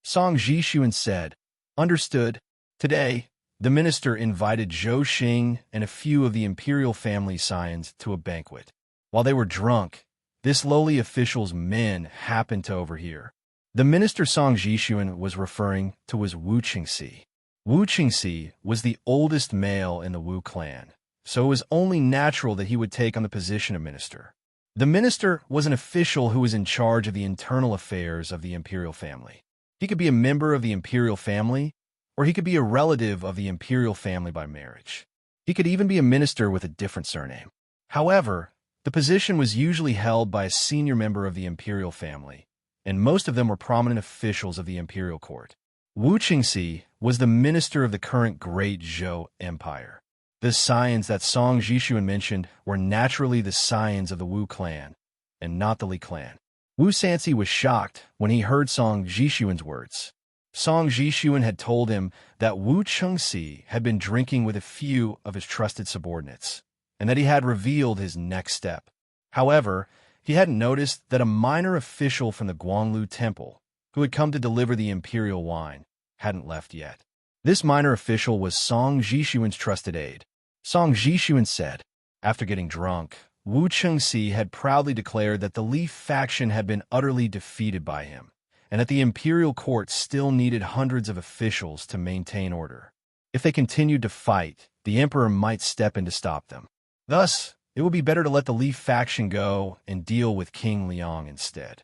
Song Jixuan said, "Understood. Today, the minister invited Zhou Xing and a few of the imperial family scions to a banquet. While they were drunk, this lowly official's men happened to overhear." The minister Song Jixuan was referring to was Wu Qingxi. Wu Qingxi was the oldest male in the Wu clan, so it was only natural that he would take on the position of minister. The minister was an official who was in charge of the internal affairs of the imperial family. He could be a member of the imperial family, or he could be a relative of the imperial family by marriage. He could even be a minister with a different surname. However, the position was usually held by a senior member of the imperial family, and most of them were prominent officials of the imperial court. Wu Qingxi was the minister of the current Great Zhou Empire. The scions that Song Jishuan mentioned were naturally the scions of the Wu clan, and not the Li clan. Wu Sansi was shocked when he heard Song Jishuan's words. Song Jishuan had told him that Wu Chengxi had been drinking with a few of his trusted subordinates, and that he had revealed his next step. However, he hadn't noticed that a minor official from the Guanglu Temple, who had come to deliver the imperial wine, hadn't left yet. This minor official was Song Jishuan's trusted aide. Song Jishuan said, after getting drunk, Wu Chengxi had proudly declared that the Li faction had been utterly defeated by him, and that the imperial court still needed hundreds of officials to maintain order. If they continued to fight, the emperor might step in to stop them. Thus, it would be better to let the Li faction go and deal with King Liang instead.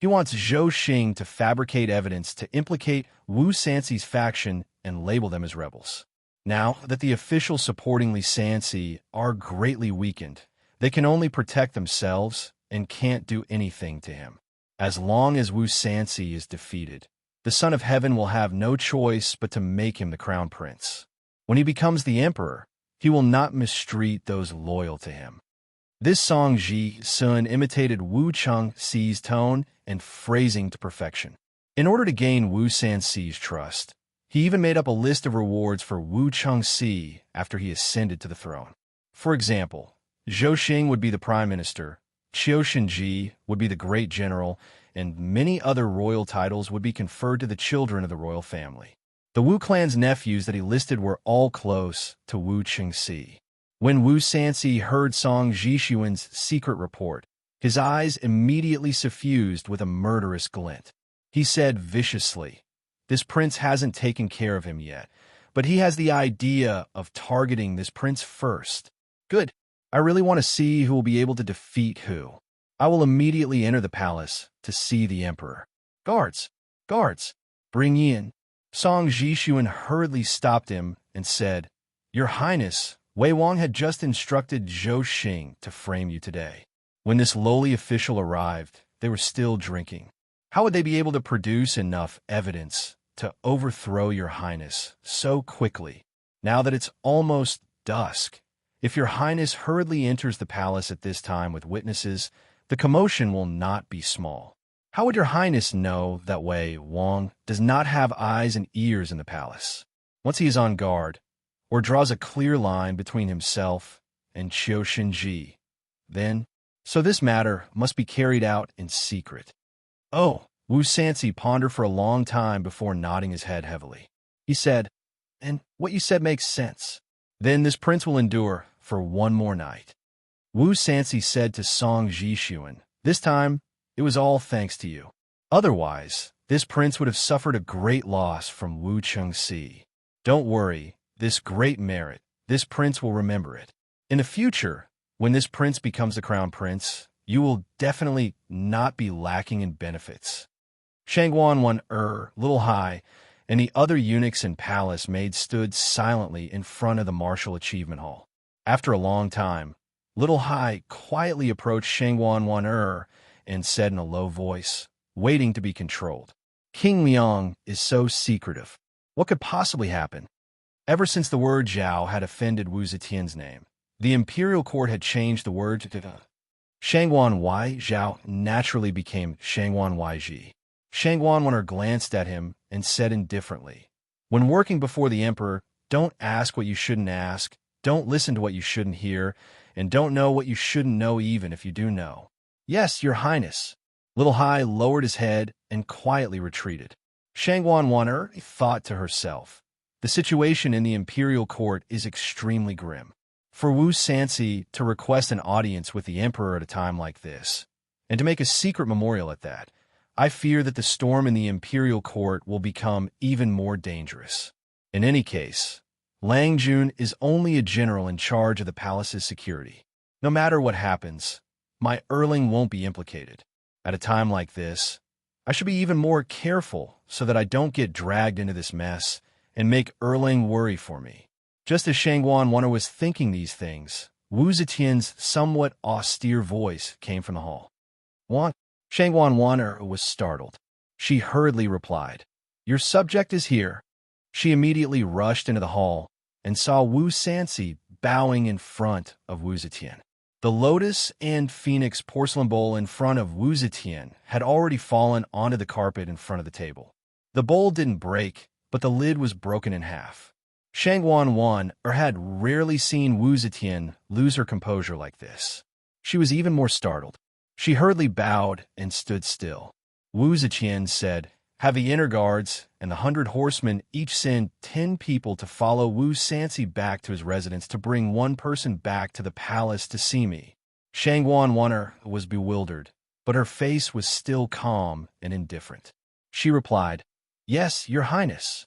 He wants Zhou Xing to fabricate evidence to implicate Wu Sansi's faction and label them as rebels. Now that the officials supporting Li Sansi are greatly weakened, they can only protect themselves and can't do anything to him. As long as Wu Sansi is defeated, the Son of Heaven will have no choice but to make him the crown prince. When he becomes the emperor, he will not mistreat those loyal to him. This Song Ji-sun imitated Wu Chengxi's tone and phrasing to perfection. In order to gain Wu Sansi's trust, he even made up a list of rewards for Wu Chengxi after he ascended to the throne. For example, Zhou Xing would be the prime minister, Qiu Shenji would be the great general, and many other royal titles would be conferred to the children of the royal family. The Wu clan's nephews that he listed were all close to Wu Chengxi. When Wu Sansi heard Song Jishuan's secret report, his eyes immediately suffused with a murderous glint. He said viciously, "This prince hasn't taken care of him yet, but he has the idea of targeting this prince first. Good. I really want to see who will be able to defeat who. I will immediately enter the palace to see the emperor. Guards! Guards! Bring in." Song Jishuan hurriedly stopped him and said, "Your Highness, Wei Wang had just instructed Zhou Xing to frame you today." When this lowly official arrived, they were still drinking. How would they be able to produce enough evidence to overthrow your Highness so quickly, now that it's almost dusk? If your Highness hurriedly enters the palace at this time with witnesses, the commotion will not be small. How would your Highness know that Wei Wang does not have eyes and ears in the palace? Once he is on guard, or draws a clear line between himself and Qiu Shenji, then, so this matter must be carried out in secret. Oh, Wu Sansi pondered for a long time before nodding his head heavily. He said, "And what you said makes sense. Then this prince will endure for one more night." Wu Sansi said to Song Jishuan, "This time, it was all thanks to you. Otherwise, this prince would have suffered a great loss from Wu Chengxi. Don't worry, this great merit, this prince will remember it. In the future, when this prince becomes the crown prince, you will definitely not be lacking in benefits." Shangguan Wan Little Hai, and the other eunuchs in palace maids stood silently in front of the martial achievement hall. After a long time, Little Hai quietly approached Shangguan Wan and said in a low voice, waiting to be controlled, "King Liang is so secretive. What could possibly happen?" Ever since the word Zhao had offended Wu Zetian's name, the imperial court had changed the word to Shangguan Wai Zhao naturally became Shangguan Wai Ji. Shangguan Wan glanced at him and said indifferently, "When working before the emperor, don't ask what you shouldn't ask, don't listen to what you shouldn't hear, and don't know what you shouldn't know even if you do know." "Yes, your Highness." Little Hai lowered his head and quietly retreated. Shangguan Wan thought to herself, the situation in the imperial court is extremely grim. For Wu Sansi to request an audience with the emperor at a time like this, and to make a secret memorial at that, I fear that the storm in the imperial court will become even more dangerous. In any case, Lang Jun is only a general in charge of the palace's security. No matter what happens, my Erling won't be implicated. At a time like this, I should be even more careful so that I don't get dragged into this mess and make Erling worry for me. Just as Shangguan Wan was thinking these things, Wu Zetian's somewhat austere voice came from the hall. "Wan?" Shangguan Wan was startled. She hurriedly replied, "Your subject is here." She immediately rushed into the hall and saw Wu Sansi bowing in front of Wu Zetian. The lotus and phoenix porcelain bowl in front of Wu Zetian had already fallen onto the carpet in front of the table. The bowl didn't break, but the lid was broken in half. Shang Wan had rarely seen Wu Zetian lose her composure like this. She was even more startled. She hurriedly bowed and stood still. Wu Zetian said, "Have the inner guards and the 100 horsemen each send 10 people to follow Wu Sansi back to his residence to bring one person back to the palace to see me." Shang Wan was bewildered, but her face was still calm and indifferent. She replied, "Yes, your highness."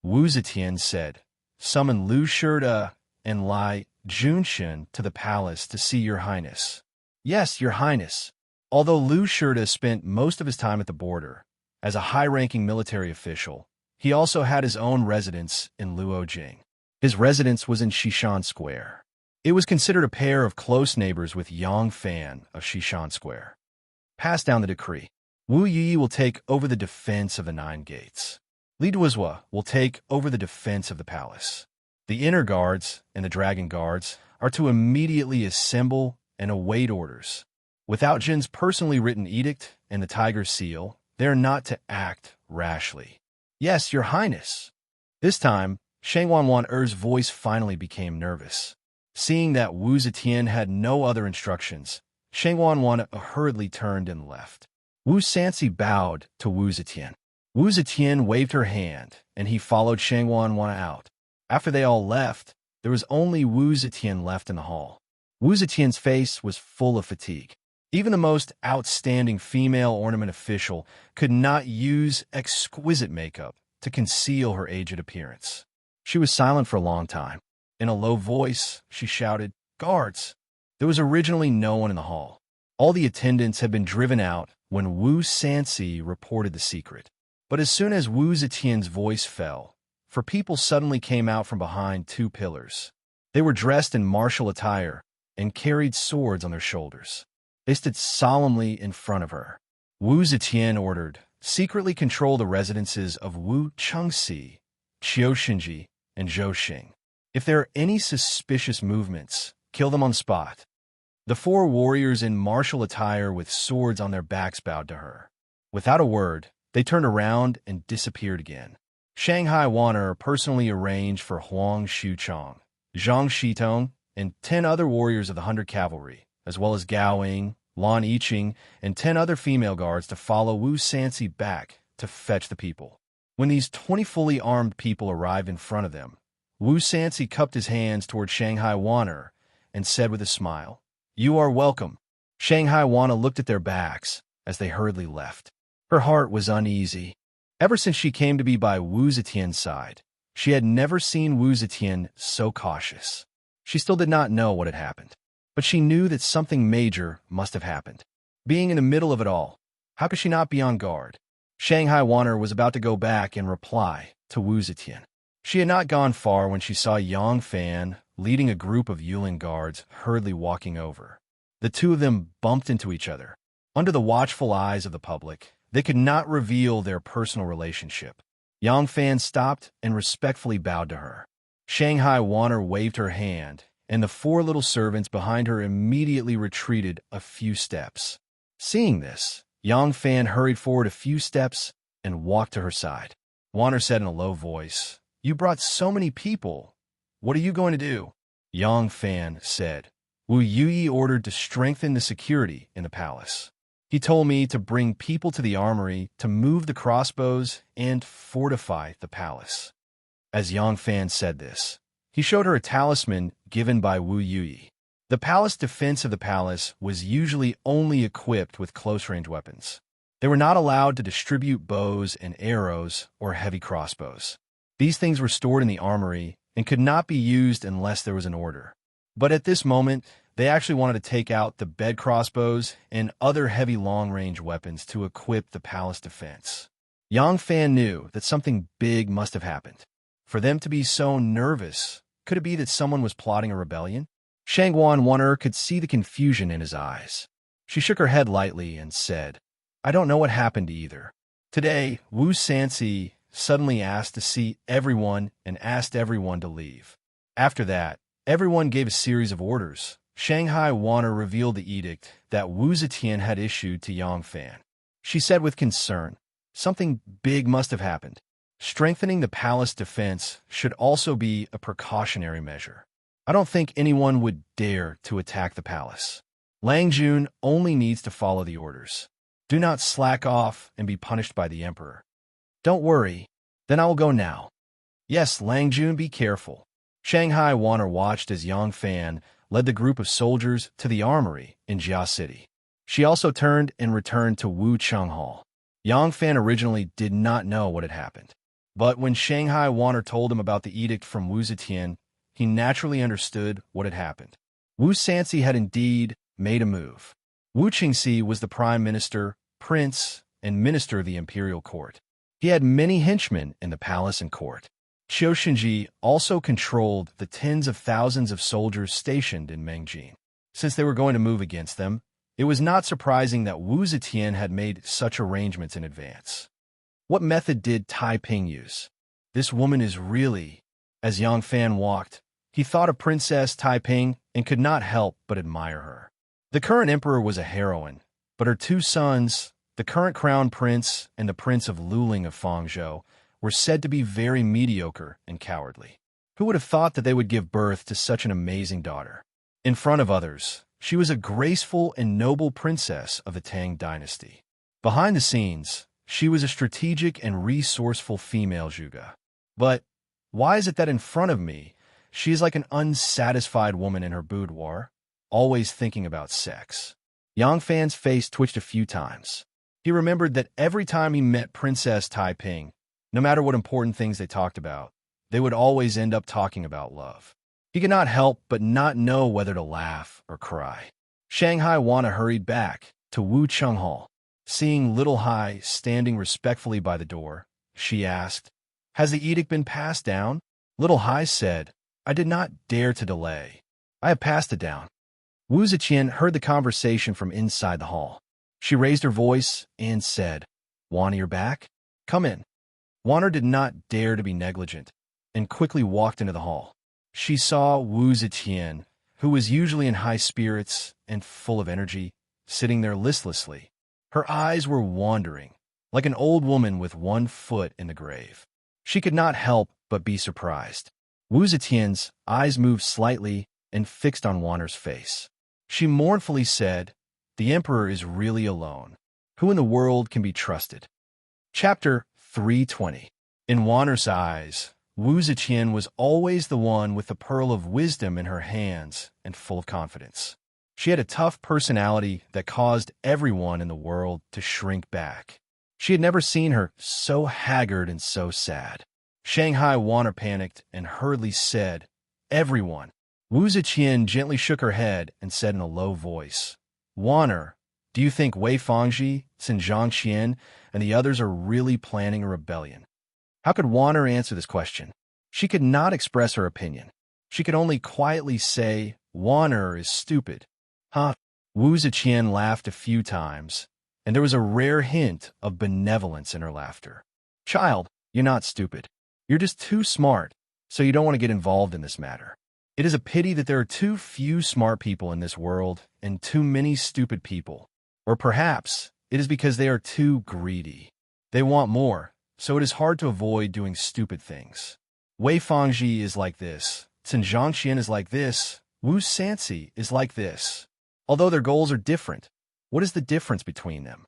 Wu Zetian said, "Summon Lu Shurda and Lai Junshin to the palace to see your highness." "Yes, your highness." Although Lu Shurda spent most of his time at the border, as a high-ranking military official, he also had his own residence in Luojing. His residence was in Shishan Square. It was considered a pair of close neighbors with Yang Fan of Shishan Square. Pass down the decree. Wu Yi will take over the defense of the 9 gates. Li Duizhua will take over the defense of the palace. The inner guards and the dragon guards are to immediately assemble and await orders. Without Jin's personally written edict and the tiger seal, they are not to act rashly. "Yes, your highness." This time, Shang Wan'er's voice finally became nervous. Seeing that Wu Zetian had no other instructions, Shang Wan hurriedly turned and left. Wu Sansi bowed to Wu Zetian. Wu Zetian waved her hand, and he followed Shang Wan out. After they all left, there was only Wu Zetian left in the hall. Wu Zetian's face was full of fatigue. Even the most outstanding female ornament official could not use exquisite makeup to conceal her aged appearance. She was silent for a long time. In a low voice, she shouted, "Guards!" There was originally no one in the hall. All the attendants had been driven out when Wu Sansi reported the secret. But as soon as Wu Zetian's voice fell, four people suddenly came out from behind 2 pillars. They were dressed in martial attire and carried swords on their shoulders. They stood solemnly in front of her. Wu Zetian ordered, "Secretly control the residences of Wu Chengxi, Qiuxinji, and Zhouxing. If there are any suspicious movements, kill them on the spot." The 4 warriors in martial attire with swords on their backs bowed to her. Without a word, they turned around and disappeared again. Shanghai Wan'er personally arranged for Huang Xuchong, Zhang Shitong, and 10 other warriors of the 100 cavalry, as well as Gao Ying, Lan Yiqing, and 10 other female guards to follow Wu Sansi back to fetch the people. When these 20 fully armed people arrived in front of them, Wu Sansi cupped his hands toward Shanghai Wan'er and said with a smile, "You are welcome." Shanghai Wan'er looked at their backs as they hurriedly left. Her heart was uneasy. Ever since she came to be by Wu Zetian's side, she had never seen Wu Zetian so cautious. She still did not know what had happened, but she knew that something major must have happened. Being in the middle of it all, how could she not be on guard? Shanghai Wan'er was about to go back and reply to Wu Zetian. She had not gone far when she saw Yang Fan leading a group of Yulin guards hurriedly walking over. The 2 of them bumped into each other. Under the watchful eyes of the public, they could not reveal their personal relationship. Yang Fan stopped and respectfully bowed to her. Shanghai Wan'er waved her hand, and the 4 little servants behind her immediately retreated a few steps. Seeing this, Yang Fan hurried forward a few steps and walked to her side. Wan'er said in a low voice, "You brought so many people. What are you going to do?" Yang Fan said, "Wu Yi ordered to strengthen the security in the palace. He told me to bring people to the armory to move the crossbows and fortify the palace." As Yang Fan said this, he showed her a talisman given by Wu Yi. The palace defense of the palace was usually only equipped with close-range weapons. They were not allowed to distribute bows and arrows or heavy crossbows. These things were stored in the armory and could not be used unless there was an order. But at this moment, they actually wanted to take out the bed crossbows and other heavy long-range weapons to equip the palace defense. Yang Fan knew that something big must have happened. For them to be so nervous, could it be that someone was plotting a rebellion? Shang Wan'er could see the confusion in his eyes. She shook her head lightly and said, "I don't know what happened either. Today, Wu Sansi suddenly asked to see everyone and asked everyone to leave. After that, Everyone gave a series of orders. Shanghai Wanner revealed the edict that Wu Zetian had issued to Yang Fan. She said with concern, "Something big must have happened. Strengthening the palace defense should also be a precautionary measure. I don't think anyone would dare to attack the palace. Lang Jun only needs to follow the orders. Do not slack off and be punished by the emperor." "Don't worry. Then I will go now." "Yes, Lang Jun, be careful." Shanghai Wanner watched as Yang Fan led the group of soldiers to the armory in Jia City. She also turned and returned to Wu Cheng Hall. Yang Fan originally did not know what had happened. But when Shanghai Wanner told him about the edict from Wu Zetian, he naturally understood what had happened. Wu Sanxi had indeed made a move. Wu Qingxi was the prime minister, prince, and minister of the imperial court. He had many henchmen in the palace and court. Qiu Xinji also controlled the tens of thousands of soldiers stationed in Mengjin. Since they were going to move against them, it was not surprising that Wu Zetian had made such arrangements in advance. What method did Tai Ping use? This woman is really... As Yang Fan walked, he thought of Princess Tai Ping and could not help but admire her. The current emperor was a heroine, but her two sons, the current crown prince and the prince of Luling of Fangzhou, were said to be very mediocre and cowardly. Who would have thought that they would give birth to such an amazing daughter? In front of others, she was a graceful and noble princess of the Tang dynasty. Behind the scenes, she was a strategic and resourceful female Zhuge. But why is it that in front of me, she is like an unsatisfied woman in her boudoir, always thinking about sex? Yang Fan's face twitched a few times. He remembered that every time he met Princess Tai Ping, no matter what important things they talked about, they would always end up talking about love. He could not help but not know whether to laugh or cry. Shanghai Wanna hurried back to Wu Cheng Hall. Seeing Little Hai standing respectfully by the door, she asked, "Has the edict been passed down?" Little Hai said, "I did not dare to delay. I have passed it down." Wu Zetian heard the conversation from inside the hall. She raised her voice and said, "Wanna, you're back? Come in." Wanner did not dare to be negligent and quickly walked into the hall. She saw Wu Zetian, who was usually in high spirits and full of energy, sitting there listlessly. Her eyes were wandering, like an old woman with one foot in the grave. She could not help but be surprised. Wu Zetian's eyes moved slightly and fixed on Wanner's face. She mournfully said, "The emperor is really alone. Who in the world can be trusted?" Chapter 320. In Wanner's eyes, Wu Zetian was always the one with the pearl of wisdom in her hands and full of confidence. She had a tough personality that caused everyone in the world to shrink back. She had never seen her so haggard and so sad. Shanghai Wanner panicked and hurriedly said, "Everyone." Wu Zetian gently shook her head and said in a low voice, "Wanner, do you think Wei Fangji, Xinjiang Qian, and the others are really planning a rebellion?" How could Wanner answer this question? She could not express her opinion. She could only quietly say, "Wanner is stupid." Huh? Wu Zetian laughed a few times, and there was a rare hint of benevolence in her laughter. "Child, you're not stupid. You're just too smart, so you don't want to get involved in this matter. It is a pity that there are too few smart people in this world and too many stupid people. Or perhaps it is because they are too greedy. They want more, so it is hard to avoid doing stupid things. Wei Fangji is like this, Xinjiang Qian is like this, Wu Sanxi is like this. Although their goals are different, what is the difference between them?"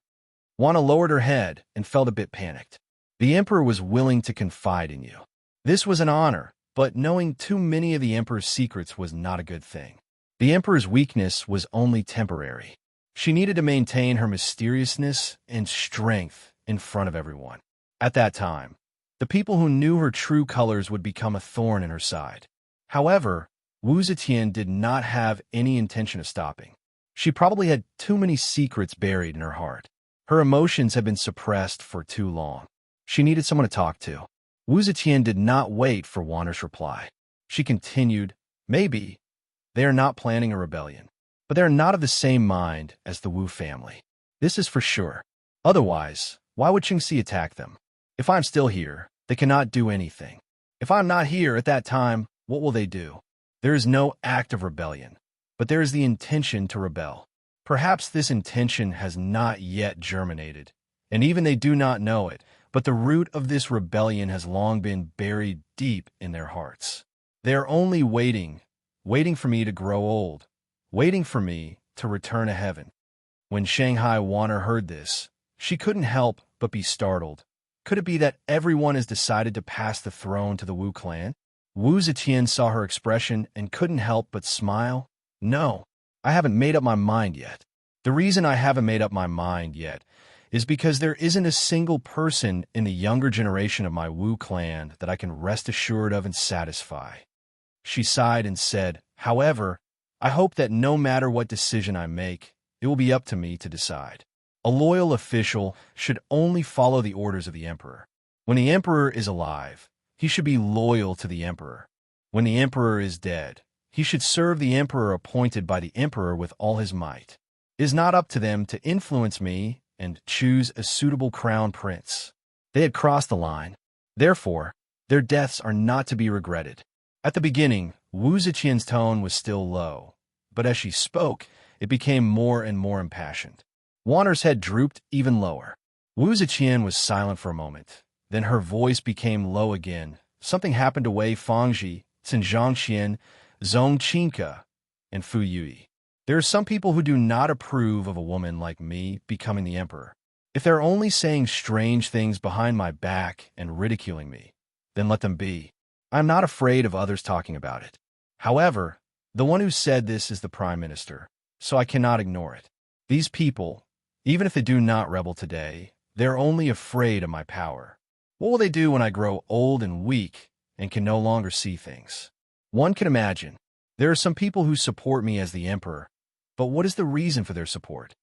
Wanna lowered her head and felt a bit panicked. The emperor was willing to confide in you. This was an honor, but knowing too many of the emperor's secrets was not a good thing. The emperor's weakness was only temporary. She needed to maintain her mysteriousness and strength in front of everyone. At that time, the people who knew her true colors would become a thorn in her side. However, Wu Zetian did not have any intention of stopping. She probably had too many secrets buried in her heart. Her emotions had been suppressed for too long. She needed someone to talk to. Wu Zetian did not wait for Wanner's reply. She continued, "Maybe they are not planning a rebellion, but they are not of the same mind as the Wu family. This is for sure. Otherwise, why would Qingxi attack them? If I'm still here, they cannot do anything. If I'm not here at that time, what will they do? There is no act of rebellion, but there is the intention to rebel. Perhaps this intention has not yet germinated, and even they do not know it, but the root of this rebellion has long been buried deep in their hearts. They are only waiting for me to grow old, waiting for me to return to heaven. When Shanghai Wanner heard this, she couldn't help but be startled. Could it be that everyone has decided to pass the throne to the Wu clan? Wu Zetian saw her expression and couldn't help but smile. No, I haven't made up my mind yet. The reason I haven't made up my mind yet is because there isn't a single person in the younger generation of my Wu clan that I can rest assured of and satisfy. She sighed and said, however, I hope that no matter what decision I make, it will be up to me to decide. A loyal official should only follow the orders of the emperor. When the emperor is alive, he should be loyal to the emperor. When the emperor is dead, he should serve the emperor appointed by the emperor with all his might. It is not up to them to influence me and choose a suitable crown prince. They had crossed the line. Therefore, their deaths are not to be regretted. At the beginning, Wu Ziqian's tone was still low, but as she spoke, it became more and more impassioned. Wanner's head drooped even lower. Wu Ziqian was silent for a moment. Then her voice became low again. Something happened to Wei Fangji, Zhangxian, Zhong Qinka, and Fu Yui. There are some people who do not approve of a woman like me becoming the emperor. If they're only saying strange things behind my back and ridiculing me, then let them be. I'm not afraid of others talking about it. However, the one who said this is the Prime Minister, so I cannot ignore it. These people, even if they do not rebel today, they're only afraid of my power. What will they do when I grow old and weak and can no longer see things? One can imagine. There are some people who support me as the emperor, but what is the reason for their support?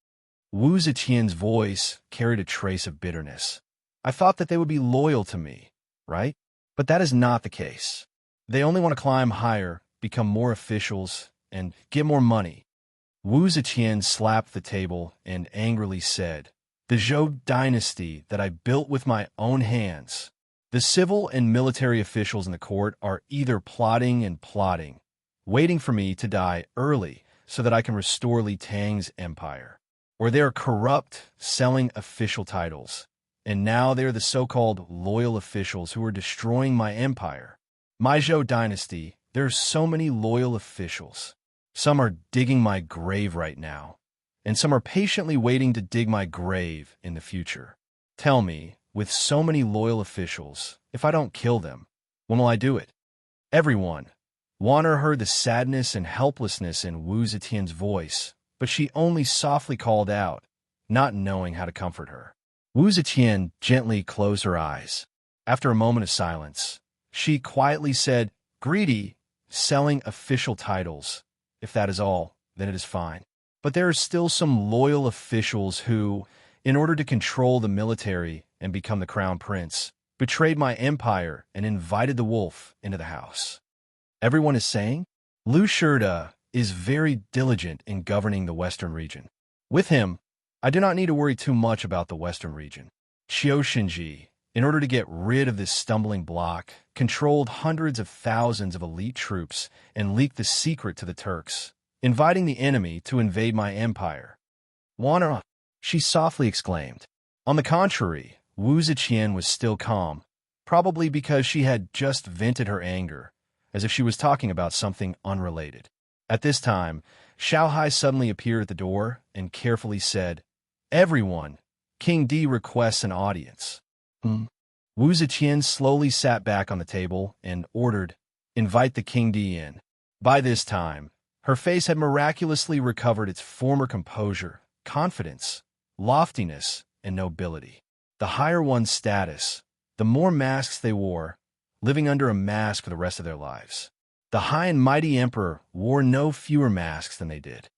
Wu Ziqian's voice carried a trace of bitterness. I thought that they would be loyal to me, right? But that is not the case. They only want to climb higher, become more officials, and get more money. Wu Ziqian slapped the table and angrily said, the Zhou dynasty that I built with my own hands. The civil and military officials in the court are either plotting and plotting, waiting for me to die early so that I can restore Li Tang's empire, or they are corrupt, selling official titles, and now they are the so-called loyal officials who are destroying my empire. My Zhou dynasty, there are so many loyal officials. Some are digging my grave right now, and some are patiently waiting to dig my grave in the future. Tell me, with so many loyal officials, if I don't kill them, when will I do it? Everyone. Wanner heard the sadness and helplessness in Wu Zetian's voice, but she only softly called out, not knowing how to comfort her. Wu Zetian gently closed her eyes. After a moment of silence, she quietly said, greedy, selling official titles. If that is all, then it is fine. But there are still some loyal officials who, in order to control the military and become the crown prince, betrayed my empire and invited the wolf into the house. Everyone is saying, Lu Shirda is very diligent in governing the western region. With him, I do not need to worry too much about the western region. Qiu Shinji, in order to get rid of this stumbling block, controlled hundreds of thousands of elite troops and leaked the secret to the Turks, inviting the enemy to invade my empire. Wanner, she softly exclaimed. On the contrary, Wu Ziqian was still calm, probably because she had just vented her anger, as if she was talking about something unrelated. At this time, Xiaohai suddenly appeared at the door and carefully said, everyone, King Di requests an audience. Wu Ziqian slowly sat back on the table and ordered, invite the King Di in. By this time, her face had miraculously recovered its former composure, confidence, loftiness, and nobility. The higher one's status, the more masks they wore, living under a mask for the rest of their lives. The high and mighty emperor wore no fewer masks than they did.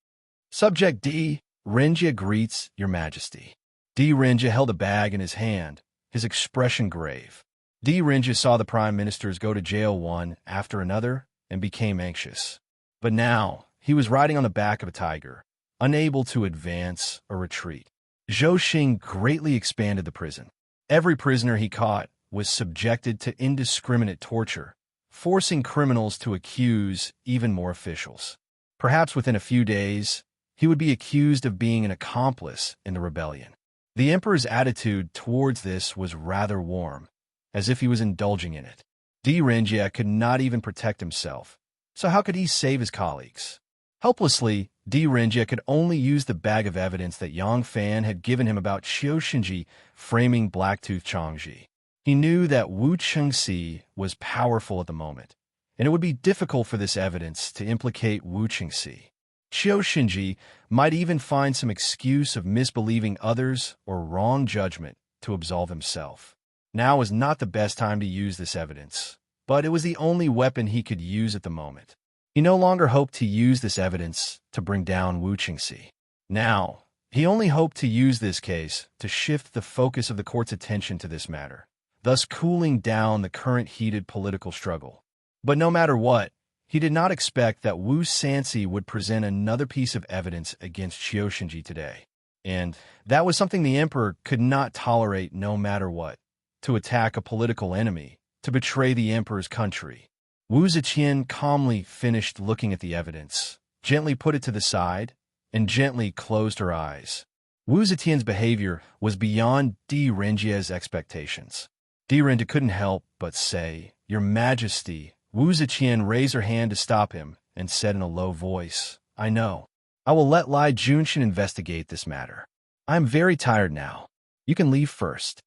Subject D, Renjia greets your majesty. D. Renjia held a bag in his hand, his expression grave. D. Renjia saw the prime ministers go to jail one after another and became anxious. But now, he was riding on the back of a tiger, unable to advance or retreat. Zhou Xing greatly expanded the prison. Every prisoner he caught was subjected to indiscriminate torture, forcing criminals to accuse even more officials. Perhaps within a few days, he would be accused of being an accomplice in the rebellion. The emperor's attitude towards this was rather warm, as if he was indulging in it. Drunken could not even protect himself, so how could he save his colleagues? Helplessly, Drunken could only use the bag of evidence that Yang Fan had given him about Qiu Xinji framing Blacktooth Changji. He knew that Wu Chengxi was powerful at the moment, and it would be difficult for this evidence to implicate Wu Chengxi. Qiu Xinji might even find some excuse of misbelieving others or wrong judgment to absolve himself. Now was not the best time to use this evidence, but it was the only weapon he could use at the moment. He no longer hoped to use this evidence to bring down Wu Chengxi. Now, he only hoped to use this case to shift the focus of the court's attention to this matter, thus cooling down the current heated political struggle. But no matter what, he did not expect that Wu Sanxi would present another piece of evidence against Qiu Xinji today. And that was something the emperor could not tolerate no matter what. To attack a political enemy, to betray the emperor's country. Wu Ziqian calmly finished looking at the evidence, gently put it to the side, and gently closed her eyes. Wu Ziqian's behavior was beyond Drunken's expectations. Drunken couldn't help but say, "Your Majesty." Wu Ziqian raised her hand to stop him and said in a low voice, "I know. I will let Lai Junshin investigate this matter. I am very tired now. You can leave first."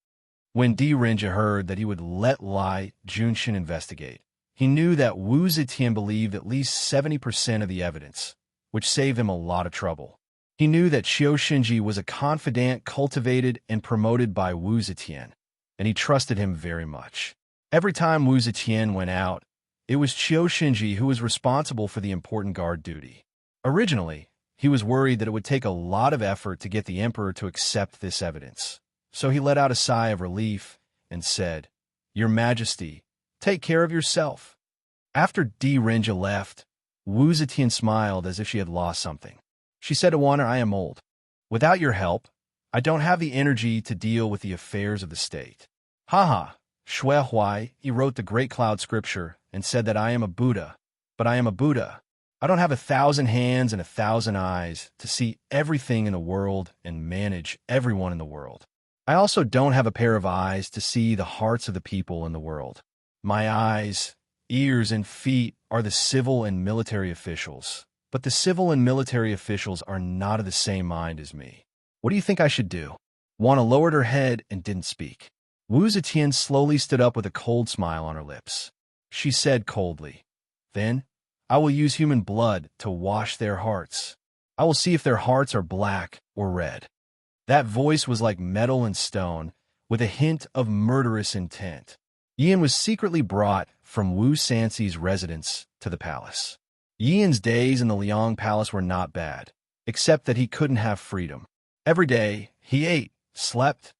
When Drunken heard that he would let Lai Junshin investigate, he knew that Wu Ziqian believed at least 70% of the evidence, which saved him a lot of trouble. He knew that Qiu Xinji was a confidant cultivated and promoted by Wu Ziqian, and he trusted him very much. Every time Wu Ziqian went out, it was Qiu Xinji who was responsible for the important guard duty. Originally, he was worried that it would take a lot of effort to get the emperor to accept this evidence. So he let out a sigh of relief and said, "Your Majesty, take care of yourself." After Drunken left, Wu Ziqian smiled as if she had lost something. She said to Warner, "I am old. Without your help, I don't have the energy to deal with the affairs of the state." Haha, Shui Huai, he wrote the Great Cloud scripture and said that I am a Buddha, but I am a Buddha. I don't have 1,000 hands and 1,000 eyes to see everything in the world and manage everyone in the world. I also don't have a pair of eyes to see the hearts of the people in the world. My eyes, ears, and feet are the civil and military officials, but the civil and military officials are not of the same mind as me. What do you think I should do? Wana lowered her head and didn't speak. Wu Ziqian slowly stood up with a cold smile on her lips. She said coldly, "Then, I will use human blood to wash their hearts. I will see if their hearts are black or red." That voice was like metal and stone, with a hint of murderous intent. Yan was secretly brought from Wu Sanxi's residence to the palace. Yan's days in the Liang Palace were not bad, except that he couldn't have freedom. Every day, he ate, slept,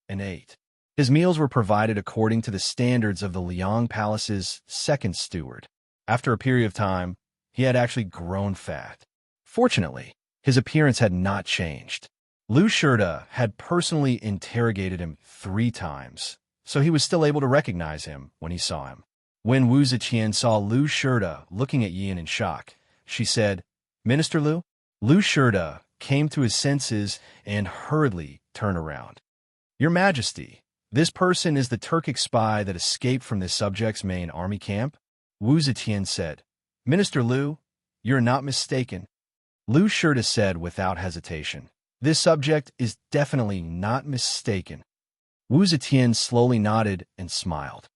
and ate. His meals were provided according to the standards of the Liang Palace's second steward. After a period of time, he had actually grown fat. Fortunately, his appearance had not changed. Lu Shirda had personally interrogated him 3 times, so he was still able to recognize him when he saw him. When Wu Ziqian saw Lu Shirda looking at Yan in shock, she said, "Minister Lu?" Lu Shirda came to his senses and hurriedly turned around. "Your Majesty, this person is the Turkic spy that escaped from this subject's main army camp?" Wu Ziqian said, "Minister Lu, you're not mistaken." Lu Shirda said without hesitation, "This subject is definitely not mistaken." Wu Ziqian slowly nodded and smiled.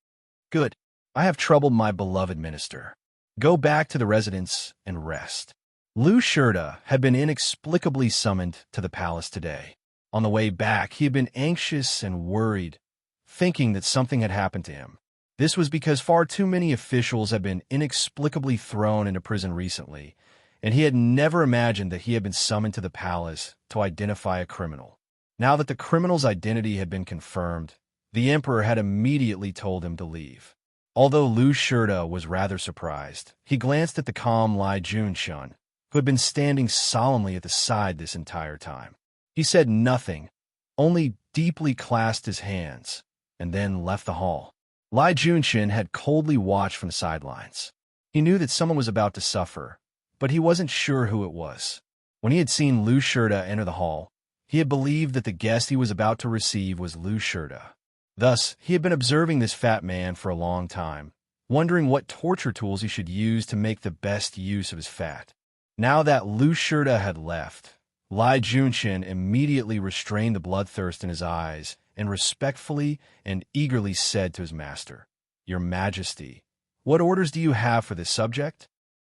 "Good. I have troubled my beloved minister. Go back to the residence and rest." Lu Shirda had been inexplicably summoned to the palace today. On the way back, he had been anxious and worried, thinking that something had happened to him. This was because far too many officials had been inexplicably thrown into prison recently, and he had never imagined that he had been summoned to the palace to identify a criminal. Now that the criminal's identity had been confirmed, the emperor had immediately told him to leave. Although Lu Shirda was rather surprised, he glanced at the calm Lai Junshin, who had been standing solemnly at the side this entire time. He said nothing, only deeply clasped his hands, and then left the hall. Lai Junshin had coldly watched from the sidelines. He knew that someone was about to suffer, but he wasn't sure who it was. When he had seen Lu Shirda enter the hall, he had believed that the guest he was about to receive was Lu Shirda. Thus, he had been observing this fat man for a long time, wondering what torture tools he should use to make the best use of his fat. Now that Lu Shirda had left, Lai Junshin immediately restrained the bloodthirst in his eyes and respectfully and eagerly said to his master, "Your Majesty, what orders do you have for this subject?"